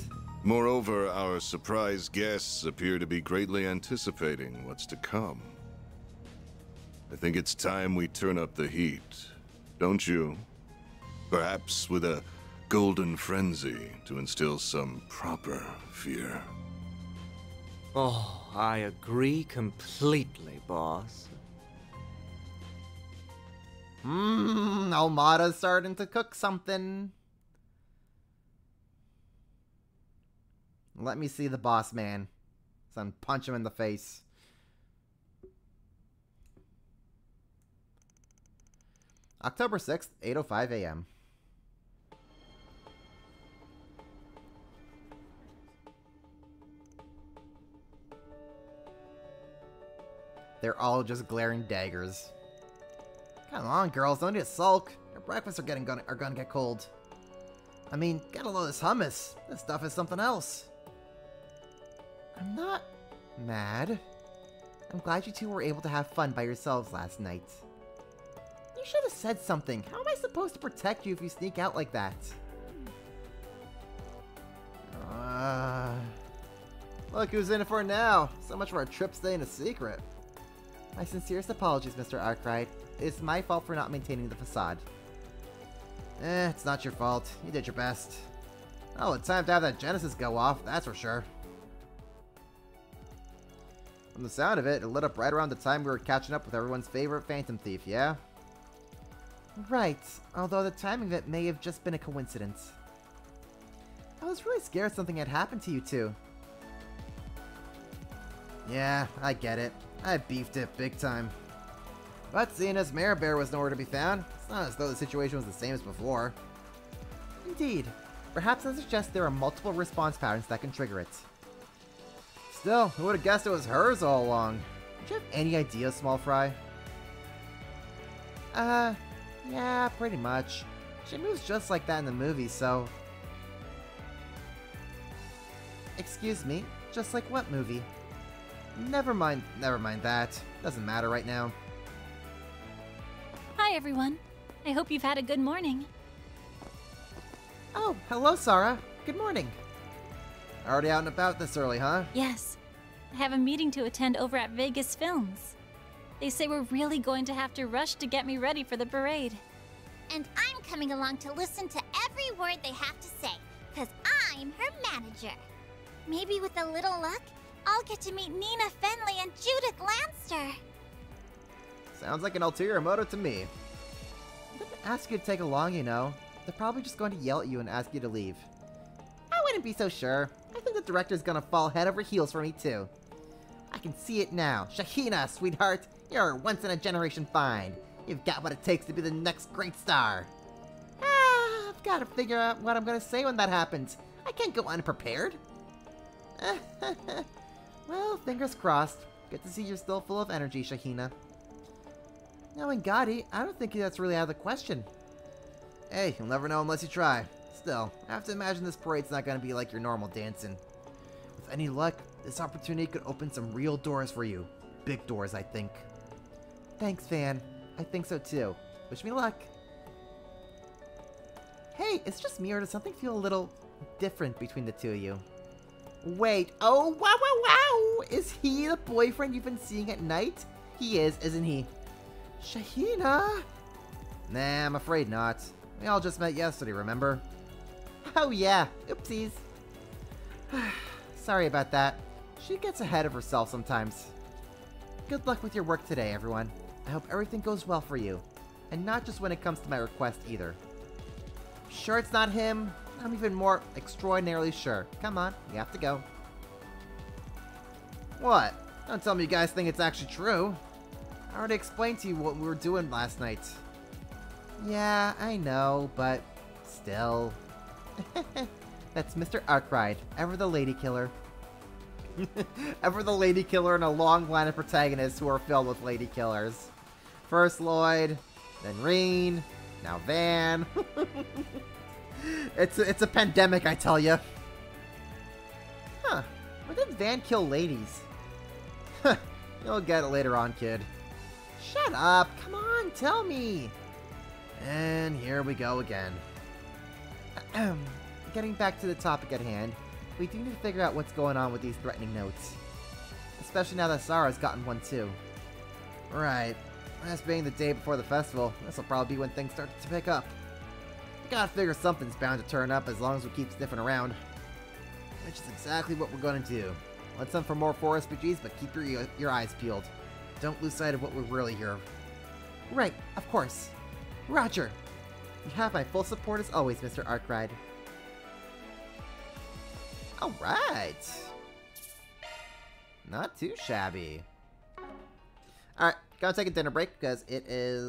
Moreover, our surprise guests appear to be greatly anticipating what's to come. I think it's time we turn up the heat, don't you? Perhaps with a golden frenzy to instill some proper fear. Oh, I agree completely, boss. Almada's starting to cook something. Let me see the boss man. Son, punch him in the face. October 6th, 8:05 a.m. They're all just glaring daggers. Come on, girls, don't need to sulk. Your breakfasts are gonna get cold. I mean, get a load of this hummus. This stuff is something else. I'm not mad. I'm glad you two were able to have fun by yourselves last night. You should have said something. How am I supposed to protect you if you sneak out like that? Look who's in it for now. So much for our trip staying a secret. My sincerest apologies, Mr. Arkwright. It's my fault for not maintaining the facade. It's not your fault. You did your best. Oh, it's time to have that Genesis go off, that's for sure. From the sound of it, it lit up right around the time we were catching up with everyone's favorite Phantom Thief, yeah? Right, although the timing of it may have just been a coincidence. I was really scared something had happened to you two. Yeah, I get it. I beefed it big time. But seeing as Mare Bear was nowhere to be found, it's not as though the situation was the same as before. Indeed. Perhaps that suggests there are multiple response patterns that can trigger it. Still, who would have guessed it was hers all along? Do you have any idea, Small Fry? Yeah, pretty much. She moves just like that in the movie, so... Excuse me, just like what movie? Never mind that. Doesn't matter right now. Hi, everyone. I hope you've had a good morning. Oh, hello, Sarah. Good morning. Already out and about this early, huh? Yes. I have a meeting to attend over at Vegas Films. They say we're really going to have to rush to get me ready for the parade. And I'm coming along to listen to every word they have to say, because I'm her manager. Maybe with a little luck, I'll get to meet Nina Fenley and Judith Lanster. Sounds like an ulterior motive to me. They didn't ask you to take along, you know. They're probably just going to yell at you and ask you to leave. I wouldn't be so sure. I think the director's gonna fall head over heels for me, too. I can see it now. Shahina, sweetheart, you're a once-in-a-generation find. You've got what it takes to be the next great star. I've got to figure out what I'm gonna say when that happens. I can't go unprepared. Well, fingers crossed. Good to see you're still full of energy, Shahina. Knowing Gotti, I don't think that's really out of the question. Hey, you'll never know unless you try. Still, I have to imagine this parade's not gonna be like your normal dancing. With any luck, this opportunity could open some real doors for you. Big doors, I think. Thanks, Fan. I think so too. Wish me luck. Hey, it's just me, or does something feel a little different between the two of you? Wait, oh, wow! Is he the boyfriend you've been seeing at night? He is, isn't he? Shahina? Nah, I'm afraid not. We all just met yesterday, remember? Oh yeah, oopsies. Sorry about that. She gets ahead of herself sometimes. Good luck with your work today, everyone. I hope everything goes well for you. And not just when it comes to my request either. Sure it's not him? I'm even more extraordinarily sure. Come on, you have to go. What? Don't tell me you guys think it's actually true. I already explained to you what we were doing last night. Yeah, I know, but still. That's Mr. Arkwright, ever the lady killer. Ever the lady killer in a long line of protagonists who are filled with lady killers. First Lloyd, then Reen, now Van. It's a pandemic, I tell ya. Huh, when did Van kill ladies? You'll get it later on, kid. Shut up, come on, tell me. And here we go again. Getting back to the topic at hand, we do need to figure out what's going on with these threatening notes. Especially now that Sarah's gotten one too. Right. This being the day before the festival, this will probably be when things start to pick up. We gotta figure something's bound to turn up as long as we keep sniffing around. Which is exactly what we're gonna do. Let's hunt for more 4 SPGs, but keep your eyes peeled. Don't lose sight of what we're really here. Right, of course. Roger. You have my full support as always, Mr. Arkwright. Alright. Not too shabby. Alright, gotta take a dinner break because it is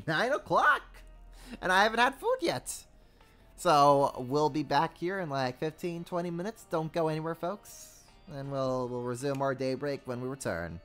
9 o'clock. And I haven't had food yet. So we'll be back here in like 15-20 minutes. Don't go anywhere, folks. And we'll resume our daybreak when we return.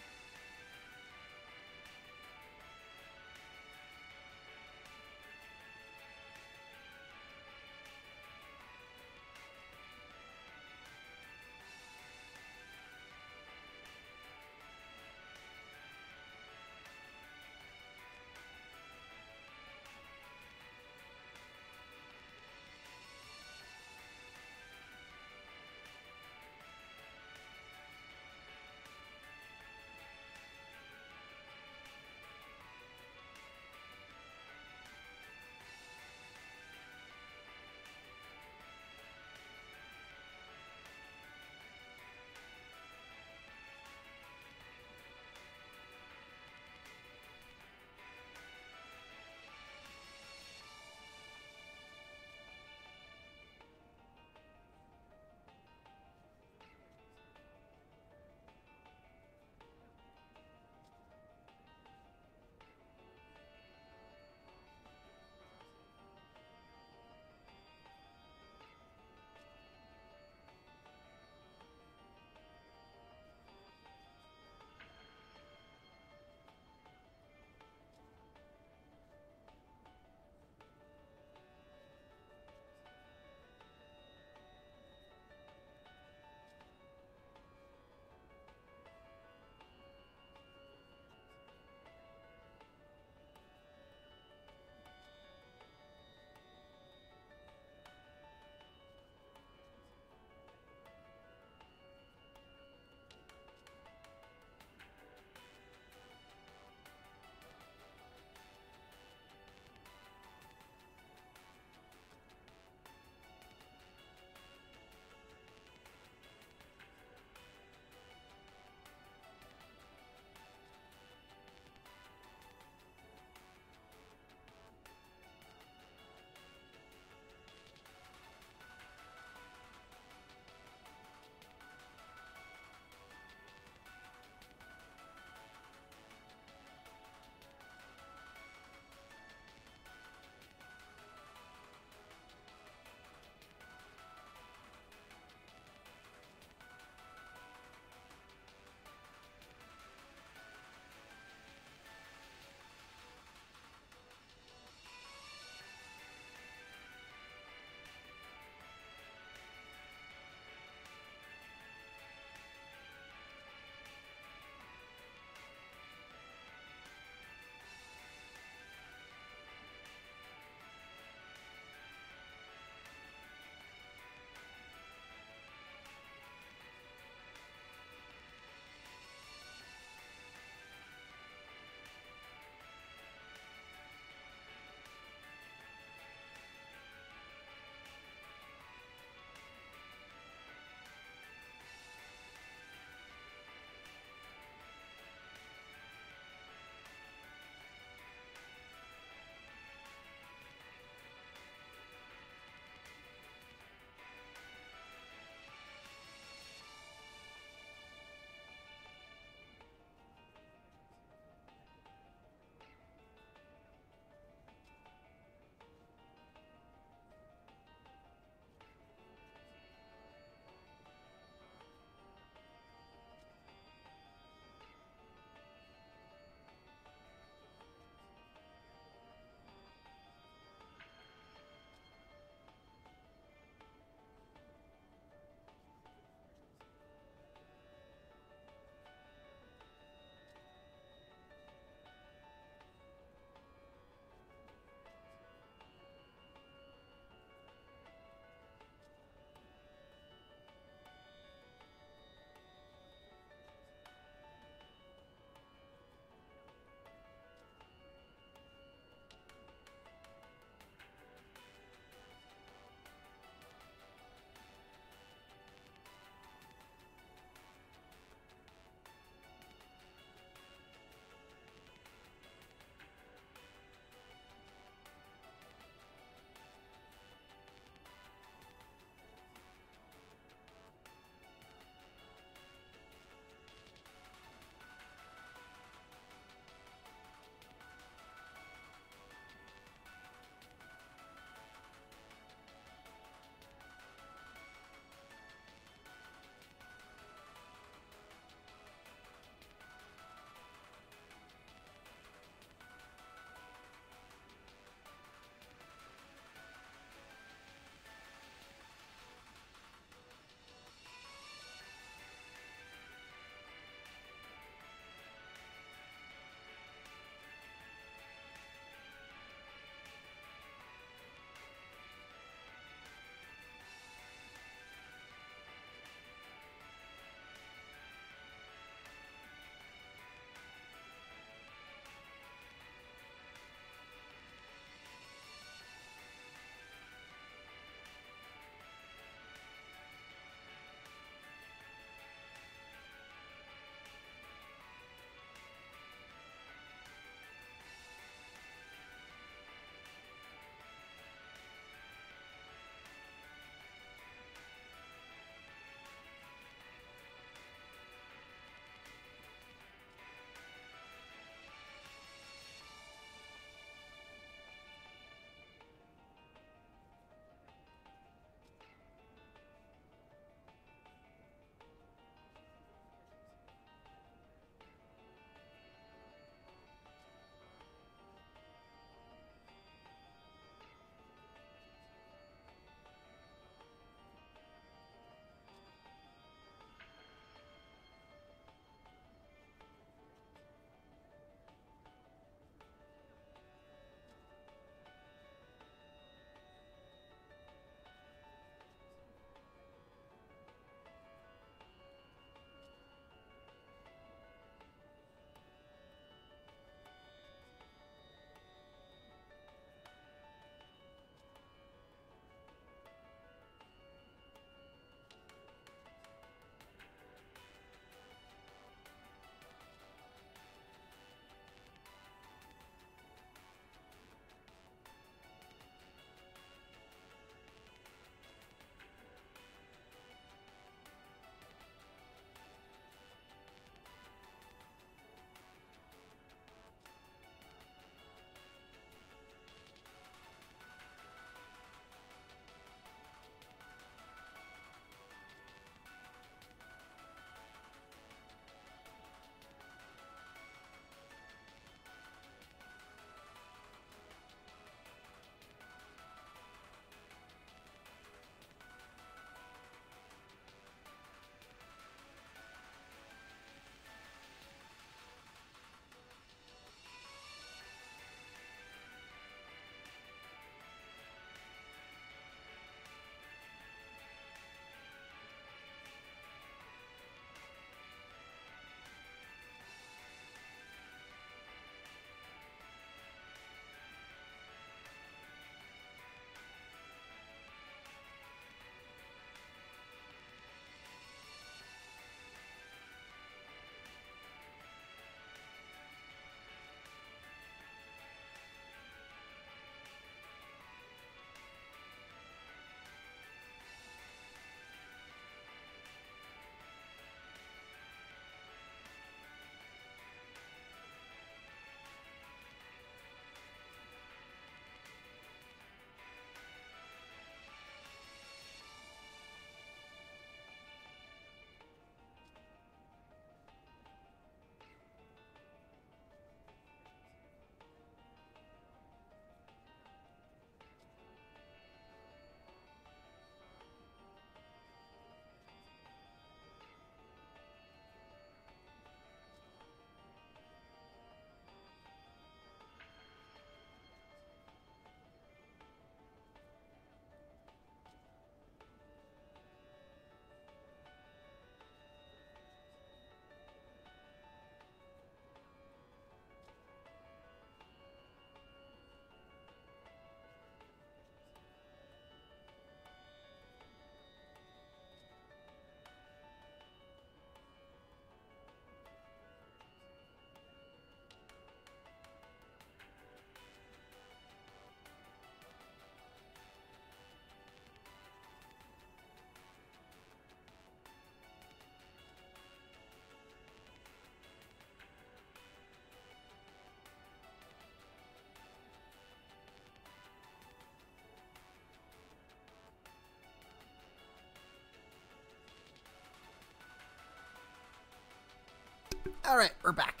Alright, we're back.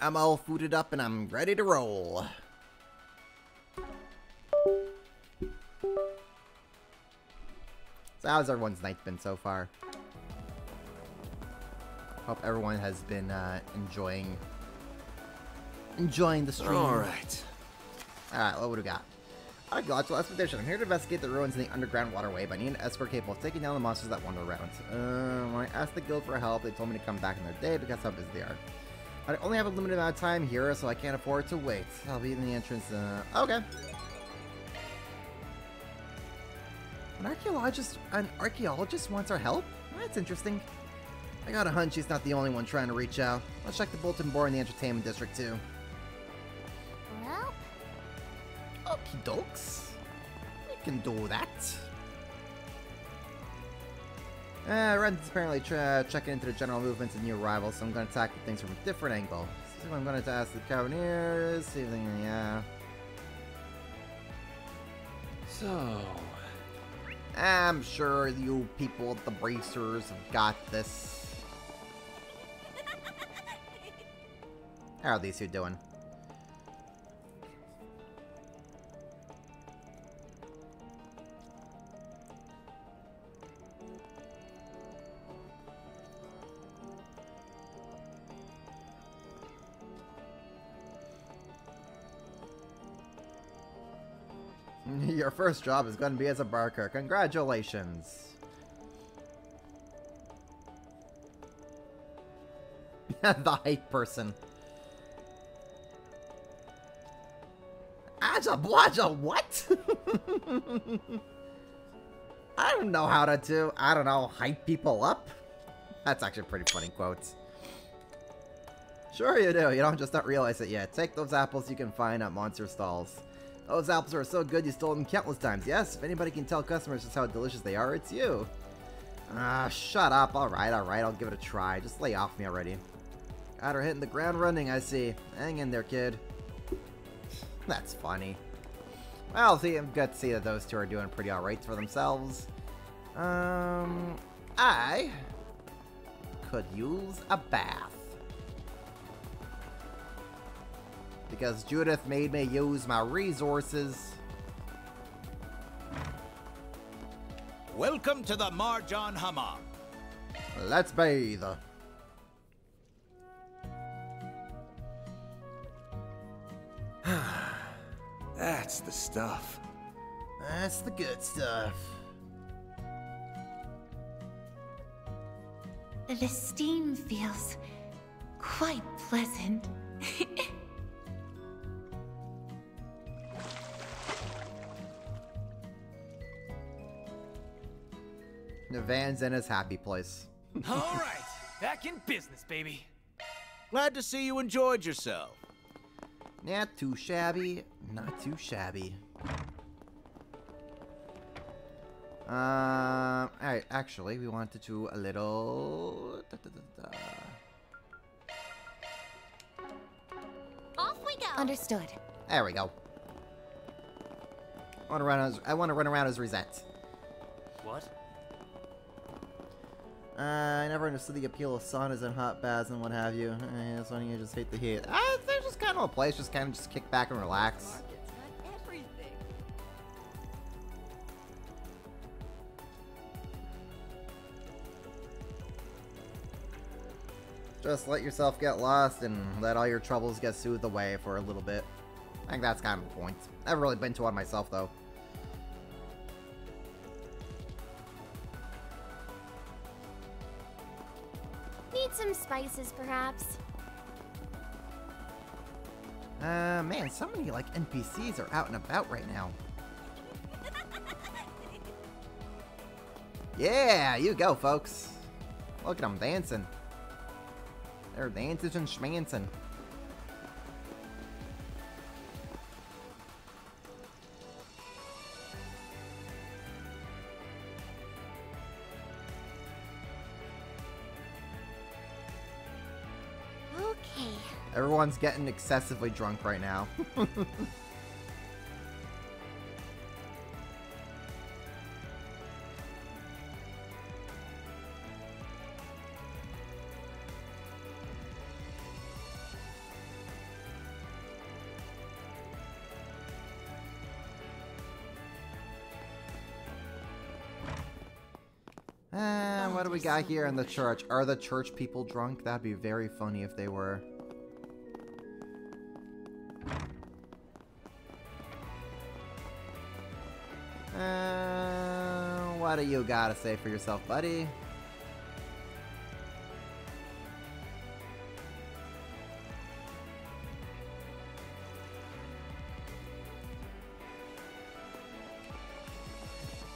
I'm all fooded up and I'm ready to roll. So how's everyone's night been so far? Hope everyone has been enjoying the stream. Alright. Alright, what do we got? Archaeological expedition. I'm here to investigate the ruins in the underground waterway, but I need an escort capable of taking down the monsters that wander around. When I asked the guild for help, they told me to come back another day because how busy they are. I only have a limited amount of time here, so I can't afford to wait. I'll be in the entrance. Okay. An archaeologist wants our help? That's interesting. I got a hunch he's not the only one trying to reach out. Let's check the bulletin board in the entertainment district too. Well, okie dokes. We can do that. Ren's apparently checking into the general movements of new arrivals, so I'm going to tackle things from a different angle. So I'm going to ask the Cavaliers, see if they can, yeah. So... I'm sure you people at the Bracers have got this. How are these two doing? Your first job is going to be as a barker. Congratulations. The hype person. Aja Blaja, what? I don't know how to do, I don't know, hype people up? That's actually a pretty funny quote. Sure you do, you don't just not realize it yet. Take those apples you can find at monster stalls. Those apples are so good you stole them countless times. Yes, if anybody can tell customers just how delicious they are, it's you. Ah, shut up. Alright, I'll give it a try. Just lay off me already. Got her hitting the ground running, I see. Hang in there, kid. That's funny. Well, see, I'm good to see that those two are doing pretty alright for themselves. I could use a bath. Because Judith made me use my resources. Welcome to the Marjan Hammam. Let's bathe. That's the stuff. That's the good stuff. The steam feels quite pleasant. Van's in his happy place. All right, back in business, baby. Glad to see you enjoyed yourself. Not too shabby, not too shabby. Alright, actually, we wanted to a little... Off we go. Understood. There we go. I want to run around as Rosette. What? I never understood the appeal of saunas and hot baths and what have you. That's when you just hate the heat. They're just kind of a place, just kind of just kick back and relax. Just let yourself get lost and let all your troubles get soothed away for a little bit. I think that's kind of the point. I've really been to one myself, though. Need some spices, perhaps. Man, so many, like, NPCs are out and about right now. Yeah, you go, folks. Look at them dancing. They're dancing and schmancing. Okay. Everyone's getting excessively drunk right now. What do we got here in the church? Are the church people drunk? That'd be very funny if they were. What do you gotta say for yourself, buddy?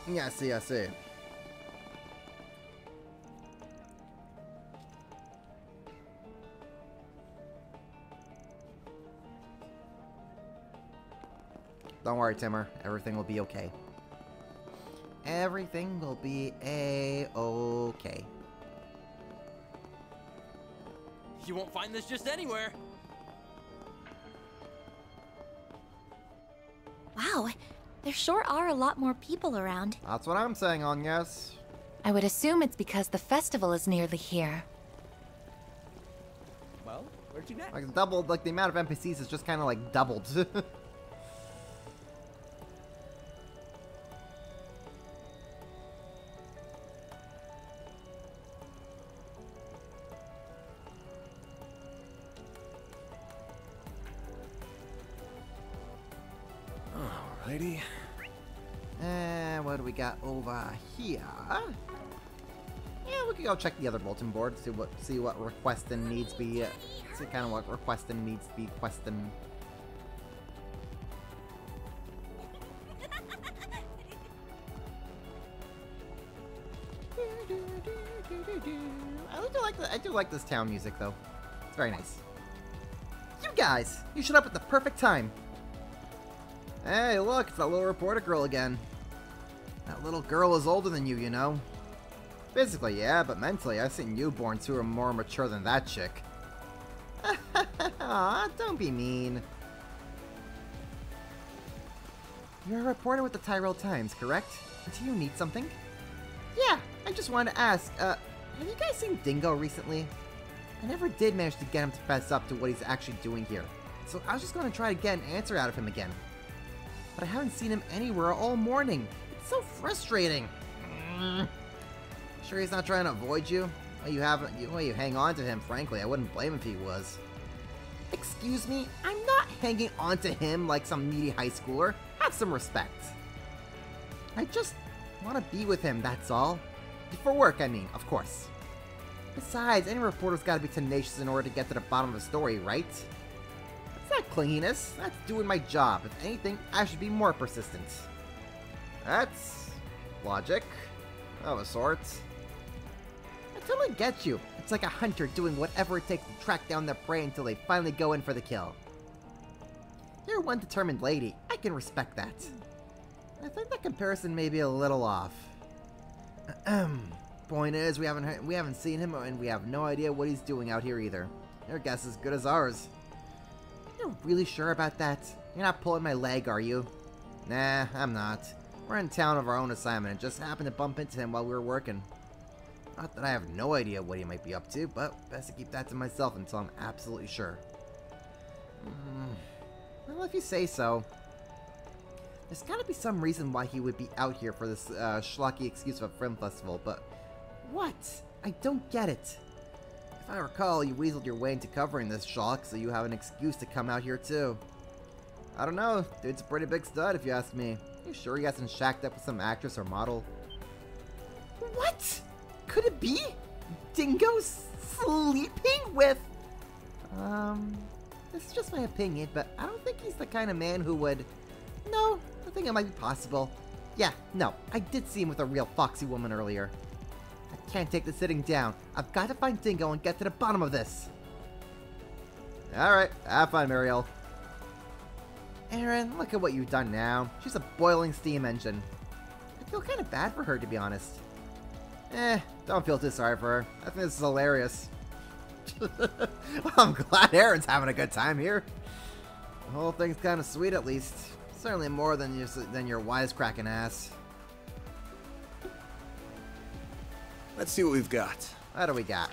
Yeah, I see. Don't worry, Timmer. Everything will be okay. Everything will be a-okay. You won't find this just anywhere. Wow, there sure are a lot more people around. That's what I'm saying, Agnes. I would assume it's because the festival is nearly here. Well, where'd you next? Like doubled, like the amount of NPCs is just kind of like doubled. Alrighty. And what do we got over here? Yeah, we can go check the other bulletin board, see what requesting needs be, see kind of what requesting needs to be questing. I do like this town music though. It's very nice. You guys, you showed up at the perfect time. Hey, look, it's that little reporter girl again. That little girl is older than you, you know. Physically, yeah, but mentally, I've seen newborns who are more mature than that chick. Aw, don't be mean. You're a reporter with the Tyrell Times, correct? Do you need something? Yeah, I just wanted to ask, have you guys seen Dingo recently? I never did manage to get him to fess up to what he's actually doing here, so I was just going to try to get an answer out of him again. But I haven't seen him anywhere all morning. It's so frustrating. Sure he's not trying to avoid you? Well, you hang on to him, frankly. I wouldn't blame him if he was. Excuse me? I'm not hanging on to him like some needy high schooler. Have some respect. I just want to be with him, that's all. For work, I mean, of course. Besides, any reporter's got to be tenacious in order to get to the bottom of a story, right? It's not clinginess. That's doing my job. If anything, I should be more persistent. That's logic of a sort. I totally get you. It's like a hunter doing whatever it takes to track down their prey until they finally go in for the kill. You're one determined lady. I can respect that. I think that comparison may be a little off. Point is, we haven't seen him, and we have no idea what he's doing out here either. Your guess is as good as ours. You're really sure about that? You're not pulling my leg, are you? Nah, I'm not. We're in town of our own assignment and just happened to bump into him while we were working. Not that I have no idea what he might be up to, but best to keep that to myself until I'm absolutely sure. Well, if you say so. There's gotta be some reason why he would be out here for this schlocky excuse of a film festival, but what? I don't get it. If I recall, you weaseled your way into covering this schlock, so you have an excuse to come out here too. I don't know, dude's a pretty big stud if you ask me. You sure he hasn't shacked up with some actress or model? What? Could it be? Dingo's sleeping with... This is just my opinion, but I don't think he's the kind of man who would... No, I think it might be possible. Yeah, no, I did see him with a real foxy woman earlier. I can't take the sitting down. I've got to find Dingo and get to the bottom of this. Alright, have fun, Muriel. Aaron, look at what you've done now. She's a boiling steam engine. I feel kind of bad for her, to be honest. Don't feel too sorry for her. I think this is hilarious. Well, I'm glad Aaron's having a good time here. The whole thing's kind of sweet, at least. Certainly more than your wisecracking ass. Let's see what we've got. What do we got?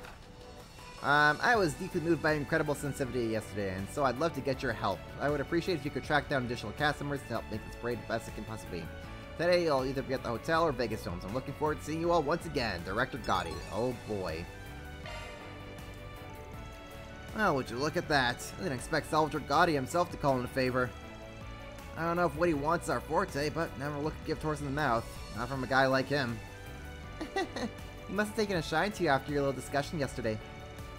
I was deeply moved by incredible sensitivity yesterday, and so I'd love to get your help. I would appreciate if you could track down additional cast members to help make this parade the best it can possibly be. Today, you'll either be at the hotel or Vegas Films. I'm looking forward to seeing you all once again. Director Gotti. Oh boy. Well, would you look at that. I didn't expect Salvador Gotti himself to call in a favor. I don't know if what he wants is our forte, but never look a gift horse in the mouth. Not from a guy like him. He must have taken a shine to you after your little discussion yesterday.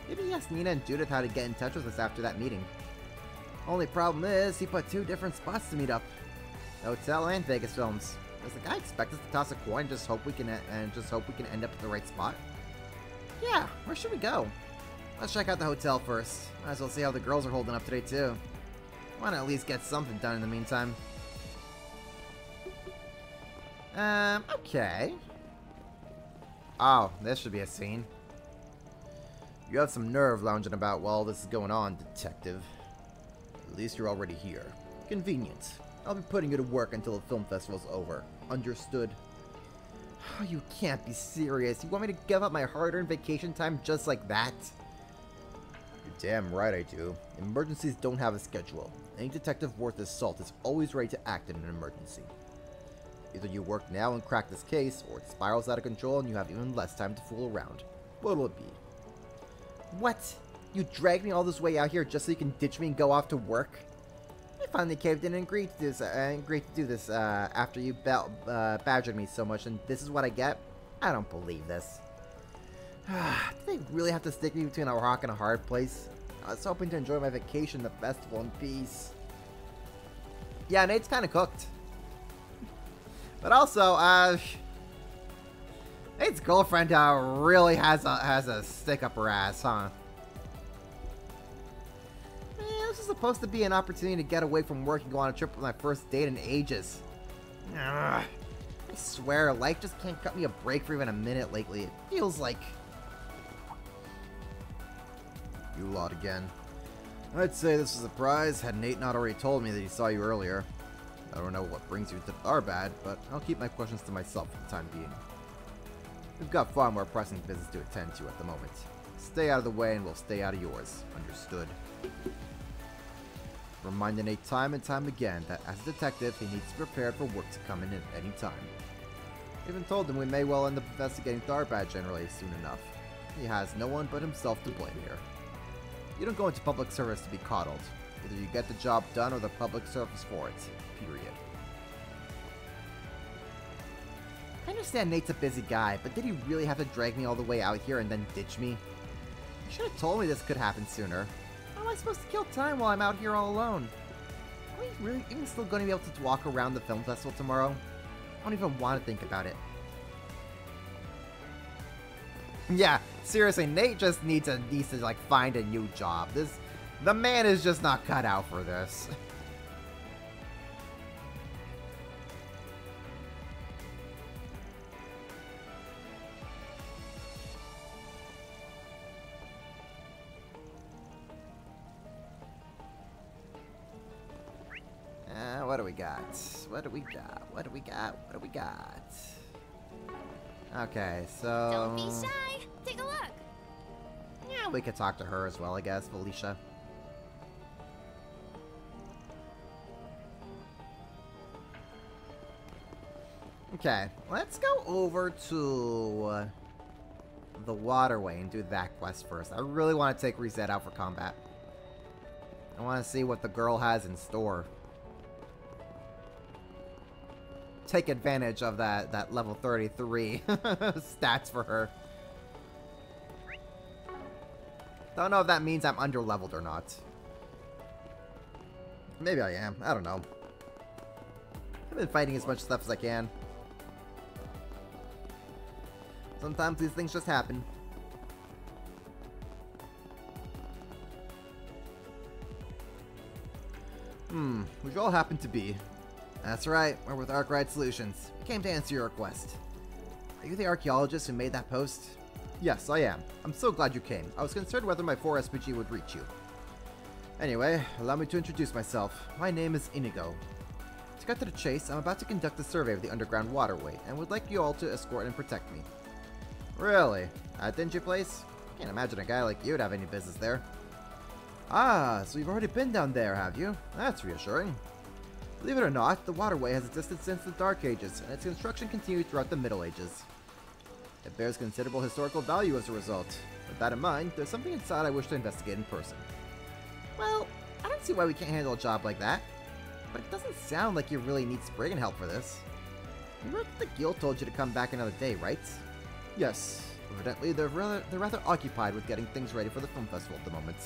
Maybe he asked Nina and Judith how to get in touch with us after that meeting. Only problem is, he put 2 different spots to meet up. The hotel and Vegas Films. Does the guy expect us to toss a coin and just hope we can end up at the right spot? Yeah, where should we go? Let's check out the hotel first. Might as well see how the girls are holding up today too. Why not at least get something done in the meantime? Okay. Oh, this should be a scene. You have some nerve lounging about while all this is going on, detective. At least you're already here. Convenient. I'll be putting you to work until the film festival's over. Understood? Oh, you can't be serious. You want me to give up my hard-earned vacation time just like that? You're damn right I do. Emergencies don't have a schedule. Any detective worth his salt is always ready to act in an emergency. Either you work now and crack this case, or it spirals out of control and you have even less time to fool around. What will it be? What? You dragged me all this way out here just so you can ditch me and go off to work? I finally caved in and agreed to do this after you badgered me so much, and this is what I get? I don't believe this. Do they really have to stick me between a rock and a hard place? I was hoping to enjoy my vacation, the festival, in peace. Yeah, Nate's kind of cooked. But also, Nate's girlfriend really has a stick up her ass, huh? This is supposed to be an opportunity to get away from work and go on a trip with my first date in ages. Ugh. I swear, life just can't cut me a break for even a minute lately. It feels like... You lot again. I'd say this is a surprise had Nate not already told me that he saw you earlier. I don't know what brings you to Arbad, but I'll keep my questions to myself for the time being. We've got far more pressing business to attend to at the moment. Stay out of the way and we'll stay out of yours. Understood? Reminding Nate time and time again that as a detective, he needs to be prepared for work to come in at any time. Even told him we may well end up investigating Tharbad generally soon enough. He has no one but himself to blame here. You don't go into public service to be coddled. Either you get the job done or the public service for it. Period. I understand Nate's a busy guy, but did he really have to drag me all the way out here and then ditch me? You should have told me this could happen sooner. How am I supposed to kill time while I'm out here all alone? Are we really even still going to be able to walk around the film festival tomorrow? I don't even want to think about it. Yeah, seriously, Nate just needs to like find a new job. The man is just not cut out for this. What do we got? What do we got? What do we got? What do we got? Okay, so... Don't be shy! Take a look! Yeah, we could talk to her as well, I guess, Felicia. Okay, let's go over to the waterway and do that quest first. I really want to take Reset out for combat. I want to see what the girl has in store. Take advantage of that level 33 stats for her. Don't know if that means I'm under-leveled or not. Maybe I am. I don't know. I've been fighting as much stuff as I can. Sometimes these things just happen. Who'd you all happen to be? That's right, we're with Arkwright Solutions. We came to answer your request. Are you the archaeologist who made that post? Yes, I am. I'm so glad you came. I was concerned whether my 4 SPG would reach you. Anyway, allow me to introduce myself. My name is Inigo. To cut to the chase, I'm about to conduct a survey of the underground waterway, and would like you all to escort and protect me. Really? That dingy place? Can't imagine a guy like you would have any business there. Ah, so you've already been down there, have you? That's reassuring. Believe it or not, the waterway has existed since the Dark Ages, and its construction continued throughout the Middle Ages. It bears considerable historical value as a result. With that in mind, there's something inside I wish to investigate in person. Well, I don't see why we can't handle a job like that. But it doesn't sound like you really need Spriggan help for this. You heard that the guild told you to come back another day, right? Yes. Evidently, they're rather occupied with getting things ready for the film festival at the moment.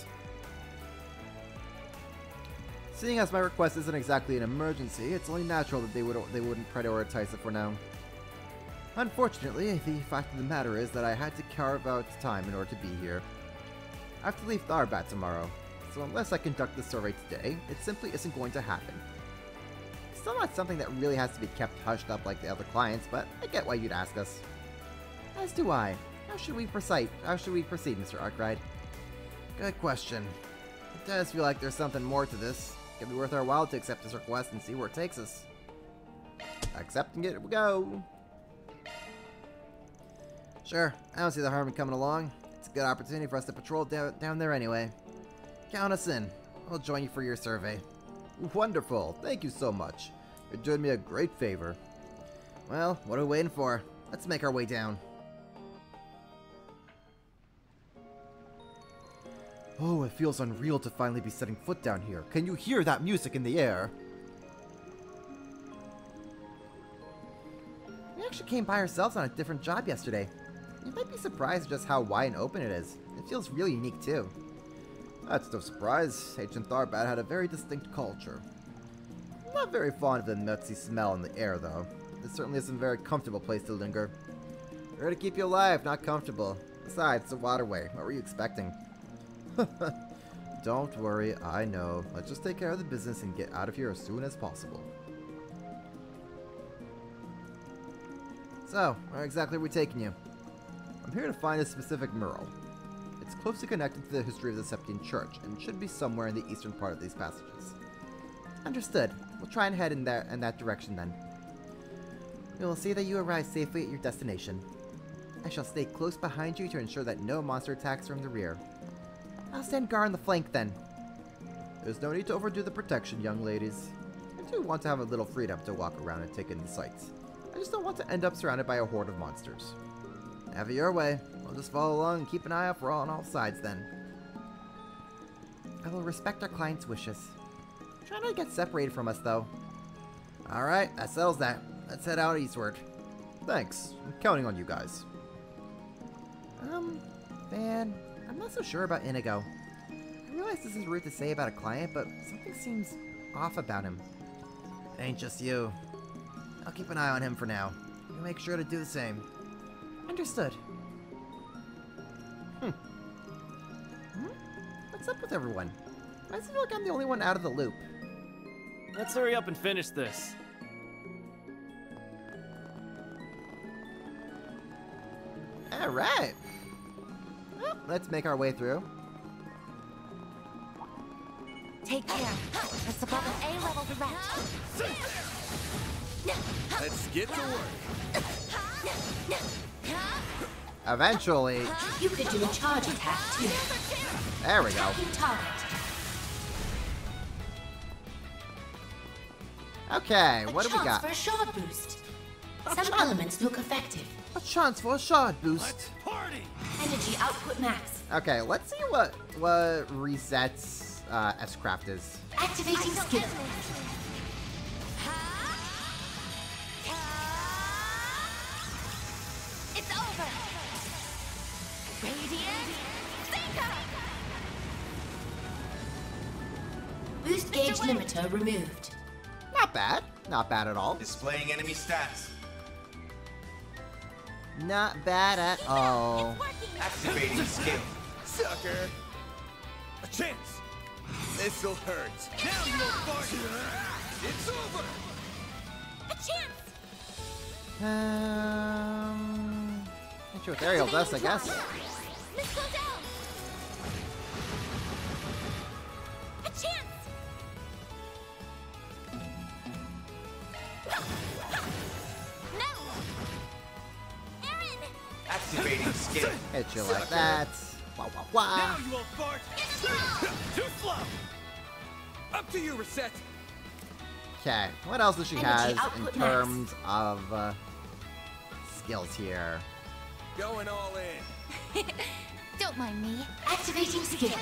Seeing as my request isn't exactly an emergency, it's only natural that they wouldn't prioritize it for now. Unfortunately, the fact of the matter is that I had to carve out time in order to be here. I have to leave Tharbat tomorrow, so unless I conduct the survey today, it simply isn't going to happen. It's still not something that really has to be kept hushed up like the other clients, but I get why you'd ask us. As do I. How should we proceed, Mr. Arkwright? Good question. It does feel like there's something more to this. It could be worth our while to accept this request and see where it takes us. Accepting it, we go. Sure, I don't see the harm in coming along. It's a good opportunity for us to patrol down there anyway. Count us in. I'll join you for your survey. Wonderful. Thank you so much. You're doing me a great favor. Well, what are we waiting for? Let's make our way down. Oh, it feels unreal to finally be setting foot down here. Can you hear that music in the air? We actually came by ourselves on a different job yesterday. You might be surprised at just how wide and open it is. It feels really unique too. That's no surprise. Ancient Tharbat had a very distinct culture. I'm not very fond of the nutsy smell in the air though. It certainly isn't a very comfortable place to linger. We're here to keep you alive, not comfortable. Besides, it's a waterway. What were you expecting? Don't worry, I know. Let's just take care of the business and get out of here as soon as possible. So, where exactly are we taking you? I'm here to find a specific mural. It's closely connected to the history of the Septian Church, and should be somewhere in the eastern part of these passages. Understood. We'll try and head in that direction then. We will see that you arrive safely at your destination. I shall stay close behind you to ensure that no monster attacks from the rear. I'll stand guard on the flank then. There's no need to overdo the protection, young ladies. I do want to have a little freedom to walk around and take in the sights. I just don't want to end up surrounded by a horde of monsters. Have it your way. We'll just follow along and keep an eye out for on all sides then. I will respect our client's wishes. Try not to get separated from us though. Alright, that settles that. Let's head out eastward. Thanks. I'm counting on you guys. Man, I'm not so sure about Inigo. I realize this is rude to say about a client, but something seems off about him. It ain't just you. I'll keep an eye on him for now. You make sure to do the same. Understood. What's up with everyone? Why does it feel like I'm the only one out of the loop? Let's hurry up and finish this. Alright. Well, let's make our way through. Take care. It's above an A-level threat. Let's get to work. Eventually. You could do a charge attack too. There we go. Target. Okay, what do we got? A chance for a shard boost. Some elements look effective. A chance for a shard boost. Party. Energy output max. Okay, let's see what resets S-Craft is. Activating skill. It's over. Radiant Sinker. Boost gauge limiter removed. Not bad. Not bad at all. Displaying enemy stats. Not bad at all. Activating skill. Sucker. A chance. This'll hurt. Now you'll fart. It's over. A chance. Not sure what Ariel does, I guess. Miss Clodell. A chance. No. Aaron. Activating skill. Hit you like that. Wah, wah, wah. Now you will fart. Too slow. Up to you, Reset. Okay, what else does she Energy has in output terms of skills here? Going all in. Don't mind me. Activating skill.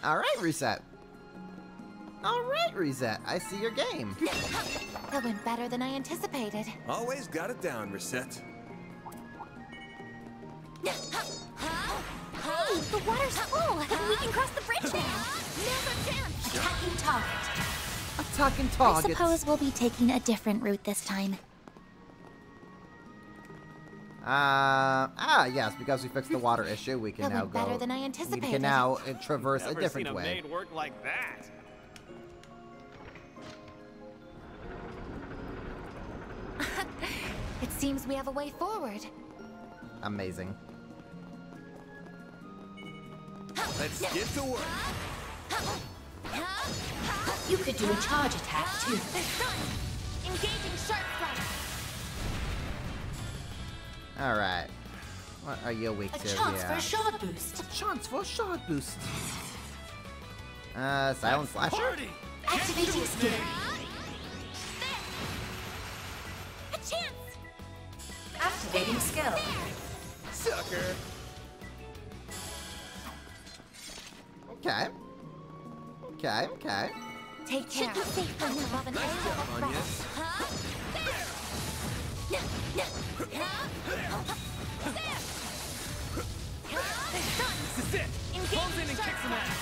Alright, Reset. Alright, Reset. I see your game. That went better than I anticipated. Always got it down, Reset. Hey, the water's full. We can cross the bridge now. Now's our chance. Attacking target. Attacking I targets. suppose we'll be taking a different route this time. Yes, because we fixed the water issue, we can That now went go. better than I We anticipated. can now traverse a Never different seen a way. maid work like that. It seems we have a way forward. Amazing. Let's get to work. You could do a charge attack too. Engaging sharp strike. Alright. What are you weak A to? chance Yeah. for a shard boost. A chance for a shard boost. Silent Slasher? Activating skill. A chance. Activating skill. Sucker. Okay. Okay. Take care. Should be safe for now. Nice job, Anya. This is it. Close in and kick some ass.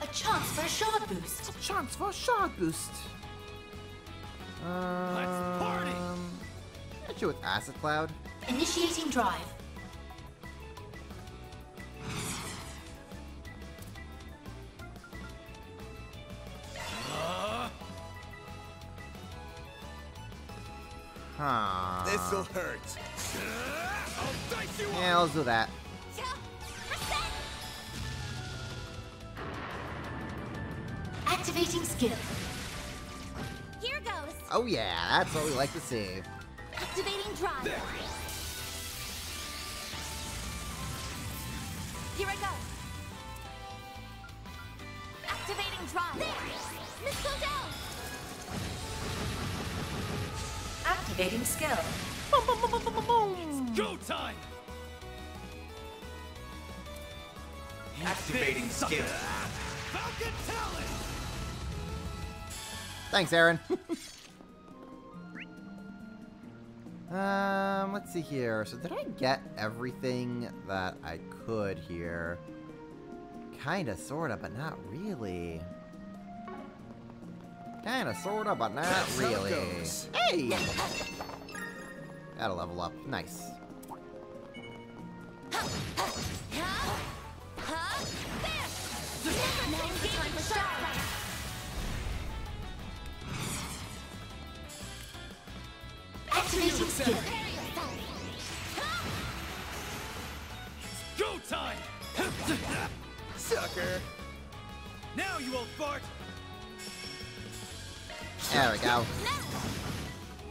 A chance for a shard boost. A chance for a shard boost. Let's party. Hit you with Acid Cloud. Initiating drive. Huh. This'll hurt. I'll dice you Yeah, let's do that. Activating skill. Here goes. Oh yeah, that's what we like to see. Activating drive. Here I go. Activating drive. Missile down. Activating skill. Go time. Activating skill. Falcon talent. Thanks, Aaron. Let's see here. So did I get everything that I could here? Kinda, sorta, but not really. Kinda, sorta, but not That's how it really. goes. Hey! Gotta level up. Nice. Now's the time for sharp strike. Activating skill. Go time. Sucker. Now you won't fart. There we go.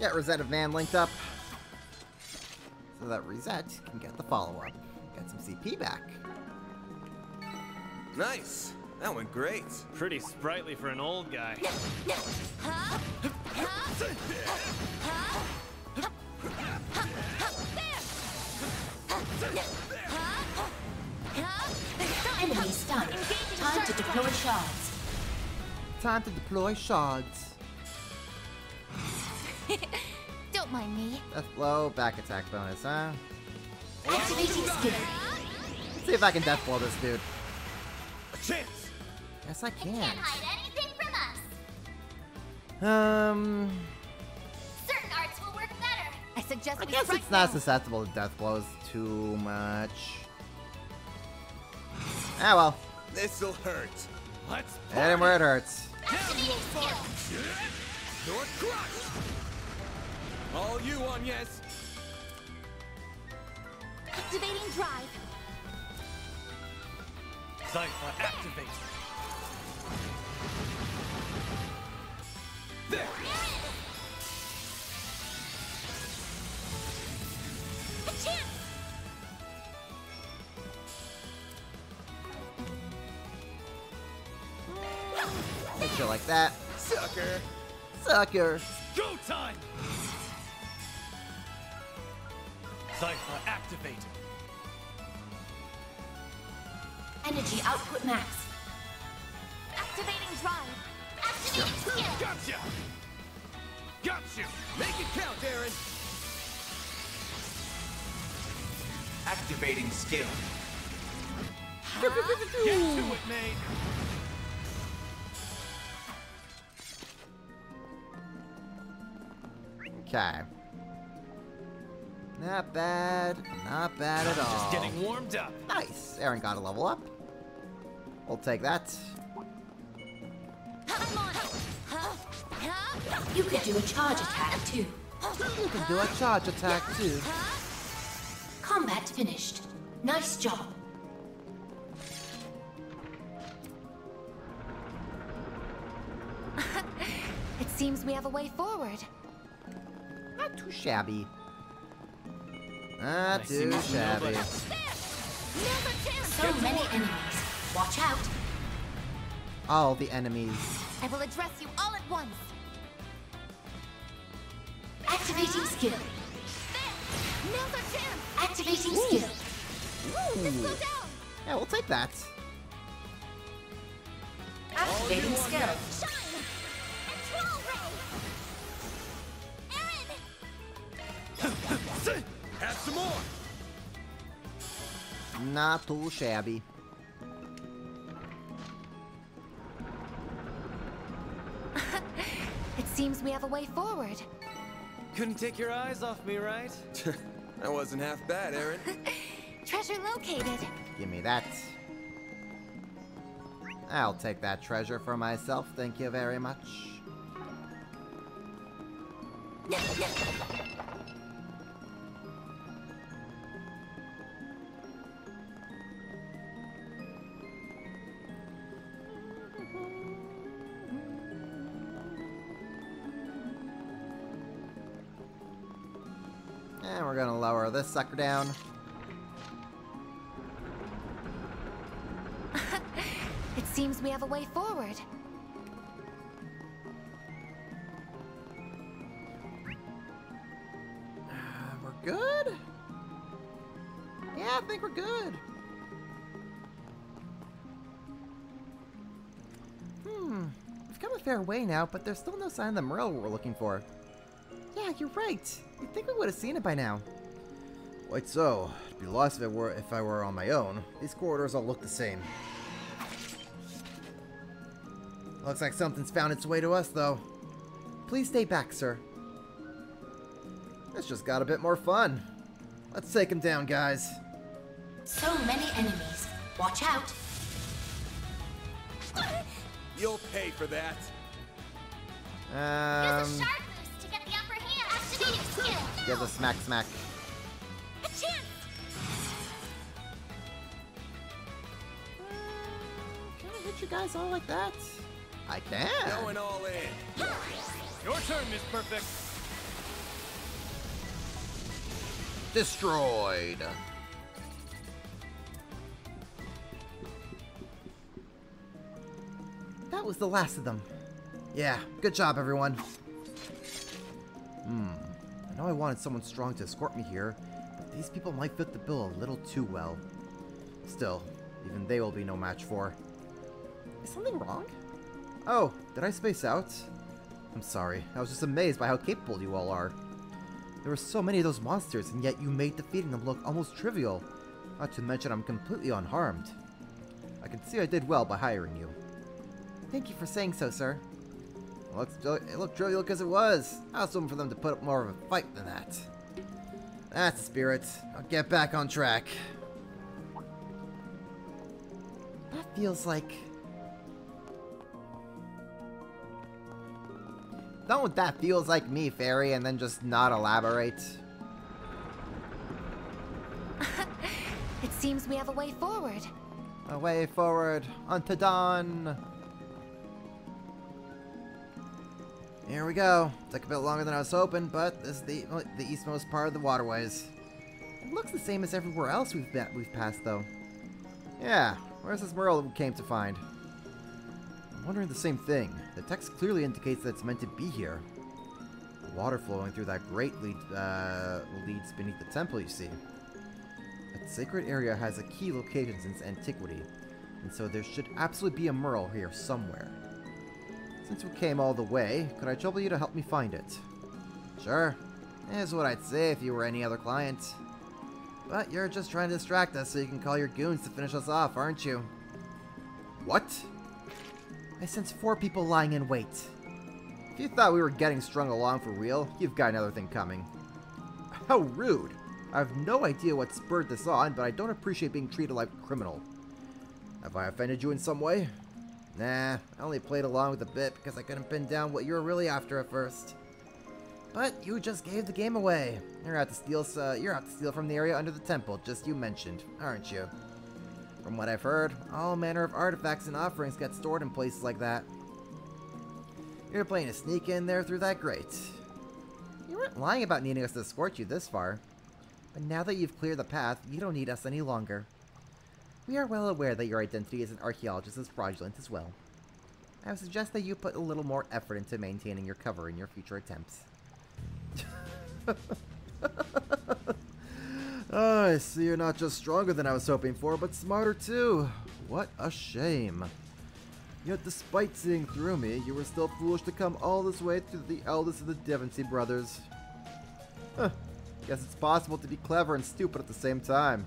Get Rosetta Van linked up. So that Reset can get the follow-up. Get some CP back. Nice. That went great. Pretty sprightly for an old guy. Enemy stunned. Time to deploy shards. Time to deploy shards. Don't mind me. Death blow, back attack bonus, huh? Activating skill. Let's see if I can death blow this dude. A chance. Yes, I can. Can't hide anything from us. Certain arts will work better. I suggest I we guess strike it's not now. susceptible to death blows too much. Ah well. This'll hurt. Let's Hit him where it hurts. Activating skill. Door crush. All you on yes. Activating drive. Cypher activate. There. A chance. hit you like that. Sucker! Sucker! Go time! Cypher activated. Energy output max. Activating drive. Activating skill. Gotcha! Gotcha! Make it count, Aaron! Activating skill. Get to it, mate. Okay. Not bad. Not bad at all. Just getting warmed up. Nice. Aaron got a level up. We'll take that. I'm on it. You could do a charge attack too. You can do a charge attack too. Combat finished. Nice job. It seems we have a way forward. Not too shabby. Not I too see shabby. So many enemies. Watch out. All the enemies. I will address you all at once. Activating skill. Now's our chance. Activating skill. Just slow down. Yeah, we'll take that. Activating skill. Shine. Control ray. Aaron. Have some more! Not too shabby. It seems we have a way forward. Couldn't take your eyes off me, right? That wasn't half bad, Aaron. Treasure located. Give me that. I'll take that treasure for myself. Thank you very much. And we're gonna lower this sucker down. It seems we have a way forward. We're good? Yeah, I think we're good. We've come a fair way now, but there's still no sign of the Merle we're looking for. Yeah, you're right. You'd think we would have seen it by now. Quite so. I'd be lost if I were on my own. These corridors all look the same. Looks like something's found its way to us, though. Please stay back, sir. This just got a bit more fun. Let's take him down, guys. So many enemies. Watch out. You'll pay for that. Use a sharp boost to get the upper hand. Activating skill. Give a smack smack. A chance. Can I hit you guys all like that? I can. Going all in. Your turn, Miss Perfect. Destroyed. That was the last of them. Yeah, good job, everyone. I know I wanted someone strong to escort me here, but these people might fit the bill a little too well. Still, even they will be no match for. Is something wrong? Oh, did I space out? I'm sorry, I was just amazed by how capable you all are. There were so many of those monsters, and yet you made defeating them look almost trivial. Not to mention I'm completely unharmed. I can see I did well by hiring you. Thank you for saying so, sir. It looked trivial because it was. I was hoping for them to put up more of a fight than that. That's the spirit. I'll get back on track. That feels like... Don't that feels like me, Fairy, and then just not elaborate? It seems we have a way forward. A way forward, unto dawn. Here we go. Took a bit longer than I was hoping, but this is the eastmost part of the waterways. It looks the same as everywhere else we've passed, though. Yeah, where's this Merle we came to find? I'm wondering the same thing. The text clearly indicates that it's meant to be here. The water flowing through that grate leads beneath the temple, you see. That sacred area has a key location since antiquity, and so there should absolutely be a Merle here somewhere. Since we came all the way, could I trouble you to help me find it? Sure. That's what I'd say if you were any other client. But you're just trying to distract us so you can call your goons to finish us off, aren't you? What? I sense 4 people lying in wait. If you thought we were getting strung along for real, you've got another thing coming. How rude. I have no idea what spurred this on, but I don't appreciate being treated like a criminal. Have I offended you in some way? Nah, I only played along with the bit because I couldn't pin down what you were really after at first. But you just gave the game away. You're out to steal from the area under the temple, just you mentioned, aren't you? From what I've heard, all manner of artifacts and offerings get stored in places like that. You're planning to sneak in there through that grate. You weren't lying about needing us to escort you this far. But now that you've cleared the path, you don't need us any longer. We are well aware that your identity as an archaeologist is fraudulent as well. I would suggest that you put a little more effort into maintaining your cover in your future attempts. Oh, I see you're not just stronger than I was hoping for, but smarter too. What a shame. Yet despite seeing through me, you were still foolish to come all this way to the eldest of the Devoncy brothers. Huh. Guess it's possible to be clever and stupid at the same time.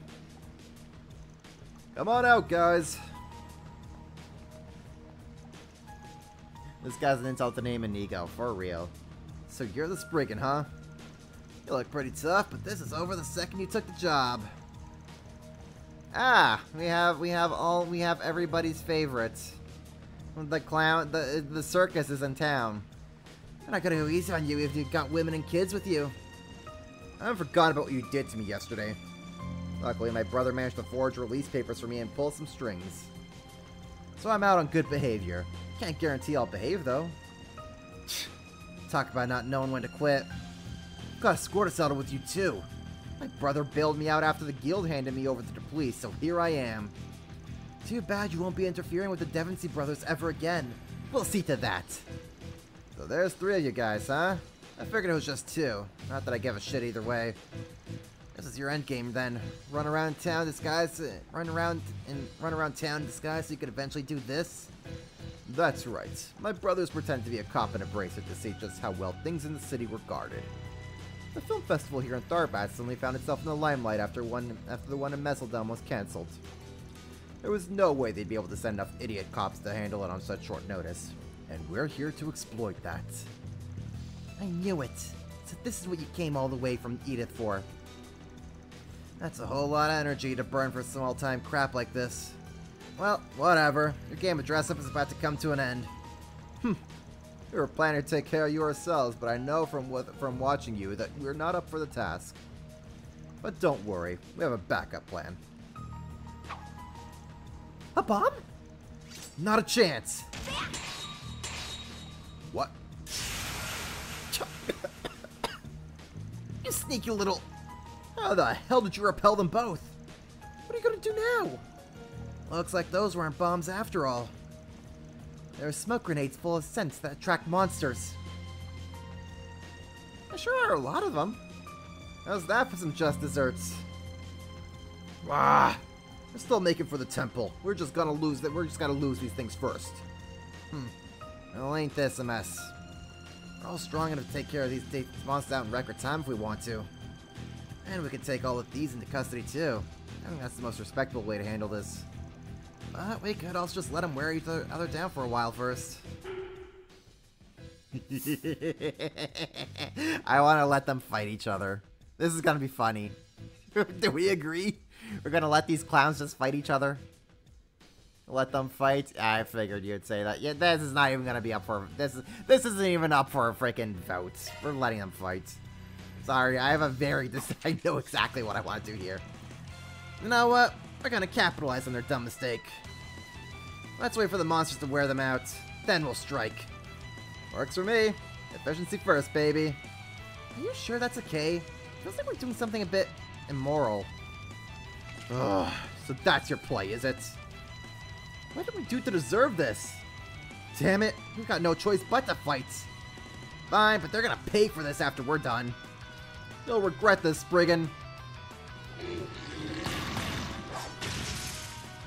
Come on out, guys. This guy's an insult to name and ego, for real. So you're the Spriggan, huh? You look pretty tough, but this is over the second you took the job. Ah, we have everybody's favorites. The clown, the circus is in town. I'm not gonna go easy on you if you've got women and kids with you. I haven't forgotten about what you did to me yesterday. Luckily, my brother managed to forge release papers for me and pull some strings. So I'm out on good behavior. Can't guarantee I'll behave, though. Talk about not knowing when to quit. I've got a score to settle with you, too. My brother bailed me out after the guild handed me over to the police, so here I am. Too bad you won't be interfering with the Devoncy brothers ever again. We'll see to that. So there's 3 of you guys, huh? I figured it was just 2. Not that I give a shit either way. This is your endgame then. Run around town disguised, run around town disguised so you could eventually do this? That's right. My brothers pretend to be a cop and a bracer to see just how well things in the city were guarded. The film festival here in Tharbat suddenly found itself in the limelight after the one in Messeldom was cancelled. There was no way they'd be able to send enough idiot cops to handle it on such short notice. And we're here to exploit that. I knew it. So this is what you came all the way from Edith for. That's a whole lot of energy to burn for small-time crap like this. Well, whatever. Your game of dress-up is about to come to an end. We were planning to take care of you ourselves, but I know from watching you that we're not up for the task. But don't worry, we have a backup plan. A bomb? Not a chance. What? You sneaky little... How the hell did you repel them both? What are you gonna do now? Looks like those weren't bombs after all. There are smoke grenades full of scents that attract monsters. There sure are a lot of them. How's that for some just desserts? Ah, we're still making for the temple. We're just gonna lose that. We're just gonna lose these things first. Well, ain't this a mess? We're all strong enough to take care of these monsters out in record time if we want to. And we can take all of these into custody too. I think that's the most respectable way to handle this. But we could also just let them wear each other down for a while first. I want to let them fight each other. This is gonna be funny. Do we agree? We're gonna let these clowns just fight each other? Let them fight? I figured you'd say that. Yeah, this is not even gonna be up for... This isn't even up for a freaking vote. We're letting them fight. Sorry, I have a very... I know exactly what I want to do here. You know what? We're gonna capitalize on their dumb mistake. Let's wait for the monsters to wear them out. Then we'll strike. Works for me. Efficiency first, baby. Are you sure that's okay? Feels like we're doing something a bit immoral. Ugh, so that's your play, is it? What did we do to deserve this? Damn it, we've got no choice but to fight. Fine, but they're gonna pay for this after we're done. You'll regret this, Spriggan.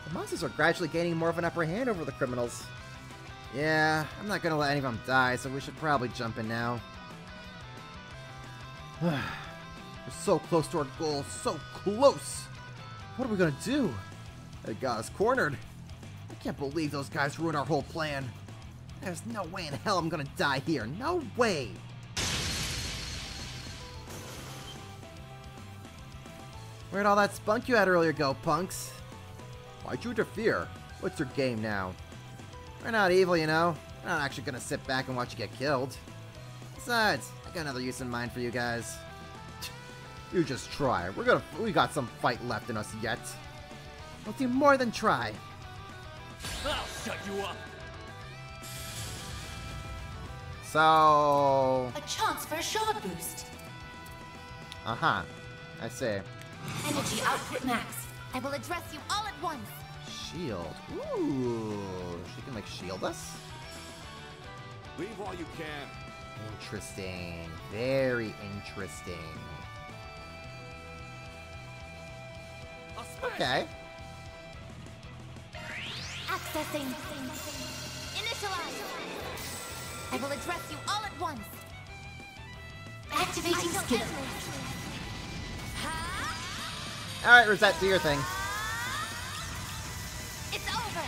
The monsters are gradually gaining more of an upper hand over the criminals. Yeah, I'm not gonna let any of them die, so we should probably jump in now. We're so close to our goal, so close! What are we gonna do? They got us cornered. I can't believe those guys ruined our whole plan. There's no way in hell I'm gonna die here. No way! Where'd all that spunk you had earlier go, punks? Why'd you interfere? What's your game now? We're not evil, you know. We're not actually gonna sit back and watch you get killed. Besides, I got another use in mind for you guys. You just try. We got some fight left in us yet. We'll do more than try. I'll shut you up. So... A chance for a shard boost. Uh-huh. I see. Energy output max. I will address you all at once. Shield. Ooh. She can, like, shield us? Leave while you can. Interesting. Very interesting. Okay. Accessing. Initialize. I will address you all at once. Activating skill. Alright, Rosette, do your thing. It's over.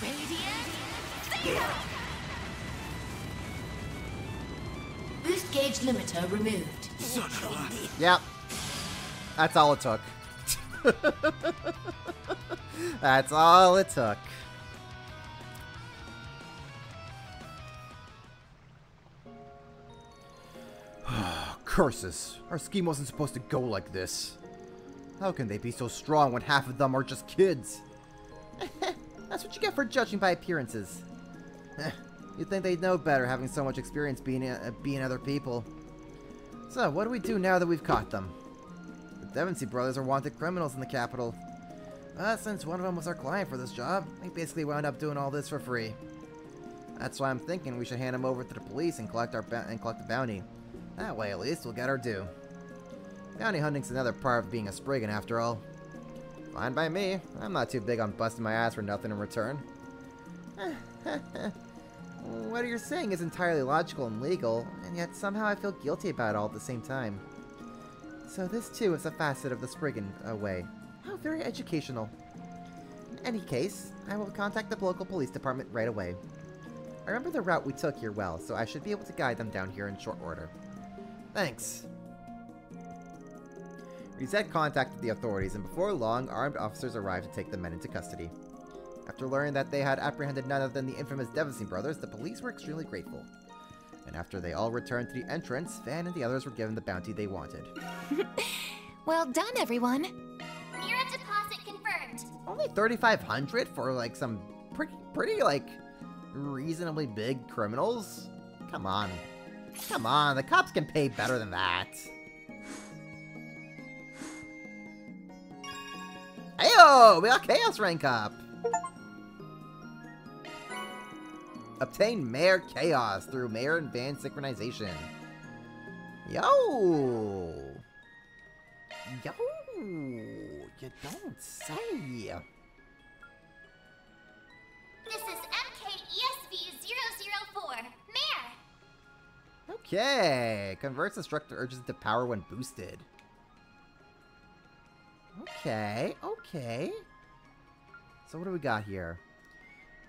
Radiant. Zero. Boost gauge limiter removed. Son of a... Yep. That's all it took. That's all it took. Curses. Our scheme wasn't supposed to go like this. How can they be so strong when half of them are just kids? That's what you get for judging by appearances. You'd think they'd know better, having so much experience being other people. So, what do we do now that we've caught them? The Devonsey brothers are wanted criminals in the capital. Since one of them was our client for this job, we basically wound up doing all this for free. That's why I'm thinking we should hand him over to the police and collect the bounty. That way, at least, we'll get our due. Bounty hunting's another part of being a Spriggan, after all. Fine by me. I'm not too big on busting my ass for nothing in return. What you're saying is entirely logical and legal, and yet somehow I feel guilty about it all at the same time. So this, too, is a facet of the Spriggan way. How very educational. In any case, I will contact the local police department right away. I remember the route we took here well, so I should be able to guide them down here in short order. Thanks. Rosette contacted the authorities, and before long, armed officers arrived to take the men into custody. After learning that they had apprehended none other than the infamous Devonsey brothers, the police were extremely grateful. And after they all returned to the entrance, Van and the others were given the bounty they wanted. Well done, everyone. Mira deposit confirmed. Only 3,500 for, like, some pretty, like, reasonably big criminals? Come on. Come on, the cops can pay better than that. Heyo! We got Chaos rank up! Obtain Mayor Chaos through Mayor and Van synchronization. Yo! Yo! You don't say. This is MKESV-004, Mayor. Okay. Converts destructive urges into power when boosted. Okay, okay. So what do we got here?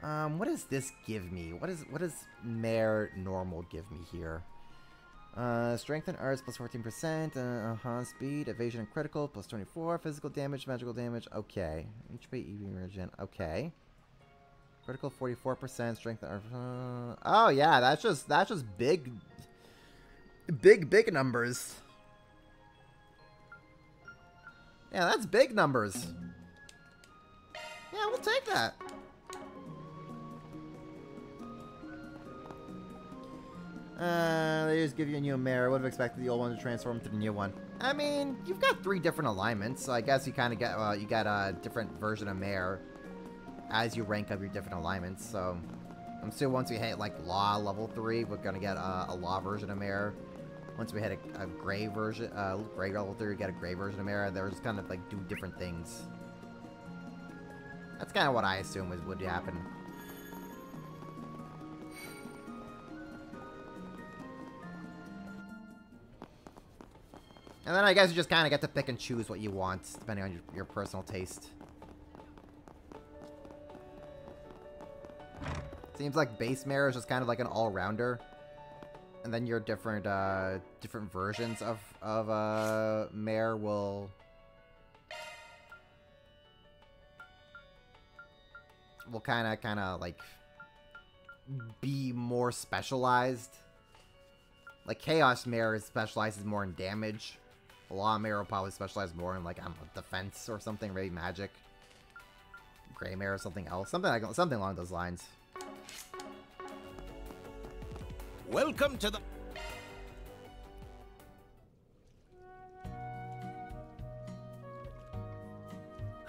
What does this give me? What does Mayor Normal give me here? Strength and arts plus 14%, speed, evasion and critical plus 24, physical damage, magical damage, okay. HP, EV regen, okay. Critical 44%, strength and arts, oh yeah, that's just big numbers. Yeah, that's big numbers. Yeah, we'll take that. They just give you a new mayor. I would have expected the old one to transform into the new one. I mean, you've got 3 different alignments, so I guess you kind of get, you got a different version of mayor. as you rank up your different alignments. So I'm sure once we hit like Law level 3, we're gonna get a Law version of Mare. Once we hit a Gray version, Gray level 3, we get a Gray version of Mare. They're just kind of like do different things. That's kind of what I assume would happen. And then I guess you just kind of get to pick and choose what you want, depending on your personal taste. Seems like base Mare is just kind of like an all-rounder. And then your different different versions of Mare will kind of like be more specialized. Like Chaos Mare specializes more in damage. Law Mare will probably specialize more in like, I don't know, defense or something, maybe magic. Gray Mare or something else, something along those lines. Welcome to the...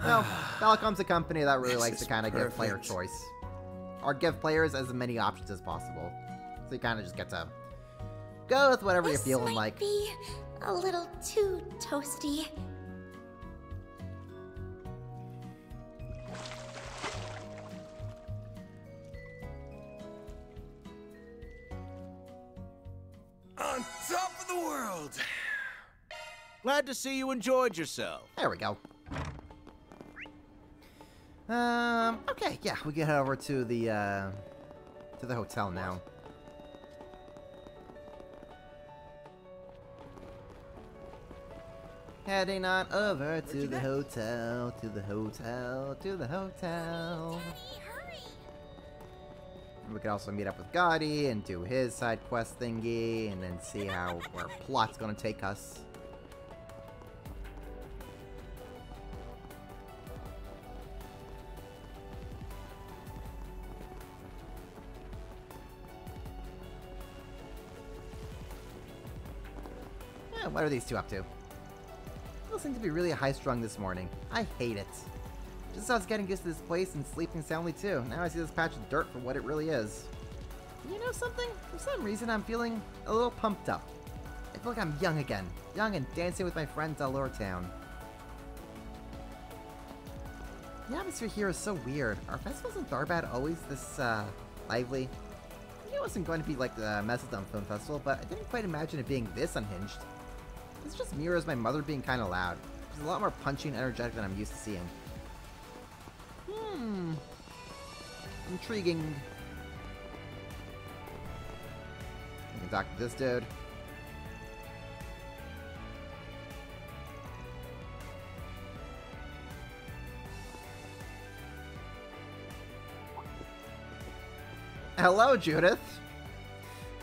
No, Falcom's a company that really likes to kind of give player choice. Or give players as many options as possible. So you kind of just get to go with whatever you're feeling like. Be a little too toasty. On top of the world. Glad to see you enjoyed yourself. There we go. Okay, yeah, we can head over to the hotel now. Heading on over to the hotel, to the hotel, to the hotel. We could also meet up with Gotti and do his side quest thingy, and then see how our plot's gonna take us. Yeah, what are these two up to? People seem to be really high-strung this morning. I hate it. Just as I was getting used to this place and sleeping soundly too. Now I see this patch of dirt for what it really is. You know something? For some reason I'm feeling a little pumped up. I feel like I'm young again. Young and dancing with my friends all over town. The atmosphere here is so weird. Are festivals in Tharbad always this, lively? I knew it wasn't going to be like the Messedom Film Festival, but I didn't quite imagine it being this unhinged. This just mirrors my mother being kind of loud. She's a lot more punchy and energetic than I'm used to seeing. Intriguing. I can talk to this dude. Hello, Judith.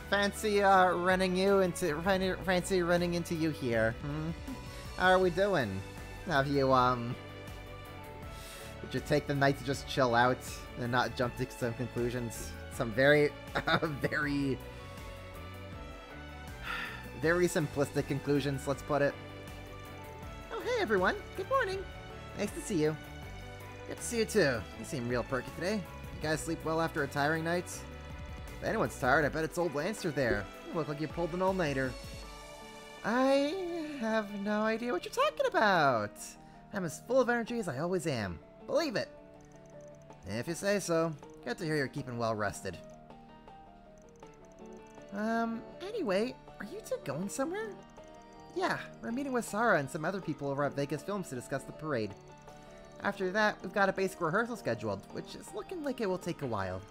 Fancy running into you here. How are we doing? Have you would you take the night to just chill out and not jump to some conclusions? Some very very simplistic conclusions, let's put it. Oh, hey everyone. Good morning. Nice to see you. Good to see you too. You seem real perky today. You guys sleep well after a tiring night? If anyone's tired, I bet it's old Lancer there. You look like you pulled an all-nighter. I have no idea what you're talking about. I'm as full of energy as I always am. Believe it. If you say so. Good to hear you're keeping well rested. Anyway, are you two going somewhere? Yeah, we're meeting with Sarah and some other people over at Vegas Films to discuss the parade. After that, we've got a basic rehearsal scheduled, which is looking like it will take a while.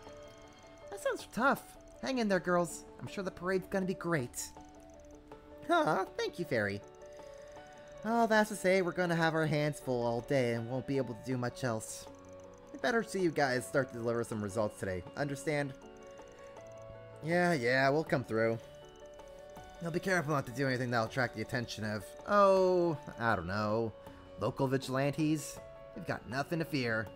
That sounds tough. Hang in there, girls. I'm sure the parade's gonna be great. Aw, thank you, Fairy. Oh, that's to say, we're gonna have our hands full all day and won't be able to do much else. We better see you guys start to deliver some results today. Understand? Yeah, we'll come through. Now be careful not to do anything that'll attract the attention of, oh, I don't know, local vigilantes. You've got nothing to fear.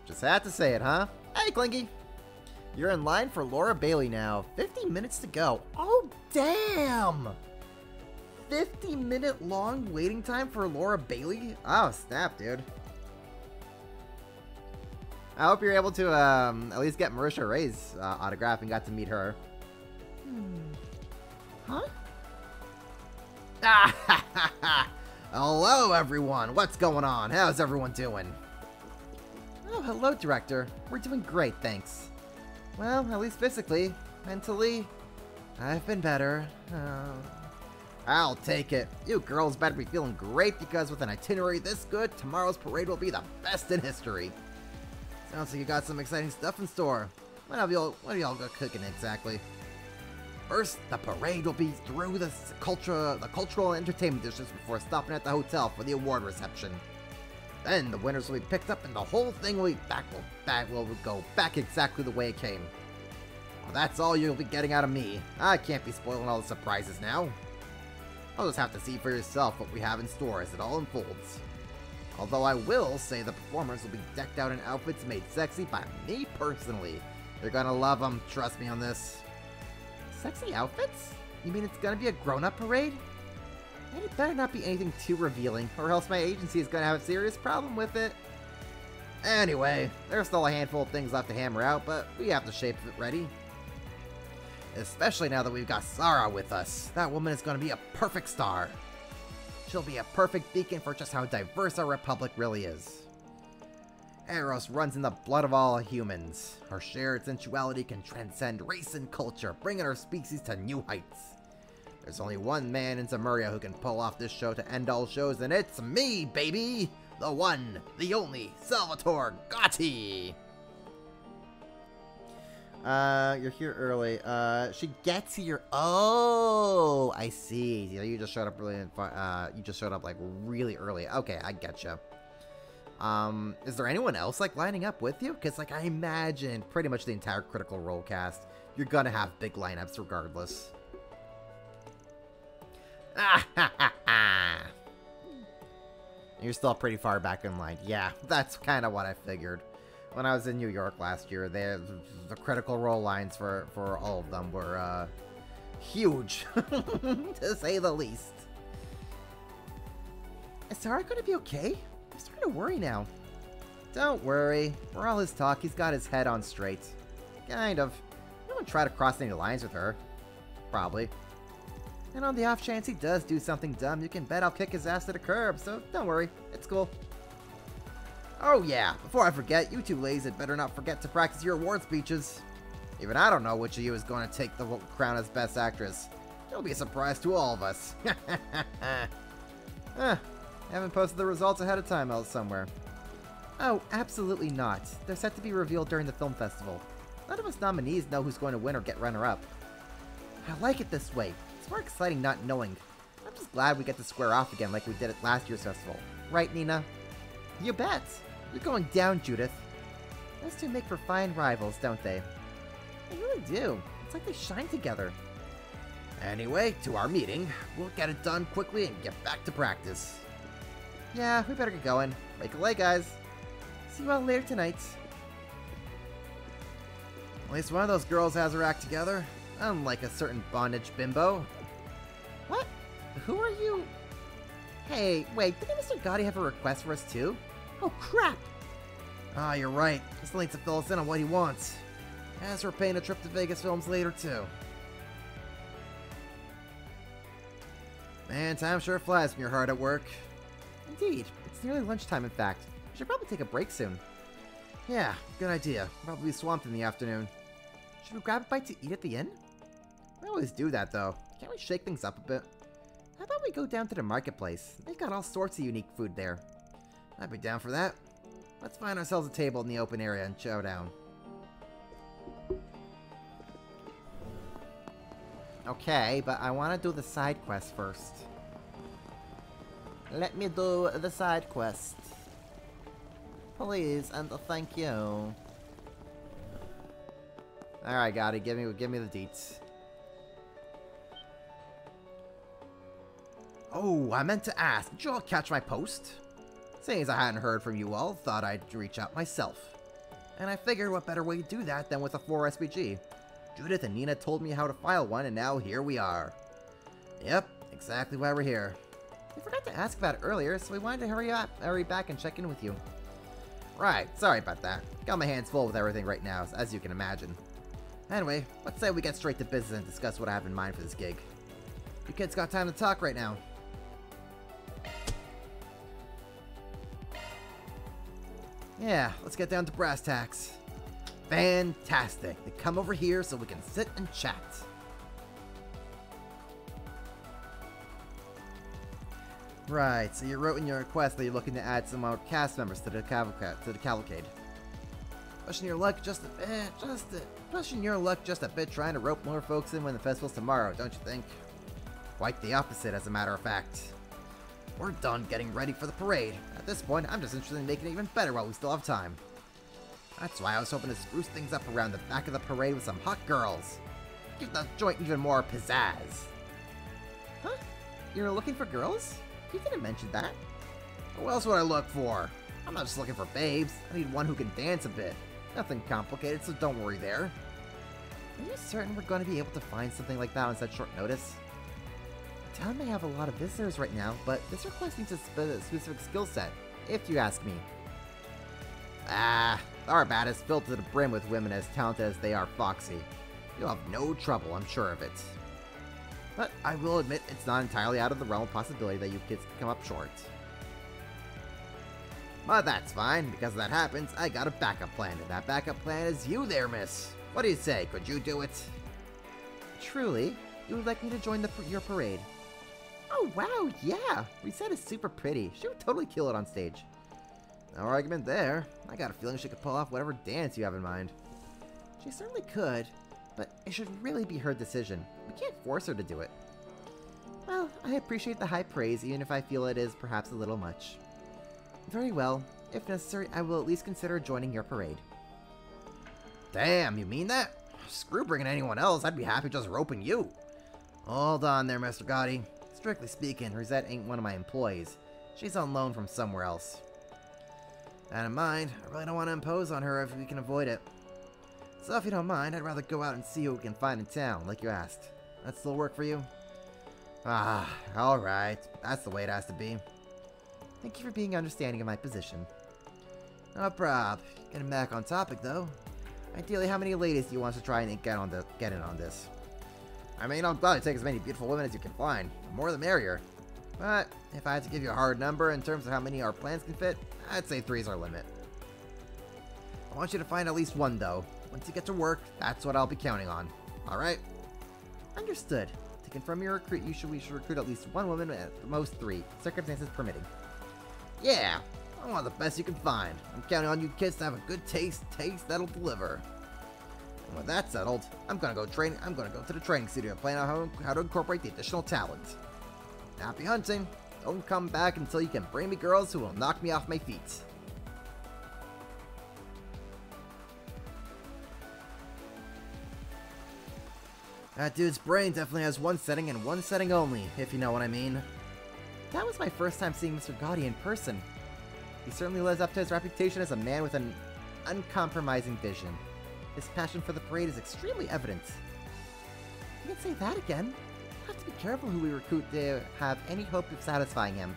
Just had to say it, huh? Hey, Clinky! You're in line for Laura Bailey now. 50 minutes to go. Oh, damn! 50-minute long waiting time for Laura Bailey? Oh, snap, dude. I hope you're able to at least get Marisha Ray's autograph and got to meet her. Huh? Hello, everyone. What's going on? How's everyone doing? Oh, hello, Director. We're doing great, thanks. Well, at least physically. Mentally, I've been better. I'll take it. You girls better be feeling great because with an itinerary this good, tomorrow's parade will be the best in history. Sounds like you got some exciting stuff in store. What are y'all cooking exactly? First, the parade will be through the cultural and entertainment districts before stopping at the hotel for the award reception. Then the winners will be picked up and the whole thing will be will go back exactly the way it came. Well, that's all you'll be getting out of me. I can't be spoiling all the surprises now. I'll just have to see for yourself what we have in store as it all unfolds. Although I will say the performers will be decked out in outfits made sexy by me personally. You're gonna love them, trust me on this. Sexy outfits? You mean it's gonna be a grown-up parade? And it better not be anything too revealing, or else my agency is gonna have a serious problem with it. Anyway, there's still a handful of things left to hammer out, but we have the shape of it ready. Especially now that we've got Sarah with us. That woman is gonna be a perfect star. She'll be a perfect beacon for just how diverse our republic really is. Eros runs in the blood of all humans. Her shared sensuality can transcend race and culture, bringing our species to new heights. There's only one man in Zemuria who can pull off this show to end all shows, and it's me, baby! The one, the only, Salvatore Gotti! You're here early. She gets here. Oh, I see. You just showed up really. You just showed up like really early. Okay, I getcha. Is there anyone else like lining up with you? Because like I imagine pretty much the entire Critical Role cast, you're gonna have big lineups regardless. You're still pretty far back in line. Yeah, that's kind of what I figured. When I was in New York last year, the Critical Role lines for all of them were huge, to say the least. Is Sarah going to be okay? I'm starting to worry now. Don't worry. For all his talk, he's got his head on straight. Kind of. I won't try to cross any lines with her. Probably. And on the off chance he does do something dumb, you can bet I'll kick his ass to the curb, so don't worry. It's cool. Oh yeah, before I forget, you two ladies had better not forget to practice your award speeches. Even I don't know which of you is going to take the crown as Best Actress. It'll be a surprise to all of us. Haven't posted the results ahead of time out somewhere. Oh, absolutely not. They're set to be revealed during the film festival. None of us nominees know who's going to win or get runner-up. I like it this way. It's more exciting not knowing. I'm just glad we get to square off again like we did at last year's festival. Right, Nina? You bet. You're going down, Judith. Those two make for fine rivals, don't they? They really do. It's like they shine together. Anyway, to our meeting. We'll get it done quickly and get back to practice. Yeah, we better get going. Make a lay, guys. See you all later tonight. At least one of those girls has her act together. Unlike a certain bondage bimbo. What? Who are you? Hey, wait, didn't Mr. Gotti have a request for us too? Oh, crap! Ah, you're right. He still needs to fill us in on what he wants. As we're paying a trip to Vegas Films later, too. Man, time sure flies when you're hard at work. Indeed. It's nearly lunchtime, in fact. We should probably take a break soon. Yeah, good idea. Probably swamped in the afternoon. Should we grab a bite to eat at the inn? We always do that, though. Can't we shake things up a bit? How about we go down to the marketplace? They've got all sorts of unique food there. I'd be down for that. Let's find ourselves a table in the open area and chow down. Okay, but I want to do the side quest first. Let me do the side quest. Please, and thank you. Alright, Gotti, give me the deets. Oh, I meant to ask, did you all catch my post? Seeing as I hadn't heard from you all, thought I'd reach out myself. And I figured what better way to do that than with a 4 SPG. Judith and Nina told me how to file one, and now here we are. Yep, exactly why we're here. We forgot to ask about it earlier, so we wanted to hurry back and check in with you. Right, sorry about that. Got my hands full with everything right now, as you can imagine. Anyway, let's say we get straight to business and discuss what I have in mind for this gig. You kids got time to talk right now. Yeah, let's get down to brass tacks. Fantastic. Then come over here so we can sit and chat. Right, so you wrote in your request that you're looking to add some more cast members to the cavalcade. Pushing your luck just a bit, trying to rope more folks in when the festival's tomorrow, don't you think? Quite the opposite, as a matter of fact. We're done getting ready for the parade. At this point, I'm just interested in making it even better while we still have time. That's why I was hoping to spruce things up around the back of the parade with some hot girls. Give the joint even more pizzazz. Huh? You're looking for girls? You didn't mention that. What else would I look for? I'm not just looking for babes. I need one who can dance a bit. Nothing complicated, so don't worry there. Are you certain we're going to be able to find something like that on such short notice? The town may have a lot of visitors right now, but this request needs a specific skill set, if you ask me. Arbat is filled to the brim with women as talented as they are foxy. You'll have no trouble, I'm sure of it. But I will admit it's not entirely out of the realm of possibility that you kids can come up short. But that's fine, because if that happens, I got a backup plan, and that backup plan is you there, miss. What do you say? Could you do it? Truly? You would like me to join your parade? Oh wow, yeah! Reset is super pretty. She would totally kill it on stage. No argument there. I got a feeling she could pull off whatever dance you have in mind. She certainly could, but it should really be her decision. We can't force her to do it. Well, I appreciate the high praise, even if I feel it is perhaps a little much. Very well. If necessary, I will at least consider joining your parade. Damn, you mean that? Screw bringing anyone else, I'd be happy just roping you. Hold on there, Mr. Gotti. Strictly speaking, Rosette ain't one of my employees. She's on loan from somewhere else. That in mind, I really don't want to impose on her if we can avoid it. So if you don't mind, I'd rather go out and see who we can find in town, like you asked. That still work for you? Ah, alright. That's the way it has to be. Thank you for being understanding of my position. No prob. Getting back on topic, though. Ideally, how many ladies do you want to try and get in on this? I mean, I'll gladly take as many beautiful women as you can find. The more the merrier. But if I had to give you a hard number in terms of how many our plans can fit, I'd say 3 is our limit. I want you to find at least one, though. Once you get to work, that's what I'll be counting on. Alright? Understood. To confirm your recruit, we should recruit at least 1 woman, at the most 3, circumstances permitting. Yeah! I want the best you can find. I'm counting on you kids to have a good taste that'll deliver. And with that settled, I'm gonna go to the training studio and plan out how to incorporate the additional talent. Happy hunting! Don't come back until you can bring me girls who will knock me off my feet. That dude's brain definitely has one setting and one setting only, if you know what I mean. That was my first time seeing Mr. Gotti in person. He certainly lives up to his reputation as a man with an uncompromising vision. His passion for the parade is extremely evident. You can say that again. We'll have to be careful who we recruit to have any hope of satisfying him.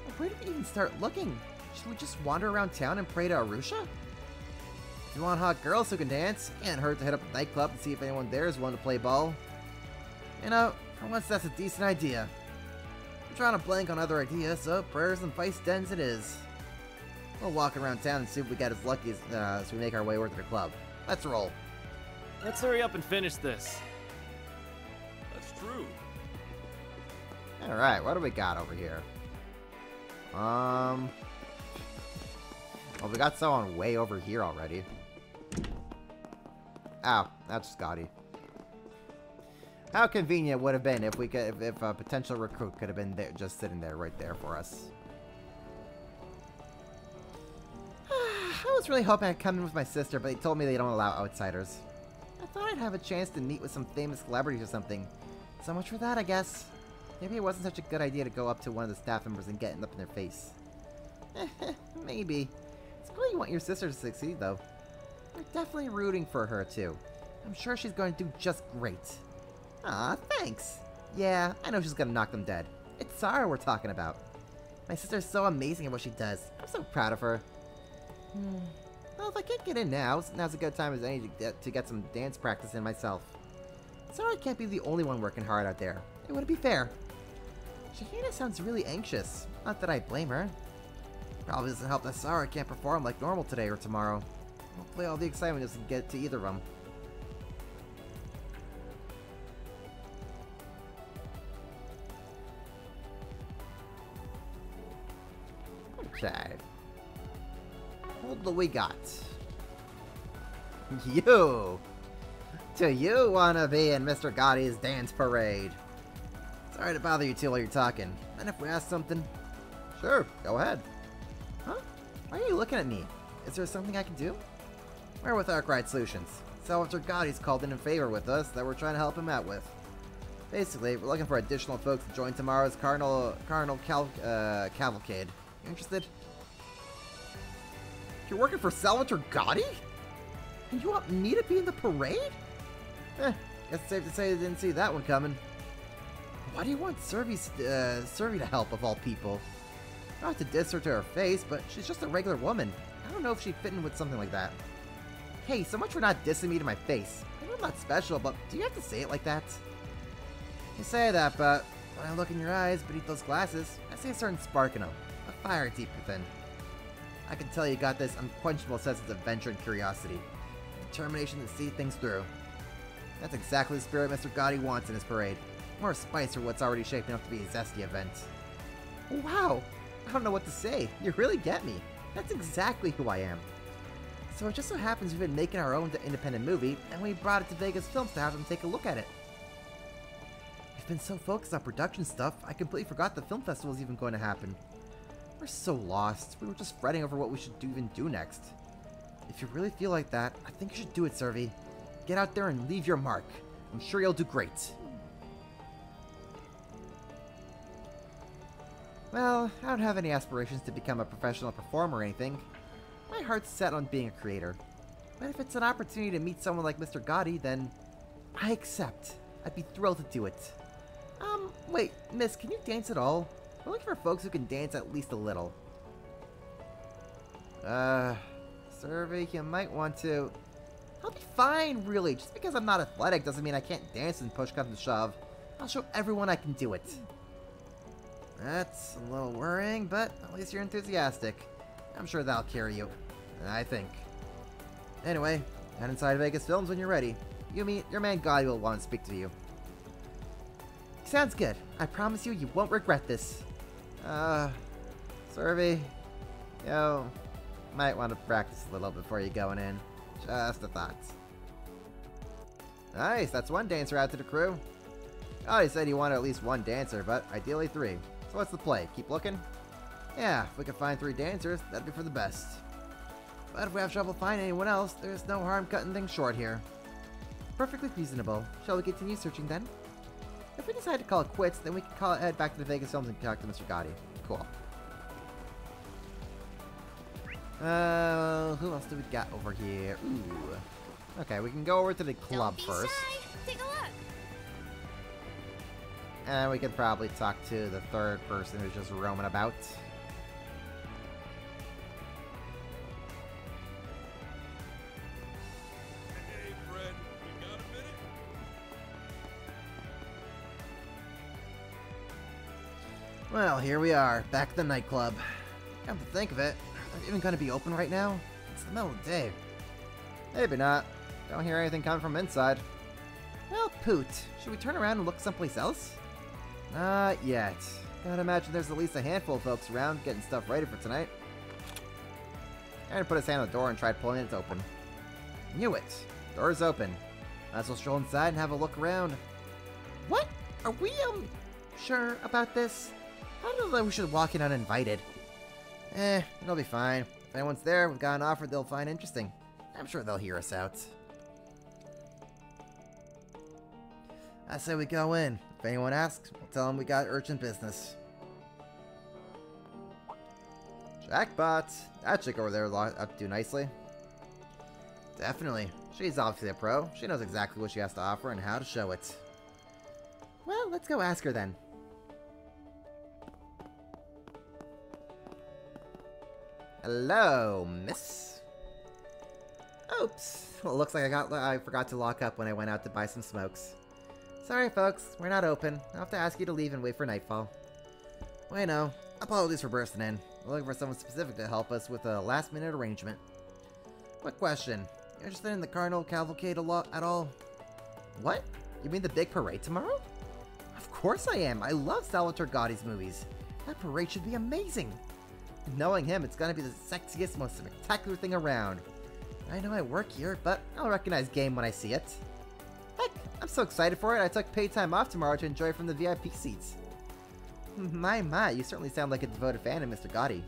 But where do we even start looking? Should we just wander around town and pray to Arusha? If you want hot girls who can dance, it can't hurt to hit up a nightclub and see if anyone there is willing to play ball. You know, for once that's a decent idea. I'm trying to blank on other ideas, so prayers and vice dens it is. We'll walk around town and see if we get as lucky as we make our way over to the club. Let's roll. Let's hurry up and finish this. That's true. Alright, what do we got over here? Well, we got someone way over here already. Ow, that's Scotty. How convenient would have been if we could, if a potential recruit could have been there, just sitting there, right there for us. I was really hoping I'd come in with my sister, but they told me they don't allow outsiders. I thought I'd have a chance to meet with some famous celebrities or something. So much for that, I guess. Maybe it wasn't such a good idea to go up to one of the staff members and get up in their face. Maybe. It's cool you want your sister to succeed, though. We're definitely rooting for her, too. I'm sure she's going to do just great. Aw, thanks. Yeah, I know she's gonna knock them dead. It's Sarah we're talking about. My sister's so amazing at what she does. I'm so proud of her. Well, if I can't get in now, now's a good time as any to get some dance practice in myself. Sarah can't be the only one working hard out there. It wouldn't be fair. Shahina sounds really anxious. Not that I blame her. Probably doesn't help that Sarah can't perform like normal today or tomorrow. Hopefully all the excitement doesn't get to either of them. Okay. What do we got? You! Do you want to be in Mr. Gotti's dance parade? Sorry to bother you two while you're talking. And if we ask something? Sure, go ahead. Huh? Why are you looking at me? Is there something I can do? We're with Arkwright Solutions. Salvatore Gotti's called in favor with us that we're trying to help him out with. Basically, we're looking for additional folks to join tomorrow's Carnival Cavalcade. You interested? You're working for Salvatore Gotti? And you want me to be in the parade? Guess it's safe to say you didn't see that one coming. Why do you want Survey to help, of all people? Not to diss her to her face, but she's just a regular woman. I don't know if she'd fit in with something like that. Hey, so much for not dissing me to my face. I know I'm not special, but do you have to say it like that? You say that, but when I look in your eyes beneath those glasses, I see a certain spark in them. A fire deep within. I can tell you got this unquenchable sense of adventure and curiosity. Determination to see things through. That's exactly the spirit Mr. Gotti wants in his parade. More spice for what's already shaping up to be a zesty event. Wow! I don't know what to say. You really get me. That's exactly who I am. So it just so happens we've been making our own independent movie, and we brought it to Vegas Films to have them take a look at it. We've been so focused on production stuff, I completely forgot the film festival was even going to happen. We're so lost. We were just fretting over what we should even do next. If you really feel like that, I think you should do it, Survey. Get out there and leave your mark. I'm sure you'll do great. Well, I don't have any aspirations to become a professional performer or anything. My heart's set on being a creator. But if it's an opportunity to meet someone like Mr. Gotti, then I accept. I'd be thrilled to do it. Wait, miss, can you dance at all? We're looking for folks who can dance at least a little. Survey, you might want to... I'll be fine, really. Just because I'm not athletic doesn't mean I can't dance and push comes to shove. I'll show everyone I can do it. That's a little worrying, but at least you're enthusiastic. I'm sure that'll carry you. I think. Anyway, head inside Vegas Films when you're ready. Your man Gotti will want to speak to you. Sounds good. I promise you, you won't regret this. Survey, might want to practice a little before you going in. Just a thought. Nice, that's one dancer out to the crew. Oh, he said he wanted at least one dancer, but ideally 3. So what's the play? Keep looking? Yeah, if we can find 3 dancers, that'd be for the best. But if we have trouble finding anyone else, there's no harm cutting things short here. Perfectly reasonable. Shall we continue searching then? If we decide to call it quits, then we can head back to the Vegas Films and talk to Mr. Gotti. Cool. Who else do we got over here? Ooh. Okay, we can go over to the club first. Take a look. And we could probably talk to the third person who's just roaming about. Hey, Fred, you got a minute? Well, here we are, back at the nightclub. Come to think of it, are they even going to be open right now? It's the middle of the day. Maybe not. Don't hear anything coming from inside. Well, poot. Should we turn around and look someplace else? Not yet. Gotta imagine there's at least a handful of folks around getting stuff ready for tonight. Aaron put his hand on the door and tried pulling it open. Knew it. Door's open. Might as well stroll inside and have a look around. What? Are we, sure about this? I don't know that we should walk in uninvited. It'll be fine. If anyone's there, we've got an offer they'll find interesting. I'm sure they'll hear us out. I say we go in. If anyone asks, we'll tell them we got urgent business. Jackpot! That chick over there up to nicely. Definitely. She's obviously a pro. She knows exactly what she has to offer and how to show it. Well, let's go ask her then. Hello, miss. Oops. Well, it looks like I forgot to lock up when I went out to buy some smokes. Sorry, folks. We're not open. I'll have to ask you to leave and wait for nightfall. Wait, no. Apologies for bursting in. We're looking for someone specific to help us with a last-minute arrangement. Quick question. You interested in the Carnival Cavalcade at all? What? You mean the big parade tomorrow? Of course I am. I love Salvatore Gotti's movies. That parade should be amazing. And knowing him, it's gonna be the sexiest, most spectacular thing around. I know I work here, but I'll recognize game when I see it. Heck, I'm so excited for it, I took paid time off tomorrow to enjoy from the VIP seats. My, you certainly sound like a devoted fan of Mr. Gotti.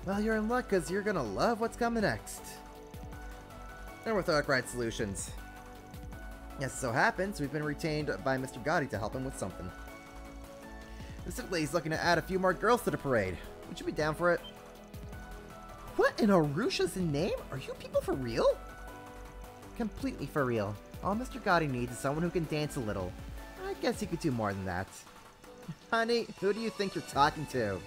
Well, you're in luck, because you're gonna love what's coming next. And with Arkwright Solutions. Yes, it so happens, we've been retained by Mr. Gotti to help him with something. Specifically, he's looking to add a few more girls to the parade. Would you be down for it? What in Arusha's name? Are you people for real? Completely for real. All Mr. Gotti needs is someone who can dance a little. I guess he could do more than that. Honey, who do you think you're talking to?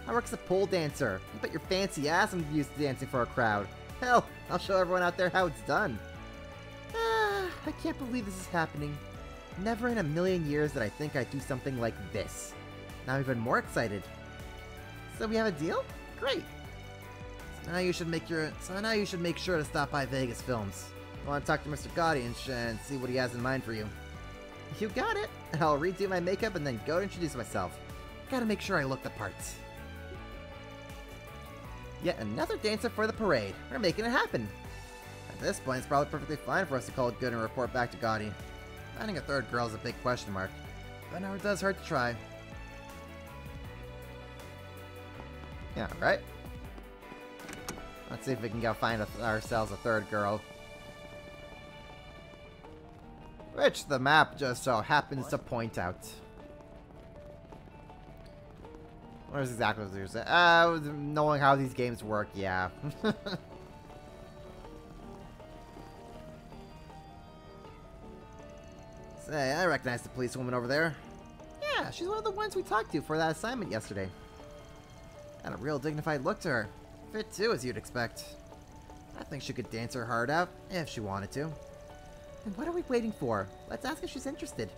I work as a pole dancer. You bet your fancy ass I'm used to dancing for a crowd. Hell, I'll show everyone out there how it's done. I can't believe this is happening. Never in a million years did I think I'd do something like this. Now I'm even more excited. So we have a deal? Great. So now you should make sure to stop by Vegas Films. I want to talk to Mr. Gotti and see what he has in mind for you. You got it. I'll redo my makeup and then go to introduce myself. Gotta make sure I look the part. Yet another dancer for the parade. We're making it happen. At this point, it's probably perfectly fine for us to call it good and report back to Gotti. Finding a third girl is a big question mark, but now it does hurt to try. Yeah, right? Let's see if we can go find ourselves a third girl. Which the map just so happens to point out. What is exactly what you're saying? Knowing how these games work, yeah. Say, I recognize the policewoman over there. Yeah, she's one of the ones we talked to for that assignment yesterday. Had a real dignified look to her. Fit too, as you'd expect. I think she could dance her heart out, if she wanted to. And what are we waiting for? Let's ask if she's interested.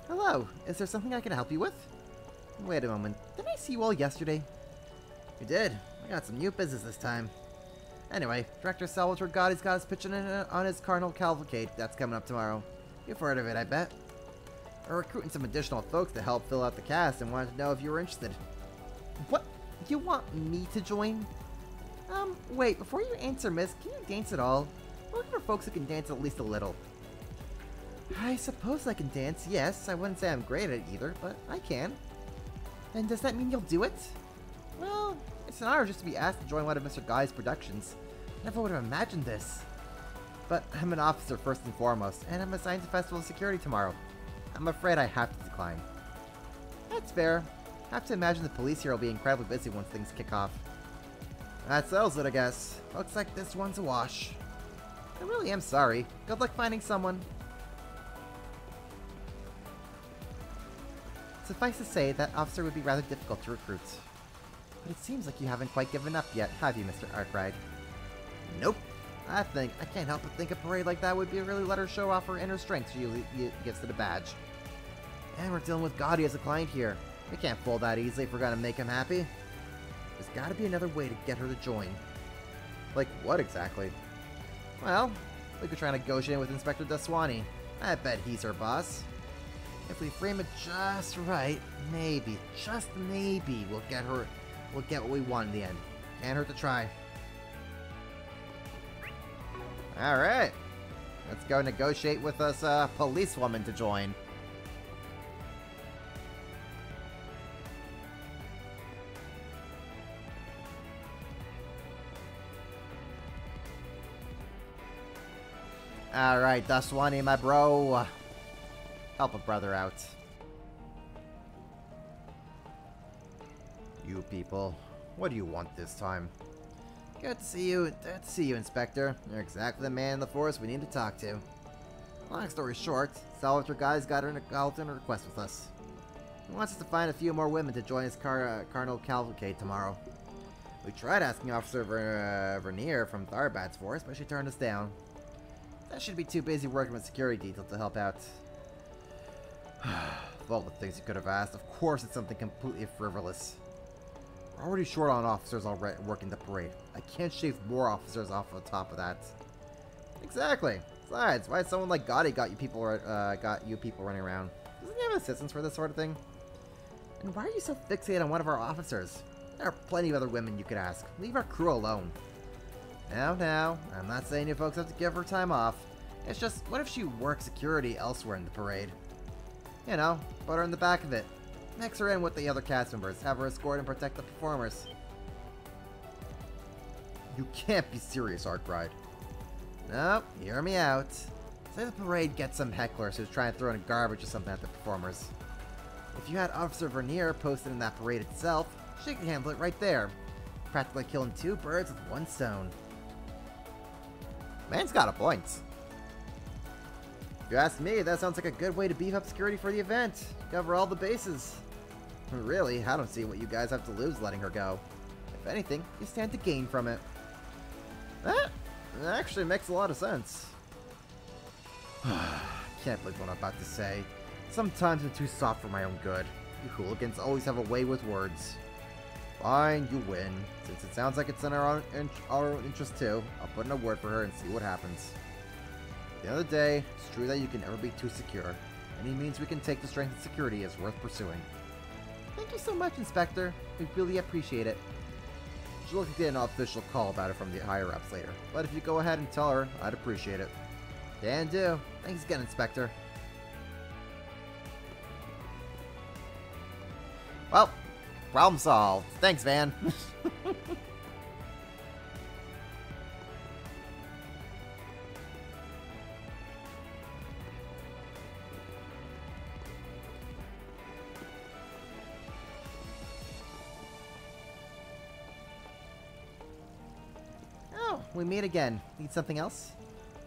Hello, is there something I can help you with? Wait a moment, didn't I see you all yesterday? You did. I got some new business this time. Anyway, Director Salvatore Gotti's got us pitching in on his Carnival Cavalcade that's coming up tomorrow. You've heard of it, I bet. We're recruiting some additional folks to help fill out the cast and wanted to know if you were interested. What? You want me to join? Wait, before you answer, miss, can you dance at all? We're looking for folks who can dance at least a little. I suppose I can dance, yes. I wouldn't say I'm great at it either, but I can. And does that mean you'll do it? Well, it's an honor just to be asked to join one of Mr. Guy's productions. Never would have imagined this. But I'm an officer first and foremost, and I'm assigned to Festival Security tomorrow. I'm afraid I have to decline. That's fair. I have to imagine the police here will be incredibly busy once things kick off. That settles it, I guess. Looks like this one's a wash. I really am sorry. Good luck finding someone. Suffice to say, that officer would be rather difficult to recruit. But it seems like you haven't quite given up yet, have you, Mr. Arkwright? Nope. I can't help but think a parade like that would be really let her show off her inner strength she gets to the badge. And we're dealing with Gotti as a client here. We can't fold that easily if we're gonna make him happy. There's gotta be another way to get her to join. Like what exactly? Well, we could try negotiating with Inspector Daswani. I bet he's her boss. If we frame it just right, maybe, just maybe, we'll get what we want in the end. Can't hurt to try. Alright. Let's go negotiate with us a policewoman to join. Alright, Daswani, my bro. Help a brother out. You people, what do you want this time? Good to see you. Good to see you, Inspector. You're exactly the man in the force we need to talk to. Long story short, Salvatore guy's got an alternate request with us. He wants us to find a few more women to join his carnal cavalcade tomorrow. We tried asking Officer Vernier from Tharbad's force, but she turned us down. That should be too busy working with security detail to help out. Of all the things you could have asked, of course it's something completely frivolous. We're already short on officers already working the parade. I can't shave more officers off the top of that. Exactly. Besides, why is someone like Gotti got you people running around? Doesn't he have assistants for this sort of thing? And why are you so fixated on one of our officers? There are plenty of other women you could ask. Leave our crew alone. Now, I'm not saying you folks have to give her time off. It's just, what if she works security elsewhere in the parade? You know, put her in the back of it. Mix her in with the other cast members. Have her escort and protect the performers. You can't be serious, Arkwright. Nope, hear me out. Say the parade gets some hecklers who's trying to throw in garbage or something at the performers. If you had Officer Vernier posted in that parade itself, she could handle it right there. Practically killing two birds with one stone. Man's got a point. If you ask me, that sounds like a good way to beef up security for the event. Cover all the bases. Really, I don't see what you guys have to lose letting her go. If anything, you stand to gain from it. That actually makes a lot of sense. Can't believe what I'm about to say. Sometimes I'm too soft for my own good. You hooligans always have a way with words. Fine, you win. Since it sounds like it's in our own interest too, I'll put in a word for her and see what happens. At the end of the day, it's true that you can never be too secure. Any means we can take to strengthen security is worth pursuing. Thank you so much, Inspector. We really appreciate it. She'll look to get an official call about it from the higher-ups later, but if you go ahead and tell her, I'd appreciate it. Can do. Thanks again, Inspector. Well, problem solved. Thanks, Van. Oh, we meet again. Need something else?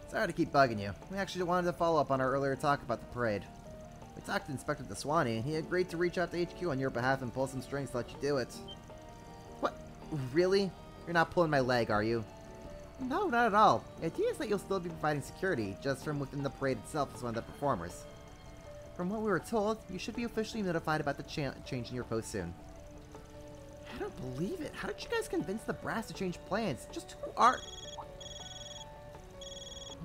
Sorry to keep bugging you. We actually wanted to follow up on our earlier talk about the parade. We talked to Inspector Deswani, and he agreed to reach out to HQ on your behalf and pull some strings to let you do it. What? Really? You're not pulling my leg, are you? No, not at all. The idea is that you'll still be providing security, just from within the parade itself as one of the performers. From what we were told, you should be officially notified about the change in your post soon. I don't believe it. How did you guys convince the brass to change plans? Just who are...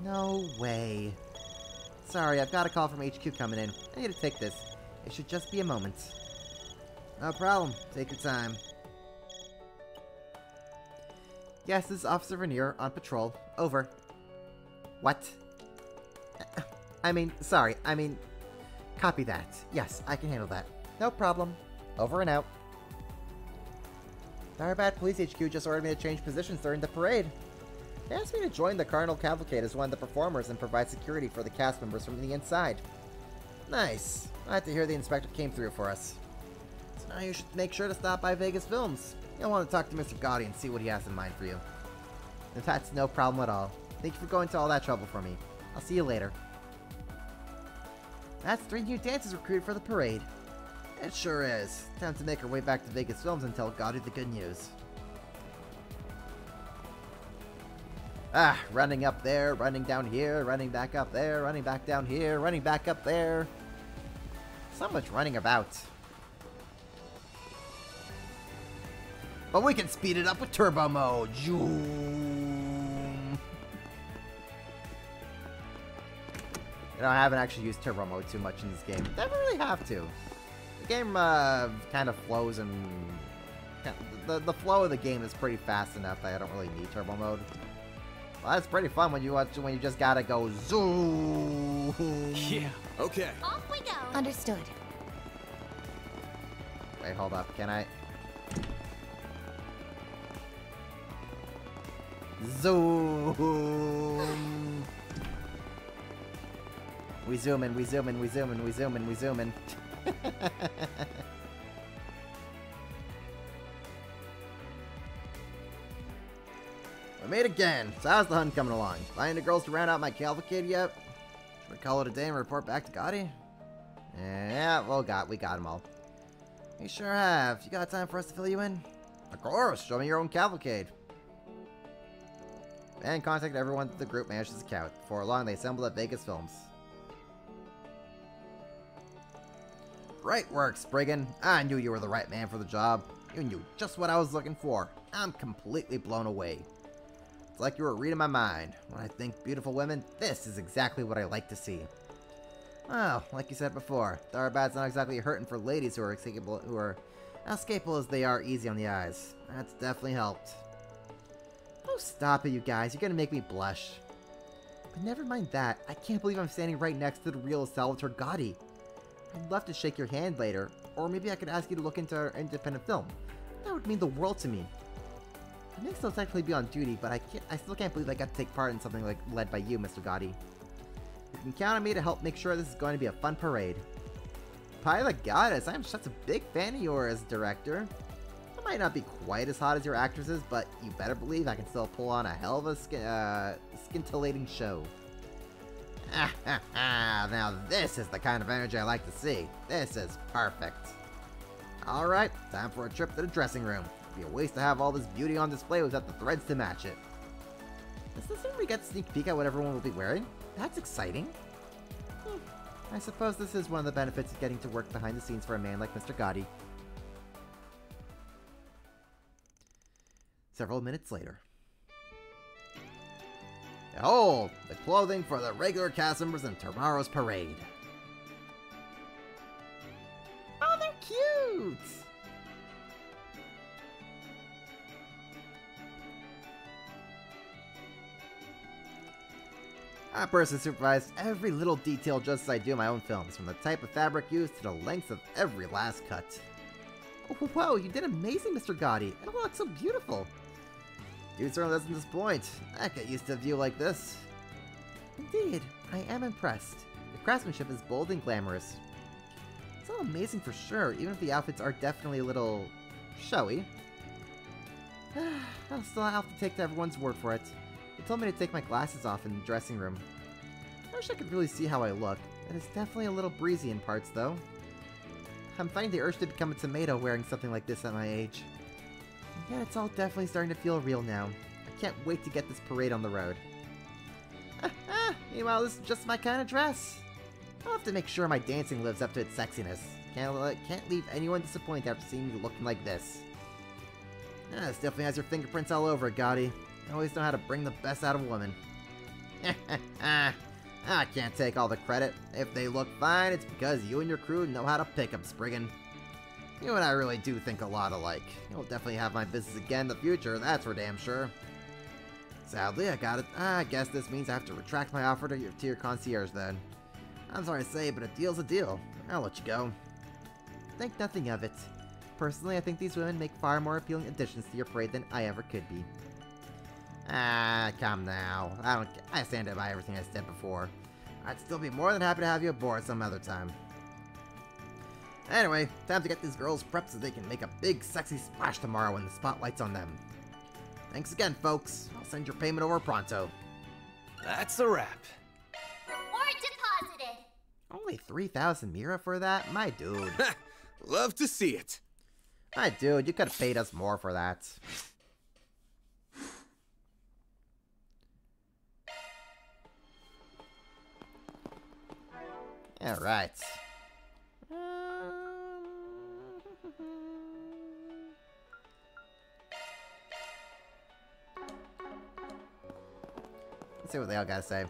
No way. Sorry, I've got a call from HQ coming in. I need to take this. It should just be a moment. No problem. Take your time. Yes, this is Officer Vernier on patrol. Over. What? Copy that. Yes, I can handle that. No problem. Over and out. Tharbad Police HQ just ordered me to change positions during the parade. They asked me to join the Cardinal Cavalcade as one of the performers and provide security for the cast members from the inside. Nice. Glad to hear the inspector came through for us. So now you should make sure to stop by Vegas Films. You'll want to talk to Mr. Gotti and see what he has in mind for you. And that's no problem at all. Thank you for going to all that trouble for me. I'll see you later. That's 3 new dancers recruited for the parade. It sure is. Time to make our way back to Vegas Films and tell Gotti the good news. Ah, running up there, running down here, running back up there, running back down here, running back up there. So much running about. But we can speed it up with turbo mode. Zoom. You know, I haven't actually used turbo mode too much in this game. Never really have to. The game kind of flows and... The flow of the game is pretty fast enough that I don't really need turbo mode. Well, that's pretty fun when you just gotta go zoom. Yeah. Okay. Off we go. Understood. Wait, hold up. Can I? Zoom. We zoom in, we zoom in, we zoom in, we zoom in, we zoom in. I made again. So how's the hunt coming along? Finding the girls to round out my cavalcade yet? Should we call it a day and report back to Gotti? Yeah, well, we got them all. We sure have. You got time for us to fill you in? Of course. Show me your own cavalcade. And contact everyone that the group manages to count. Before long, they assembled at Vegas Films. Great work, Spriggan. I knew you were the right man for the job. You knew just what I was looking for. I'm completely blown away. It's like you were reading my mind. When I think beautiful women, this is exactly what I like to see. Well, like you said before, Tharbad's not exactly hurting for ladies who are as capable as they are easy on the eyes. That's definitely helped. Oh, stop it, you guys. You're gonna make me blush. But never mind that. I can't believe I'm standing right next to the real Salvatore Gotti. I'd love to shake your hand later, or maybe I could ask you to look into our independent film. That would mean the world to me. I may still technically be on duty, but I still can't believe I got to take part in something like led by you, Mr. Gotti. You can count on me to help make sure this is going to be a fun parade. By the goddess, I'm such a big fan of yours, director. I might not be quite as hot as your actresses, but you better believe I can still pull on a hell of a scintillating show. Now this is the kind of energy I like to see. This is perfect. Alright, time for a trip to the dressing room. It'd be a waste to have all this beauty on display without the threads to match it. Is this where we get a sneak peek at what everyone will be wearing? That's exciting. I suppose this is one of the benefits of getting to work behind the scenes for a man like Mr. Gotti. Several minutes later. Behold, the clothing for the regular cast members in tomorrow's parade. Oh, they're cute! I personally supervise every little detail just as I do in my own films, from the type of fabric used to the length of every last cut. Oh, whoa, you did amazing, Mr. Gotti. It all looks so beautiful. You certainly doesn't disappoint. I get used to a view like this. Indeed, I am impressed. The craftsmanship is bold and glamorous. It's all amazing for sure, even if the outfits are definitely a little showy. I'll still have to take everyone's word for it. They told me to take my glasses off in the dressing room. I wish I could really see how I look. It is definitely a little breezy in parts, though. I'm finding the urge to become a tomato wearing something like this at my age. And yet it's all definitely starting to feel real now. I can't wait to get this parade on the road. Meanwhile, this is just my kind of dress. I'll have to make sure my dancing lives up to its sexiness. Can't leave anyone disappointed after seeing me looking like this. This definitely has your fingerprints all over it, Gotti. I always know how to bring the best out of a woman. I can't take all the credit. If they look fine, it's because you and your crew know how to pick 'em, Spriggan. You and I really do think a lot alike. You'll definitely have my business again in the future, that's for damn sure. Sadly, I guess this means I have to retract my offer to your concierge then. I'm sorry to say, but a deal's a deal. I'll let you go. Think nothing of it. Personally, I think these women make far more appealing additions to your parade than I ever could be. Come now. I stand by everything I said before. I'd still be more than happy to have you aboard some other time. Anyway, time to get these girls prepped so they can make a big sexy splash tomorrow when the spotlight's on them. Thanks again, folks. I'll send your payment over pronto. That's a wrap. Reward deposited. Only 3,000 Mira for that? My dude. Love to see it. My dude, you could have paid us more for that. Alright. Let's see what they all gotta say.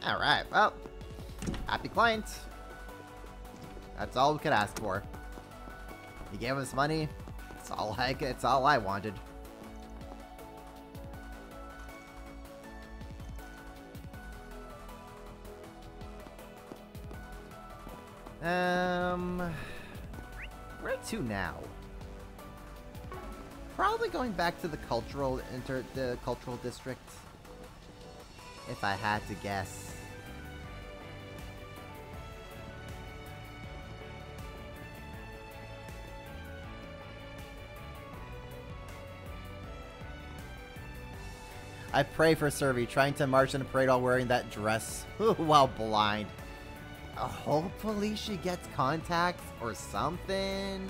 Alright, well, happy client. That's all we could ask for. He gave us money. It's all I wanted. Where to now? Probably going back to the cultural district. If I had to guess. I pray for Survey, trying to march in a parade while wearing that dress while blind. Hopefully she gets contacts or something.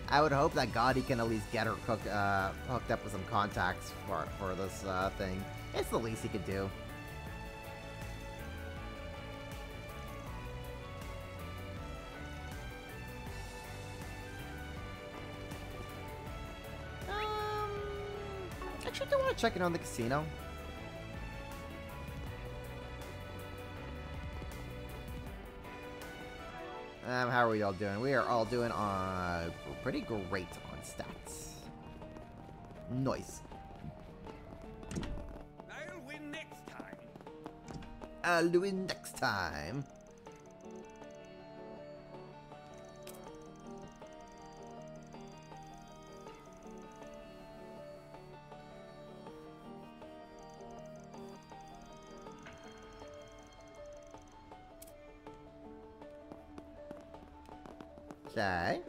I would hope that God, he can at least get her hooked up with some contacts for this thing. It's the least he could do. Actually, I do want to check in on the casino. How are we all doing? We are all doing pretty great on stats. Nice. I'll win next time. I'll win next time. Okay.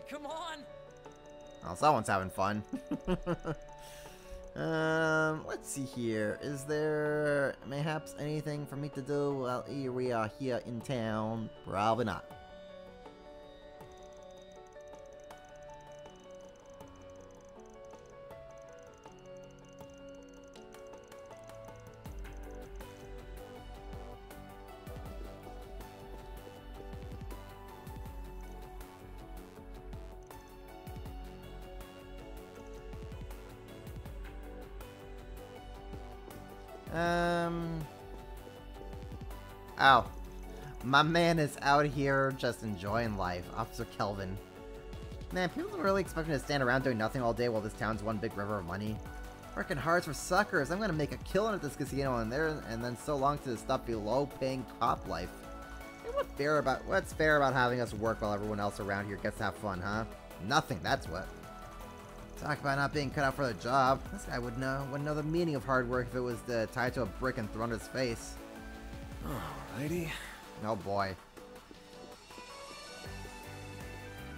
Come on! Oh, someone's having fun. Let's see here. Is there mayhaps anything for me to do while we are here in town? Probably not. Oh. My man is out here just enjoying life. Officer Kelvin. Man, people are really expecting to stand around doing nothing all day while this town's one big river of money. Working hard for suckers. I'm gonna make a killing at this casino and then so long to stop the low-paying cop life. Hey, what's fair about having us work while everyone else around here gets to have fun, huh? Nothing, that's what. Talk about not being cut out for the job. This guy wouldn't know the meaning of hard work if it was tied to a brick and thrown in his face. Alrighty. Oh boy.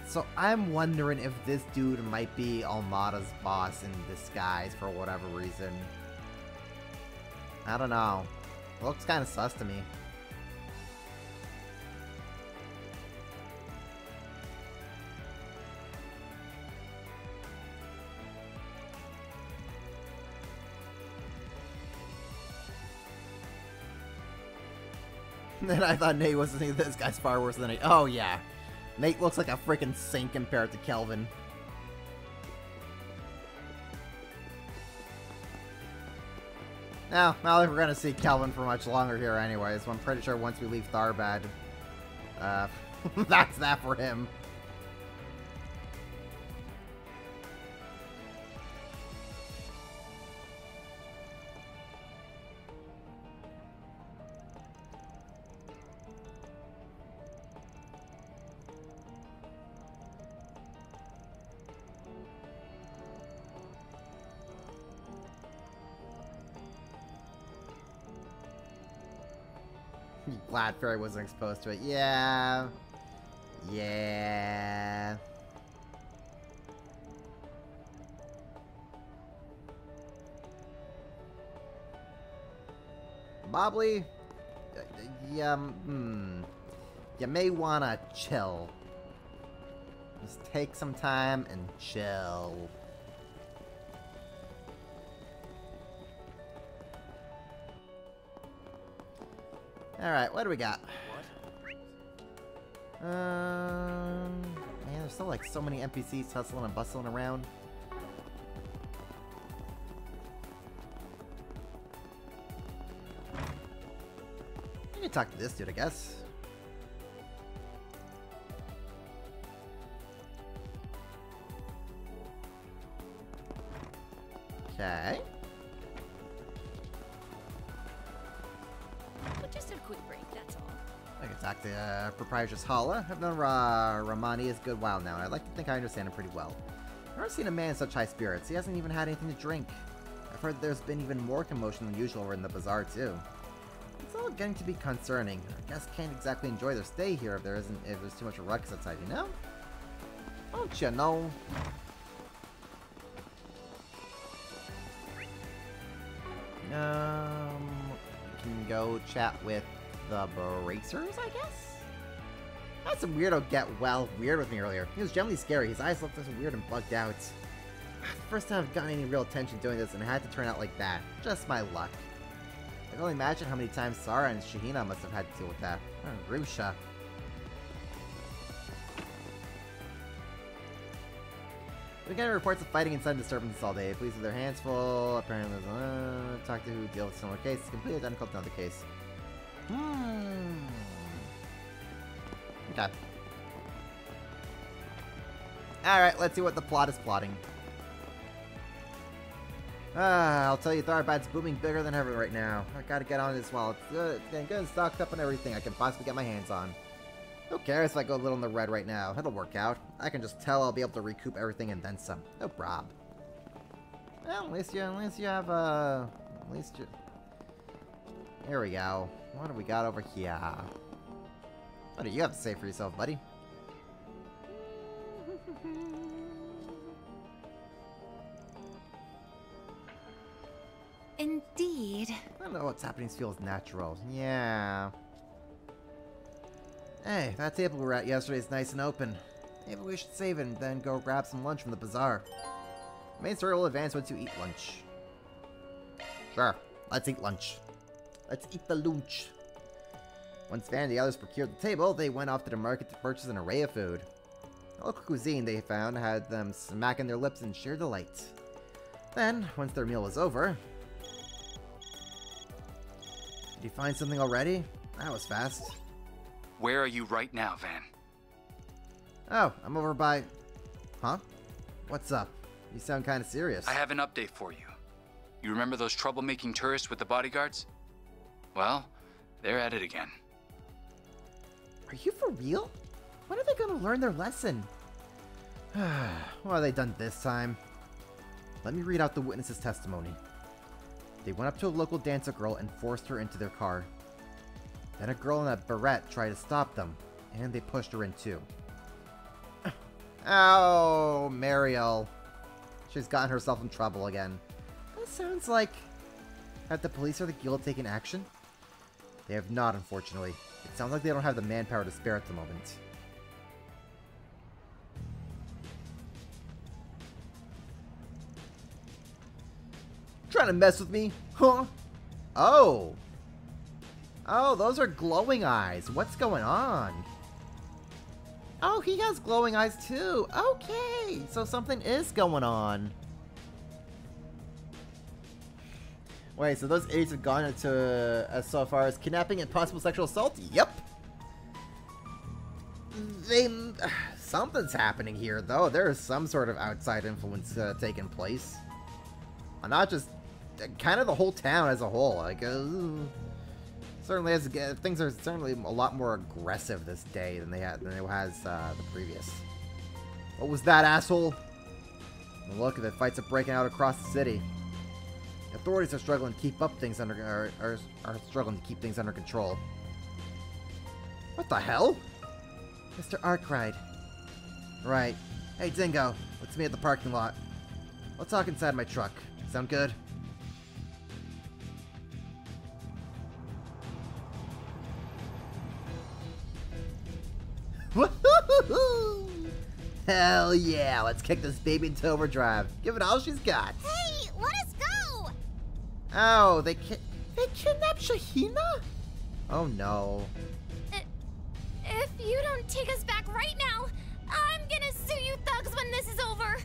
So I'm wondering if this dude might be Almada's boss in disguise for whatever reason. I don't know. Looks kind of sus to me. And I thought Nate was thinking this guy's far worse than Nate. Oh yeah. Nate looks like a freaking saint compared to Kelvin. Now, I don't think we're gonna see Kelvin for much longer here anyways. So I'm pretty sure once we leave Tharbad, that's that for him. Glad Fairy wasn't exposed to it. Yeah. Yeah. Bobbly? You may wanna chill. Just take some time and chill. Alright, what do we got? Man, there's still like so many NPCs hustling and bustling around. I can talk to this dude, I guess. quick break, that's all. I can talk to Proprietress Hala. I've known Ramani a good while now, and I'd like to think I understand him pretty well. I've never seen a man in such high spirits. He hasn't even had anything to drink. I've heard there's been even more commotion than usual in the bazaar, too. It's all getting to be concerning. I guess can't exactly enjoy their stay here if there's too much ruckus outside, you know? Don't you know? We can go chat with the Bracers, I guess? I had some weirdo get weird with me earlier. He was generally scary. His eyes looked so weird and bugged out. First time I've gotten any real attention doing this, and it had to turn out like that. Just my luck. I can only imagine how many times Sarah and Shahina must have had to deal with that. Oh, Rusha. We get reports of fighting and sudden disturbances all day. Police with their hands full. Apparently, talk to who deal with similar cases. Completely identical to another case. Okay. Alright, let's see what the plot is plotting. I'll tell you, Tharbad's booming bigger than ever right now. I gotta get on this while it's good. It's getting good and stocked up on everything I can possibly get my hands on. Who cares if I go a little in the red right now? It'll work out. I can just tell I'll be able to recoup everything and then some. No prob. Well, at least you have, at least you... Here we go. What do we got over here? What do you have to say for yourself, buddy? Indeed. I don't know what's happening feels natural. Yeah. Hey, that table we were at yesterday is nice and open. Maybe we should save it and then go grab some lunch from the bazaar. The main story will advance once you eat lunch. Sure, let's eat lunch. Let's eat the lunch. Once Van and the others procured the table, they went off to the market to purchase an array of food. The local cuisine they found had them smacking their lips in sheer delight. Then, once their meal was over... Did you find something already? That was fast. Where are you right now, Van? Oh, I'm over by... Huh? What's up? You sound kind of serious. I have an update for you. You remember those troublemaking tourists with the bodyguards? Well, they're at it again. Are you for real? When are they going to learn their lesson? What have they done this time? Let me read out the witness's testimony. They went up to a local dancer girl and forced her into their car. Then a girl in a beret tried to stop them, and they pushed her in too. Oh, Mariel. She's gotten herself in trouble again. That sounds like... Have the police or the guild taken action? They have not, unfortunately. It sounds like they don't have the manpower to spare at the moment. Trying to mess with me? Huh? Oh. Oh, those are glowing eyes. What's going on? Oh, he has glowing eyes too. Okay, so something is going on. Wait, so those idiots have gone into so far as kidnapping and possible sexual assault? Yep. Something's happening here, though. There is some sort of outside influence taking place. Not just kind of the whole town as a whole. Like, certainly things are certainly a lot more aggressive this day than it has the previous. What was that, asshole? Look at it, fights are breaking out across the city. The authorities are struggling to keep things under control. What the hell? Mr. Arkwright. Right. Hey, Dingo. Let's meet at the parking lot. We'll talk inside my truck. Sound good? Woohoo! Hell yeah! Let's kick this baby into overdrive. Give it all she's got. Hey, let us go! Oh, they kidnapped Shahina? Oh no. If you don't take us back right now, I'm gonna sue you thugs when this is over.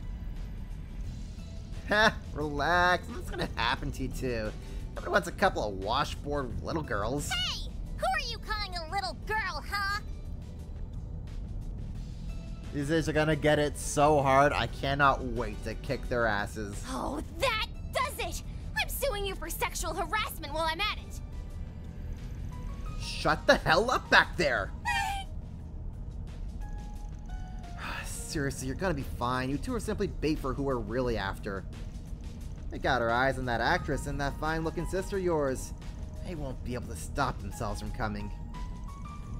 Ha! Relax. What's gonna happen to you two? Everyone wants a couple of washboard little girls. Hey! Who are you calling a little girl, huh? These guys are gonna get it so hard. I cannot wait to kick their asses. Oh, that does it! I'm suing you for sexual harassment while I'm at it. shut the hell up back there! Seriously, you're gonna be fine. You two are simply bait for who we're really after. They got our eyes on that actress and that fine-looking sister of yours. They won't be able to stop themselves from coming.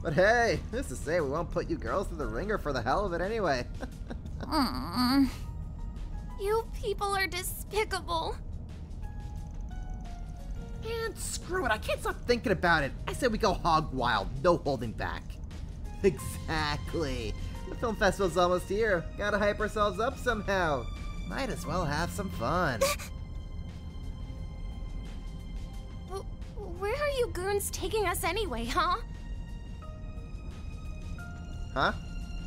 But hey, who's to say we won't put you girls through the ringer for the hell of it anyway? You people are despicable. And screw it, I can't stop thinking about it. I said we go hog wild, no holding back. Exactly. The film festival's almost here. Gotta hype ourselves up somehow. Might as well have some fun. Where are you goons taking us anyway, huh? Huh?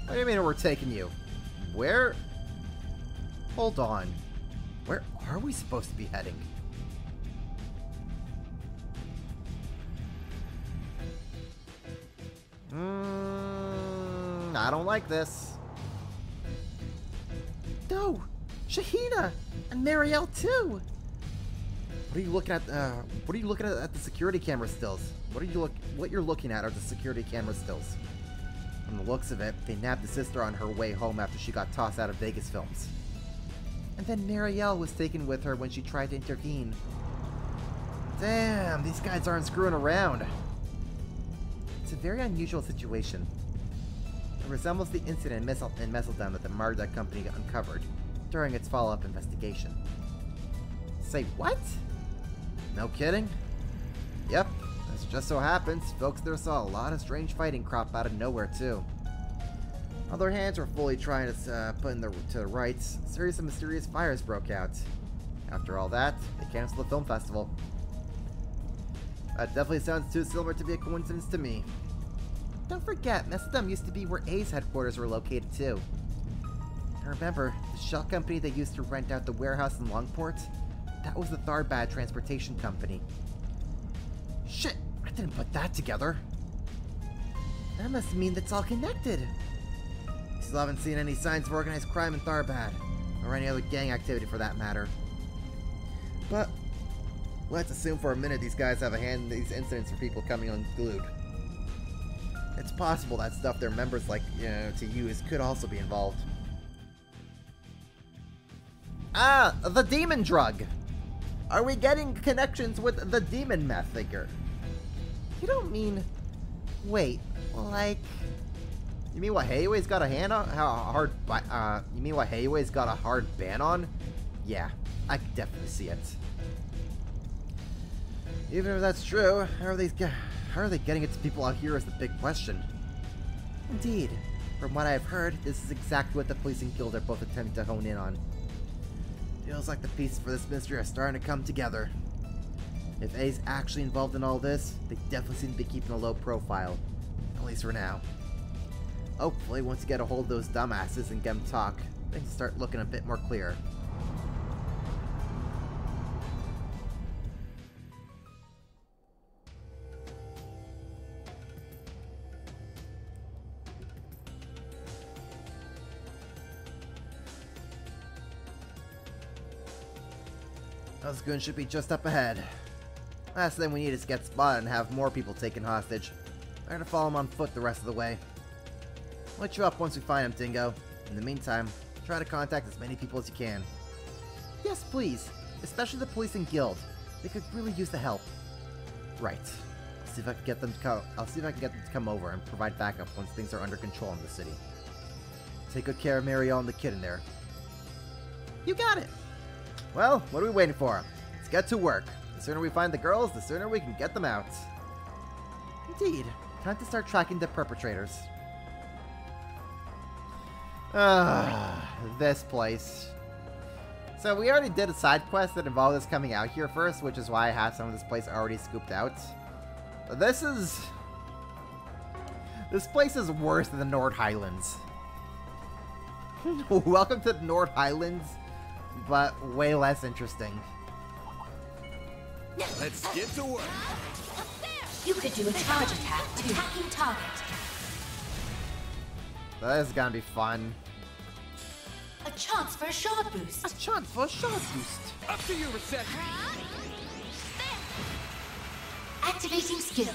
What do you mean we're taking you? Where? Hold on. Where are we supposed to be heading? I don't like this. No! Shahina! And Marielle too! What are you looking at? What are you looking at the security camera stills? What you're looking at are the security camera stills. From the looks of it, they nabbed the sister on her way home after she got tossed out of Vegas films. And then Marielle was taken with her when she tried to intervene. Damn, these guys aren't screwing around. It's a very unusual situation. It resembles the incident in Messeldom that the Marduk company uncovered during its follow-up investigation. Say what? No kidding? Yep, as just so happens, folks there saw a lot of strange fighting crop out of nowhere too. While their hands were fully trying to put to rights, a series of mysterious fires broke out. After all that, they canceled the film festival. That definitely sounds too similar to be a coincidence to me. Don't forget, Messeldom used to be where A's headquarters were located too. And remember, the shell company they used to rent out the warehouse in Longport? That was the Tharbad Transportation Company. Shit, I didn't put that together. That must mean that's all connected. Still haven't seen any signs of organized crime in Tharbad, or any other gang activity for that matter. But let's assume for a minute these guys have a hand in these incidents for people coming unglued. It's possible that stuff their members like, to use could also be involved. Ah, the demon drug! Are we getting connections with the demon meth figure? You don't mean... Wait, like... You mean what Heiwei's got a hand on? You mean what Heiwei's got a hard ban on? Yeah, I can definitely see it. Even if that's true, how are they getting it to people out here is the big question. Indeed, from what I've heard, this is exactly what the policing guild are both attempting to hone in on. Feels like the pieces for this mystery are starting to come together. If A's actually involved in all this, they definitely seem to be keeping a low profile. At least for now. Hopefully, once you get a hold of those dumbasses and get them talk, things will start looking a bit more clear. Those goons should be just up ahead. Last thing we need is to get spotted and have more people taken hostage. Better to follow them on foot the rest of the way. We'll let you up once we find him, Dingo. In the meantime, try to contact as many people as you can. Yes, please. Especially the police and guild. They could really use the help. Right. I'll see if I can get them to come over and provide backup once things are under control in the city. Take good care of Marielle and the kid in there. You got it! Well, what are we waiting for? Let's get to work. The sooner we find the girls, the sooner we can get them out. Indeed. Time to start tracking the perpetrators. This place. So we already did a side quest that involved us coming out here first, which is why I have some of this place already scooped out. But this place is worse than the Nord Highlands. Welcome to the Nord Highlands, but way less interesting. Let's get to work. You could do a charge attack to attacking target. This is gonna be fun. A chance for a shard boost. A chance for a shard boost. Up to you, reception. Activating skill.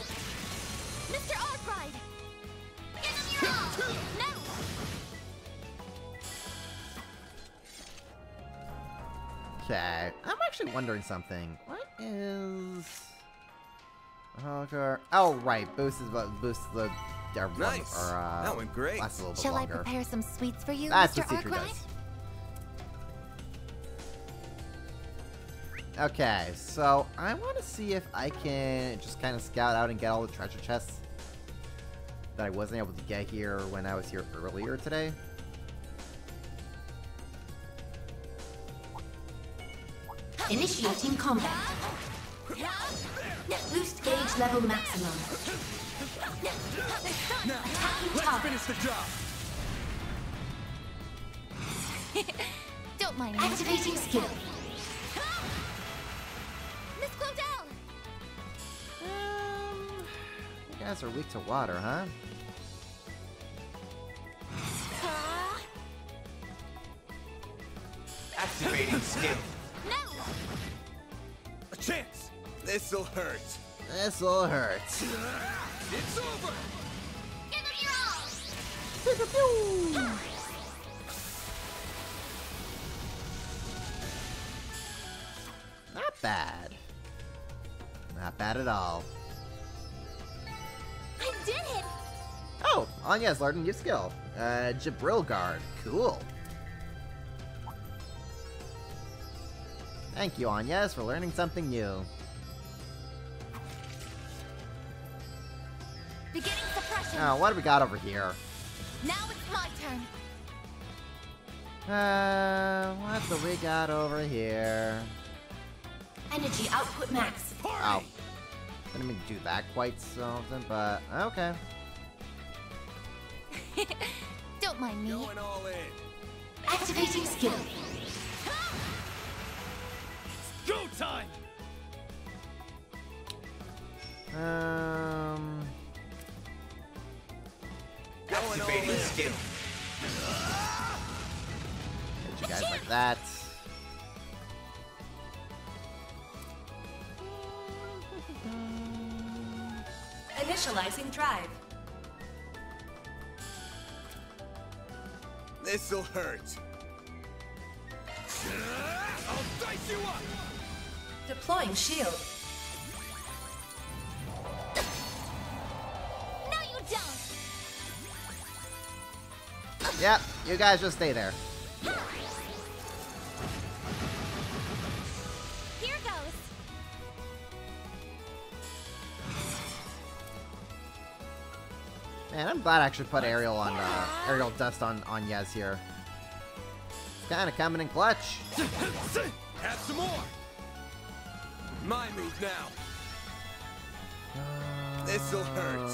wondering something. What is... Oh, right. Boosts the... Nice. That went great. Lasts a little bit Shall longer. I prepare some sweets for you, That's Mr. what Secret Arkwright? does. Okay, so I want to see if I can just kind of scout out and get all the treasure chests that I wasn't able to get here when I was here earlier today. Initiating combat. Boost gauge level maximum. Now, let's finish the job. Don't mind me. Activating skill. Miss Claudel! You guys are weak to water, huh? Activating skill. No! A chance. This'll hurt. This'll hurt. It's over. Give him your all! Not bad. Not bad at all. I did it! Oh, Anya's learned a new skill. Jabril Guard. Cool. Thank you, Anyas, for learning something new. Beginning suppression. Oh, what do we got over here? Now it's my turn. What do we got over here? Energy output max. Oh. Didn't mean to do that quite so often, but okay. Don't mind me. Going all in. Activating skill. Go time. Activating skill. Hit you guys like that. Initializing drive. This'll hurt. I'll dice you up. Deploying shield. No, you don't! Yep, you guys just stay there. Here goes. Man, I'm glad I actually put aerial dust on Yez here. It's kind of coming in clutch. Have some more. My move now. This'll hurt.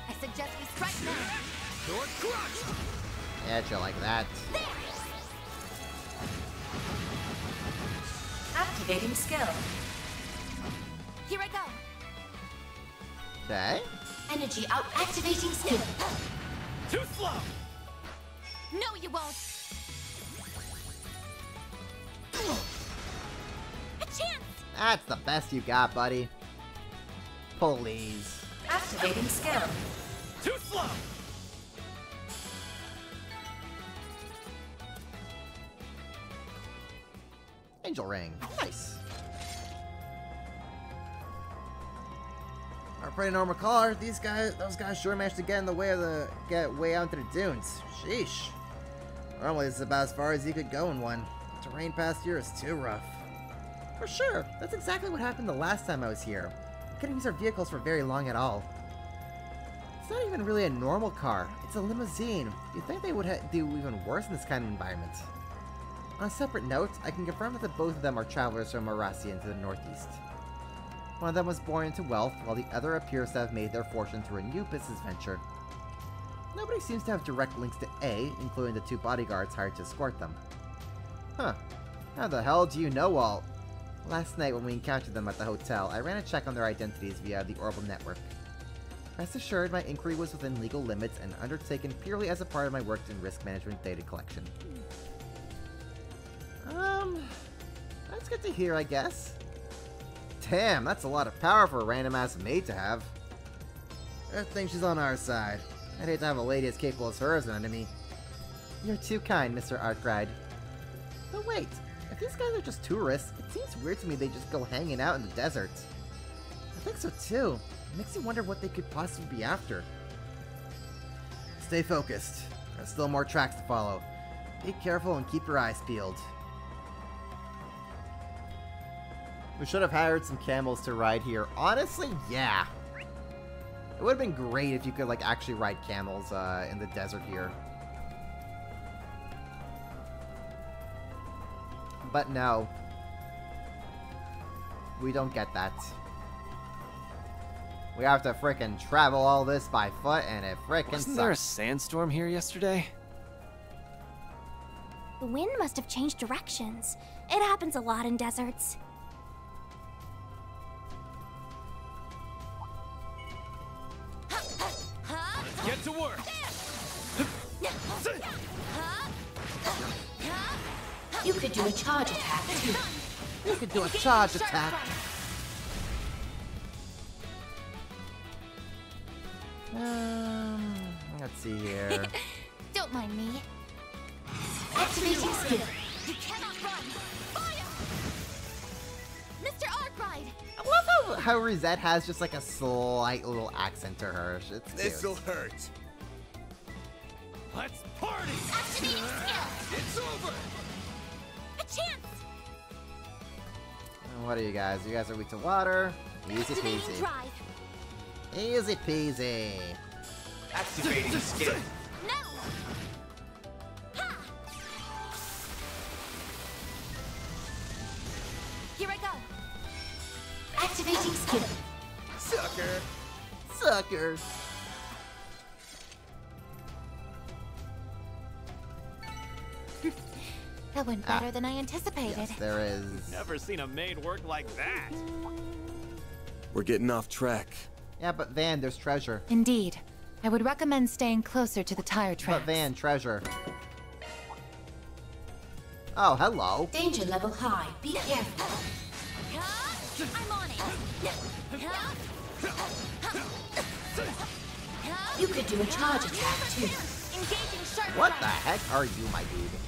I suggest we strike now. Sword crush. Yeah, you like that. Activating skill. Here I go. Okay. Energy out. Activating skill. Too slow. No, you won't. A chance. That's the best you got, buddy. Please. Activating skill. Too slow. Angel ring. Nice. Our pretty normal car. Those guys sure managed to get way out into the dunes. Sheesh. Normally this is about as far as you could go in one. The terrain past here is too rough. For sure. That's exactly what happened the last time I was here. I couldn't use our vehicles for very long at all. It's not even really a normal car. It's a limousine. You'd think they would do even worse in this kind of environment. On a separate note, I can confirm that both of them are travelers from Marasian to the northeast. One of them was born into wealth, while the other appears to have made their fortune through a new business venture. Nobody seems to have direct links to A, including the two bodyguards hired to escort them. Huh. How the hell do you know all? Last night when we encountered them at the hotel, I ran a check on their identities via the Orbital network. Rest assured, my inquiry was within legal limits and undertaken purely as a part of my work in risk management data collection. That's good to hear, I guess. Damn, that's a lot of power for a random-ass maid to have. I think she's on our side. I'd hate to have a lady as capable as her as an enemy. You're too kind, Mr. Arkwright. But wait, if these guys are just tourists, it seems weird to me they just go hanging out in the desert. I think so too. It makes you wonder what they could possibly be after. Stay focused. There's still more tracks to follow. Be careful and keep your eyes peeled. We should have hired some camels to ride here. Honestly, yeah. It would have been great if you could, like, actually ride camels in the desert here. But no. We don't get that. We have to frickin' travel all this by foot, and it frickin' Wasn't sucks. there a sandstorm here yesterday? The wind must have changed directions. It happens a lot in deserts. Get to work! You could do a charge attack, too. You could do a charge attack. Let's see here. Don't mind me. Activating skill. You cannot run! Fire! Mr. Arkwright! I love how Rosette has just like a slight little accent to her. It's cute. This'll hurt. Let's party! Activating skill! It's over! A chance! What are you guys? You guys are weak to water. Easy Activating peasy. drive! Easy peasy. Activating skill. No! Ha! Here I go! Activating skill. Sucker! Sucker. That went better than I anticipated. Yes, there is. Never seen a maid work like that. We're getting off track. Yeah, but Van, there's treasure. Indeed. I would recommend staying closer to the tire tracks. But Van, treasure. Oh, hello. Danger level high. Be careful. I'm on it! You could do a charge attack, too. Engaging sharp What the drive. heck are you, my dude?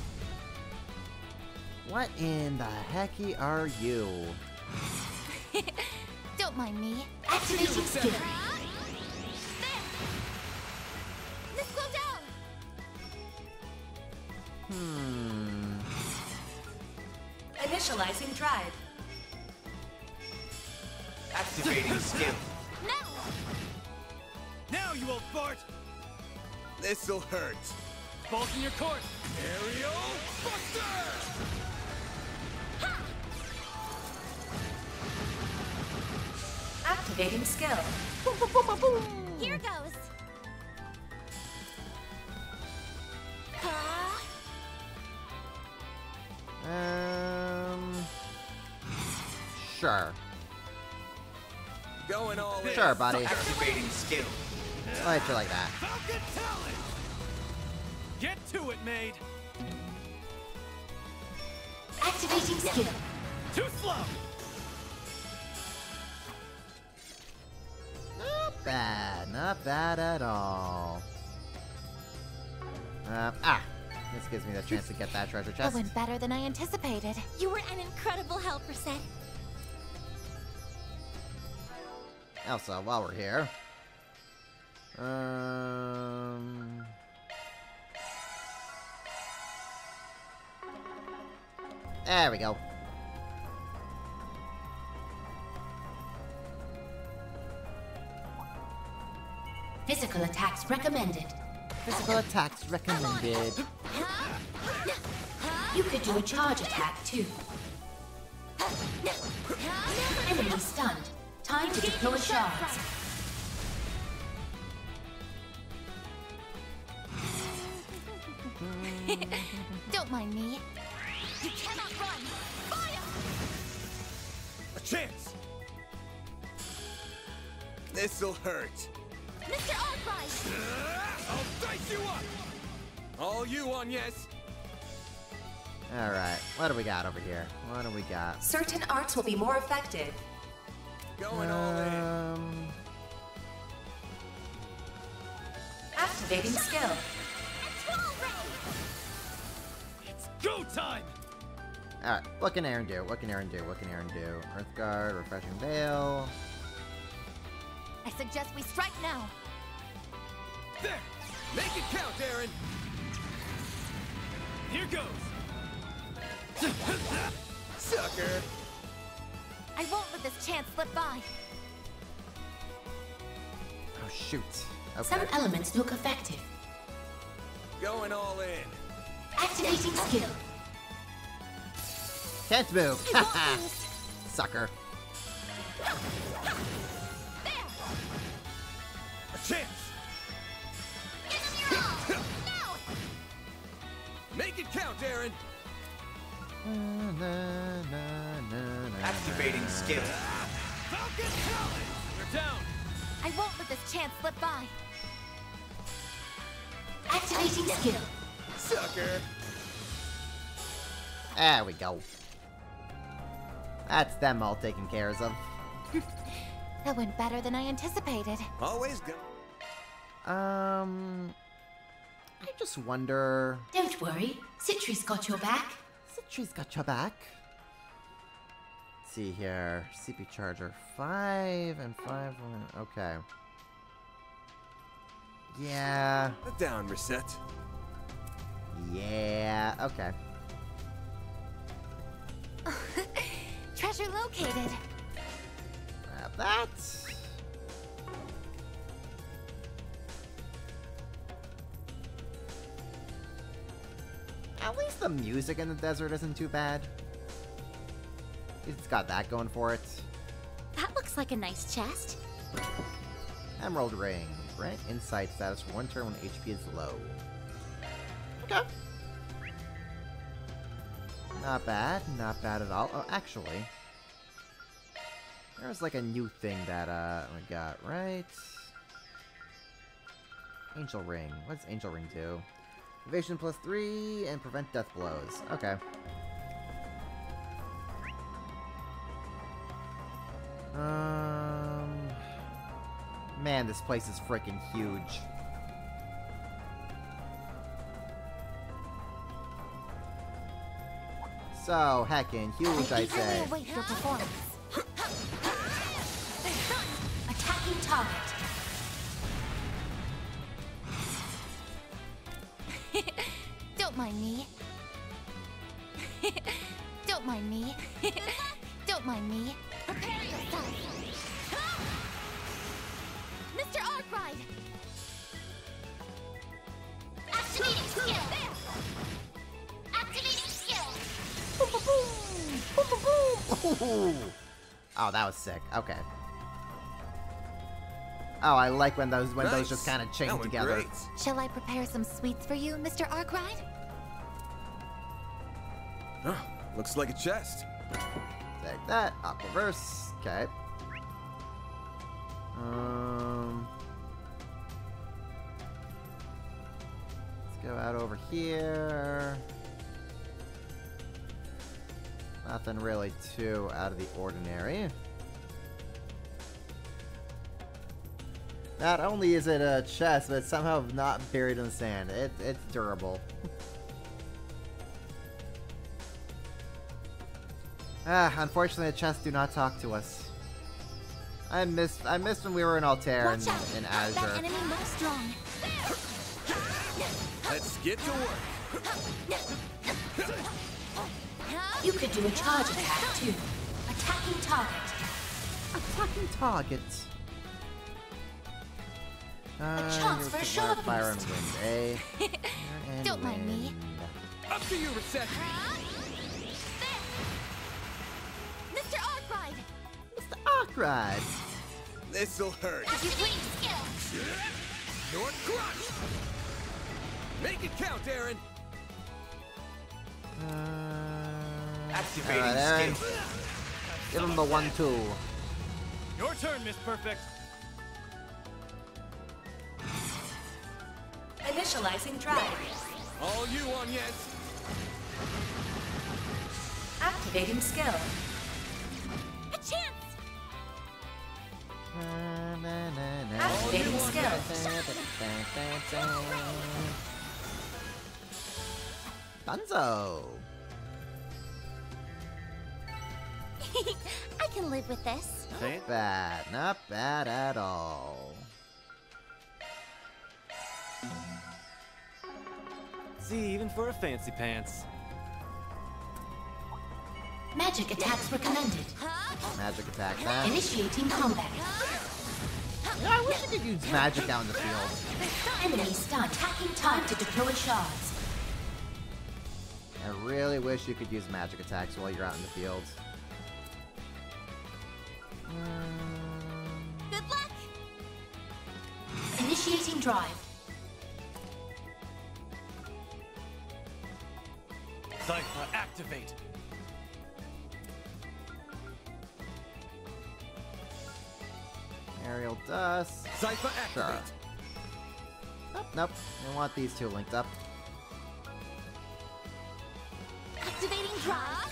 What in the hecky are you? Don't mind me. Activating skill. Let's slow down! Initializing drive. Activating skill. No! Now, you old fart! This'll hurt. Bulk in your court! Aerial Buster! Activating skill. Here goes! Sure. Going all in. Sure, buddy. Activating skill. Why don't you like that? Falcon talent! Get to it, maid! Activating skill. Too slow! Not bad. Not bad at all. This gives me the chance to get that treasure That chest. went better than I anticipated. You were an incredible help, Rosette. Also, while we're here. There we go. Physical attacks recommended. Physical attacks recommended. You could do a charge attack, too. Enemy stunned. Time to deploy shards. Don't mind me. You cannot run! Fire! A chance! This'll hurt. Mr. Arkwright! I'll dice you up! All you on, yes? Alright, what do we got over here? What do we got? Certain arts will be more effective. Going all in. Activating skill. It's go time! Alright, what can Aaron do? What can Aaron do? What can Aaron do? Earthguard, Refreshing Veil. I suggest we strike now. There! Make it count, Aaron! Here goes! Sucker! I won't let this chance slip by. Oh, shoot. Okay. Some elements look effective. Going all in. Activating skill. Can't move. Haha. Sucker. A chance! Make it count, Aaron! Activating skill. Falcon Talon! You're down! I won't let this chance slip by. Activating skill. Sucker! There we go. That's them all taken care of. That went better than I anticipated. Always go. I just wonder... Don't worry, Citri's got your back. Citri's got your back. Let's see here. CP charger 5 and 5. Okay. Yeah. Down, reset. Yeah. Okay. Treasure located. Grab that. At least the music in the desert isn't too bad. At least it's got that going for it. That looks like a nice chest. Emerald ring. Grant insight status for 1 turn when HP is low. Okay. Not bad. Not bad at all. Oh, actually. There's like a new thing that we got, right? Angel ring. What does Angel ring do? Evasion +3 and prevent death blows. Okay. Man, this place is freaking huge. So heckin' huge, I say. I await your performance. Attacking target. Don't mind me. Don't mind me. Don't mind me. Prepare yourself. Mr. Arkwright! Activating skill! Activating skill! Boom, boom, boom! Boom, boom, boom! Oh, that was sick. Okay. Oh, I like when those just kind of chain together. Great. Shall I prepare some sweets for you, Mr. Arkwright? Oh, looks like a chest. Take that. Aquaverse. Okay. Let's go out over here. Nothing really too out of the ordinary. Not only is it a chest, but it's somehow not buried in the sand. It's durable. Unfortunately, the chests do not talk to us. I missed when we were in Altair and in Azure. That enemy looks strong. Let's get to work. You could do a charge attack too. Attacking target. Attacking target. A chance for a shot Fire and wind, eh? Don't mind me. Up to you, reset. Mr. Arkwright! Mr. Arkwright! This'll hurt. Activating skill! Your crush! Make it count, Aaron! Activating Aaron. skill. Give him the 1-2. Your turn, Miss Perfect. Initializing drag. All you on yes. Activating skill. A chance! Activating skill. Bunzo! I can live with this. Not bad. Not bad at all. See, even for a fancy pants. Magic attacks recommended. Magic attack, huh? Initiating combat. Yeah, I wish I could use magic out in the field. Enemy stun. Attacking time to deploy shards. I really wish you could use magic attacks while you're out in the field. Good luck! Initiating drive. Cypher, activate! Aerial dust. Cypher, Sure. activate! Nope, nope. We want these two linked up. Activating drive.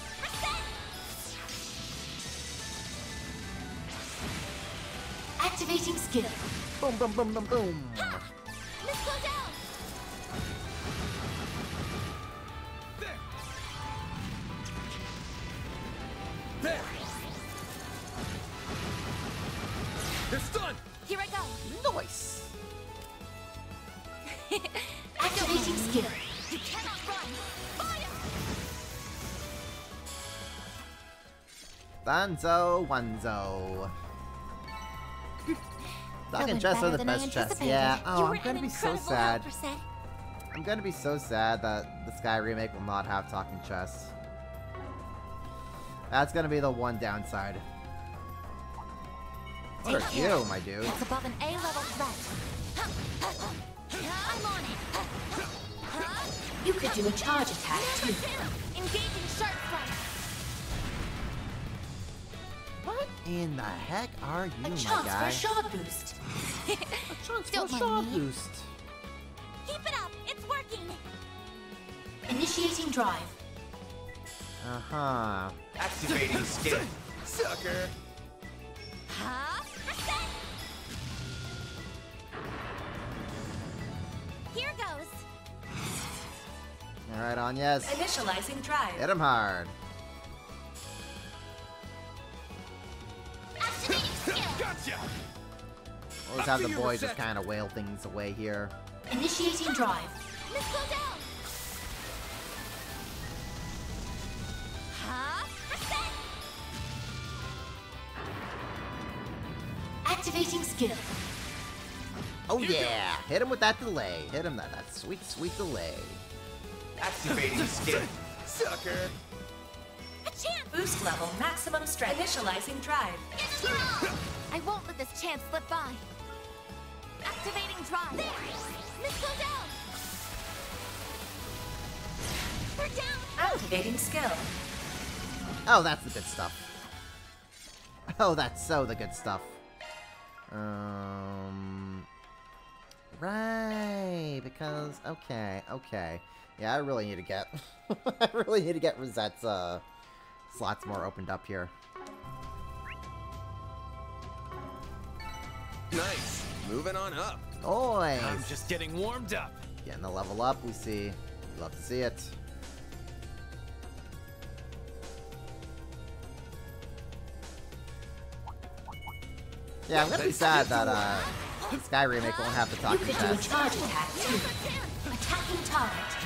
Activating skill. Boom, boom, boom, boom, boom. Let's go down. There! They're stunned! Here I go. Nice. Activating skill. You cannot run. Fire! Danzo, Wanzo. Doc and Jess are the best chess. Yeah. Oh, I'm gonna be so sad. I'm gonna be so sad that the Sky remake will not have talking chess. That's gonna be the one downside. What are you, my dude? It's above an A-level threat. I'm on it. You could do a charge attack too. Engaging sharp strike. What in the heck are you, A my chance guy? for a shard boost. A chance for a Don't mind shot me. boost. Keep it up. It's working. Initiating drive. Uh-huh. Activating skill. Sucker! Huh? Here goes. Alright, on yes. Initializing drive. Hit him hard. Activating skill. Gotcha! Always have the boy just kind of wail things away here. Initiating drive. Let's go down. Huh? Activating skill. Oh yeah! Hit him with that delay. Hit him that sweet, sweet delay. Activating skill. Sucker! A chance. Boost level maximum strength. Initializing drive. I won't let this chance slip by. Activating drive. There. Let's go down. We're down. Activating skill. Oh, that's the good stuff. Oh, that's so the good stuff. Right, because okay. Yeah, I really need to get I really need to get Rosette's slots more opened up here. Nice. Moving on up. Nice. I'm just getting warmed up. Getting the level up, we see. Love to see it. Yeah, I'm gonna be sad that Sky Remake won't have the You talking could do a chest. charge attack too. Attacking target.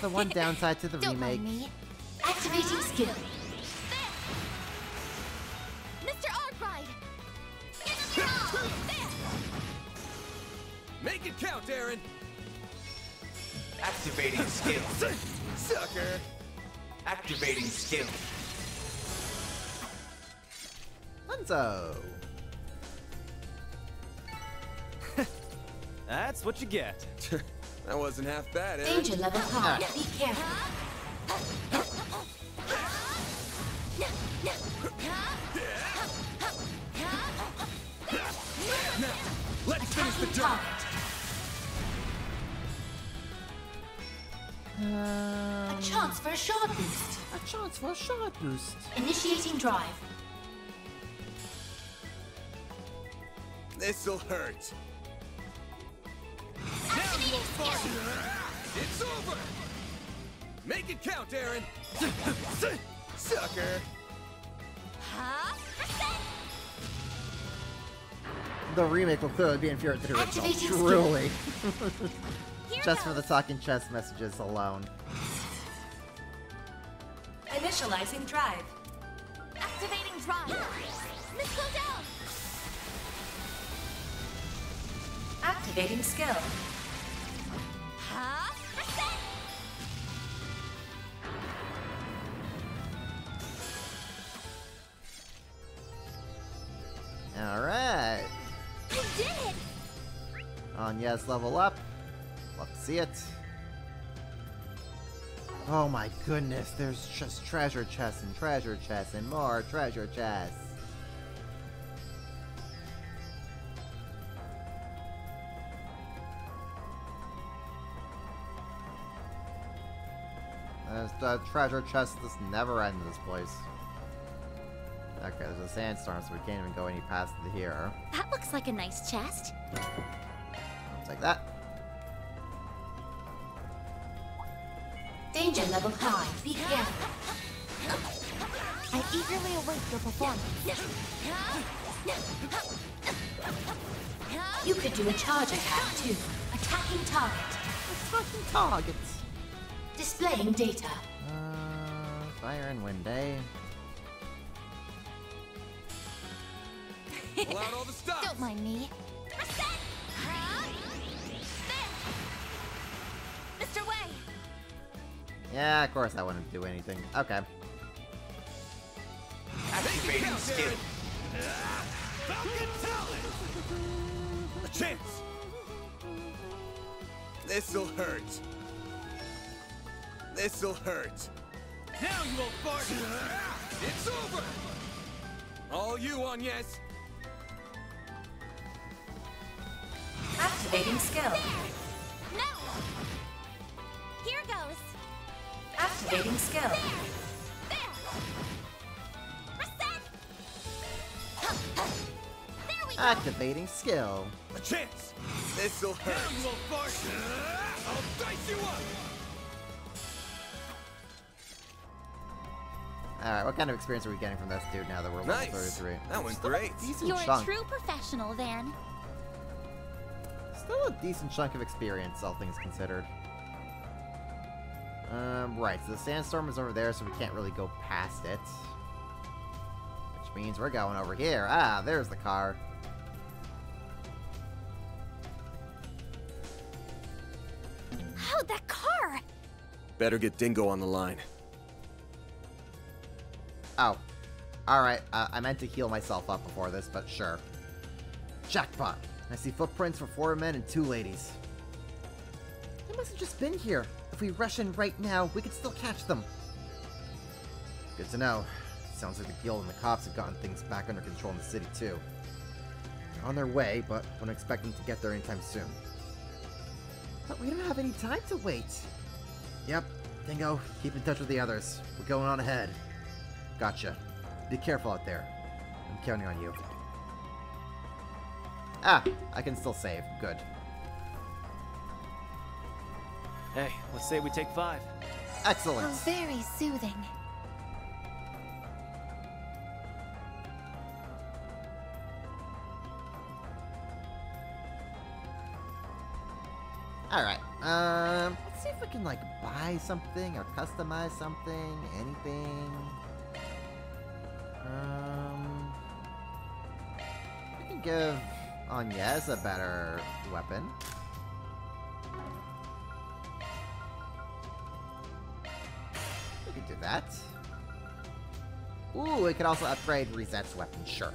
The one downside to the Don't remake. mind me. Activating skill. Mr. Arkwright. Give him your all. There. Make it count, Aaron! Activating skill. Sucker! Activating skill. Hanzo. That's what you get. That wasn't half bad, Aaron. Danger level high. Be careful. Now, let's finish the job. A chance for a shard boost. A chance for a shard boost. Initiating drive. This'll hurt. Activating skill. It's over! Make it count, Aaron! Sucker! Huh? The remake will clearly be inferior to the original. Truly. Just for the talking chess messages alone. Initializing drive. Activating drive. Missile down. Activating skill. Huh? Alright. You did it! On yes, level up. Let's see it. Oh my goodness, there's just treasure chests and more treasure chests. The treasure chest just never end in this place. Okay, there's a sandstorm, so we can't even go any past here. That looks like a nice chest. I'll take that. Danger level high. Be careful. I eagerly await your performance. You could do a charge attack too. Attacking target. Attacking targets. Displaying data. Fire and wind, eh? Pull out all the stuff. Don't mind me. Mr. Way. Yeah, of course I wouldn't do anything. Okay. Activating skill. A chance. This'll hurt. This'll hurt. Now you won't fart. It's over. All you on yes. Activating skill. No. Here goes. Activating skill. Activating skill. A chance. This'll hurt. Now you won't fart. I'll dice you up. Alright, what kind of experience are we getting from this dude now that we're level 33? That went great. Decent You're chunk. a true professional, Van. Still a decent chunk of experience, all things considered. Right, so the sandstorm is over there, so we can't really go past it. Which means we're going over here. Ah, there's the car. Oh, that car! Better get Dingo on the line. Oh. Alright, I meant to heal myself up before this, but sure. Jackpot! I see footprints for 4 men and 2 ladies. They must have just been here. If we rush in right now, we could still catch them. Good to know. Sounds like the guild and the cops have gotten things back under control in the city, too. They're on their way, but wouldn't expect them to get there anytime soon. But we don't have any time to wait. Yep. Dingo, keep in touch with the others. We're going on ahead. Gotcha. Be careful out there. I'm counting on you. Ah, I can still save. Good. Hey, let's say we take 5. Excellent. Oh, very soothing. Alright, let's see if we can, like, buy something or customize something, anything. We can give Agnes a better weapon. We could do that. Ooh, we could also upgrade Reset's weapon, sure.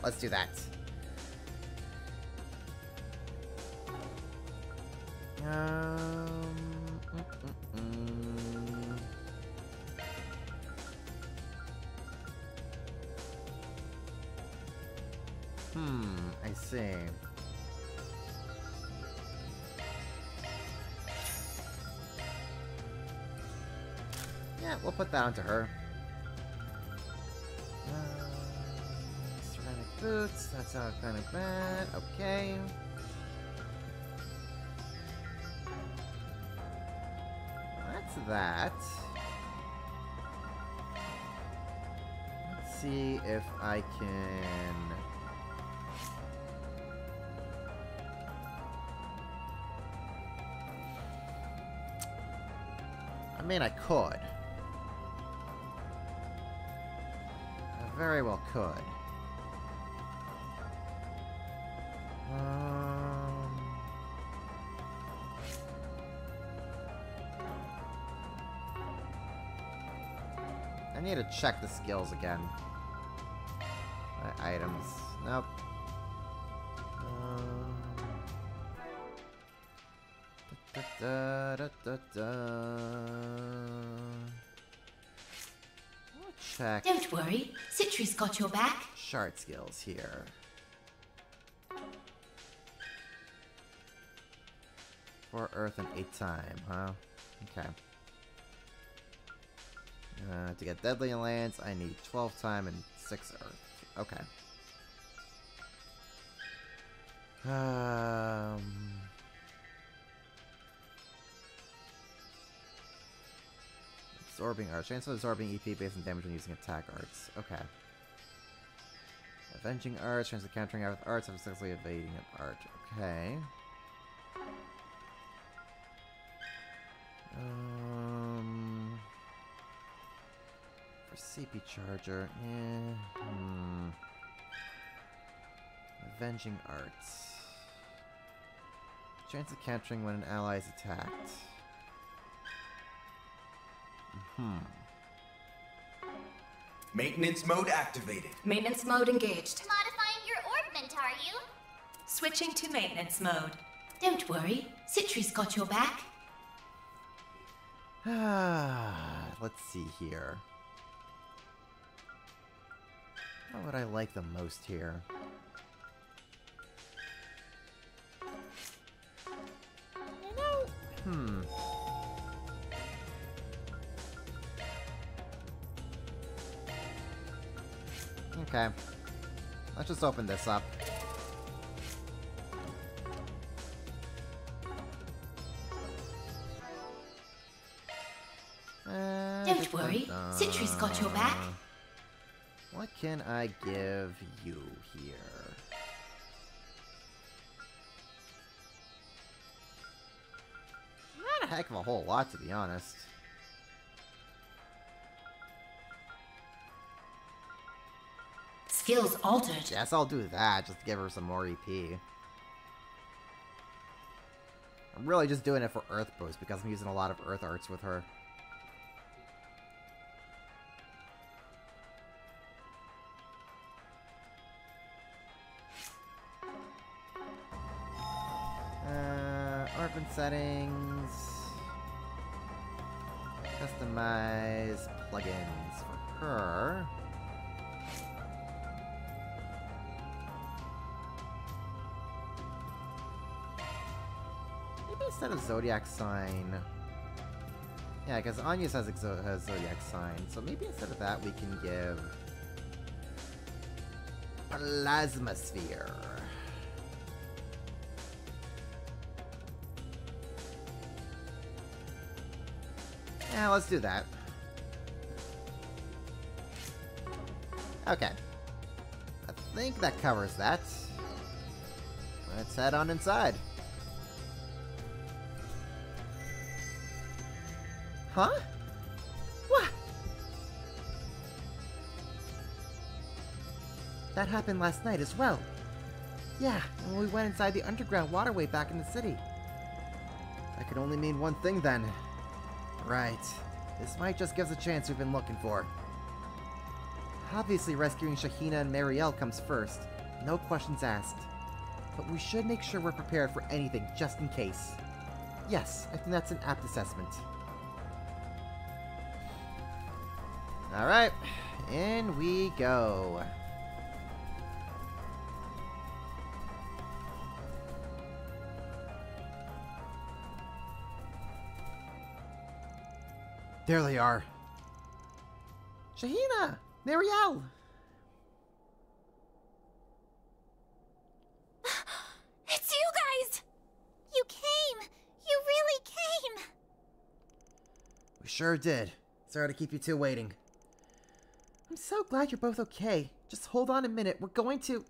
Let's do that. I see. Yeah, we'll put that onto her. Ceramic boots, that's not kind of bad. Okay. that. Let's see if I can... I mean, I could. I very well could. I need to check the skills again. My items. Nope. Check. Don't worry, Citri's got your back. Shard skills here. 4 earth and 8 time, huh? Okay. To get deadly lands, I need 12 time and 6 earth. Okay. Absorbing arts. Chance of absorbing EP based on damage when using attack arts. Okay. Avenging arts. Chance of countering out with arts. I'm successfully evading an art. Okay. For CP charger. Avenging arts. Chance of countering when an ally is attacked. Maintenance mode activated. Maintenance mode engaged. Modifying your orbment, are you? Switching to maintenance mode. Don't worry, Citri's got your back. Let's see here. What would I like the most here? Okay. Let's just open this up. Don't worry, Citri's got your back. What can I give you here? Not a heck of a whole lot, to be honest. Skills altered. Yes, I'll do that, just to give her some more EP. I'm really just doing it for Earth Boost, because I'm using a lot of Earth Arts with her. Orphan settings. Customize plugins for her. Maybe instead of Zodiac Sign. Yeah, because Anya's has Zodiac Sign, so maybe instead of that we can give Plasma Sphere. Yeah, let's do that. Okay. I think that covers that. Let's head on inside. Huh? What? That happened last night as well. Yeah, when we went inside the underground waterway back in the city. That could only mean one thing then. Right. This might just give us a chance we've been looking for. Obviously rescuing Shahina and Marielle comes first. No questions asked. But we should make sure we're prepared for anything, just in case. Yes, I think that's an apt assessment. Alright, in we go. There they are. Shahina! Marielle! It's you guys! You came! You really came! sure did. Sorry to keep you two waiting. I'm so glad you're both okay. Just hold on a minute. We're going to...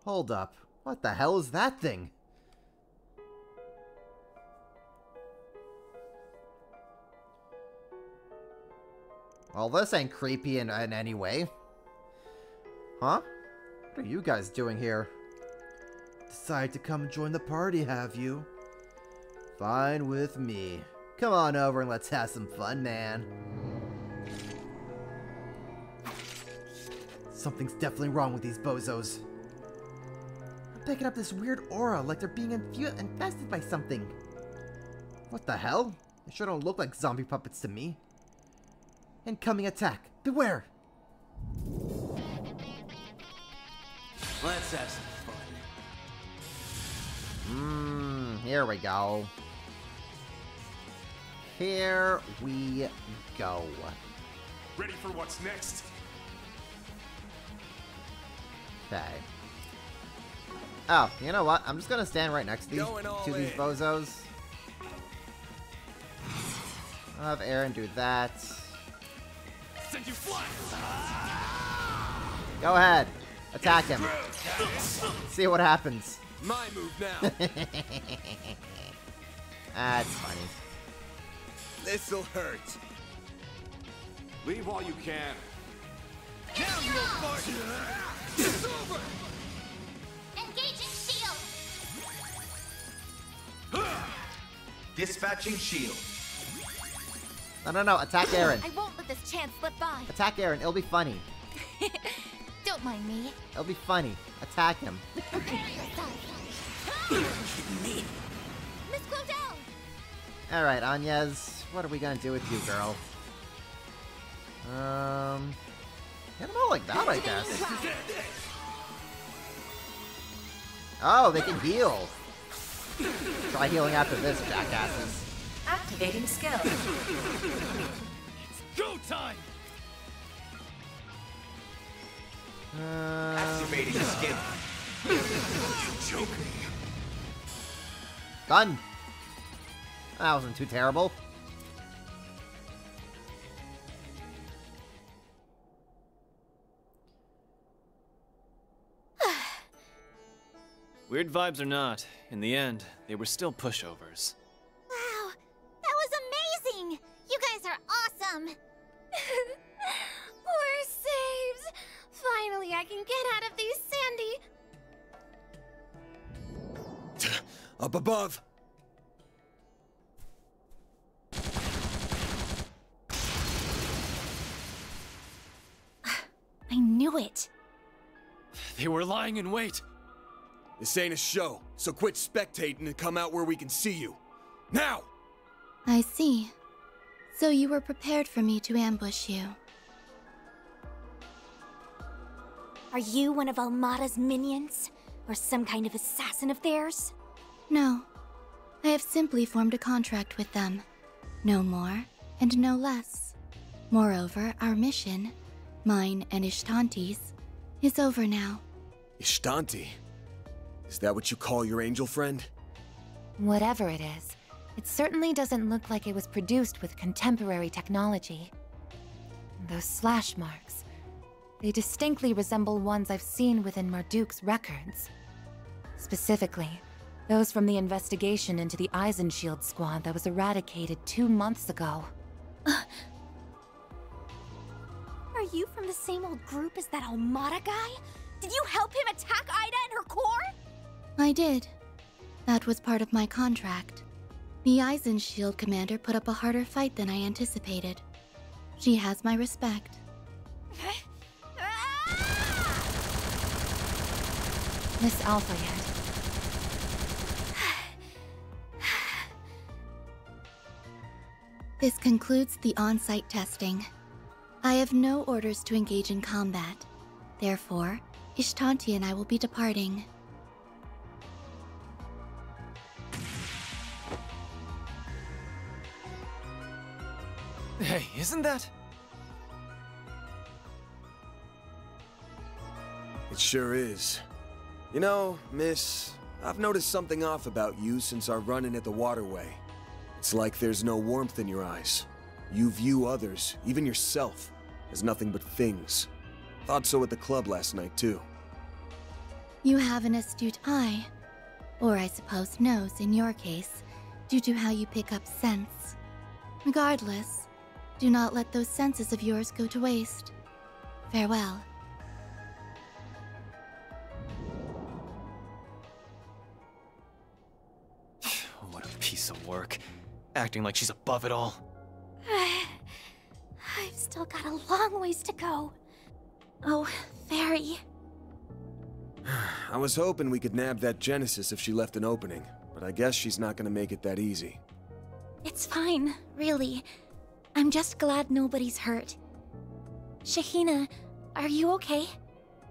Hold up. What the hell is that thing? Well, this ain't creepy in any way. Huh? What are you guys doing here? Decided to come and join the party, have you? Fine with me. Come on over and let's have some fun, man. Something's definitely wrong with these bozos. I'm picking up this weird aura like they're being infested by something. What the hell? They sure don't look like zombie puppets to me. Incoming attack. Beware! Let's have some fun. Here we go. Here we go. Ready for what's next? Okay. Oh, you know what? I'm just gonna stand right next to these bozos. I'll have Aaron do that. Send you flying. Go ahead. Attack him. See what happens. My move now. That's funny. This'll hurt. Leave while you can. Now you will fight. It's over. Engaging shield. Dispatching shield. No. Attack Aaron. I won't let this chance slip by. Attack Aaron. It'll be funny. Don't mind me. It'll be funny. Attack him. Miss Claudel! Alright, Agnes. What are we gonna do with you, girl? Get them all like that, I guess. Oh, they can heal. Try healing after this, jackasses. Activating skill. It's go time. Activating skill. You joking? Done. That wasn't too terrible. Weird vibes or not, in the end, they were still pushovers. Wow, that was amazing! You guys are awesome! We're saved! Finally, I can get out of these sandy... Up above. I knew it! They were lying in wait. This ain't a show, so quit spectating and come out where we can see you. Now! I see. So you were prepared for me to ambush you. Are you one of Almada's minions? Or some kind of assassin of theirs? No. I have simply formed a contract with them. No more, and no less. Moreover, our mission, mine and Ishtanti's, is over now. Ishtanti? Is that what you call your angel friend? Whatever it is, it certainly doesn't look like it was produced with contemporary technology. Those slash marks, they distinctly resemble ones I've seen within Marduk's records. Specifically, those from the investigation into the Eisenshield squad that was eradicated 2 months ago. Are you from the same old group as that Almada guy? Did you help him attack Ida and her core? I did. That was part of my contract. The Eisenshield commander put up a harder fight than I anticipated. She has my respect. Miss Alpha yet? This concludes the on-site testing. I have no orders to engage in combat. Therefore, Ishtanti and I will be departing. Hey, isn't that? It sure is. You know, miss, I've noticed something off about you since our run-in at the waterway. It's like there's no warmth in your eyes. You view others, even yourself, as nothing but things. Thought so at the club last night, too. You have an astute eye. Or I suppose nose in your case, due to how you pick up scents. Regardless, do not let those senses of yours go to waste. Farewell. What a piece of work. Acting like she's above it all. I've still got a long ways to go. Oh, Fairy. I was hoping we could nab that Genesis if she left an opening, but I guess she's not gonna make it that easy. It's fine, really. I'm just glad nobody's hurt. Shahina, are you okay?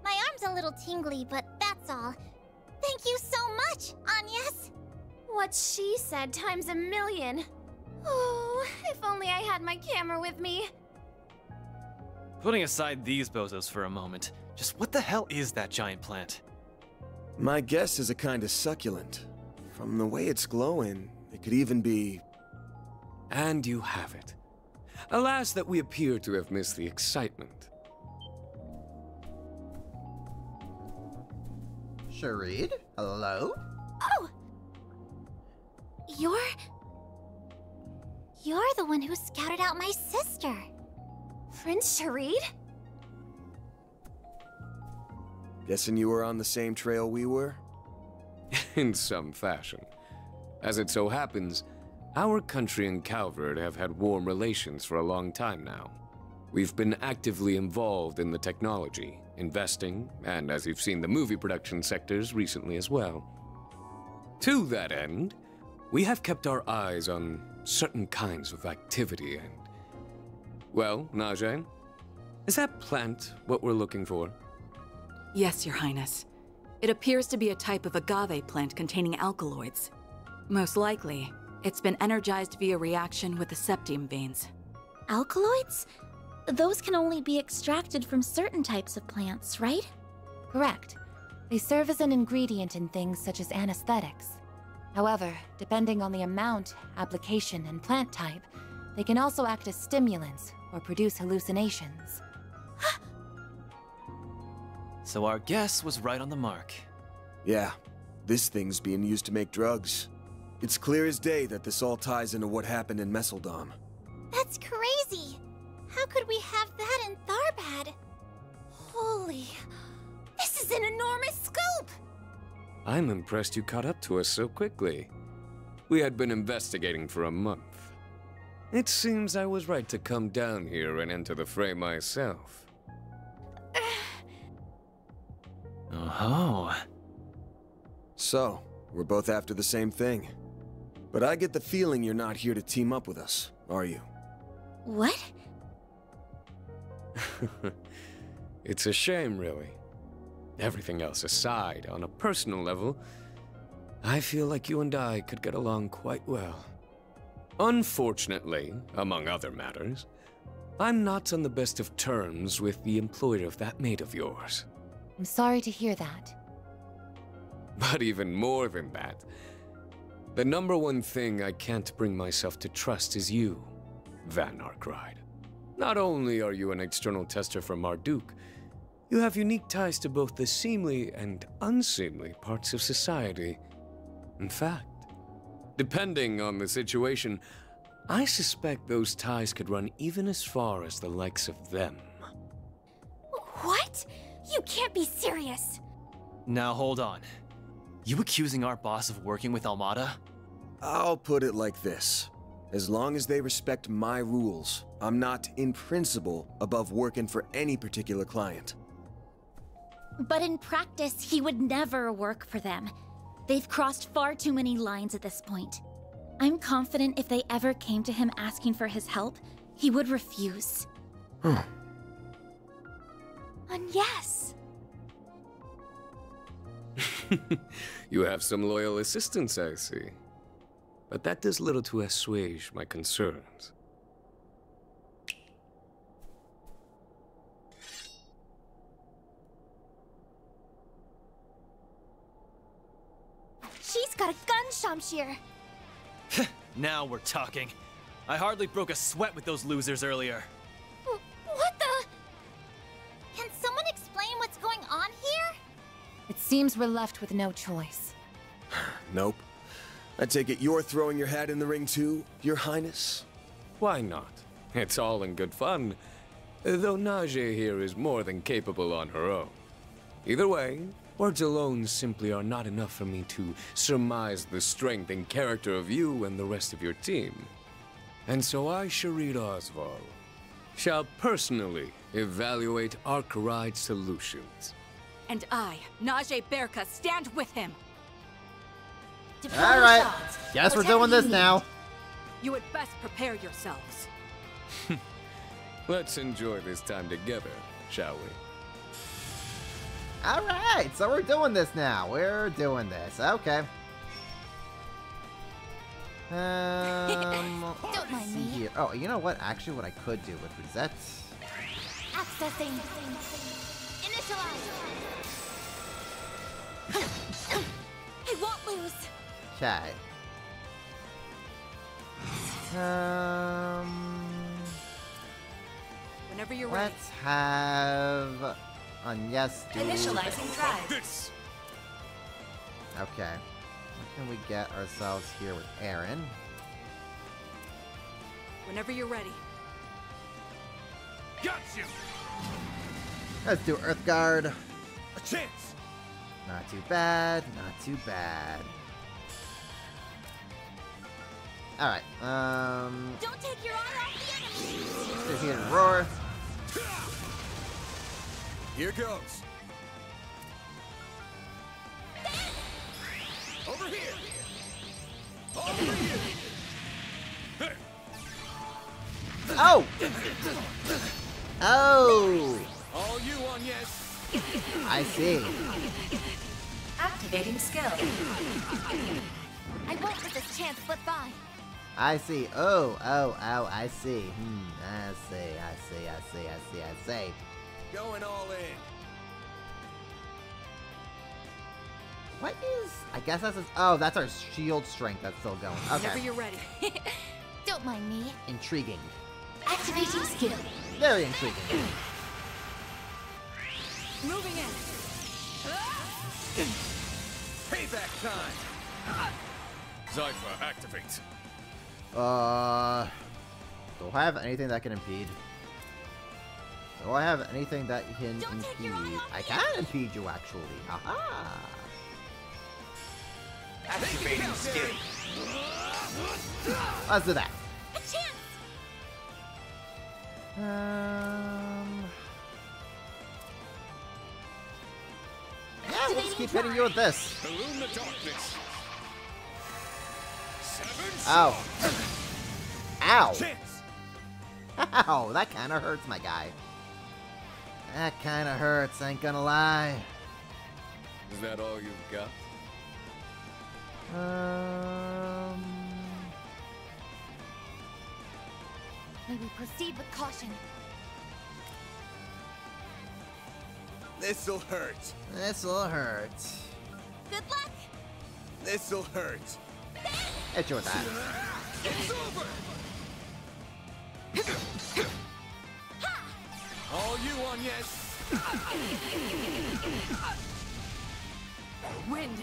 My arm's a little tingly, but that's all. Thank you so much, Agnes. What she said times a million. Oh, if only I had my camera with me. Putting aside these bozos for a moment, just what the hell is that giant plant? My guess is a kind of succulent. From the way it's glowing, it could even be... And you have it. Alas that we appear to have missed the excitement. Sharid? Hello? Oh! You're the one who scouted out my sister. Prince Sharid? Guessing you were on the same trail we were? In some fashion. As it so happens, our country and Calvert have had warm relations for a long time now. We've been actively involved in the technology, investing, and as you've seen, the movie production sectors recently as well. To that end, we have kept our eyes on certain kinds of activity and... Well, Najee, is that plant what we're looking for? Yes, Your Highness. It appears to be a type of agave plant containing alkaloids. Most likely, it's been energized via reaction with the septium veins. Alkaloids? Those can only be extracted from certain types of plants, right? Correct. They serve as an ingredient in things such as anesthetics. However, depending on the amount, application, and plant type, they can also act as stimulants or produce hallucinations. So our guess was right on the mark. Yeah, this thing's being used to make drugs. It's clear as day that this all ties into what happened in Messeldom. That's crazy. How could we have that in Tharbad? Holy... This is an enormous scoop! I'm impressed you caught up to us so quickly. We had been investigating for a month. It seems I was right to come down here and enter the fray myself. Oh. So, we're both after the same thing. But I get the feeling you're not here to team up with us, are you? What? It's a shame, really. Everything else aside, on a personal level, I feel like you and I could get along quite well. Unfortunately, among other matters, I'm not on the best of terms with the employer of that maid of yours. I'm sorry to hear that. But even more than that, the number one thing I can't bring myself to trust is you, Van Arkride. Not only are you an external tester for Marduk, you have unique ties to both the seemly and unseemly parts of society. In fact, depending on the situation, I suspect those ties could run even as far as the likes of them. What? You can't be serious! Now hold on. You accusing our boss of working with Almada? I'll put it like this. As long as they respect my rules, I'm not, in principle, above working for any particular client. But in practice, he would never work for them. They've crossed far too many lines at this point. I'm confident if they ever came to him asking for his help, he would refuse. And yes. You have some loyal assistants, I see. But that does little to assuage my concerns. She's got a gun, Shamshir. Now we're talking. I hardly broke a sweat with those losers earlier. What the? Can someone explain what's going on here? It seems we're left with no choice. Nope. I take it you're throwing your hat in the ring too, Your Highness? Why not? It's all in good fun. Though Najee here is more than capable on her own. Either way, words alone simply are not enough for me to surmise the strength and character of you and the rest of your team. And so I, Sharid Oswald, shall personally evaluate Arkwright's solutions. And I, Najee Berka, stand with him. Alright, guess we're doing this now. You had best prepare yourselves. Let's enjoy this time together, shall we? Alright, so we're doing this now. We're doing this. Okay. Don't mind me. Here. Oh, you know what? Actually, what I could do with reset. Accessing. Initialize. I won't lose. Okay. Whenever you're ready. Let's have yes do Initializing drive. This. Okay. What can we get ourselves here with Aaron? Whenever you're ready. Got you. Let's do Earthguard. A chance. Not too bad. Not too bad. All right. Don't take your eye off the enemy. Let's do here and roar. Here goes. Over here. Over here. Oh! Oh! All you on yes. I see. Activating skill. I won't let this chance slip by. I see. Oh, I see. I see. Going all in. What is... I guess that's... Oh, that's our shield strength that's still going. Whenever Okay. you're ready. Don't mind me. Intriguing. Activating skill. Very intriguing. Moving in. Payback time. Zypher, activate. Do I have anything that can impede? Do I have anything that can impede? I can impede you, actually. Aha! Activating skill. Let's do that. A chance. Yeah, we'll just keep hitting you with this. Illume the darkness. Ow. Ow. Chance. Ow, that kind of hurts, my guy. That kind of hurts, ain't gonna lie. Is that all you've got? May we proceed with caution. This'll hurt. This'll hurt. Good luck. This'll hurt. Hit you with that. It's over. All you on yes. Wind.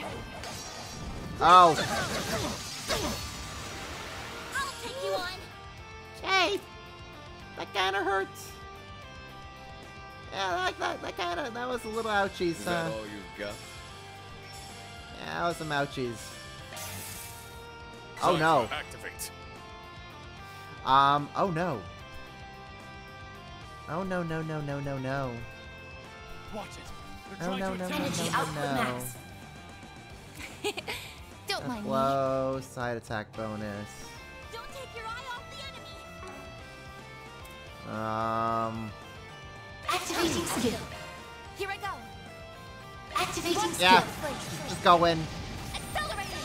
Oh. I'll take you on. Hey, that kind of hurts. Yeah, that was a little ouchies. Is that all you've got? Yeah, that was some ouchies. Oh no. Activate. Oh no. Oh no. Watch it. Oh no. Energy output max. Don't mind me. Flow, side attack bonus. Don't take your eye off the enemy. Activating skill. Here I go. Activating Yeah, skill. just go in. Accelerating.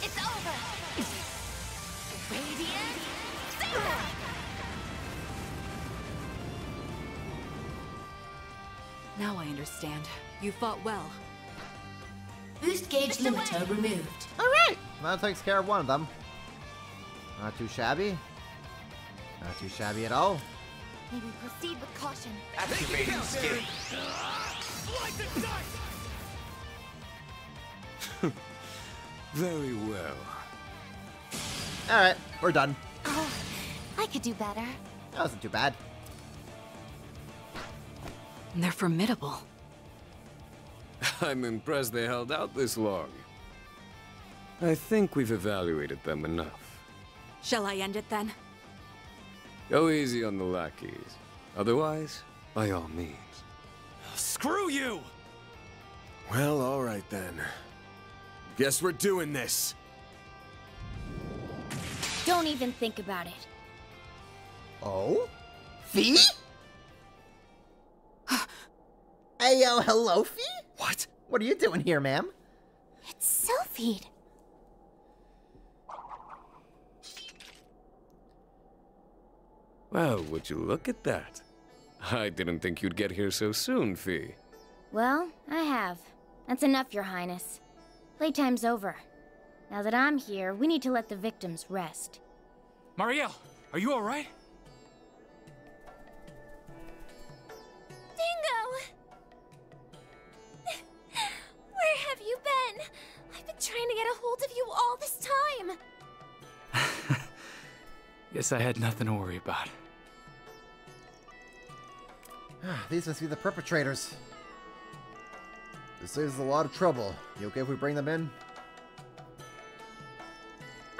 It's over. Radiant. Zero. Now I understand. You fought well. Boost gauge limiter removed. Alright! That takes care of one of them. Not too shabby. Not too shabby at all. Maybe proceed with caution. Activating skill. Very well. Alright, we're done. Oh, I could do better. That wasn't too bad. They're formidable. I'm impressed they held out this long. I think we've evaluated them enough. Shall I end it then? Go easy on the lackeys. Otherwise, by all means. Screw you! Well, alright then. Guess we're doing this. Don't even think about it. Oh? Fee? Hey, yo, hello, Fee? What? What are you doing here, ma'am? It's Sophie. Well, would you look at that? I didn't think you'd get here so soon, Fee. Well, I have. That's enough, Your Highness. Playtime's over. Now that I'm here, we need to let the victims rest. Marielle, are you alright? Dingo! Where have you been? I've been trying to get a hold of you all this time. Guess I had nothing to worry about. These must be the perpetrators. This is a lot of trouble. You okay if we bring them in?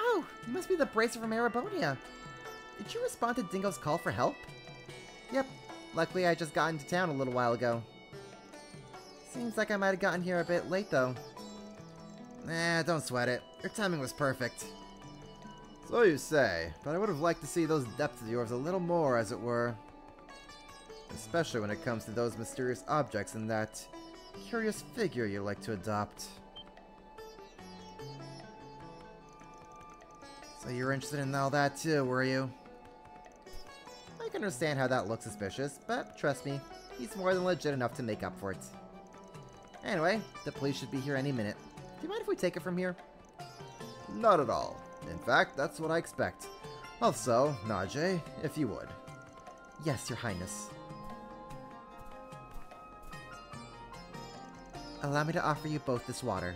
Oh, you must be the bracer from Arabonia. Did you respond to Dingo's call for help? Yep. Luckily, I just got into town a little while ago. Seems like I might have gotten here a bit late, though. Nah, don't sweat it. Your timing was perfect. So you say, but I would have liked to see those depths of yours a little more, as it were. Especially when it comes to those mysterious objects and that curious figure you like to adopt. So you were interested in all that too, were you? I can understand how that looks suspicious, but trust me, he's more than legit enough to make up for it. Anyway, the police should be here any minute. Do you mind if we take it from here? Not at all. In fact, that's what I expect. Also, Najee, if you would. Yes, Your Highness. Allow me to offer you both this water.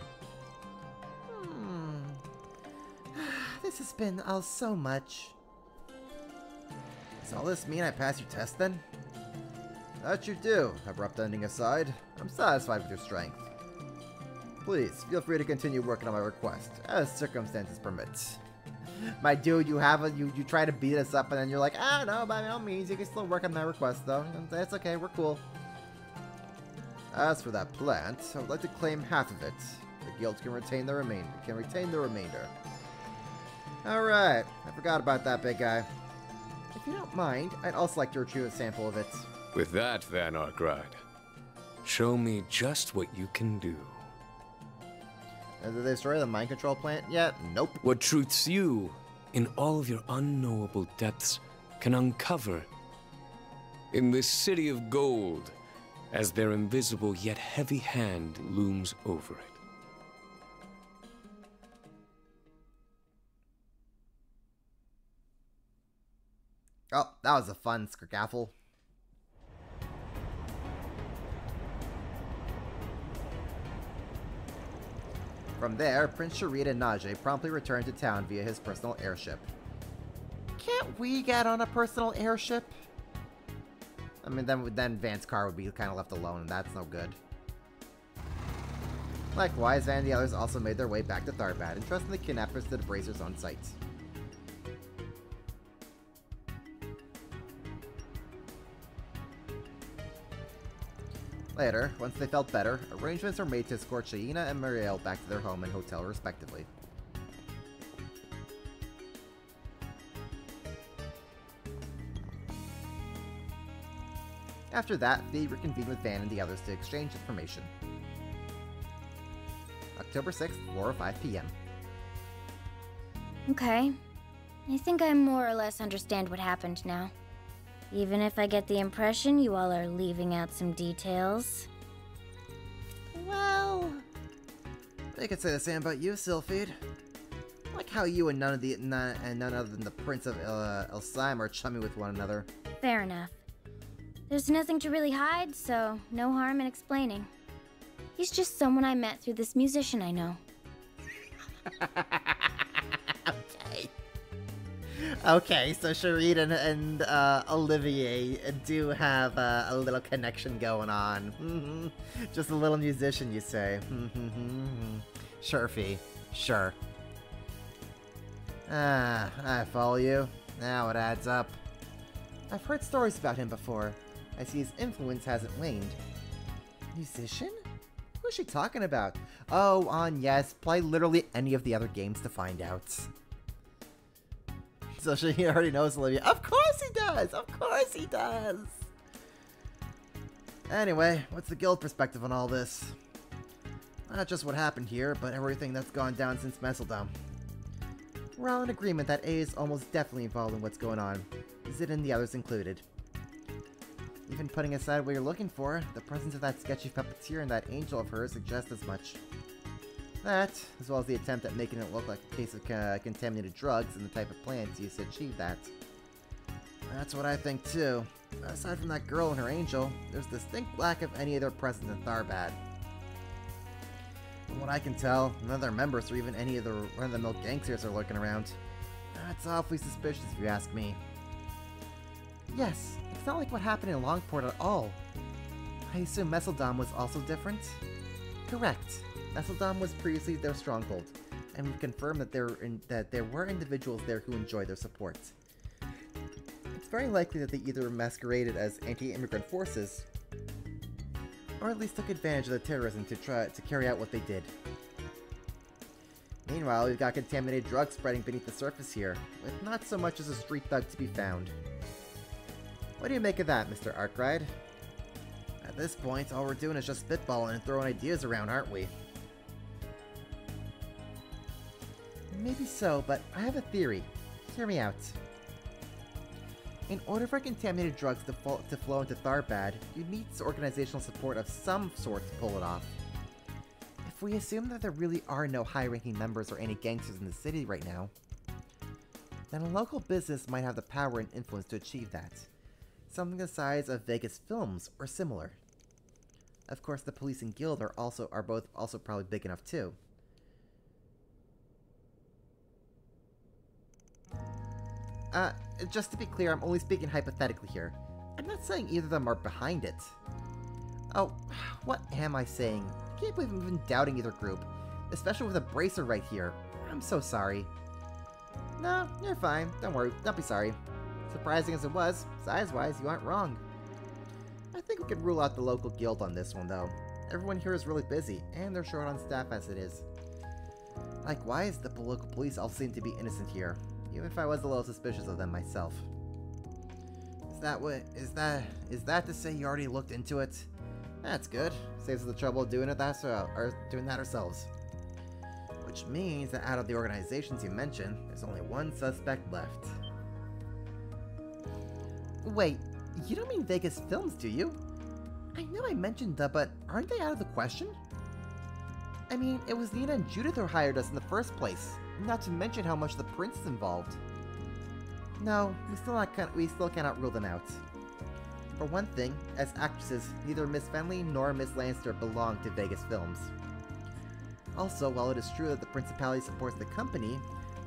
This has been all so much. Does all this mean I pass your test then? That you do, abrupt ending aside. I'm satisfied with your strength. Please, feel free to continue working on my request, as circumstances permit. My dude, you try to beat us up and then you're like, ah, no, by no means, you can still work on my request though. That's okay, we're cool. As for that plant, I would like to claim half of it. The guild can retain the remainder. Alright, I forgot about that big guy. If you don't mind, I'd also like to retrieve a sample of it. With that, Van Arkride, show me just what you can do. Did they destroy the mind control plant yet? Nope. What truths you, in all of your unknowable depths, can uncover. In this city of gold, as their invisible yet heavy hand looms over it. Oh, that was a fun skergaffle. From there, Prince Sharita and Najee promptly returned to town via his personal airship. Can't we get on a personal airship? I mean, then Van's car would be kind of left alone, and that's no good. Likewise, Van and the others also made their way back to Tharbad, entrusting the kidnappers to the Bracers on site. Later, once they felt better, arrangements were made to escort Shaina and Marielle back to their home and hotel respectively. After that, they reconvened with Van and the others to exchange information. October 6th, 4:05 p.m. Okay. I think I more or less understand what happened now. Even if I get the impression you all are leaving out some details. Well, They could say the same about you, Sylphid. Like how you and none other than the Prince of Elsyme are chummy with one another. Fair enough. There's nothing to really hide, so no harm in explaining. He's just someone I met through this musician I know. Okay, so Sharid and Olivier do have a little connection going on. Just a little musician, you say. Sure, Fee. Sure. I follow you. Now it adds up. I've heard stories about him before. I see his influence hasn't waned. Musician? Who's she talking about? Oh, yes, play literally any of the other games to find out. So she already knows Olivia. Of course he does! Of course he does! Anyway, what's the guild perspective on all this? Not just what happened here, but everything that's gone down since Messeldom. We're all in agreement that A is almost definitely involved in what's going on. Zid and the others included. Even putting aside what you're looking for, the presence of that sketchy puppeteer and that angel of hers suggests as much. That, as well as the attempt at making it look like a case of contaminated drugs and the type of plans used to achieve that. That's what I think too. Aside from that girl and her angel, there's distinct lack of any other presence in Tharbad. From what I can tell, none of their members or even any of the run-of-the-mill gangsters are lurking around. That's awfully suspicious if you ask me. Yes, it's not like what happened in Longport at all. I assume Messeldom was also different? Correct. Messeldom was previously their stronghold, and we've confirmed that there were individuals there who enjoyed their support. It's very likely that they either masqueraded as anti-immigrant forces, or at least took advantage of the terrorism to try to carry out what they did. Meanwhile, we've got contaminated drugs spreading beneath the surface here, with not so much as a street thug to be found. What do you make of that, Mr. Arkwright? At this point, all we're doing is just spitballing and throwing ideas around, aren't we? Maybe so, but I have a theory. Hear me out. In order for contaminated drugs to flow into Tharbad, you need organizational support of some sort to pull it off. If we assume that there really are no high-ranking members or any gangsters in the city right now, then a local business might have the power and influence to achieve that. Something the size of Vegas Films or similar. Of course, the police and guild are both probably big enough too. Just to be clear, I'm only speaking hypothetically here. I'm not saying either of them are behind it. Oh, what am I saying? I can't believe I'm even doubting either group, especially with a bracer right here. I'm so sorry. No, you're fine. Don't worry. Don't be sorry. Surprising as it was, size-wise, you aren't wrong. I think we could rule out the local guild on this one, though. Everyone here is really busy, and they're short on staff as it is. Likewise, the local police all seem to be innocent here, even if I was a little suspicious of them myself. Is that to say you already looked into it? That's good. Saves us the trouble of doing that ourselves. Which means that out of the organizations you mentioned, there's only one suspect left. Wait, you don't mean Vegas Films, do you? I know I mentioned that, but aren't they out of the question? I mean, it was Nina and Judith who hired us in the first place, not to mention how much the prince is involved. No, we still cannot rule them out. For one thing, as actresses, neither Miss Fenley nor Miss Lannister belong to Vegas Films. Also, while it is true that the Principality supports the company,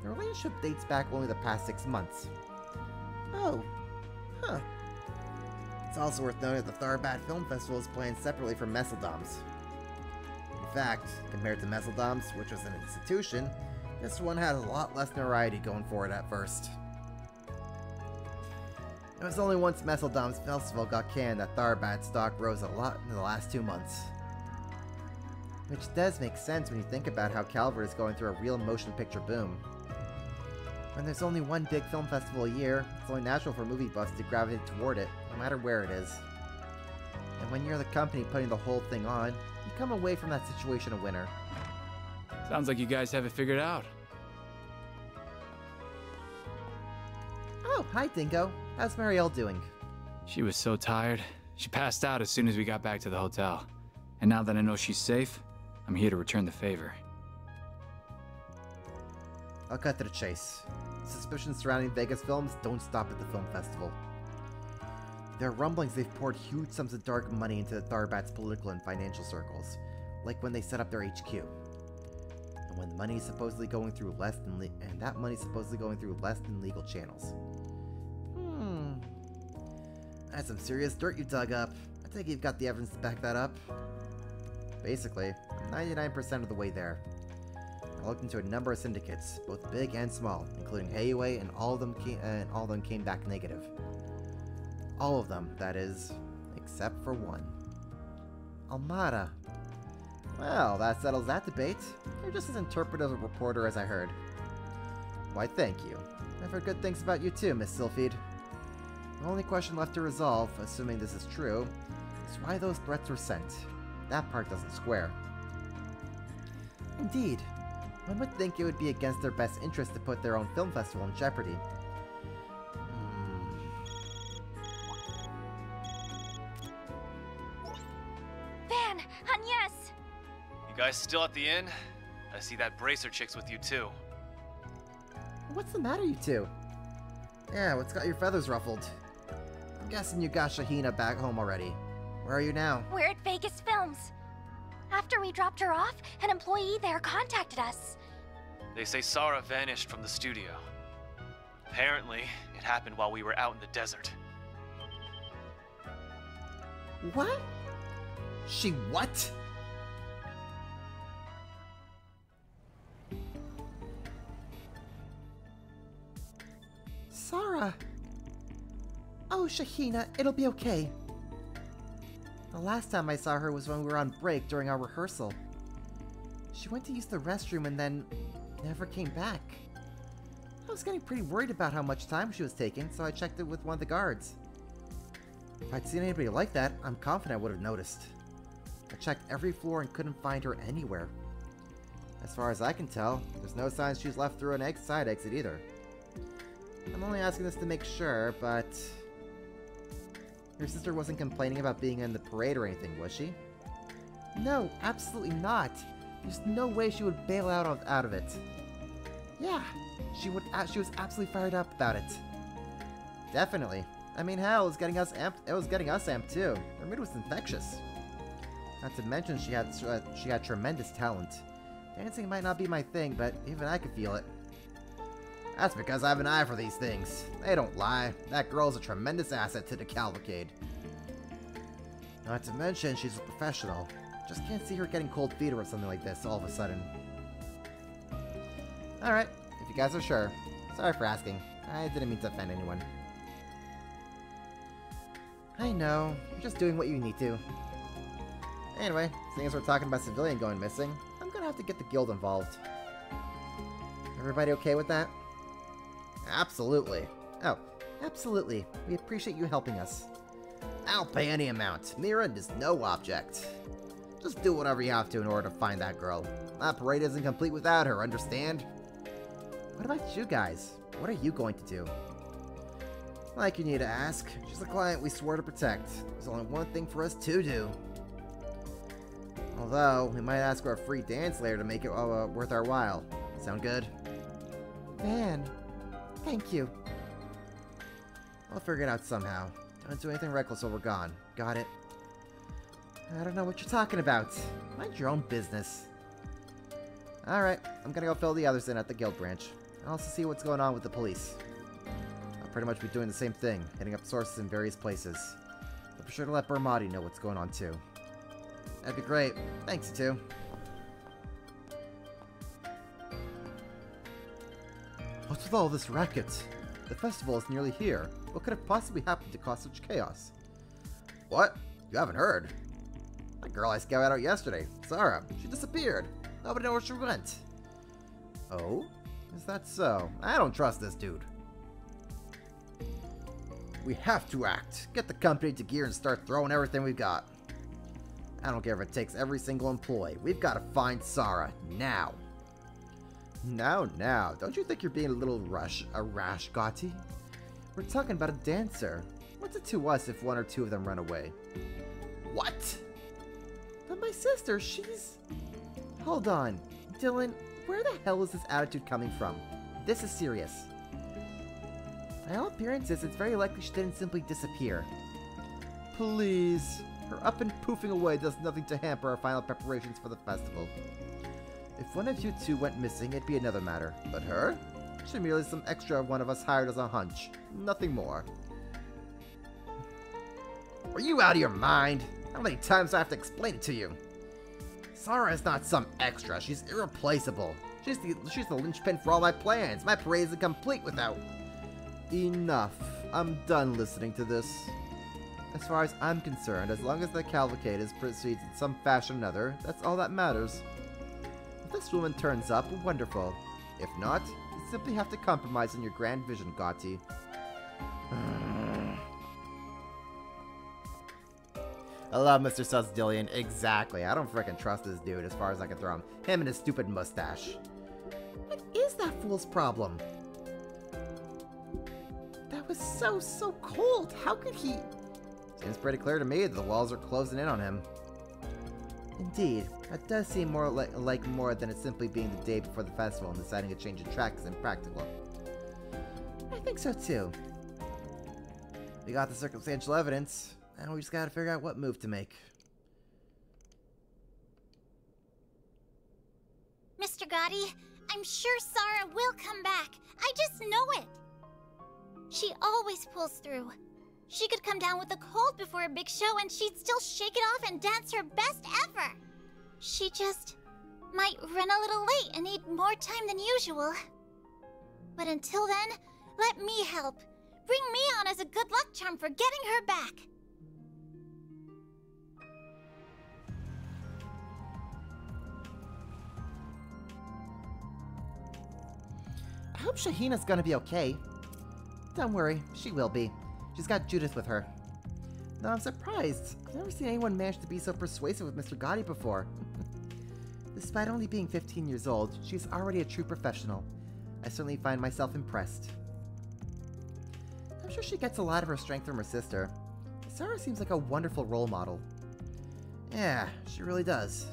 the relationship dates back only the past 6 months. Oh. Huh. It's also worth noting that the Tharbad Film Festival is planned separately from Messeldom's. In fact, compared to Messeldom's, which was an institution, this one had a lot less notoriety going for it at first. It was only once Messeldom's festival got canned that Tharbad's stock rose a lot in the last 2 months. Which does make sense when you think about how Calvert is going through a real motion picture boom. When there's only one big film festival a year, it's only natural for movie buffs to gravitate toward it, no matter where it is. And when you're the company putting the whole thing on, you come away from that situation a winner. Sounds like you guys have it figured out. Oh, hi Dingo. How's Marielle doing? She was so tired. She passed out as soon as we got back to the hotel. And now that I know she's safe, I'm here to return the favor. I'll cut to the chase. Suspicions surrounding Vegas films don't stop at the film festival. There are rumblings they've poured huge sums of dark money into the Tharbat's political and financial circles, like when they set up their HQ. And when money's supposedly going through less than legal channels. That's some serious dirt you dug up. I think you've got the evidence to back that up. Basically, I'm 99% of the way there. I looked into a number of syndicates, both big and small, including Heiwei, and all of them came back negative. All of them, that is, except for one. Almada. Well, that settles that debate. You're just as interpretive a reporter as I heard. Why, thank you. I've heard good things about you too, Miss Sylphide. The only question left to resolve, assuming this is true, is why those threats were sent. That part doesn't square. Indeed. One would think it would be against their best interest to put their own film festival in jeopardy. Van! Agnes! You guys still at the inn? I see that Bracer chick's with you too. What's the matter, you two? Yeah, what's got your feathers ruffled? I'm guessing you got Shahina back home already. Where are you now? We're at Vegas Films. After we dropped her off, an employee there contacted us. They say Sarah vanished from the studio. Apparently, it happened while we were out in the desert. What? She what? Sarah! Oh, Shahina, it'll be okay. The last time I saw her was when we were on break during our rehearsal. She went to use the restroom and then never came back. I was getting pretty worried about how much time she was taking, so I checked it with one of the guards. If I'd seen anybody like that, I'm confident I would have noticed. I checked every floor and couldn't find her anywhere. As far as I can tell, there's no signs she's left through an side exit either. I'm only asking this to make sure, but... Your sister wasn't complaining about being in the parade or anything, was she? No, absolutely not. There's no way she would bail out of it. Yeah, she was absolutely fired up about it. Definitely. I mean, hell, it was getting us amped too. Her mood was infectious. Not to mention she had tremendous talent. Dancing might not be my thing, but even I could feel it. That's because I have an eye for these things. They don't lie. That girl's a tremendous asset to the cavalcade. Not to mention, she's a professional. Just can't see her getting cold feet or something like this all of a sudden. Alright, if you guys are sure. Sorry for asking. I didn't mean to offend anyone. I know. You're just doing what you need to. Anyway, seeing as we're talking about civilian going missing, I'm gonna have to get the guild involved. Everybody okay with that? Absolutely. Oh, absolutely. We appreciate you helping us. I'll pay any amount. Mira is no object. Just do whatever you have to in order to find that girl. That parade isn't complete without her, understand? What about you guys? What are you going to do? Like you need to ask. She's a client we swore to protect. There's only one thing for us to do. Although, we might ask for a free dance later to make it worth our while. Sound good? Man, thank you. I'll figure it out somehow. Don't do anything reckless while we're gone. Got it? I don't know what you're talking about. Mind your own business. Alright, I'm gonna go fill the others in at the guild branch. I'll also see what's going on with the police. I'll pretty much be doing the same thing, hitting up sources in various places. But be sure to let Bermati know what's going on too. That'd be great. Thanks, you two. What's with all this racket? The festival is nearly here. What could have possibly happened to cause such chaos? What? You haven't heard? That girl I scouted out yesterday, Sarah, she disappeared. Nobody knows where she went. Oh? Is that so? I don't trust this dude. We have to act. Get the company to gear and start throwing everything we've got. I don't care if it takes every single employee. We've got to find Sarah, now. Now. Don't you think you're being a little rash, Gotti? We're talking about a dancer. What's it to us if one or two of them run away? What? But my sister, she's... Hold on. Dylan, where the hell is this attitude coming from? This is serious. By all appearances, it's very likely she didn't simply disappear. Please. Her up and poofing away does nothing to hamper our final preparations for the festival. If one of you two went missing, it'd be another matter. But her? She's merely some extra one of us hired as a hunch. Nothing more. Are you out of your mind? How many times do I have to explain it to you? Sara is not some extra. She's irreplaceable. She's the linchpin for all my plans. My parade isn't complete without... Enough. I'm done listening to this. As far as I'm concerned, as long as the cavalcade proceeds in some fashion or another, that's all that matters. If this woman turns up, wonderful. If not, you simply have to compromise on your grand vision, Gotti. I love Mr. Susdillion. Exactly. I don't frickin' trust this dude as far as I can throw him. Him and his stupid mustache. What is that fool's problem? That was so cold. How could he... Seems pretty clear to me that the walls are closing in on him. Indeed. That does seem more like more than it simply being the day before the festival and deciding a change in track is impractical. I think so too. We got the circumstantial evidence. Now we just gotta figure out what move to make. Mr. Gotti, I'm sure Sara will come back. I just know it. She always pulls through. She could come down with a cold before a big show and she'd still shake it off and dance her best ever. She just might run a little late and need more time than usual. But until then, let me help. Bring me on as a good luck charm for getting her back. I hope Shahina's gonna be okay. Don't worry, she will be. She's got Judith with her. No, I'm surprised. I've never seen anyone manage to be so persuasive with Mr. Gotti before. Despite only being 15 years old, she's already a true professional. I certainly find myself impressed. I'm sure she gets a lot of her strength from her sister. Sara seems like a wonderful role model. Yeah, she really does.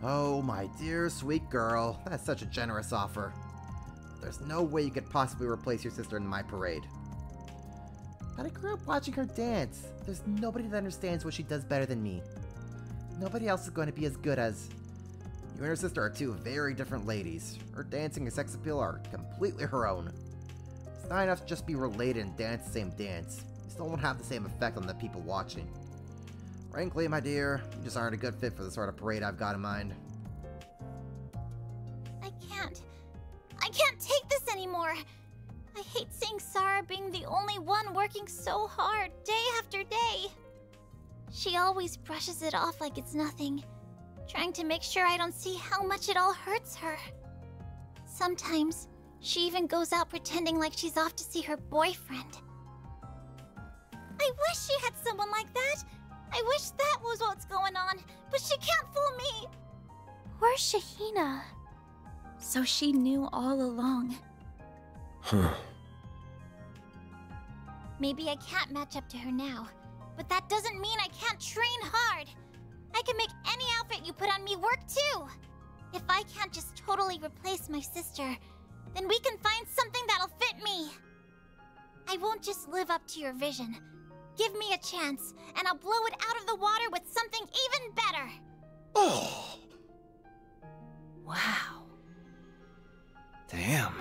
Oh, my dear sweet girl. That's such a generous offer. There's no way you could possibly replace your sister in my parade. But I grew up watching her dance. There's nobody that understands what she does better than me. Nobody else is going to be as good as... You and her sister are two very different ladies. Her dancing and sex appeal are completely her own. It's not enough to just be related and dance the same dance. You still won't have the same effect on the people watching. Frankly, my dear, you just aren't a good fit for the sort of parade I've got in mind. I can't take this anymore. I hate seeing Sara being the only one working so hard, day after day. She always brushes it off like it's nothing, trying to make sure I don't see how much it all hurts her. Sometimes, she even goes out pretending like she's off to see her boyfriend. I wish she had someone like that. I wish that was what's going on, but she can't fool me. Poor Shahina. So she knew all along. Huh. Maybe I can't match up to her now, but that doesn't mean I can't train hard. I can make any outfit you put on me work too. If I can't just totally replace my sister, then we can find something that'll fit me. I won't just live up to your vision. Give me a chance, and I'll blow it out of the water with something even better. Oh! Wow. Damn.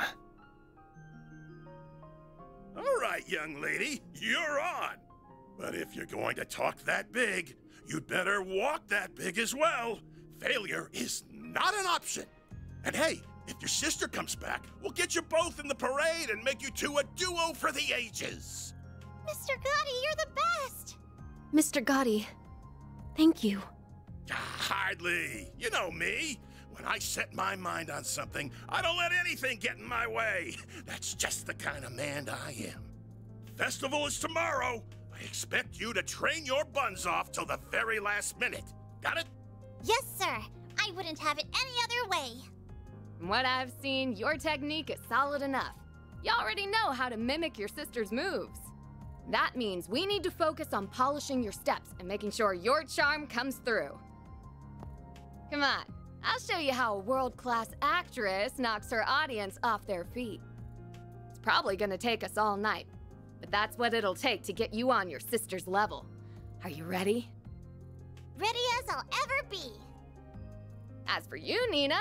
All right, young lady, you're on. But if you're going to talk that big, you'd better walk that big as well. Failure is not an option. And hey, if your sister comes back, we'll get you both in the parade and make you two a duo for the ages. Mr. Gotti, you're the best! Mr. Gotti, thank you. Hardly. You know me. When I set my mind on something, I don't let anything get in my way. That's just the kind of man I am. Festival is tomorrow. I expect you to train your buns off till the very last minute. Got it? Yes, sir. I wouldn't have it any other way. From what I've seen, your technique is solid enough. You already know how to mimic your sister's moves. That means we need to focus on polishing your steps and making sure your charm comes through. Come on, I'll show you how a world-class actress knocks her audience off their feet. It's probably gonna take us all night, but that's what it'll take to get you on your sister's level. Are you ready? Ready as I'll ever be. As for you, Nina,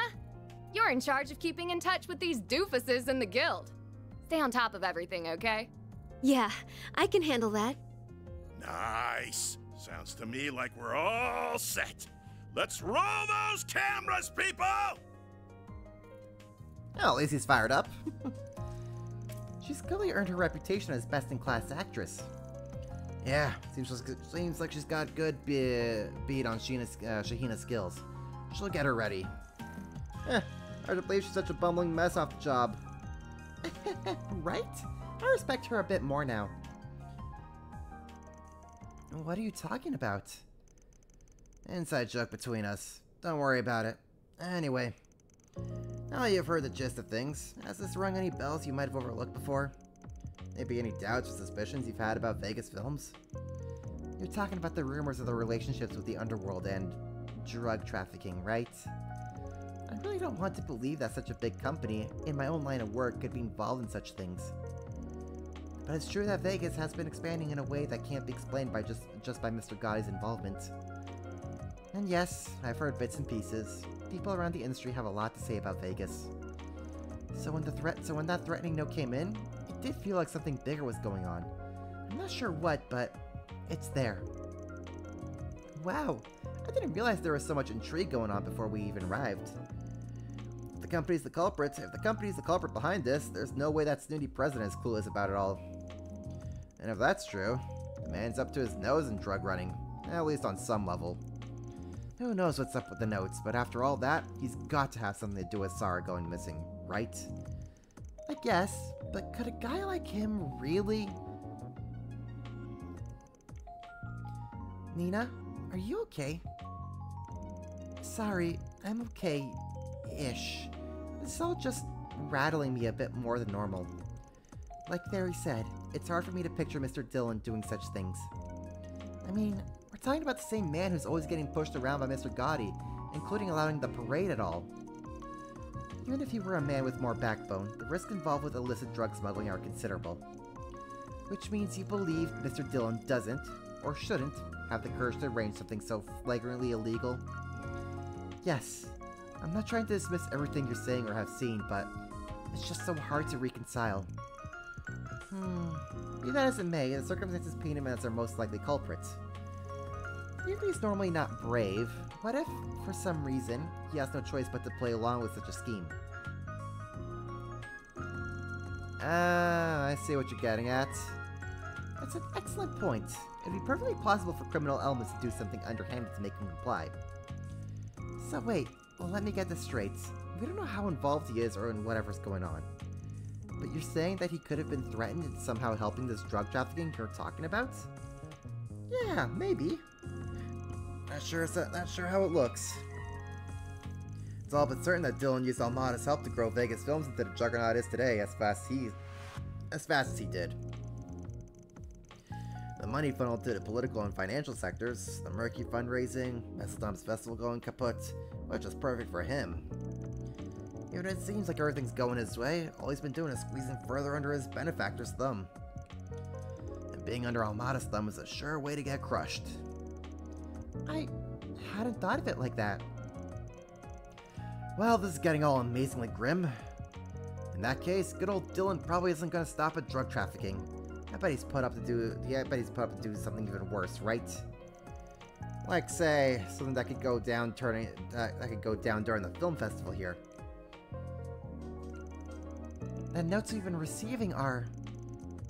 you're in charge of keeping in touch with these doofuses in the guild. Stay on top of everything, okay? Yeah, I can handle that. Nice. Sounds to me like we're all set. Let's roll those cameras, people! Well, at least he's fired up. She's clearly earned her reputation as best-in-class actress. Yeah, seems like she's got good beat on Shahina's skills. She'll get her ready. Hard to believe she's such a bumbling mess off the job. Right? I respect her a bit more now. What are you talking about? Inside joke between us. Don't worry about it. Anyway, now you've heard the gist of things. Has this rung any bells you might have overlooked before? Maybe any doubts or suspicions you've had about Vegas films? You're talking about the rumors of the relationships with the underworld and drug trafficking, right? I really don't want to believe that such a big company, in my own line of work, could be involved in such things. But it's true that Vegas has been expanding in a way that can't be explained by just by Mr. Gotti's involvement. And yes, I've heard bits and pieces. People around the industry have a lot to say about Vegas. So when that threatening note came in, it did feel like something bigger was going on. I'm not sure what, but it's there. Wow, I didn't realize there was so much intrigue going on before we even arrived. If the company's the culprit behind this, there's no way that snooty president is clueless about it all. And if that's true, the man's up to his nose in drug running, at least on some level. Who knows what's up with the notes, but after all that, he's got to have something to do with Sarah going missing, right? I guess, but could a guy like him really? Nina, are you okay? Sorry, I'm okay-ish. It's all just rattling me a bit more than normal. Like Fairy said, it's hard for me to picture Mr. Dillon doing such things. I mean, we're talking about the same man who's always getting pushed around by Mr. Gotti, including allowing the parade at all. Even if he were a man with more backbone, the risks involved with illicit drug smuggling are considerable. Which means you believe Mr. Dillon doesn't, or shouldn't, have the courage to arrange something so flagrantly illegal? Yes, I'm not trying to dismiss everything you're saying or have seen, but it's just so hard to reconcile. Be that as it may, the circumstances paint him as our most likely culprit. Even if he's normally not brave, what if, for some reason, he has no choice but to play along with such a scheme? I see what you're getting at. That's an excellent point. It'd be perfectly possible for criminal elements to do something underhanded to make him comply. So wait, well, let me get this straight. We don't know how involved he is or in whatever's going on. But you're saying that he could have been threatened and somehow helping this drug trafficking you're talking about? Yeah, maybe. Not sure how it looks. It's all but certain that Dillon used Almada's help to grow Vegas Films into the juggernaut it is today as fast as he did. The money funneled to the political and financial sectors, the murky fundraising, Messeldom's festival going kaput, which was perfect for him. Even if it seems like everything's going his way, all he's been doing is squeezing further under his benefactor's thumb. And being under Almada's thumb is a sure way to get crushed. I hadn't thought of it like that. Well, this is getting all amazingly grim. In that case, good old Dillon probably isn't going to stop at drug trafficking. I bet he's put up to do something even worse, right? Like, say, something that could go down during the film festival here. The notes we've been receiving are...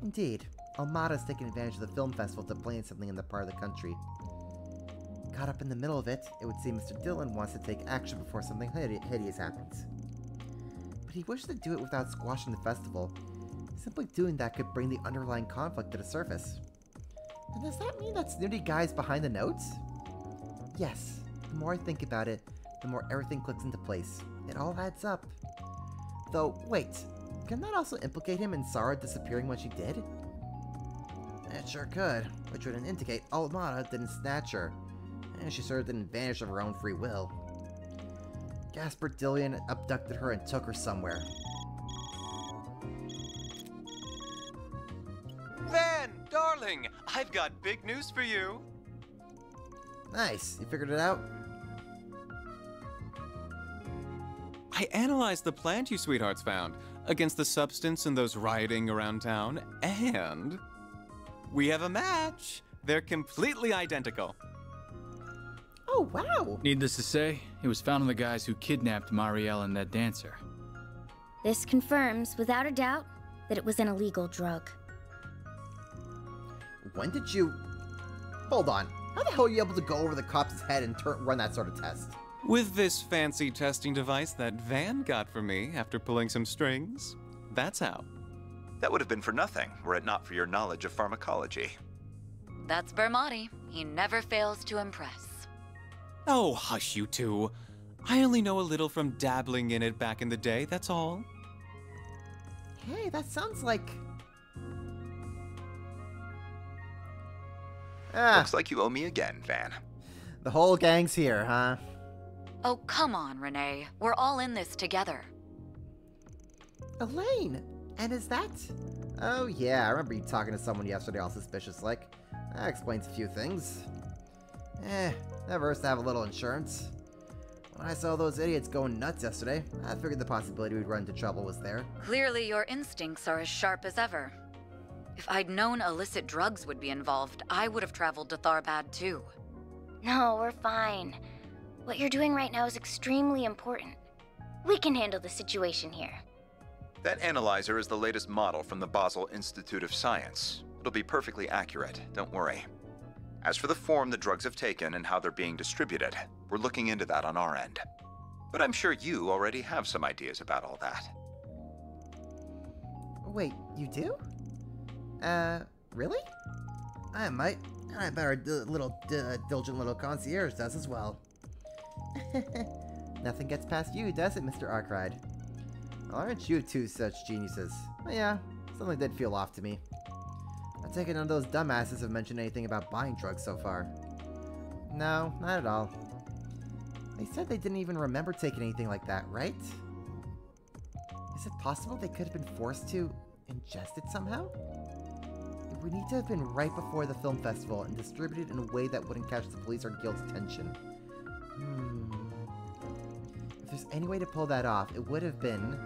Indeed, Almada's taking advantage of the film festival to plan something in the part of the country. Caught up in the middle of it, it would seem Mr. Dillon wants to take action before something hideous happens. But he wishes to do it without squashing the festival. Simply doing that could bring the underlying conflict to the surface. And does that mean that snooty guy's behind the notes? Yes, the more I think about it, the more everything clicks into place. It all adds up. Though, wait, can that also implicate him in Sarah disappearing when she did? It sure could, which would indicate Almada didn't snatch her, and she sort of didn't vanish of her own free will. Gasper Dillion abducted her and took her somewhere. Van, darling, I've got big news for you. Nice. You figured it out? I analyzed the plant you sweethearts found against the substance in those rioting around town, and we have a match. They're completely identical. Oh, wow. Needless to say, it was found on the guys who kidnapped Marielle and that dancer. This confirms, without a doubt, that it was an illegal drug. When did you... Hold on. How the hell are you able to go over the cop's head and run that sort of test? With this fancy testing device that Van got for me after pulling some strings, that's how. That would have been for nothing, were it not for your knowledge of pharmacology. That's Bermotti. He never fails to impress. Oh, hush you two. I only know a little from dabbling in it back in the day, that's all. Hey, that sounds like... Looks like you owe me again, Van. The whole gang's here, huh? Oh, come on, Renee. We're all in this together. Elaine! And is that... Oh yeah, I remember you talking to someone yesterday all suspicious like. That explains a few things. Never hurts to have a little insurance. When I saw those idiots going nuts yesterday, I figured the possibility we'd run into trouble was there. Clearly your instincts are as sharp as ever. If I'd known illicit drugs would be involved, I would have traveled to Tharbad too. No, we're fine. What you're doing right now is extremely important. We can handle the situation here. That analyzer is the latest model from the Basel Institute of Science. It'll be perfectly accurate, don't worry. As for the form the drugs have taken and how they're being distributed, we're looking into that on our end. But I'm sure you already have some ideas about all that. Wait, you do? Really? I might. I bet our diligent little concierge does as well. Nothing gets past you, does it, Mr. Arkwright? Well, aren't you two such geniuses? Oh, yeah, something did feel off to me. I take it none of those dumbasses have mentioned anything about buying drugs so far. No, not at all. They said they didn't even remember taking anything like that, right? Is it possible they could have been forced to ingest it somehow? It would need to have been right before the film festival and distributed in a way that wouldn't catch the police or guild's attention. If there's any way to pull that off, it would have been...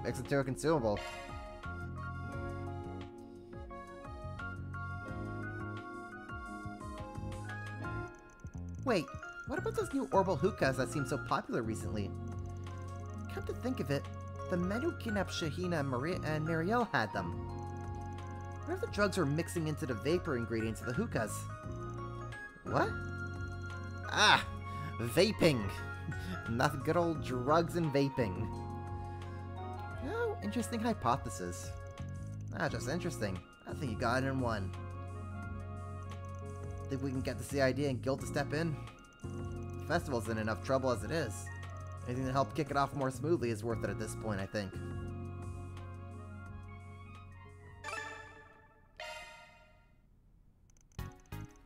Mix it to a consumable. Wait, what about those new Orbal hookahs that seem so popular recently? Come to think of it, the men who kidnapped Shahina and Marielle had them. What if the drugs were mixing into the vapor ingredients of the hookahs? What? Ah! Vaping! Nothing good old drugs and vaping. Oh, interesting hypothesis. Not just interesting. I think you got it in one. Think we can get the CID and Guild to step in? The festival's in enough trouble as it is. Anything to help kick it off more smoothly is worth it at this point, I think.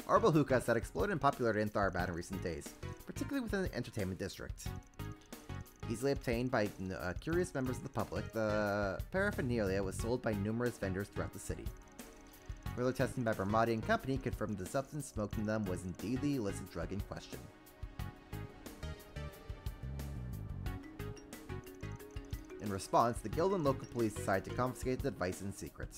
Orbal hookahs had exploded in popularity in Tharbad in recent days, particularly within the entertainment district. Easily obtained by curious members of the public, the paraphernalia was sold by numerous vendors throughout the city. Further testing by Bermotti and Company confirmed the substance smoked in them was indeed the illicit drug in question. In response, the guild and local police decided to confiscate the device in secret.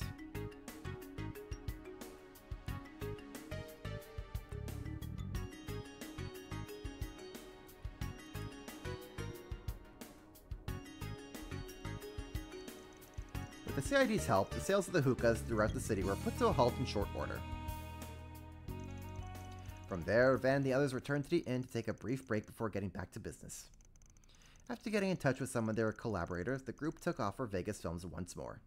With the CID's help, the sales of the hookahs throughout the city were put to a halt in short order. From there, Van and the others returned to the inn to take a brief break before getting back to business. After getting in touch with some of their collaborators, the group took off for Vegas Films once more.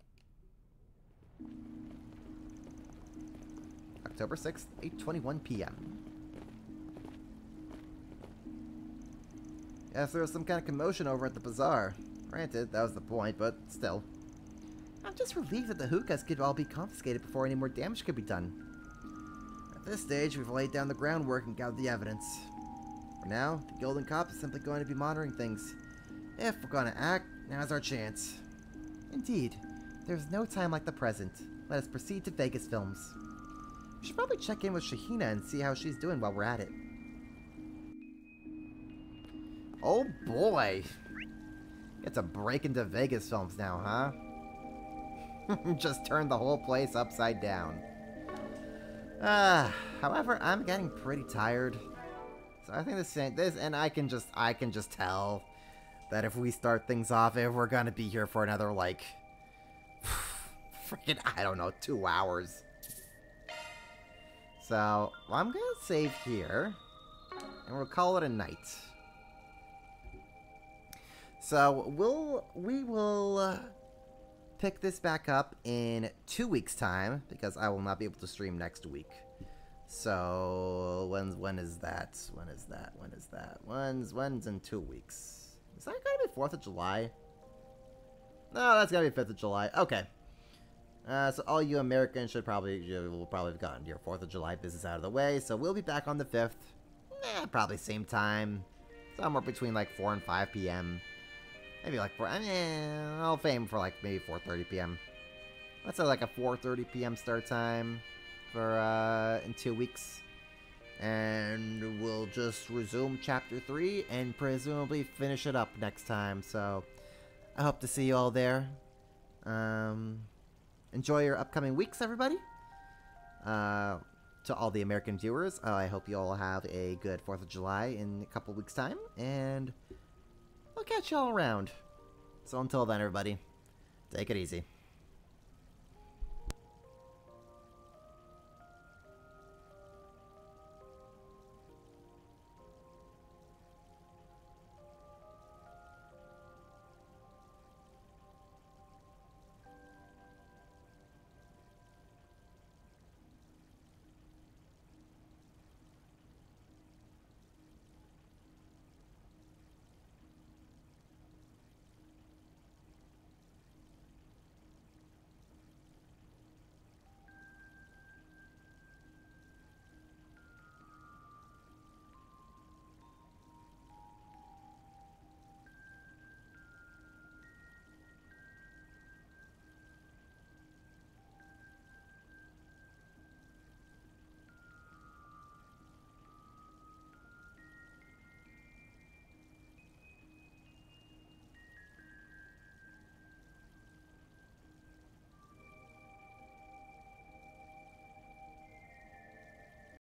October 6th, 8:21 p.m. Yes, there was some kind of commotion over at the bazaar. Granted, that was the point, but still. I'm just relieved that the hookahs could all be confiscated before any more damage could be done. At this stage, we've laid down the groundwork and gathered the evidence. For now, the Golden Cop is simply going to be monitoring things. If we're going to act, now's our chance. Indeed, there's no time like the present. Let us proceed to Vegas Films. We should probably check in with Shahina and see how she's doing while we're at it. Oh boy! Get to break into Vegas Films now, huh? Just turn the whole place upside down. However, I'm getting pretty tired. So I think this, and I can just tell that if we start things off, if we're gonna be here for another, like, freaking, I don't know, 2 hours. So, I'm gonna save here, and we'll call it a night. So, we will pick this back up in 2 weeks' time, because I will not be able to stream next week. So, when is that? When's in 2 weeks? Is that gonna be 4th of July? No, that's gonna be 5th of July. Okay. So all you Americans will probably have gotten your 4th of July business out of the way, so we'll be back on the 5th. Probably same time. Somewhere between like 4 and 5 p.m. Maybe like 4, I'll aim for like maybe 4:30 p.m. Let's say like a 4:30 p.m. start time for in 2 weeks. And we'll just resume chapter 3 and presumably finish it up next time. So I hope to see you all there. Enjoy your upcoming weeks, everybody. To all the American viewers, I hope you all have a good 4th of July in a couple weeks' time, and I'll catch you all around. So until then, everybody, take it easy.